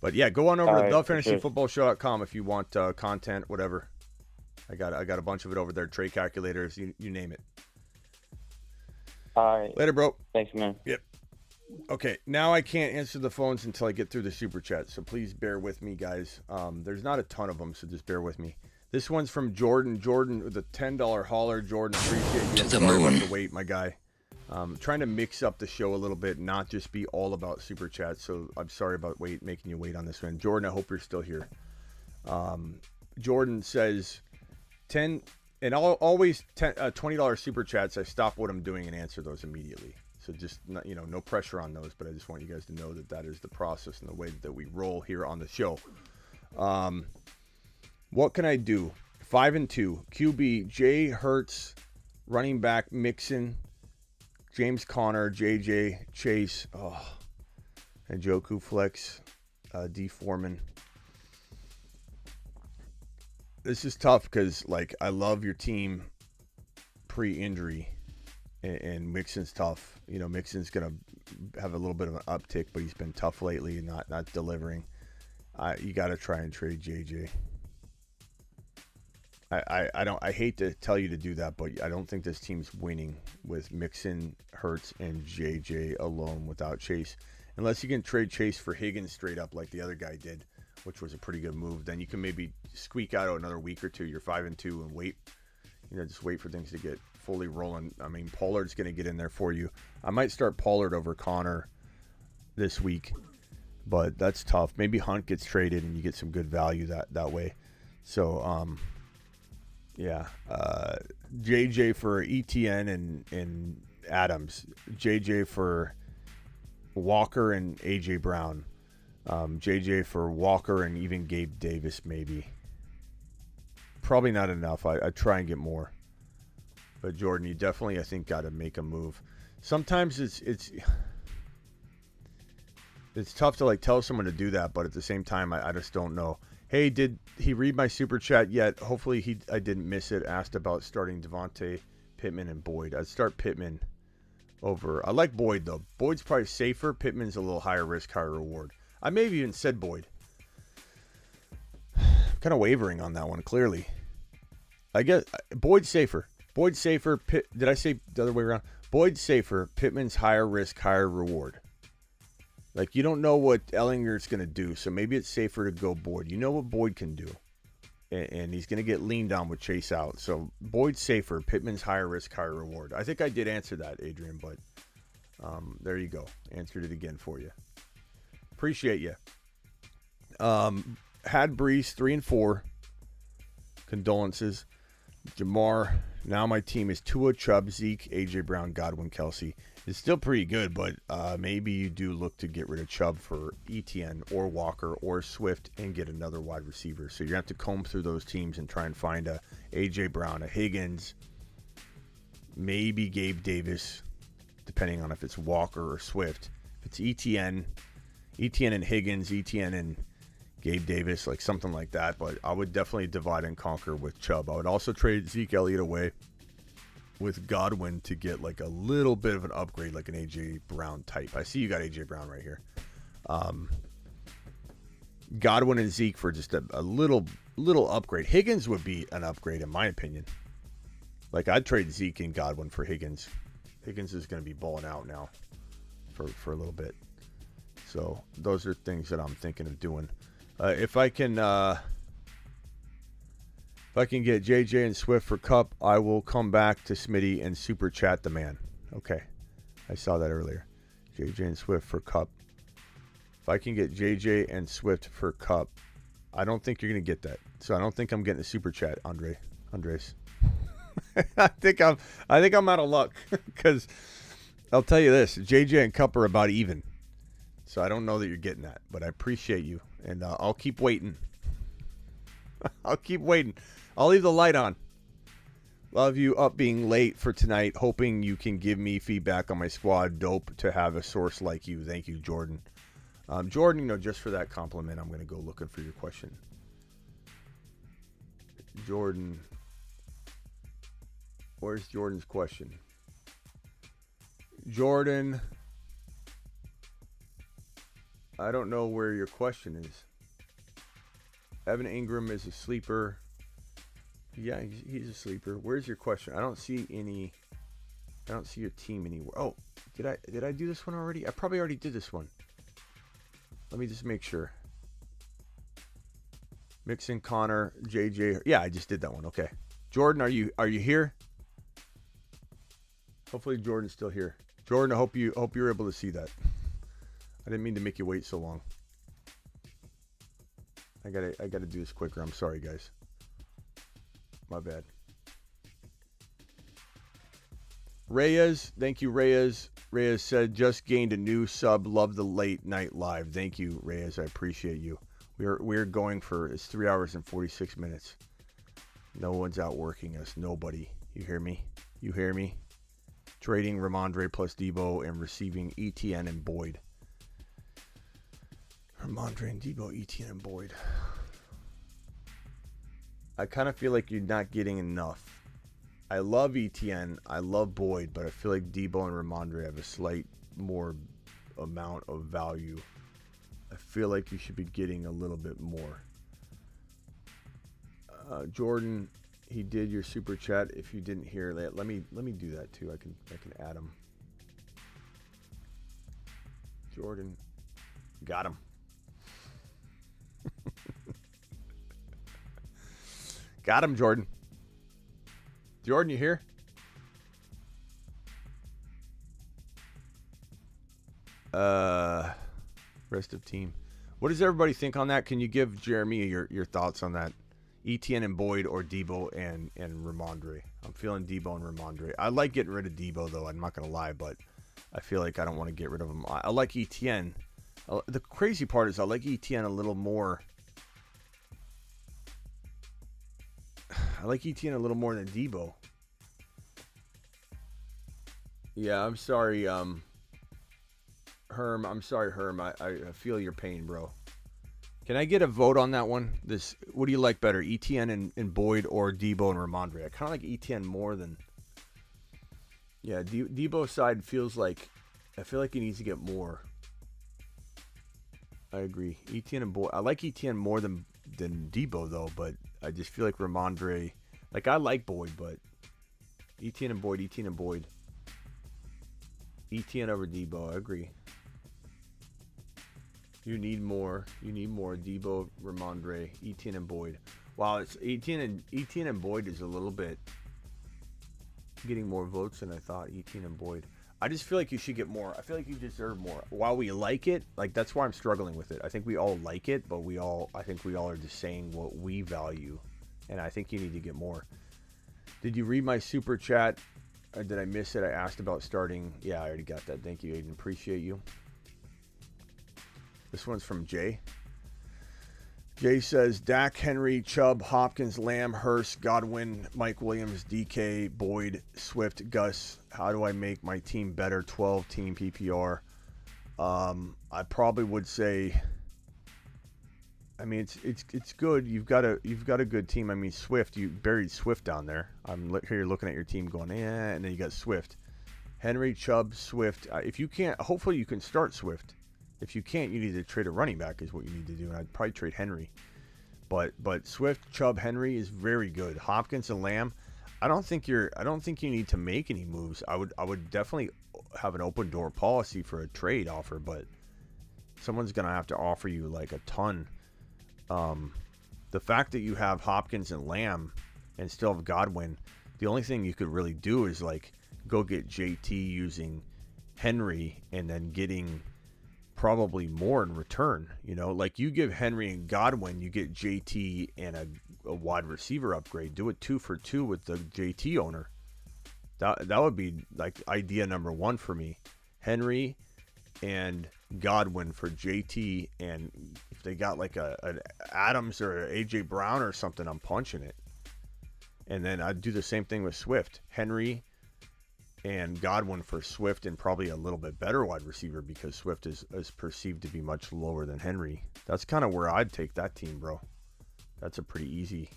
But yeah, go on over to Right, thefantasyfootballshow.com if you want content, whatever. I got a bunch of it over there. Trade calculators, you name it. All right. Later, bro. Thanks, man. Yep. Okay, now I can't answer the phones until I get through the super chat, so please bear with me, guys. There's not a ton of them, so just bear with me. This one's from Jordan. Jordan with a $10 hauler. Jordan, appreciate you. To the Sorry moon. about the wait, my guy. Trying to mix up the show a little bit, not just be all about super chat. So I'm sorry about making you wait on this one. Jordan, I hope you're still here. Jordan says 10, and always $20 super chats. I stop what I'm doing and answer those immediately. So just no pressure on those, but I just want you guys to know that is the process and the way that we roll here on the show. What can I do? 5-2 QB Jay Hurts, running back Mixon, James Conner, JJ Chase, and Njoku flex, D Foreman. This is tough because like I love your team pre-injury, and Mixon's tough. You know, Mixon's gonna have a little bit of an uptick, but he's been tough lately and not delivering. You got to try and trade JJ. I hate to tell you to do that, but I don't think this team's winning with Mixon, Hurts, and JJ alone without Chase. Unless you can trade Chase for Higgins straight up like the other guy did, which was a pretty good move. Then you can maybe squeak out another week or two. You're 5-2 and wait. Just wait for things to get fully rolling. I mean, Pollard's going to get in there for you. I might start Pollard over Connor this week, but that's tough. Maybe Hunt gets traded and you get some good value that way. So, yeah. JJ for ETN and Adams. JJ for Walker and AJ Brown. JJ for Walker and even Gabe Davis, maybe. Probably not enough. I try and get more. But Jordan, you definitely, I think, got to make a move. Sometimes it's tough to like tell someone to do that, but at the same time, I just don't know. Hey, did he read my super chat yet? Hopefully I didn't miss it. Asked about starting Devontae, Pittman, and Boyd. I'd start Pittman over. I like Boyd though. Boyd's probably safer. Pittman's a little higher risk, higher reward. I may have even said Boyd. Kind of wavering on that one, clearly. I guess Boyd's safer. Boyd's safer. Did I say the other way around? Boyd's safer. Pittman's higher risk, higher reward. Like, you don't know what Ellinger's going to do, so maybe it's safer to go Boyd. You know what Boyd can do. And he's going to get leaned on with Chase out. So Boyd's safer. Pittman's higher risk, higher reward. I think I did answer that, Adrian, but there you go. Answered it again for you. Appreciate you. Had Brees 3-4. Condolences. Jamar. Now my team is Tua, Chubb, Zeke, AJ Brown, Godwin, Kelsey. is still pretty good, but maybe you do look to get rid of Chubb for Etienne or Walker or Swift and get another wide receiver. So you're going to have to comb through those teams and try and find a A.J. Brown, a Higgins, maybe Gabe Davis, depending on if it's Walker or Swift. If it's Etienne and Higgins, Etienne and Gabe Davis, like something like that. But I would definitely divide and conquer with Chubb. I would also trade Zeke Elliott away with Godwin to get like a little bit of an upgrade, like an A.J. Brown type. I see you got A.J. Brown right here. Godwin and Zeke for just a little upgrade. Higgins would be an upgrade in my opinion. Like I'd trade Zeke and Godwin for Higgins. Higgins is going to be balling out now for a little bit. So those are things that I'm thinking of doing. If I can get JJ and Swift for Cup, I will come back to Smitty and super chat the man. Okay. I saw that earlier. JJ and Swift for Cup. If I can get JJ and Swift for Cup, I don't think you're going to get that. So I don't think I'm getting a super chat, Andres. I think I'm out of luck because I'll tell you this, JJ and Cup are about even. So I don't know that you're getting that, but I appreciate you and I'll keep waiting. I'll keep waiting. I'll leave the light on. Love you up being late for tonight. Hoping you can give me feedback on my squad. Dope to have a source like you. Thank you, Jordan. Jordan, just for that compliment, I'm going to go looking for your question. Jordan. Where's Jordan's question? Jordan. I don't know where your question is. Evan Ingram is a sleeper. Yeah, he's a sleeper. Where's your question? I don't see your team anywhere. Oh, did I do this one already? I probably already did this one. Let me just make sure. Mixon, Connor, JJ. Yeah, I just did that one. Okay. Jordan, are you here? Hopefully Jordan's still here. Jordan, I hope you're able to see that. I didn't mean to make you wait so long. I gotta do this quicker. I'm sorry, guys. My bad. Reyes, thank you, Reyes. Reyes said, just gained a new sub. Love the late night live. Thank you, Reyes. I appreciate you. We're going for, it's 3 hours and 46 minutes. No one's outworking us. Nobody. You hear me? You hear me? Trading Ramondre plus Debo and receiving Etienne and Boyd. Ramondre and Debo, Etienne and Boyd. I kind of feel like you're not getting enough. I love Etienne. I love Boyd, but I feel like Debo and Ramondre have a slight more amount of value. I feel like you should be getting a little bit more. Jordan, he did your super chat. If you didn't hear that, let me do that too. I can add him. Jordan, got him. Got him, Jordan. Jordan, you here? Rest of team. What does everybody think on that? Can you give Jeremy your thoughts on that? Etienne and Boyd or Debo and Ramondre? I'm feeling Debo and Ramondre. I like getting rid of Debo, though. I'm not going to lie, but I feel like I don't want to get rid of him. I like Etienne. The crazy part is I like Etienne a little more. I like Etienne a little more than Debo. Yeah, I'm sorry, Herm. I'm sorry, Herm. I feel your pain, bro. Can I get a vote on that one? What do you like better, Etienne and Boyd or Debo and Ramondre? I kind of like Etienne more than. Yeah, Debo's side feels like. I feel like he needs to get more. I agree. Etienne and Boyd. I like Etienne more than Debo though, but I just feel like Ramondre. Like I like Boyd, but Etienne and Boyd. Etienne over Debo. I agree. You need more. Debo, Ramondre, Etienne and Boyd. Wow, it's Etienne and Boyd is a little bit getting more votes than I thought. Etienne and Boyd. I just feel like you should get more. I feel like you deserve more. While we like it, like that's why I'm struggling with it. I think we all like it, but I think we all are just saying what we value, and I think you need to get more. Did you read my super chat? Did I miss it? I asked about starting. Yeah, I already got that. Thank you, Aiden. Appreciate you. This one's from Jay. Jay says, Dak, Henry, Chubb, Hopkins, Lamb, Hurst, Godwin, Mike Williams, DK, Boyd, Swift, Gus. How do I make my team better? 12-team PPR. I probably would say, I mean, it's good. You've got a good team. I mean, Swift, you buried Swift down there. I'm here looking at your team going, and then you got Swift. Henry, Chubb, Swift. If you can't, hopefully you can start Swift. If you can't, you need to trade a running back is what you need to do, and I'd probably trade Henry. But Swift, Chubb, Henry is very good. Hopkins and Lamb, I don't think you need to make any moves. I would definitely have an open door policy for a trade offer, but someone's gonna have to offer you like a ton. The fact that you have Hopkins and Lamb and still have Godwin, the only thing you could really do is like go get JT using Henry and then getting probably more in return. You know, like you give Henry and Godwin, you get JT and a wide receiver upgrade. Do it 2 for 2 with the JT owner. That would be like idea number 1 for me. Henry and Godwin for JT, and if they got like an Adams or an AJ Brown or something, I'm punching it. And then I'd do the same thing with Swift. Henry and Godwin for Swift, and probably a little bit better wide receiver because Swift is perceived to be much lower than Henry. That's kind of where I'd take that team, bro. That's a pretty easy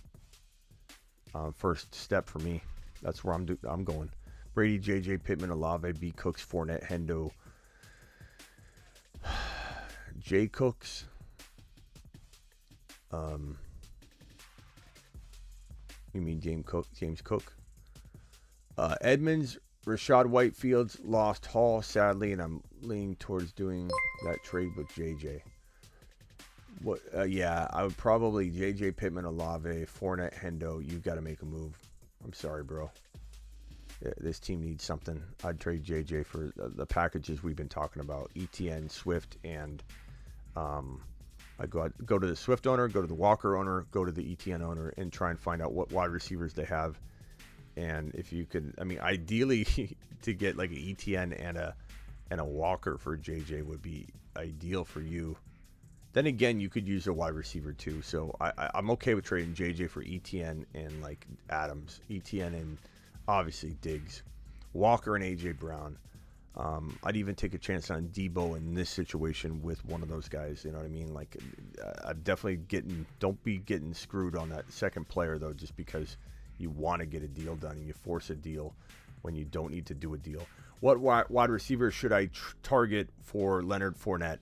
first step for me. That's where I'm going. Brady, JJ, Pittman, Olave, B. Cooks, Fournette, Hendo, J. Cooks, you mean James Cook, Edmonds, Rashad Whitefields, lost Hall, sadly, and I'm leaning towards doing that trade with JJ. Yeah, I would probably JJ, Pittman, Olave, Fournette, Hendo. You've got to make a move. I'm sorry, bro. This team needs something. I'd trade JJ for the packages we've been talking about: ETN, Swift, and I go to the Swift owner, go to the Walker owner, go to the ETN owner, and try and find out what wide receivers they have. And if you could, I mean, ideally to get like an ETN and a Walker for JJ would be ideal for you. Then again, you could use a wide receiver too. So I'm okay with trading JJ for ETN and like Adams, ETN and obviously Diggs, Walker and AJ Brown. I'd even take a chance on Debo in this situation with one of those guys. You know what I mean? Like, I'm definitely don't be getting screwed on that second player though, just because you want to get a deal done and you force a deal when you don't need to do a deal. What wide receiver should I target for Leonard Fournette?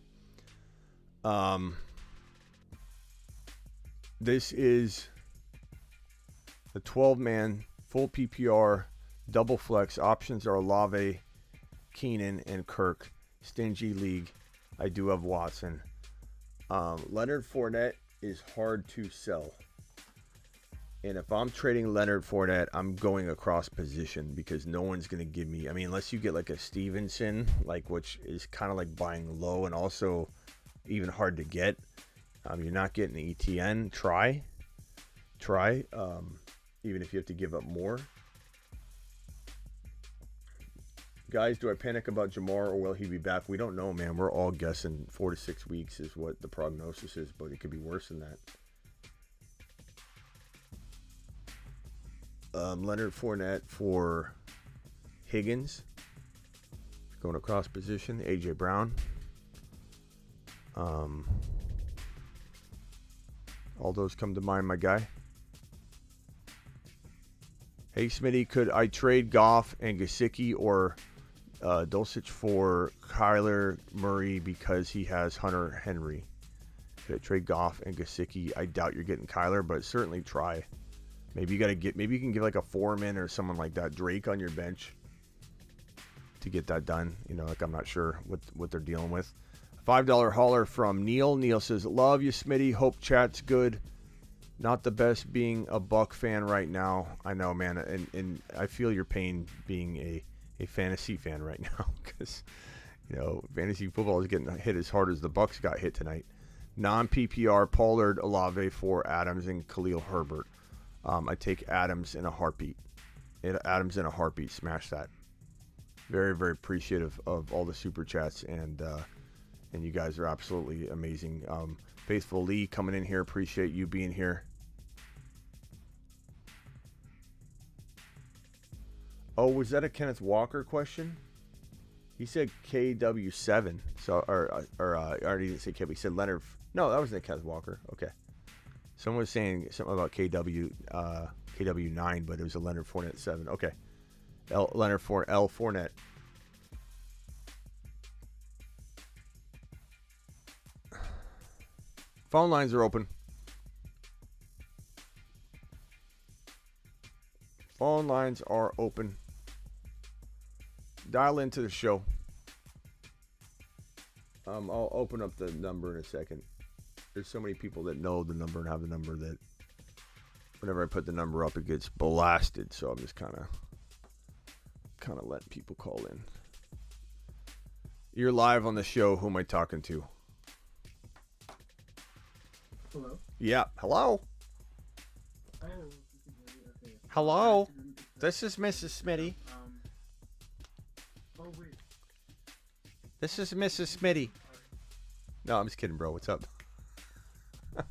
This is the 12-man full PPR double flex. Options are Olave, Keenan, and Kirk. Stingy league. I do have Watson. Leonard Fournette is hard to sell. And if I'm trading Leonard Fournette, I'm going across position because no one's going to give me, I mean, unless you get like a Stevenson, like, which is kind of like buying low and also even hard to get. You're not getting an ETN. Try. Even if you have to give up more. Guys, do I panic about Jamar or will he be back? We don't know, man. We're all guessing 4 to 6 weeks is what the prognosis is, but it could be worse than that. Leonard Fournette for Higgins. Going across position. AJ Brown. All those come to mind, my guy. Hey, Smitty, could I trade Goff and Gesicki or Dulcich for Kyler Murray because he has Hunter Henry? Could I trade Goff and Gesicki? I doubt you're getting Kyler, but certainly try. Maybe you can give like a Foreman or someone like that, Drake, on your bench to get that done. You know, like I'm not sure what they're dealing with. $5 hauler from Neil. Neil says, love you, Smitty. Hope chat's good. Not the best being a Buck fan right now. I know, man. And I feel your pain being a fantasy fan right now because, you know, fantasy football is getting hit as hard as the Bucks got hit tonight. Non-PPR, Pollard, Olave for Adams and Khalil Herbert. I take Adams in a heartbeat. Adam's in a heartbeat. Smash that. Very, very appreciative of all the super chats, and you guys are absolutely amazing. Faithful Lee coming in here. Appreciate you being here. Oh, was that a Kenneth Walker question? He said KW7. So, or I already didn't say KW. He said Leonard. No, that wasn't Kenneth Walker. Okay. Someone was saying something about KW9, but it was a Leonard Fournette 7. Okay. Leonard Fournette. Phone lines are open. Phone lines are open. Dial into the show. I'll open up the number in a second. There's so many people that know the number and have the number that whenever I put the number up, it gets blasted. So I'm just kind of letting people call in. You're live on the show. Who am I talking to? Hello? Yeah. Hello? Oh, okay. Hello? This is Mrs. Smitty. Oh, wait. This is Mrs. Smitty. No, I'm just kidding, bro. What's up? What's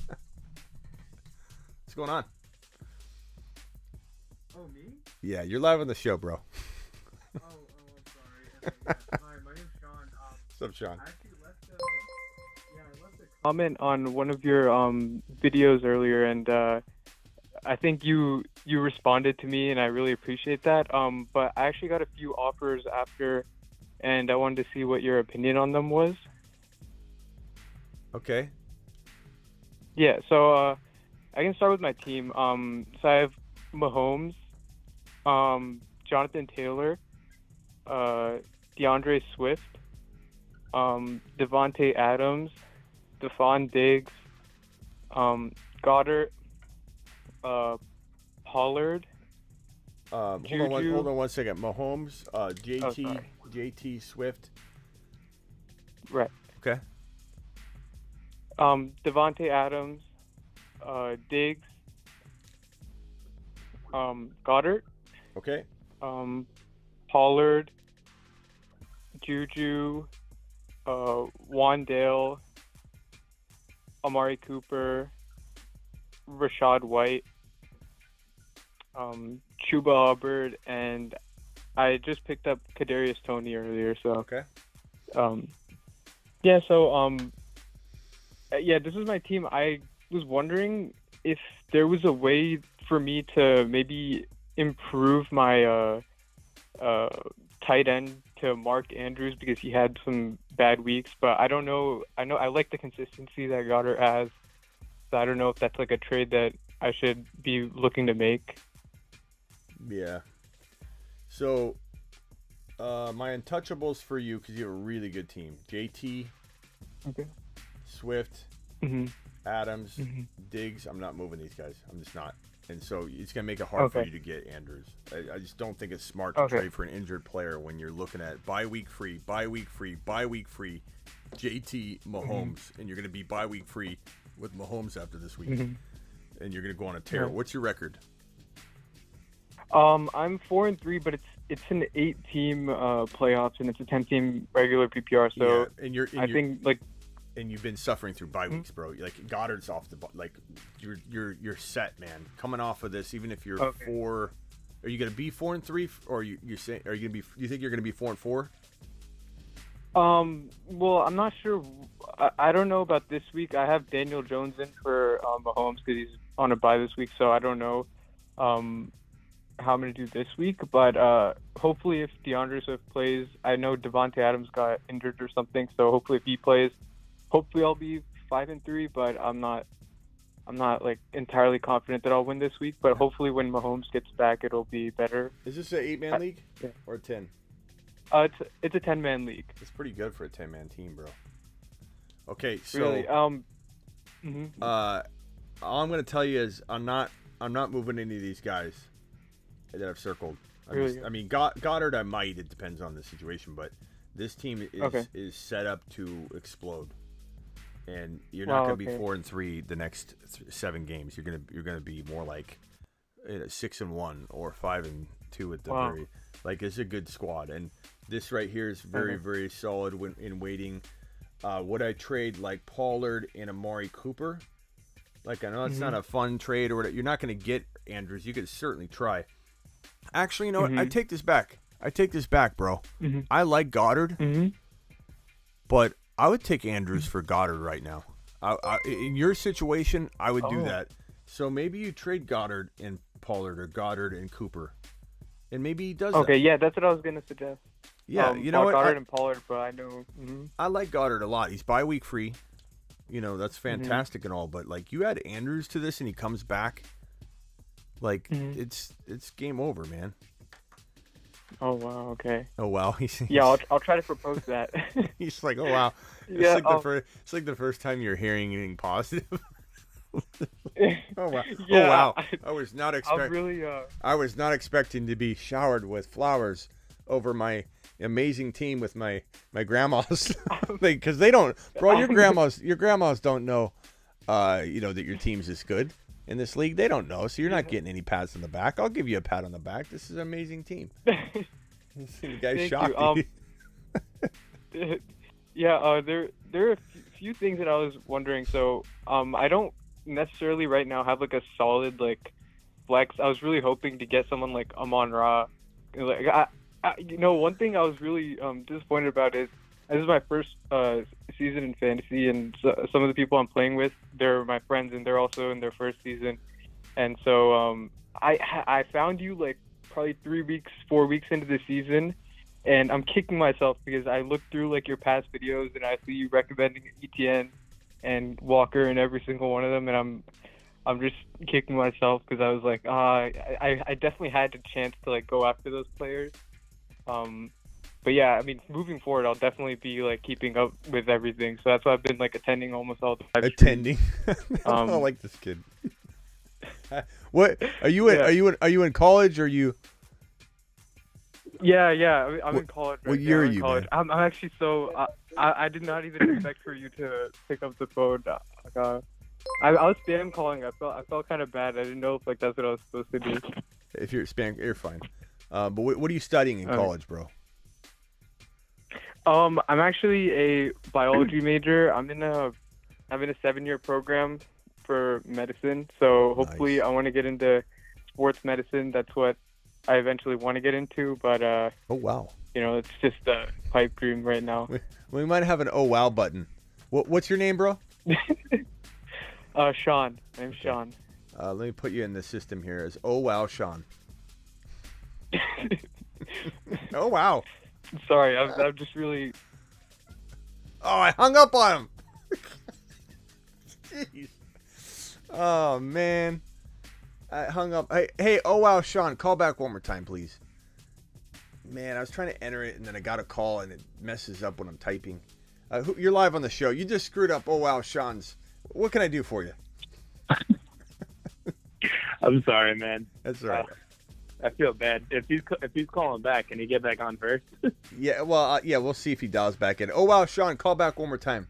going on? Oh, me? Yeah, you're live on the show, bro. I'm sorry. Okay, yeah. Hi, my name's Sean. What's up, Sean? I actually left a comment on one of your videos earlier, and I think you responded to me, and I really appreciate that. But I actually got a few offers after, and I wanted to see what your opinion on them was. Okay. Yeah, so I can start with my team. So I have Mahomes, Jonathan Taylor, DeAndre Swift, Devontae Adams, Stephon Diggs, Goddard, Pollard. Hold on one second. Mahomes, JT Swift. Right. Okay. Devontae Adams, Diggs, Goddard. Okay. Pollard, Juju, Wandale, Amari Cooper, Rashad White, Chuba Hubbard, and I just picked up Kadarius Toney earlier. So okay. Yeah. So yeah, this is my team. I was wondering if there was a way for me to maybe improve my tight end to Mark Andrews, because he had some bad weeks, but I don't know. I know I like the consistency that Goddard has, so I don't know if that's like a trade that I should be looking to make. Yeah. So, my untouchables for you, because you have a really good team. JT, Okay. Swift, Mm-hmm. Adams, Diggs. I'm not moving these guys. I'm just not. And so it's going to make it hard for Okay. you to get Andrews. I just don't think it's smart to Okay. trade for an injured player when you're looking at bye week free, JT, Mahomes, and you're going to be bye week free with Mahomes after this week. Mhm. And you're going to go on a tear. Yeah. What's your record? I'm 4-3, but it's an 8-team playoffs, and it's a 10-team regular PPR. So Yeah, and I think like. And you've been suffering through bye weeks, bro. Like Goddard's off the like you're set, man. Coming off of this, even if you're Okay. 4, are you gonna be 4-3, or you're saying are you gonna be? You think you're gonna be 4-4? Well, I'm not sure. I don't know about this week. I have Daniel Jones in for Mahomes because he's on a bye this week, so I don't know how I'm going to do this week. But hopefully, if DeAndre Swift plays, I know Devontae Adams got injured or something, so hopefully if he plays, hopefully I'll be 5-3. But I'm not like entirely confident that I'll win this week. But hopefully, when Mahomes gets back, it'll be better. Is this an 8-man league or 10? It's a 10-man league. It's pretty good for a 10-man team, bro. Okay, so Really? all I'm gonna tell you is I'm not moving any of these guys that I've circled. Really? I mean, Goddard, I might. It depends on the situation, but this team is set up to explode, and you're not going to be 4-3 the next 7 games. You're gonna be more like 6-1 or too at the Wow. very, like, it's a good squad. And this right here is very, very solid when in waiting. Would I trade like Pollard and Amari Cooper? Like, I know it's not a fun trade or whatever. You're not going to get Andrews. You could certainly try. Actually, you know what? I take this back. Bro. I like Goddard, but I would take Andrews for Goddard right now. In your situation, I would do that. So maybe you trade Goddard and Pollard or Goddard and Cooper, and maybe he does. Okay, that. yeah, that's what I was gonna suggest. Yeah, you know what? Goddard and Pollard, but I know. I like Goddard a lot. He's bye week free. You know, that's fantastic and all, but like you add Andrews to this and he comes back, like it's game over, man. Oh wow, okay. Oh wow. Yeah, I'll try to propose that. He's like, oh wow. Yeah, It's like the first time you're hearing anything positive. Oh wow! Yeah, oh wow! I was not expecting. really. I was not expecting to be showered with flowers over my amazing team with my grandmas, because they don't, bro. Your grandmas don't know, you know, that your team's this good in this league. They don't know, so you're not getting any pats on the back. I'll give you a pat on the back. This is an amazing team. The guy's shocked. Yeah, there are a few things that I was wondering. So, I don't necessarily right now have like a solid like flex. I was really hoping to get someone like Amon-Ra. Like, you know, one thing I was really disappointed about is this is my first season in fantasy, and some of the people I'm playing with, they're my friends, and they're also in their first season. And so I found you like probably 4 weeks into the season, and I'm kicking myself because I looked through like your past videos and I see you recommending ETN and Walker in every single one of them, and I'm just kicking myself because I was like, I definitely had the chance to like go after those players. But yeah, I mean, moving forward, I'll definitely be like keeping up with everything. So that's why I've been like attending almost all the live Attending. streams. I like this kid. What are you in? Yeah. Are you in college? Or are you? Yeah. I'm in college. What year are you, college. man? I'm actually so. I did not even expect for you to pick up the phone. I was spam calling. I felt kind of bad. I didn't know if like that's what I was supposed to do. If you're spam, you're fine. But what are you studying in college, bro? I'm actually a biology major. I'm in a 7-year program for medicine. So hopefully I want to get into sports medicine. That's what I eventually want to get into. But oh wow, you know, it's just a pipe dream right now. We might have an oh wow button. What's your name, bro? Sean. My name's Sean. Let me put you in the system here as oh wow, Sean. Oh wow. Sorry, I'm just really. Oh, I hung up on him. Jeez. Oh man, I hung up. Hey, oh wow, Sean, call back one more time, please. Man, I was trying to enter it and then I got a call and it messes up when I'm typing. You're live on the show. You just screwed up. Oh wow, Sean's. What can I do for you? I'm sorry, man. That's all right. I feel bad. If he's calling back, can he get back on first? Yeah, well, yeah, we'll see if he dials back in. Oh wow, Sean, call back one more time.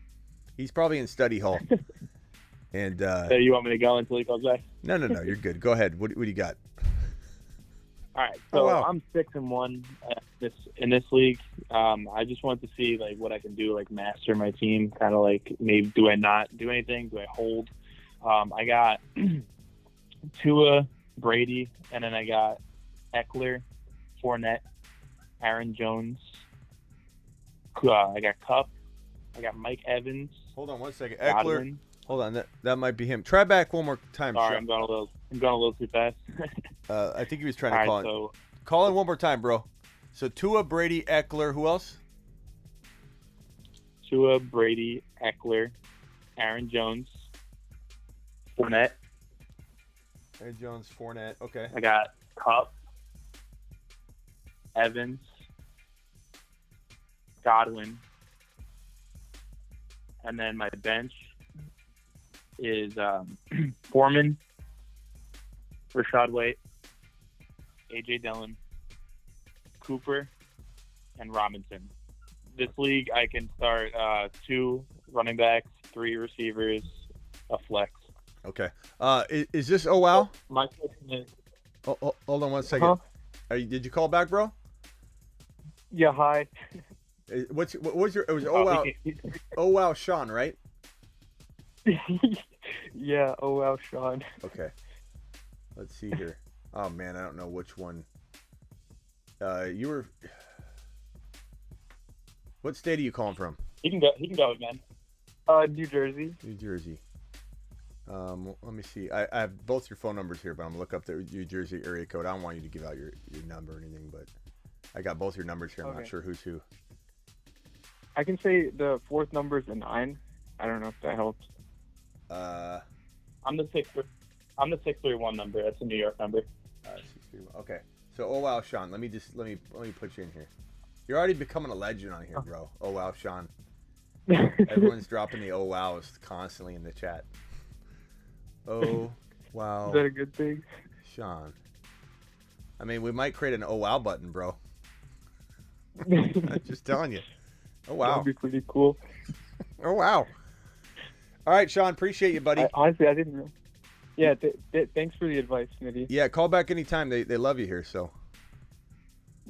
He's probably in study hall. And So you want me to go until he calls back? No, you're good. Go ahead. What do you got? All right, so I'm 6-1 in this league. I just want to see like what I can do, like master my team. Kind of like maybe do I not do anything? Do I hold? I got Tua, Brady, and then I got Eckler, Fournette, Aaron Jones. I got Cup. I got Mike Evans. Hold on one second. Godwin. Eckler. Hold on. That might be him. Try back one more time. Sorry, I'm going a little too fast. I think he was trying to call so, in. Call in one more time, bro. So Tua, Brady, Eckler. Who else? Tua, Brady, Eckler, Aaron Jones, Fournette. Aaron Jones, Fournette. Okay. I got Cup, Evans, Godwin, and then my bench is Foreman, Rashad White, A.J. Dillon, Cooper, and Robinson. This league, I can start 2 running backs, 3 receivers, a flex. Okay. Is this oh wow? My question is. Hold on one second. Did you call back, bro? Yeah, hi. What was your? It was oh wow, Sean, right? Yeah, oh wow, Sean. Okay. Let's see here. Oh man, I don't know which one. You were. What state are you calling from? He can go, man. New Jersey. New Jersey. Let me see. I have both your phone numbers here, but I'm gonna look up the New Jersey area code. I don't want you to give out your number or anything, but I got both your numbers here. I'm not sure who's who. I can say the fourth number is a 9. I don't know if that helps. I'm the 631 number. That's a New York number. 631. Okay. So oh wow, Sean. Let me put you in here. You're already becoming a legend on here, bro. Oh wow, Sean. Everyone's dropping the oh wows constantly in the chat. Oh wow. Is that a good thing? Sean. I mean, we might create an oh wow button, bro. I'm just telling you. Oh wow. That'd be pretty cool. Oh wow. All right, Sean. Appreciate you, buddy. Honestly, I didn't know. Yeah, thanks for the advice, Smitty. Yeah, call back anytime. They love you here, so.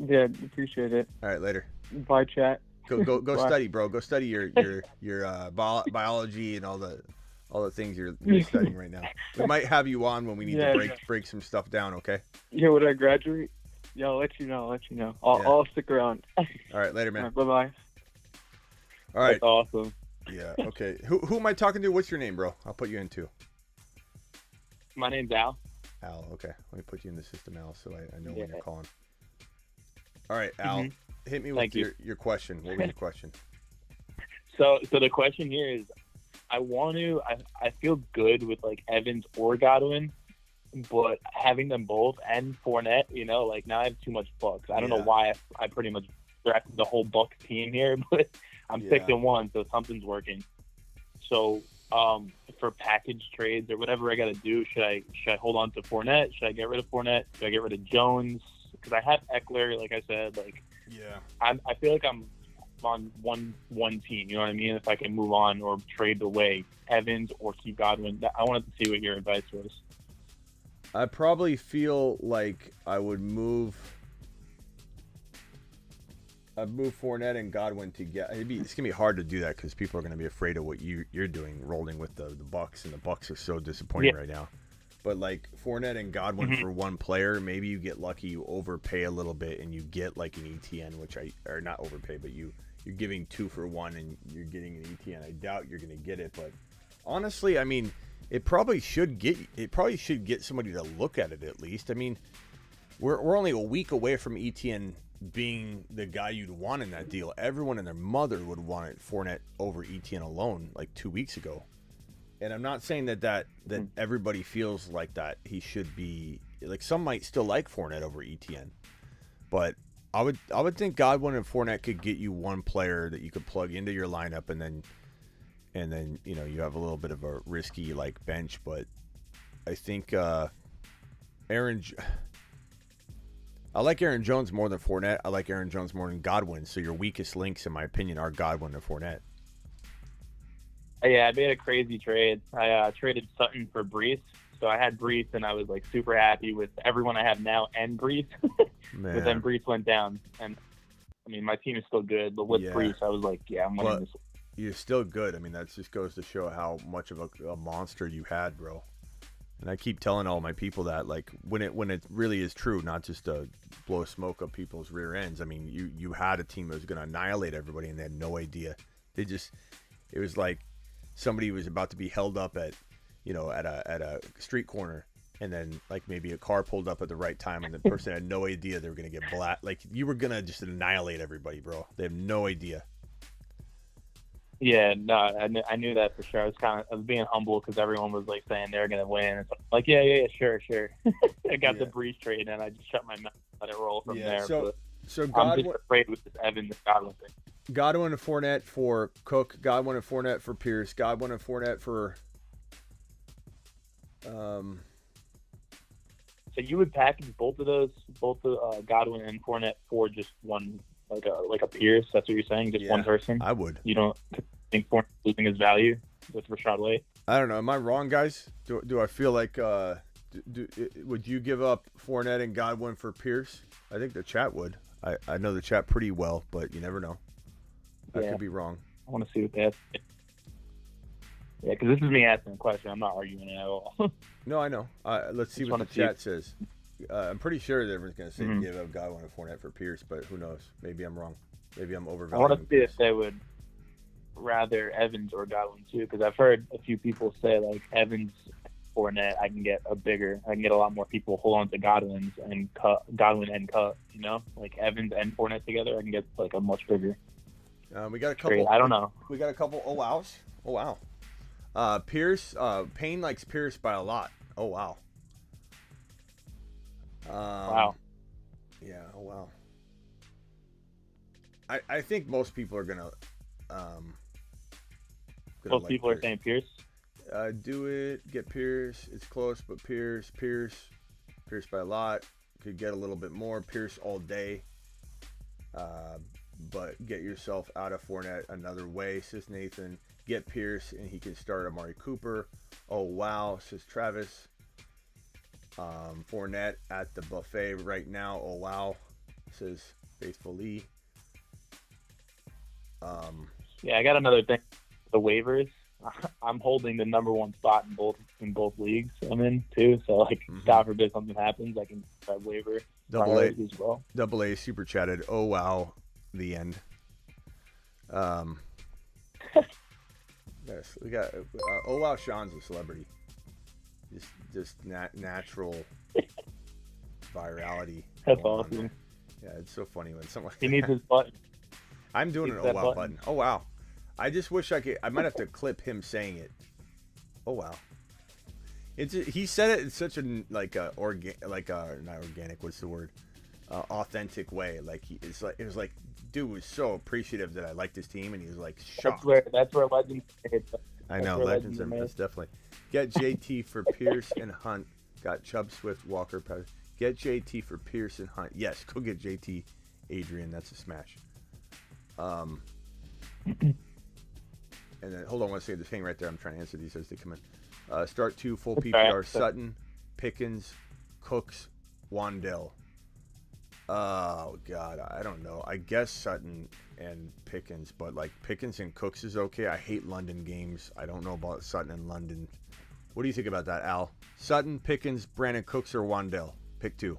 Yeah, appreciate it. All right, later. Bye, chat. Go Bye. study, bro. Go study your biology and all the things you're studying right now. We might have you on when we need to break some stuff down. Okay. Yeah, would I graduate? Yeah, I'll let you know. I'll stick around. All right, later, man. Bye bye. All right. That's awesome. Yeah. Okay. Who am I talking to? What's your name, bro? I'll put you in too. My name's Al. Al. Okay. Let me put you in the system, Al, so I know when you're calling. All right, Al. Hit me with your question. What was your question? So the question here is, I feel good with like Evans or Godwin, but having them both and Fournette, like now I have too much Bucks. I don't know why I pretty much drafted the whole Bucks team here, but I'm 6-1, so something's working. So for package trades or whatever I got to do, should I hold on to Fournette? Should I get rid of Fournette? Should I get rid of Jones? Because I have Eckler, like I said, I feel like I'm on one team. You know what I mean? If I can move on or trade away Evans or keep Godwin, I wanted to see what your advice was. I probably feel like I would move Fournette and Godwin together. It's gonna be hard to do that because people are gonna be afraid of what you're doing, rolling with the Bucks, and the Bucks are so disappointing right now. But like Fournette and Godwin for one player, maybe you get lucky, you overpay a little bit, and you get like an ETN, or not overpay, but you're giving 2 for 1, and you're getting an ETN. I doubt you're gonna get it, but honestly, I mean, it probably should get somebody to look at it at least. I mean, we're only a week away from ETN being the guy you'd want in that deal. Everyone and their mother would want Fournette over ETN alone like 2 weeks ago. And I'm not saying that everybody feels like that he should be, like, some might still like Fournette over ETN, but I would think Godwin and Fournette could get you one player that you could plug into your lineup, and then you have a little bit of a risky like bench. But I think I like Aaron Jones more than Fournette. I like Aaron Jones more than Godwin. So your weakest links, in my opinion, are Godwin and Fournette. Yeah, I made a crazy trade. I traded Sutton for Brees. So I had Brees, and I was like super happy with everyone I have now and Brees. But then Brees went down, and I mean my team is still good, but with Brees, I was like, I'm winning this. You're still good. I mean, that just goes to show how much of a monster you had, bro. And I keep telling all my people that, like, when it really is true, not just to blow smoke up people's rear ends. I mean, you had a team that was going to annihilate everybody, and they had no idea. It was like somebody was about to be held up at a street corner, and then like maybe a car pulled up at the right time, and the person had no idea they were going to get like you were going to just annihilate everybody, bro. They have no idea. Yeah, no, I knew that for sure. I was being humble because everyone was like saying they're gonna win. It's like, yeah, sure. I got the Brees trade, and I just shut my mouth and let it roll from there. So I'm just afraid with this Evans Godwin thing. Godwin and Fournette for Cook. Godwin and Fournette for Pierce. Godwin and Fournette for. So you would package both the Godwin and Fournette for just one. Like a Pierce, that's what you're saying? Just one person? I would. You don't think Fournette losing his value with Rashad White? I don't know. Am I wrong, guys? Do I feel like Would you give up Fournette and Godwin for Pierce? I think the chat would. I know the chat pretty well, but you never know. I could be wrong. I want to see what they have. Yeah, because this is me asking a question. I'm not arguing it at all. No, I know. Let's see what the chat says. I'm pretty sure that everyone's going to say give up Godwin and Fournette for Pierce, but who knows? Maybe I'm wrong. Maybe I'm overvaluing. I want to see if they would rather Evans or Godwin too, because I've heard a few people say like Evans, Fournette, I can get a lot more people hold on to Godwin and cut. You know, like Evans and Fournette together, I can get like a much bigger. We got a couple. I don't know. We got a couple. Oh wows. Oh wow. Pierce. Payne likes Pierce by a lot. Oh wow. Wow. Yeah. Oh wow. I think most people are gonna. Most people are saying Pierce. Do it. Get Pierce. It's close, but Pierce by a lot. Could get a little bit more. Pierce all day. But get yourself out of Fournette another way, says Nathan. Get Pierce, and he can start Amari Cooper. Oh, wow, says Travis. Fournette at the buffet right now. Oh, wow, says Faithful Lee. Yeah, I got another thing. The waivers. I'm holding the number one spot in both leagues I'm in too. So like, God forbid something happens, I can waiver Double A as well. Double A super chatted. Oh wow, the end. Yes, we got. Oh wow, Sean's a celebrity. Just natural virality. That's awesome. Yeah, it's so funny when someone. He needs his button. I'm doing an oh wow button. Oh wow. I just wish I could. I might have to clip him saying it. Oh wow. He said it in such a not organic. What's the word? Authentic way. Like it was like, dude was so appreciative that I liked his team, and he was like shocked. That's where legends. I know legends are that's definitely. Get JT for Pierce and Hunt. Got Chubb, Swift, Walker. Get JT for Pierce and Hunt. Yes, go get JT, Adrian. That's a smash. And then, hold on one second. Just hang right there. I'm trying to answer these as they come in. Start 2, full PPR. Sutton, Pickens, Cooks, Wandell. Oh, God. I don't know. I guess Sutton and Pickens, but, like, Pickens and Cooks is okay. I hate London games. I don't know about Sutton and London. What do you think about that, Al? Sutton, Pickens, Brandon Cooks, or Wandell? Pick 2.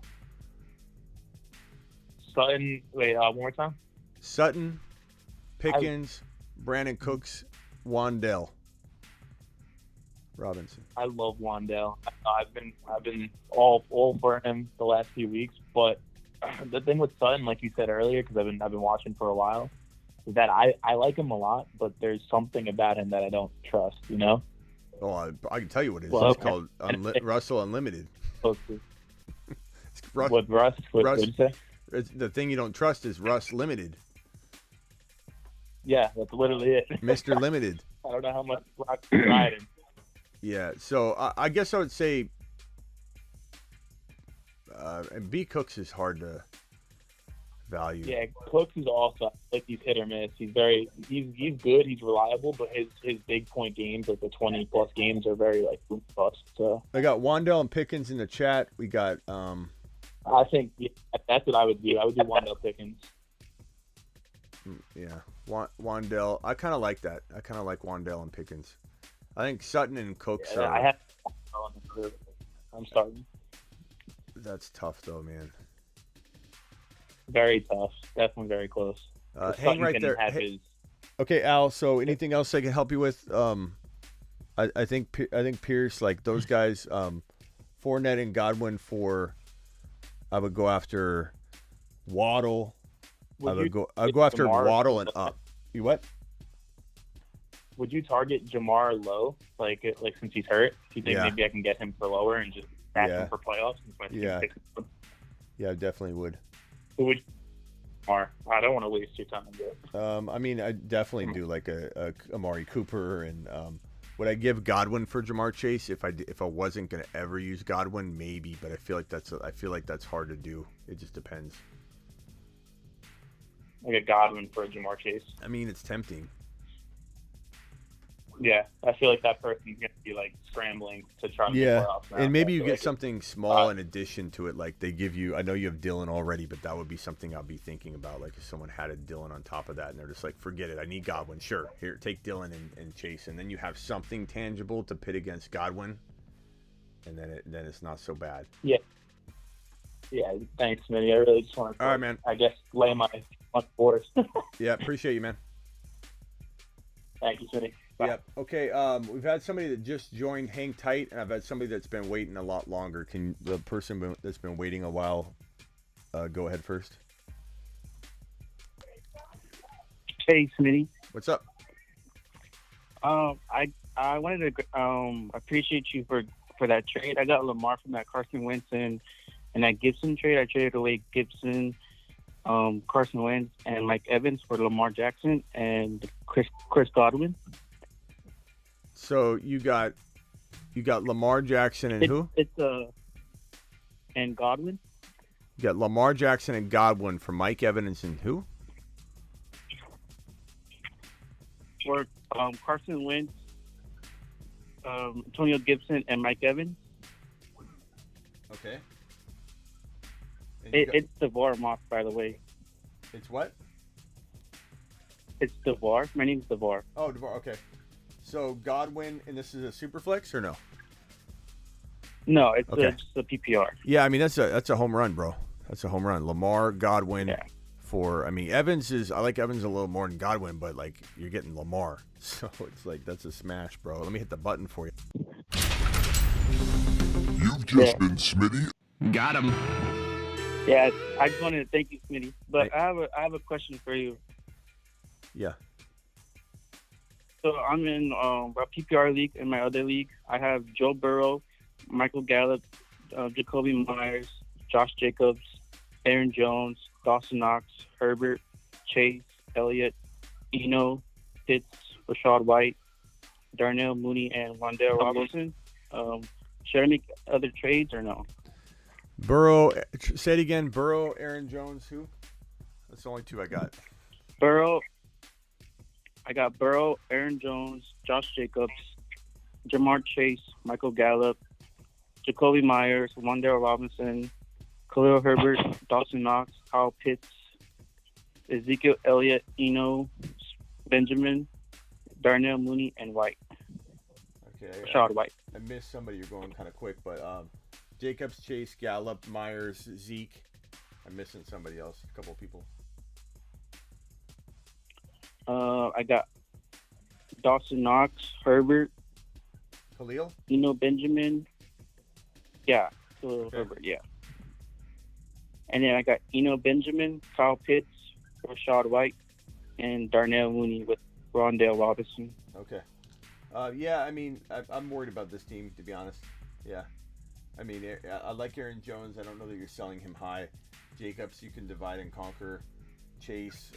Sutton, wait, one more time? Sutton, Pickens, Brandon Cooks, Wandell. Robinson. I love Wandell. I've been all for him the last few weeks, but the thing with Sutton, like you said earlier, because I've been watching for a while, is that I like him a lot, but there's something about him that I don't trust. You know? Oh, I can tell you what it is. Well, it's called Russell Unlimited. With Russ? What did you say? The thing you don't trust is Russ Limited. Yeah, that's literally it. Mr. Limited. I don't know how much Brock's riding. Yeah, so I guess I would say and B. Cooks is hard to value. Yeah, Cooks is also like he's hit or miss. He's good, he's reliable, but his big point games, like the 20+ games, are very like bust. So I got Wandell and Pickens in the chat. We got I think that's what I would do. I would do Wandell Pickens. Yeah, Wandell. I kind of like that. I kind of like Wandell and Pickens. I think Sutton and Cooks are. I have. I'm starting. That's tough though, man. Very tough. Definitely very close. Hang right there. Okay, Al. So anything else I can help you with? I think Pierce, like those guys, Fournette and Godwin I would go after Waddle. I'd go after Jamar Waddle and up. You what? Would you target Jamar low, like since he's hurt? Do you think maybe I can get him for lower and just back him for playoffs? Yeah, I definitely would. Who would? I don't want to waste your time. I mean, I definitely do like a Amari Cooper, and would I give Godwin for Jamar Chase if I wasn't gonna ever use Godwin? Maybe, but I feel like that's hard to do. It just depends. Like a Godwin for a Jamar Chase. I mean, it's tempting. Yeah, I feel like that person's gonna be like scrambling to try to make playoffs now. And maybe I you feel get like something small in addition to it, like they give you. I know you have Dylan already, but that would be something I'll be thinking about. Like if someone had a Dylan on top of that, and they're just like, forget it, I need Godwin. Sure, here, take Dylan and Chase, and then you have something tangible to pit against Godwin, and then it's not so bad. Yeah. Yeah, thanks, Smitty. I really just want to, all right, man. I guess, lay my force. Yeah, appreciate you, man. Thank you, Smitty. Bye. Yep. Okay. We've had somebody that just joined. Hang tight, and I've had somebody that's been waiting a lot longer. Can the person that's been waiting a while go ahead first? Hey, Smitty. What's up? I wanted to appreciate you for that trade. I got Lamar from that Carson Wentz and that Gibson trade. I traded away Gibson, Carson Wentz, and Mike Evans for Lamar Jackson and Chris Godwin. So you got Lamar Jackson and who? And Godwin. You got Lamar Jackson and Godwin for Mike Evans and who? For Carson Wentz, Antonio Gibson, and Mike Evans. Okay. It's DeVar Mock, by the way. It's what? It's DeVar. My name's DeVar. Oh, DeVar. Okay. So Godwin, and this is a super flex or no? No, it's Okay. just a PPR. Yeah, I mean that's a home run, bro. That's a home run. Lamar, Godwin. For Evans I like Evans a little more than Godwin, but like you're getting Lamar, so it's like that's a smash, bro. Let me hit the button for you. You've just been Smitty. Got him. Yeah, I just wanted to thank you, Smitty. But I have a question for you. Yeah. So I'm in a PPR league. In my other league, I have Joe Burrow, Michael Gallup, Jacoby Myers, Josh Jacobs, Aaron Jones, Dawson Knox, Herbert, Chase, Elliott, Eno, Pitts, Rashad White, Darnell Mooney, and Wan'Dale Robinson. Should I make other trades or no? Burrow. Say it again. Burrow, Aaron Jones. Who? That's the only two I got. Burrow. I got Burrow, Aaron Jones, Josh Jacobs, Jamar Chase, Michael Gallup, Jacoby Myers, Wan'Dale Robinson, Khalil Herbert, Dawson Knox, Kyle Pitts, Ezekiel Elliott, Eno, Benjamin, Darnell Mooney, and White. Okay. Rashad White. I missed somebody. You're going kind of quick, but Jacobs, Chase, Gallup, Myers, Zeke. I'm missing somebody else. A couple people. I got Dawson Knox, Herbert, Khalil, Benjamin. Yeah, Khalil Herbert. Yeah. And then I got Benjamin, Kyle Pitts, Rashad White, and Darnell Mooney with Wan'Dale Robinson. Okay. Yeah, I mean, I'm worried about this team, to be honest. Yeah. I mean, I like Aaron Jones. I don't know that you're selling him high. Jacobs, you can divide and conquer. Chase,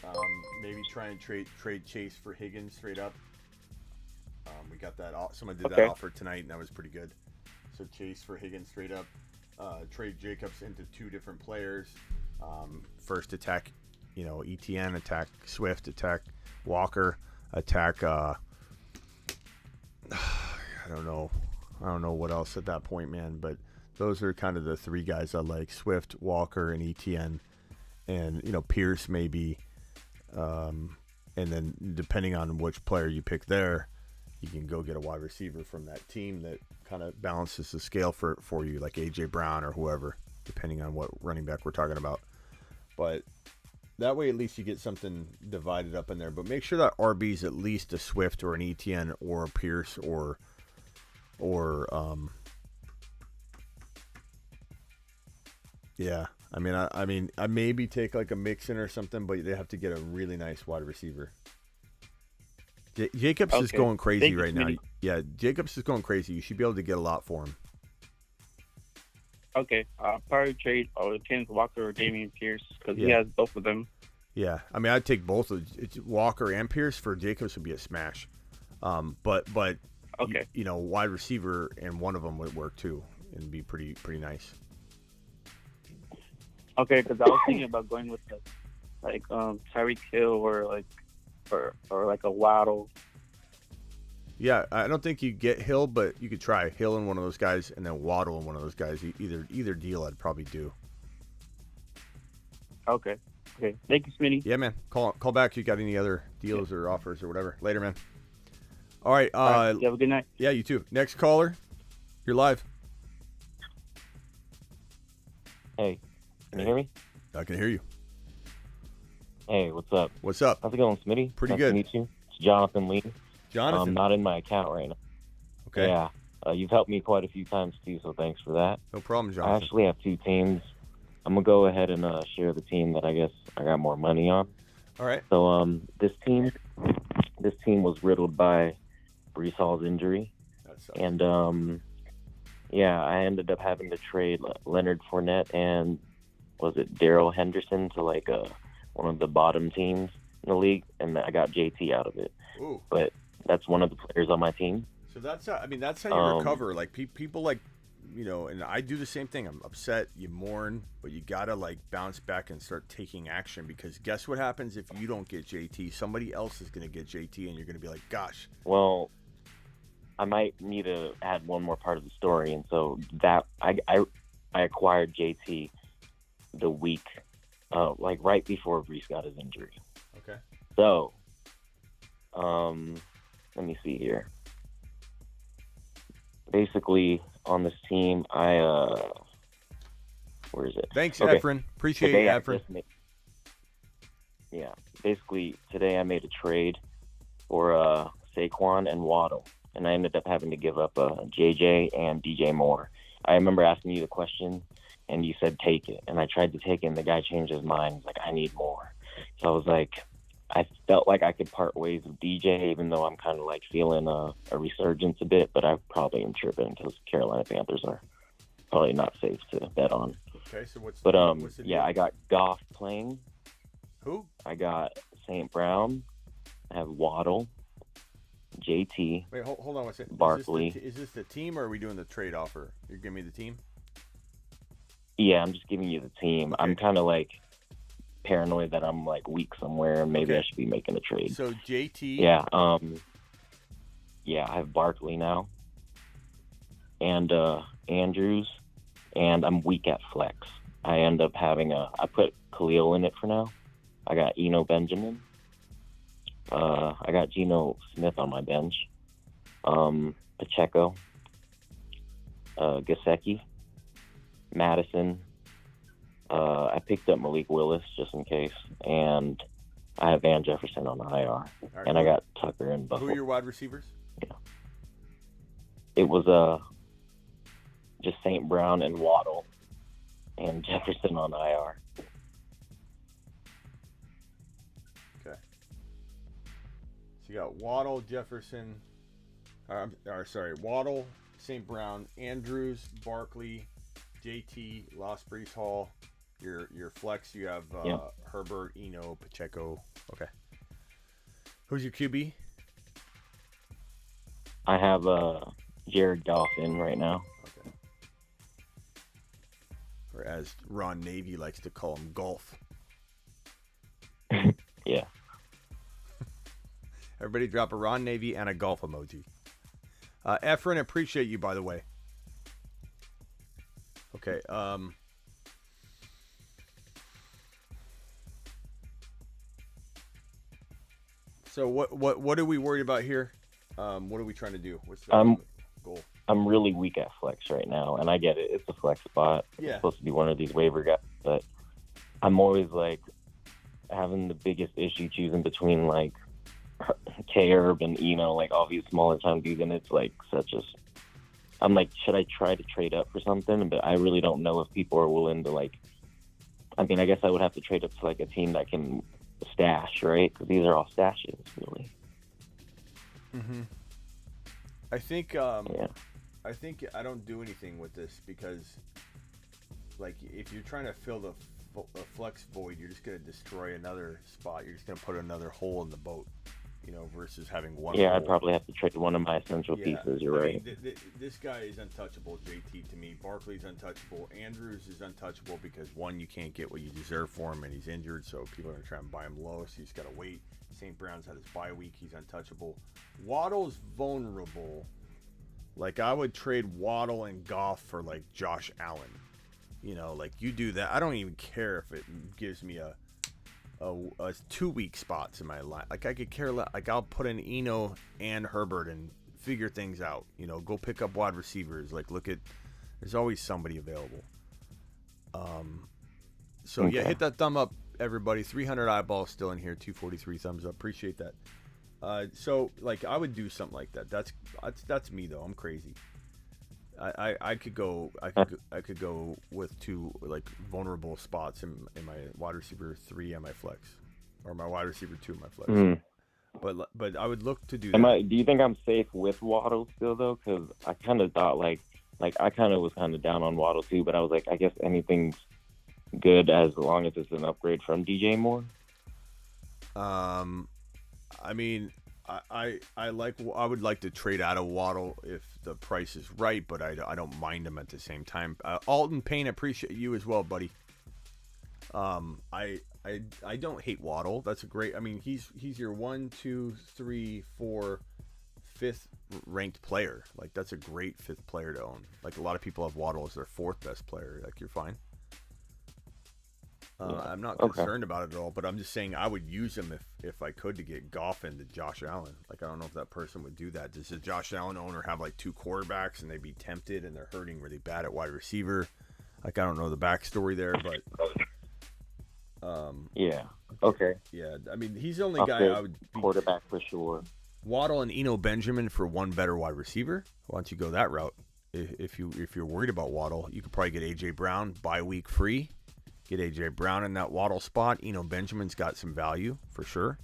maybe try and trade Chase for Higgins straight up. We got that. Someone did that offer tonight, and that was pretty good. So Chase for Higgins straight up. Trade Jacobs into two different players. First attack, ETN, attack Swift, attack Walker, attack. I don't know what else at that point, man. But those are kind of the three guys I like: Swift, Walker, and ETN. And Pierce maybe, and then depending on which player you pick there, you can go get a wide receiver from that team that kind of balances the scale for you, like AJ Brown or whoever, depending on what running back we're talking about. But that way, at least you get something divided up in there. But make sure that RB's at least a Swift or an ETN or a Pierce or yeah. I mean, I maybe take like a Mixon or something, but they have to get a really nice wide receiver. Jacobs is going crazy right now. Yeah, Jacobs is going crazy. You should be able to get a lot for him. Okay, I'll probably trade Kenneth Walker or Damian Pierce because he has both of them. Yeah, I mean, I'd take both of Walker and Pierce for Jacobs would be a smash. But okay, wide receiver and one of them would work too and be pretty nice. Okay, because I was thinking about going with Tyreek Hill or like a Waddle. Yeah, I don't think you get Hill, but you could try Hill in one of those guys, and then Waddle in one of those guys. Either deal, I'd probably do. Okay. Okay. Thank you, Smitty. Yeah, man. Call back if you got any other deals or offers or whatever. Later, man. All right. All right. You have a good night. Yeah, you too. Next caller. You're live. Hey, can you hear me? I can hear you. Hey, what's up? What's up? How's it going, Smitty? Pretty nice good. To meet you. It's Jonathan Lee. Jonathan. I'm not in my account right now. Okay. Yeah. You've helped me quite a few times too, so thanks for that. No problem, I Jonathan. actually have two teams. I'm gonna go ahead and share the team that I guess I got more money on. All right. So this team was riddled by Breece Hall's injury, and yeah, I ended up having to trade Leonard Fournette and was it Darrell Henderson to like one of the bottom teams in the league, and I got JT out of it. Ooh. But that's one of the players on my team. So that's how you recover. Like people like, and I do the same thing. I'm upset, you mourn, but you gotta like bounce back and start taking action, because guess what happens if you don't get JT? Somebody else is gonna get JT, and you're gonna be like, gosh. Well, I might need to add one more part of the story, and so that I acquired JT the week, like right before Breece got his injury. Okay. So, let me see here. Basically, on this team, where is it? Thanks, Okay. Efren. Appreciate Today you, I Efren. just basically today I made a trade for Saquon and Waddle, and I ended up having to give up JJ and DJ Moore. I remember asking you the question, and you said take it, and I tried to take it, and the guy changed his mind. He's like, I need more. So I was like, I felt like I could part ways with DJ, even though I'm kind of like feeling a resurgence a bit, but I probably am tripping because Carolina Panthers are probably not safe to bet on. Okay, so what's But what's the yeah, deal? I got Goff playing. Who? I got St. Brown. I have Waddle, JT. Wait, hold on one second. Barkley. Is this the team, or are we doing the trade offer? You're giving me the team? Yeah, I'm just giving you the team. I'm kind of like paranoid that I'm like weak somewhere, and maybe I should be making a trade. So JT. Yeah, I have Barkley now, and Andrews, and I'm weak at flex. I end up having I put Khalil in it for now. I got Eno Benjamin. I got Geno Smith on my bench. Pacheco, Gesicki, Madison. I picked up Malik Willis just in case, and I have Van Jefferson on the IR, right, and I got Tucker and Who Buffalo. are your wide receivers? It was just St. Brown and Waddle, and Jefferson on IR. Okay. So you got Waddle, Jefferson, Waddle, St. Brown, Andrews, Barkley, JT, lost Breece Hall. Your flex, you have Herbert, Eno, Pacheco. Okay. Who's your QB? I have Jared Goff in right now. Okay. Or as Ron Navy likes to call him, golf. Yeah. Everybody drop a Ron Navy and a golf emoji. Efren, appreciate you, by the way. Okay. So what are we worried about here? What are we trying to do? What's the goal? I'm really weak at flex right now, and I get it. It's a flex spot. Yeah. It's supposed to be one of these waiver guys, but I'm always like having the biggest issue choosing between like K-Herb and like all these smaller time dudes, and it's like I'm like, should I try to trade up for something? But I really don't know if people are willing to like. I mean, I guess I would have to trade up to like a team that can stash, right? Because these are all stashes, really. Mm-hmm. I think I don't do anything with this because, like, if you're trying to fill the flex void, you're just going to destroy another spot. You're just going to put another hole in the boat, versus having one. Yeah, hole. I'd probably have to trade one of my essential pieces. You're right. This guy is untouchable, JT, to me. Barkley's untouchable. Andrews is untouchable because, one, you can't get what you deserve for him, and he's injured, so people are going to try and buy him low, so you just got to wait. St. Brown's had his bye week. He's untouchable. Waddle's vulnerable. Like, I would trade Waddle and Goff for, like, Josh Allen. You know, like, you do that. I don't even care if it gives me a 2-week spots in my line. Like, I could care less. Like, I'll put in Eno and Herbert and figure things out. You know, go pick up wide receivers. Like, look at, there's always somebody available. So, yeah, hit that thumb up, everybody. 300 eyeballs still in here. 243 thumbs up. Appreciate that. So, like, I would do something like that. That's me, though. I'm crazy. I could go with 2 like vulnerable spots in my wide receiver 3 and my flex, or my wide receiver 2 and my flex. But I would look to do that. Do you think I'm safe with Waddle still though? Because I kind of thought like I kind of was kind of down on Waddle too, but I was like, I guess anything's good as long as it's an upgrade from DJ Moore. I mean, I would like to trade out of Waddle if the price is right, but I don't mind him at the same time. Alton Payne, appreciate you as well, buddy. I don't hate Waddle. That's a great. I mean, he's your 1, 2, 3, 4, 5th ranked player. Like, that's a great 5th player to own. Like, a lot of people have Waddle as their 4th best player. Like, you're fine. I'm not concerned about it at all, but I'm just saying I would use him if I could to get Goff into Josh Allen. Like, I don't know if that person would do that. Does the Josh Allen owner have like 2 quarterbacks and they'd be tempted and they're hurting really bad at wide receiver? Like, I don't know the backstory there, but yeah, okay, yeah. I mean, he's the only guy I would quarterback for sure. Waddle and Eno Benjamin for 1 better wide receiver. Why don't you go that route? If you're worried about Waddle, you could probably get AJ Brown bye week free. Get A.J. Brown in that Waddle spot. Eno Benjamin's got some value for sure.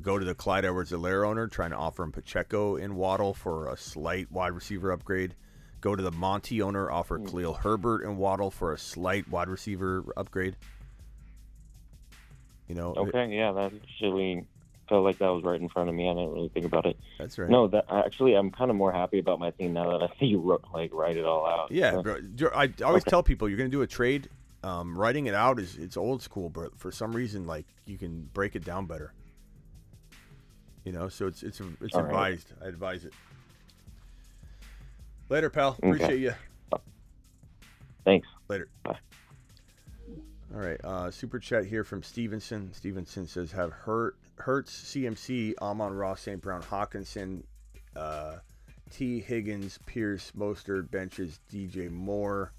Go to the Clyde Edwards-Helaire owner, trying to offer him Pacheco in Waddle for a slight wide receiver upgrade. Go to the Monty owner, offer Khalil Herbert and Waddle for a slight wide receiver upgrade. You know. Okay, yeah, that actually felt like that was right in front of me. I didn't really think about it. That's right. No, that actually, I'm kind of more happy about my team now that I see you write it all out. Yeah, bro. I always tell people you're going to do a trade. Writing it out it's old school, but for some reason, like, you can break it down better. You know, so it's advised. Right. I advise it. Later, pal. Appreciate you. Thanks. Later. Bye. All right. Super chat here from Stevenson. Stevenson says, have Hurts, CMC, Amon-Ra, St. Brown, Hawkinson, T. Higgins, Pierce, Mostert, benches, DJ Moore,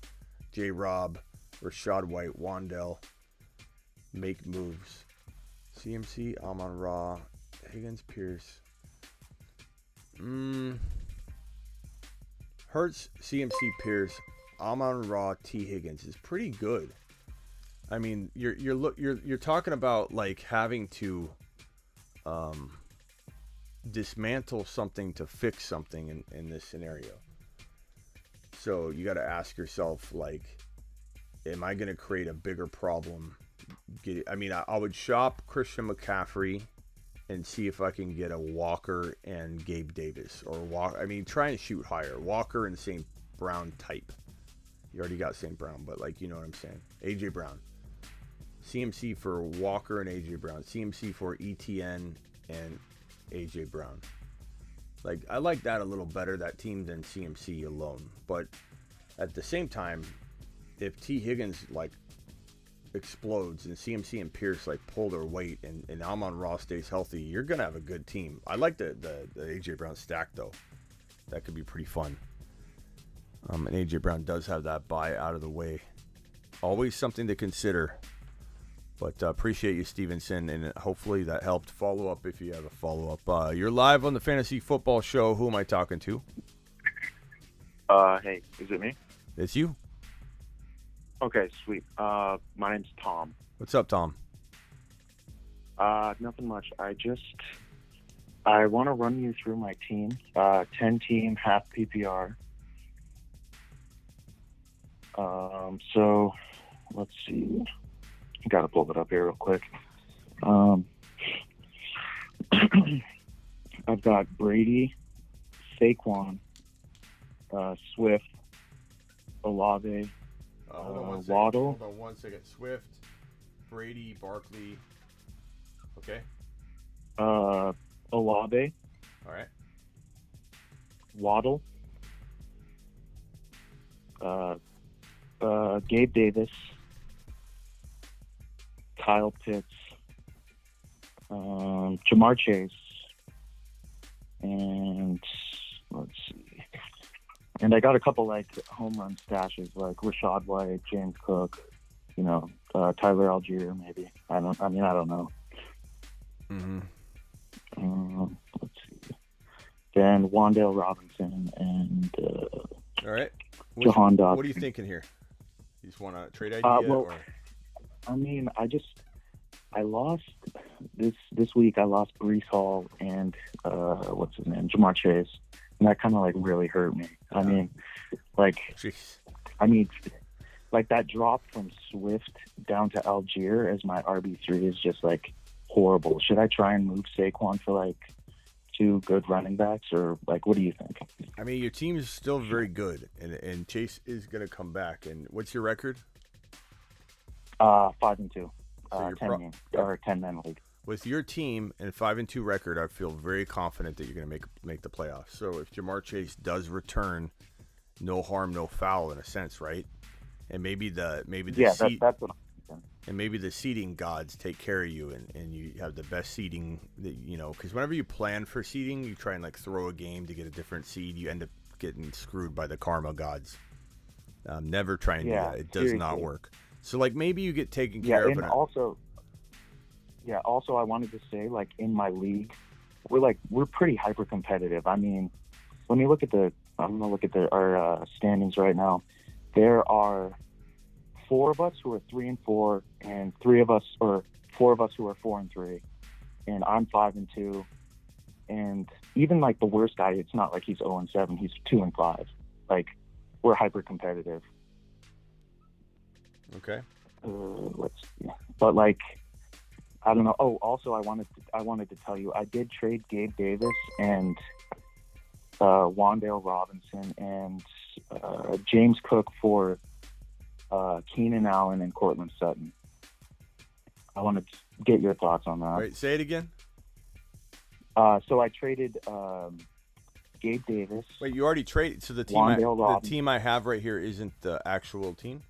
J. Rob, Rashad White, Wandell, make moves. CMC, Amon-Ra, Higgins, Pierce. Hurts, CMC, Pierce, Amon-Ra, T. Higgins is pretty good. I mean, you're talking about like having to dismantle something to fix something in this scenario. So you got to ask yourself, like, am I going to create a bigger problem? I would shop Christian McCaffrey and see if I can get a Walker and Gabe Davis, or try and shoot higher. Walker and St. Brown type. You already got St. Brown, but, like, you know what I'm saying. AJ Brown. CMC for Walker and AJ Brown. CMC for ETN and AJ Brown. Like, I like that a little better, that team, than CMC alone. But at the same time, if T. Higgins, like, explodes and CMC and Pierce, like, pull their weight and Amon-Ra stays healthy, you're going to have a good team. I like the AJ Brown stack, though. That could be pretty fun. And AJ Brown does have that bye out of the way. Always something to consider. But appreciate you, Stevenson, and hopefully that helped. Follow up if you have a follow-up. You're live on the Fantasy Football Show. Who am I talking to? Hey, is it me? It's you. Okay, sweet. My name's Tom. What's up, Tom? Nothing much. I want to run you through my team. 10-team, half PPR. So, let's see. Got to pull it up here real quick. I've got Brady, Saquon, Swift, Olave, Waddle. Hold on one second. Swift, Brady, Barkley. Okay. Olave, All right. Waddle, Gabe Davis, Kyle Pitts, Jamar Chase, and let's see. And I got a couple like home run stashes like Rashad White, James Cook, Tyler Algier maybe. I don't know. Mm-hmm. Let's see. Then Wandale Robinson and All right. Jahan Dotson. What are you thinking here? You just want a trade idea? Well, I mean, I lost this week. I lost Brees Hall and what's his name, Jamar Chase, and that kind of like really hurt me. I mean, like, Jeez. like that drop from Swift down to Algier as my RB3 is just like horrible. Should I try and move Saquon for like 2 good running backs, or like what do you think? I mean, your team is still very good, and Chase is going to come back. And what's your record? 5-2. So you're 10-man league. With your team and 5-2 record, I feel very confident that you're going to make the playoffs. So if Jamar Chase does return, no harm, no foul in a sense, right? And maybe the that's what I'm thinking. And maybe the seeding gods take care of you, and you have the best seeding that because whenever you plan for seeding, you try and like throw a game to get a different seed, you end up getting screwed by the karma gods. Never try and do that; it does not work. So like maybe you get taken care of. And also I wanted to say, like, in my league, we're pretty hyper competitive. I mean, I'm gonna look at our standings right now. There are 4 of us who are 3-4, and 4 of us who are 4-3, and I'm 5-2. And even like the worst guy, it's not like he's 0-7; he's 2-5. Like, we're hyper competitive. Okay. But like, I don't know. Oh, also, I wanted to tell you, I did trade Gabe Davis and Wandale Robinson and James Cook for Keenan Allen and Cortland Sutton. I wanted to get your thoughts on that. Wait, say it again. So I traded Gabe Davis. Wait, you already traded? So the team I have right here isn't the actual team?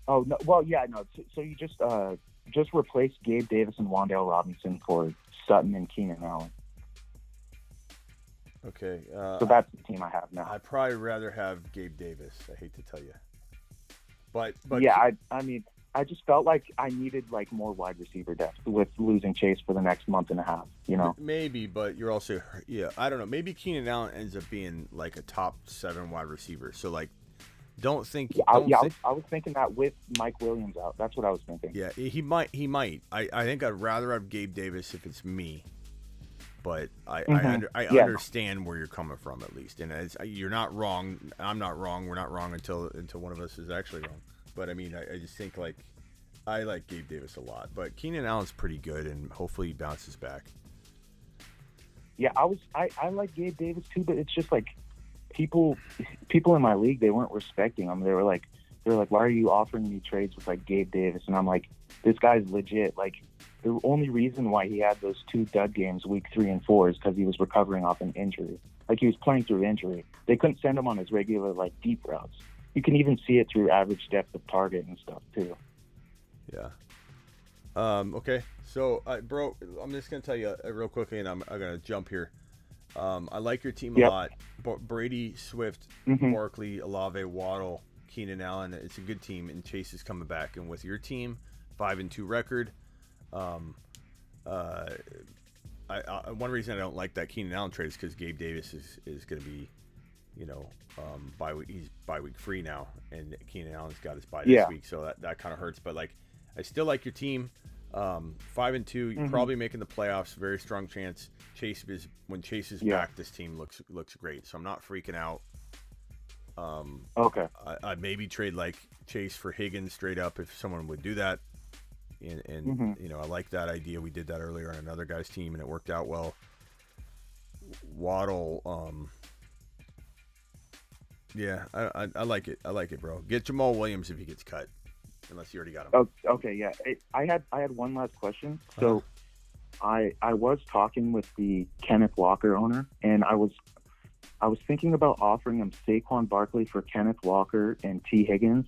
Oh no! Well, yeah, no. So you just replace Gabe Davis and Wandale Robinson for Sutton and Keenan Allen. Okay. So that's the team I have now. I'd probably rather have Gabe Davis. I hate to tell you, but yeah, I mean, I just felt like I needed like more wide receiver depth with losing Chase for the next month and a half. Maybe, but you're also I don't know. Maybe Keenan Allen ends up being like a top 7 wide receiver. So like. Don't think. I was thinking that with Mike Williams out. That's what I was thinking. Yeah, he might. I think I'd rather have Gabe Davis if it's me, but I understand where you're coming from at least, and you're not wrong. I'm not wrong. We're not wrong until one of us is actually wrong. But I mean, I just think like I like Gabe Davis a lot, but Keenan Allen's pretty good, and hopefully he bounces back. Yeah, I like Gabe Davis too, but it's just like. People in my league, they weren't respecting him. They were like, why are you offering me trades with like Gabe Davis? And I'm like, this guy's legit. Like, the only reason why he had those 2 dud games, week 3 and 4, is because he was recovering off an injury. Like, he was playing through injury. They couldn't send him on his regular like deep routes. You can even see it through average depth of target and stuff too. Yeah. Okay. So, bro, I'm just gonna tell you real quickly, and I'm gonna jump here. I like your team a lot. Brady, Swift, Barkley, Olave, Waddle, Keenan Allen. It's a good team, and Chase is coming back. And with your team, 5-2 record. One reason I don't like that Keenan Allen trade is because Gabe Davis is going to be, he's bye week free now, and Keenan Allen's got his bye this week, so that kind of hurts. But like, I still like your team. 5-2, you're probably making the playoffs. Very strong chance. When Chase is back, this team looks great. So I'm not freaking out. Okay. I'd maybe trade like Chase for Higgins straight up if someone would do that. And I like that idea. We did that earlier on another guy's team, and it worked out well. Waddle, yeah, I like it. I like it, bro. Get Jamal Williams if he gets cut. Unless you already got him. Oh, okay, yeah. I had one last question. So, I was talking with the Kenneth Walker owner, and I was thinking about offering him Saquon Barkley for Kenneth Walker and T. Higgins.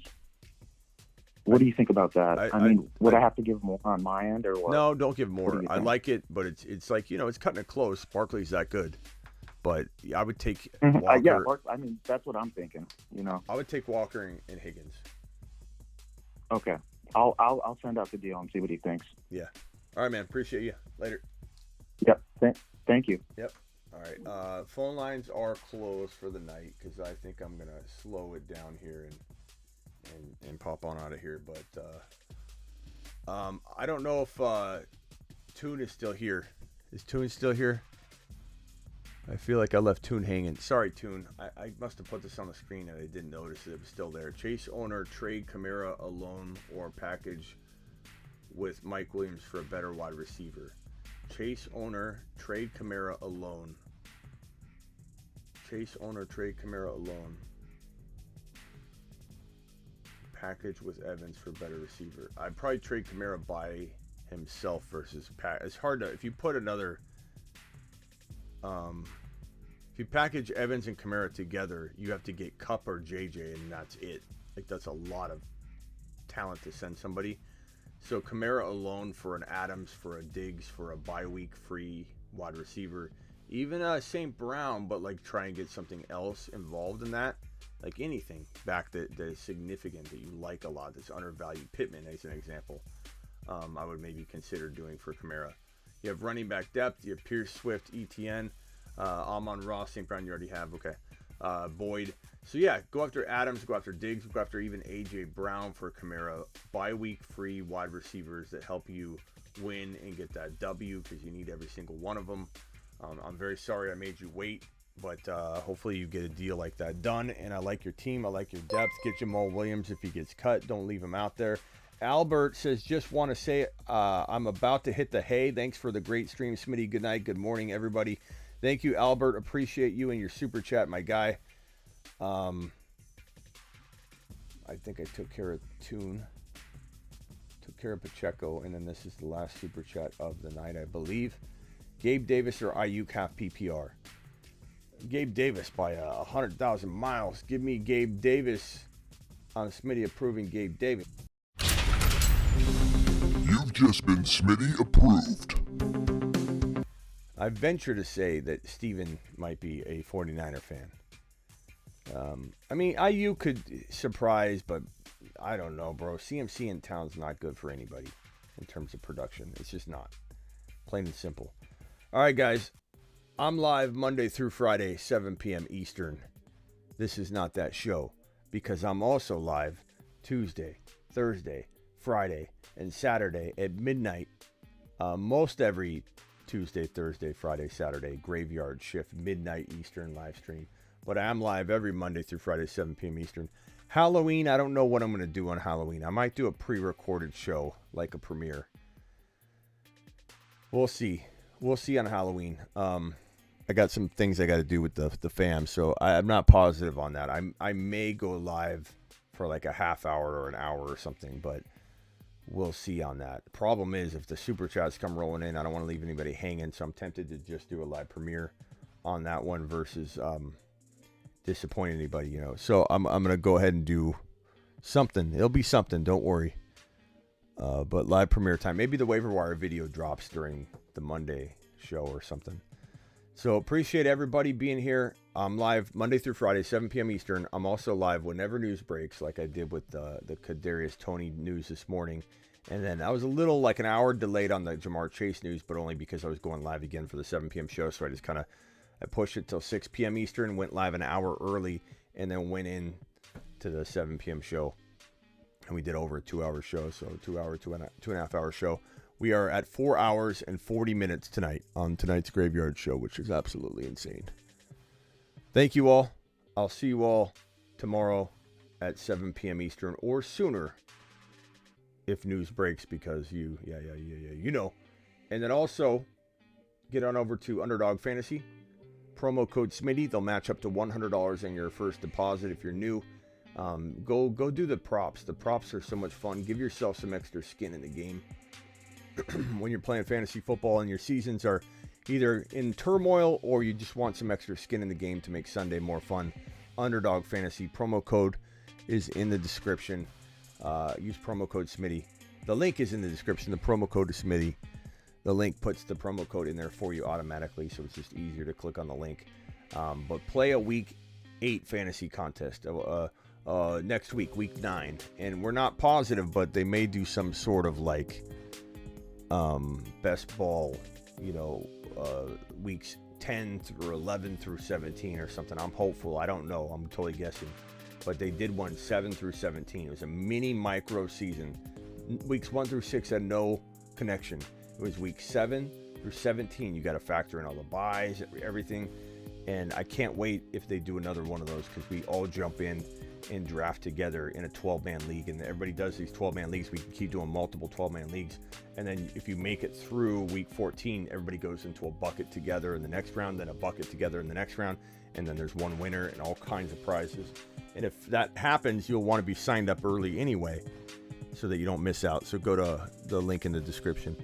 What do you think about that? I mean, would I have to give more on my end, or what? No, don't give more. Do I like it, but it's like, it's cutting it close. Barkley's that good, but I would take Walker. Yeah, I mean, that's what I'm thinking. I would take Walker and Higgins. Okay, I'll send out the deal and see what he thinks. Yeah. All right, man. Appreciate you. Later. Yep. Thank you. Yep. All right. Phone lines are closed for the night because I think I'm gonna slow it down here and pop on out of here. But I don't know if Toon is still here. Is Toon still here? I feel like I left Toon hanging. Sorry, Toon. I must have put this on the screen and I didn't notice it was still there. Chase owner, trade Kamara alone or package with Mike Williams for a better wide receiver. Chase owner, trade Kamara alone. Chase owner, trade Kamara alone. Package with Evans for better receiver. I'd probably trade Kamara by himself versus it's hard to, if you put another if you package Evans and Kamara together, you have to get Kupp or JJ, and that's it. Like, that's a lot of talent to send somebody. So Kamara alone for an Adams, for a Diggs, for a bye week free wide receiver, even St. Brown, but like try and get something else involved in that, like anything back that is significant that you like a lot, that's undervalued. Pittman as an example, I would maybe consider doing for Kamara. You have running back depth. You have Pierce, Swift, ETN, Amon-Ra, St. Brown. You already have. Okay, Boyd. So yeah, go after Adams, go after Diggs, go after even AJ Brown for Kamara. Bye-week free wide receivers that help you win and get that W, because you need every single one of them. I'm very sorry I made you wait, but hopefully you get a deal like that done. And I like your team. I like your depth. Get Jamal Williams if he gets cut. Don't leave him out there. Albert says, just want to say I'm about to hit the hay. Thanks for the great stream, Smitty. Good night. Good morning, everybody. Thank you, Albert. Appreciate you and your super chat, my guy. I think I took care of Toon. Took care of Pacheco. And then this is the last super chat of the night, I believe. Gabe Davis or Ayuk half PPR? Gabe Davis by 100,000 miles. Give me Gabe Davis on Smitty approving Gabe Davis. You've just been Smitty approved. I venture to say that Steven might be a 49er fan. I mean, IU could surprise, but I don't know, bro. CMC in town's not good for anybody in terms of production. It's just not. Plain and simple. All right, guys. I'm live Monday through Friday, 7 p.m. Eastern. This is not that show, because I'm also live Tuesday, Thursday, Friday, and Saturday at midnight. Most every Tuesday, Thursday, Friday, Saturday, graveyard shift, midnight Eastern live stream. But I am live every Monday through Friday, 7 p.m. Eastern. Halloween, I don't know what I'm going to do on Halloween. I might do a pre-recorded show, like a premiere. We'll see. We'll see on Halloween. I got some things I got to do with the fam, so I'm not positive on that. I may go live for like a half hour or an hour or something, but we'll see on that. The problem is, if the super chats come rolling in, I don't want to leave anybody hanging, so I'm tempted to just do a live premiere on that one versus disappoint anybody, you know. So I'm gonna go ahead and do something. It'll be something, don't worry. But live premiere time. Maybe the waiver wire video drops during the Monday show or something. So appreciate everybody being here. I'm live Monday through Friday, 7 p.m. Eastern. I'm also live whenever news breaks, like I did with the Kadarius Toney news this morning. And then I was a little like an hour delayed on the Jamar Chase news, but only because I was going live again for the 7 p.m. show. So I just kind of pushed it till 6 p.m. Eastern, went live an hour early, and then went in to the 7 p.m. show. And we did over a 2-hour show, so 2 and a half hour show. We are at 4 hours and 40 minutes tonight on tonight's Graveyard Show, which is absolutely insane. Thank you all. I'll see you all tomorrow at 7 p.m. Eastern or sooner if news breaks, because you know. And then also get on over to Underdog Fantasy. Promo code Smitty. They'll match up to $100 on your first deposit if you're new. Go do the props. The props are so much fun. Give yourself some extra skin in the game. when you're playing fantasy football and your seasons are either in turmoil or you just want some extra skin in the game to make Sunday more fun. Underdog Fantasy promo code is in the description. Use promo code Smitty. The link is in the description. The promo code is Smitty. The link puts the promo code in there for you automatically, so it's just easier to click on the link. But play a Week 8 fantasy contest next week, Week 9. And we're not positive, but they may do some sort of like best ball, weeks 10 through 11 through 17 or something. I'm hopeful. I don't know. I'm totally guessing. But they did one 7 through 17. It was a mini micro season. Weeks 1 through 6 had no connection. It was week 7 through 17. You got to factor in all the buys, everything. And I can't wait if they do another one of those, because we all jump in and draft together in a 12-man league. And everybody does these 12-man leagues. We can keep doing multiple 12-man leagues. And then if you make it through week 14, everybody goes into a bucket together in the next round, then a bucket together in the next round. And then there's one winner and all kinds of prizes. And if that happens, you'll want to be signed up early anyway, so that you don't miss out. So go to the link in the description.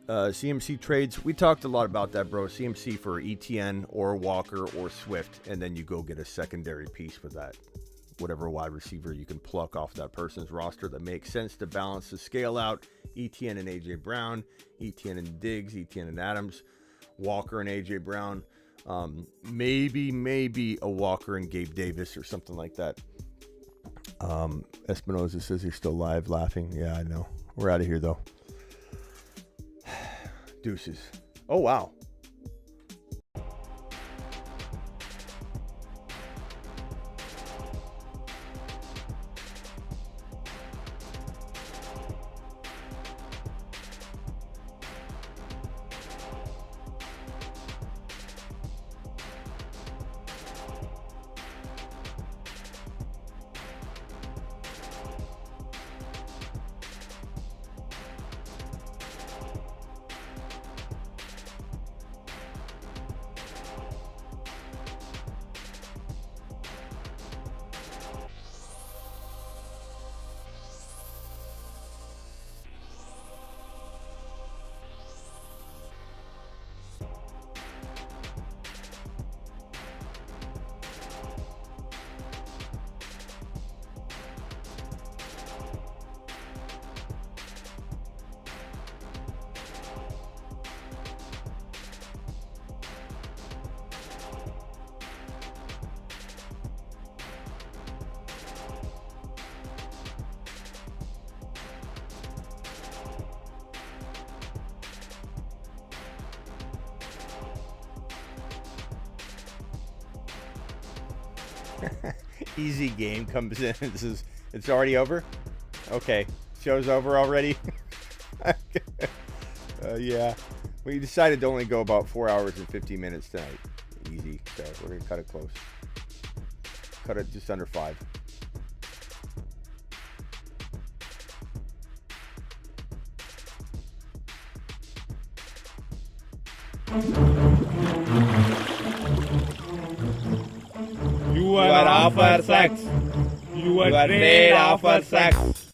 CMC trades, we talked a lot about that, bro. CMC for ETN or Walker or Swift, and then you go get a secondary piece with that. Whatever wide receiver you can pluck off that person's roster that makes sense to balance the scale out. ETN and AJ Brown, ETN and Diggs, ETN and Adams, Walker and AJ Brown, maybe a Walker and Gabe Davis or something like that. Espinoza says you're still live laughing. Yeah, I know. We're out of here though. Deuces. Oh, wow. Easy game comes in. It's already over. Okay, show's over already. Yeah, we decided to only go about 4 hours and 15 minutes tonight. Easy, so we're gonna cut it close. Cut it just under 5. You are offer sex. You are made offer sex.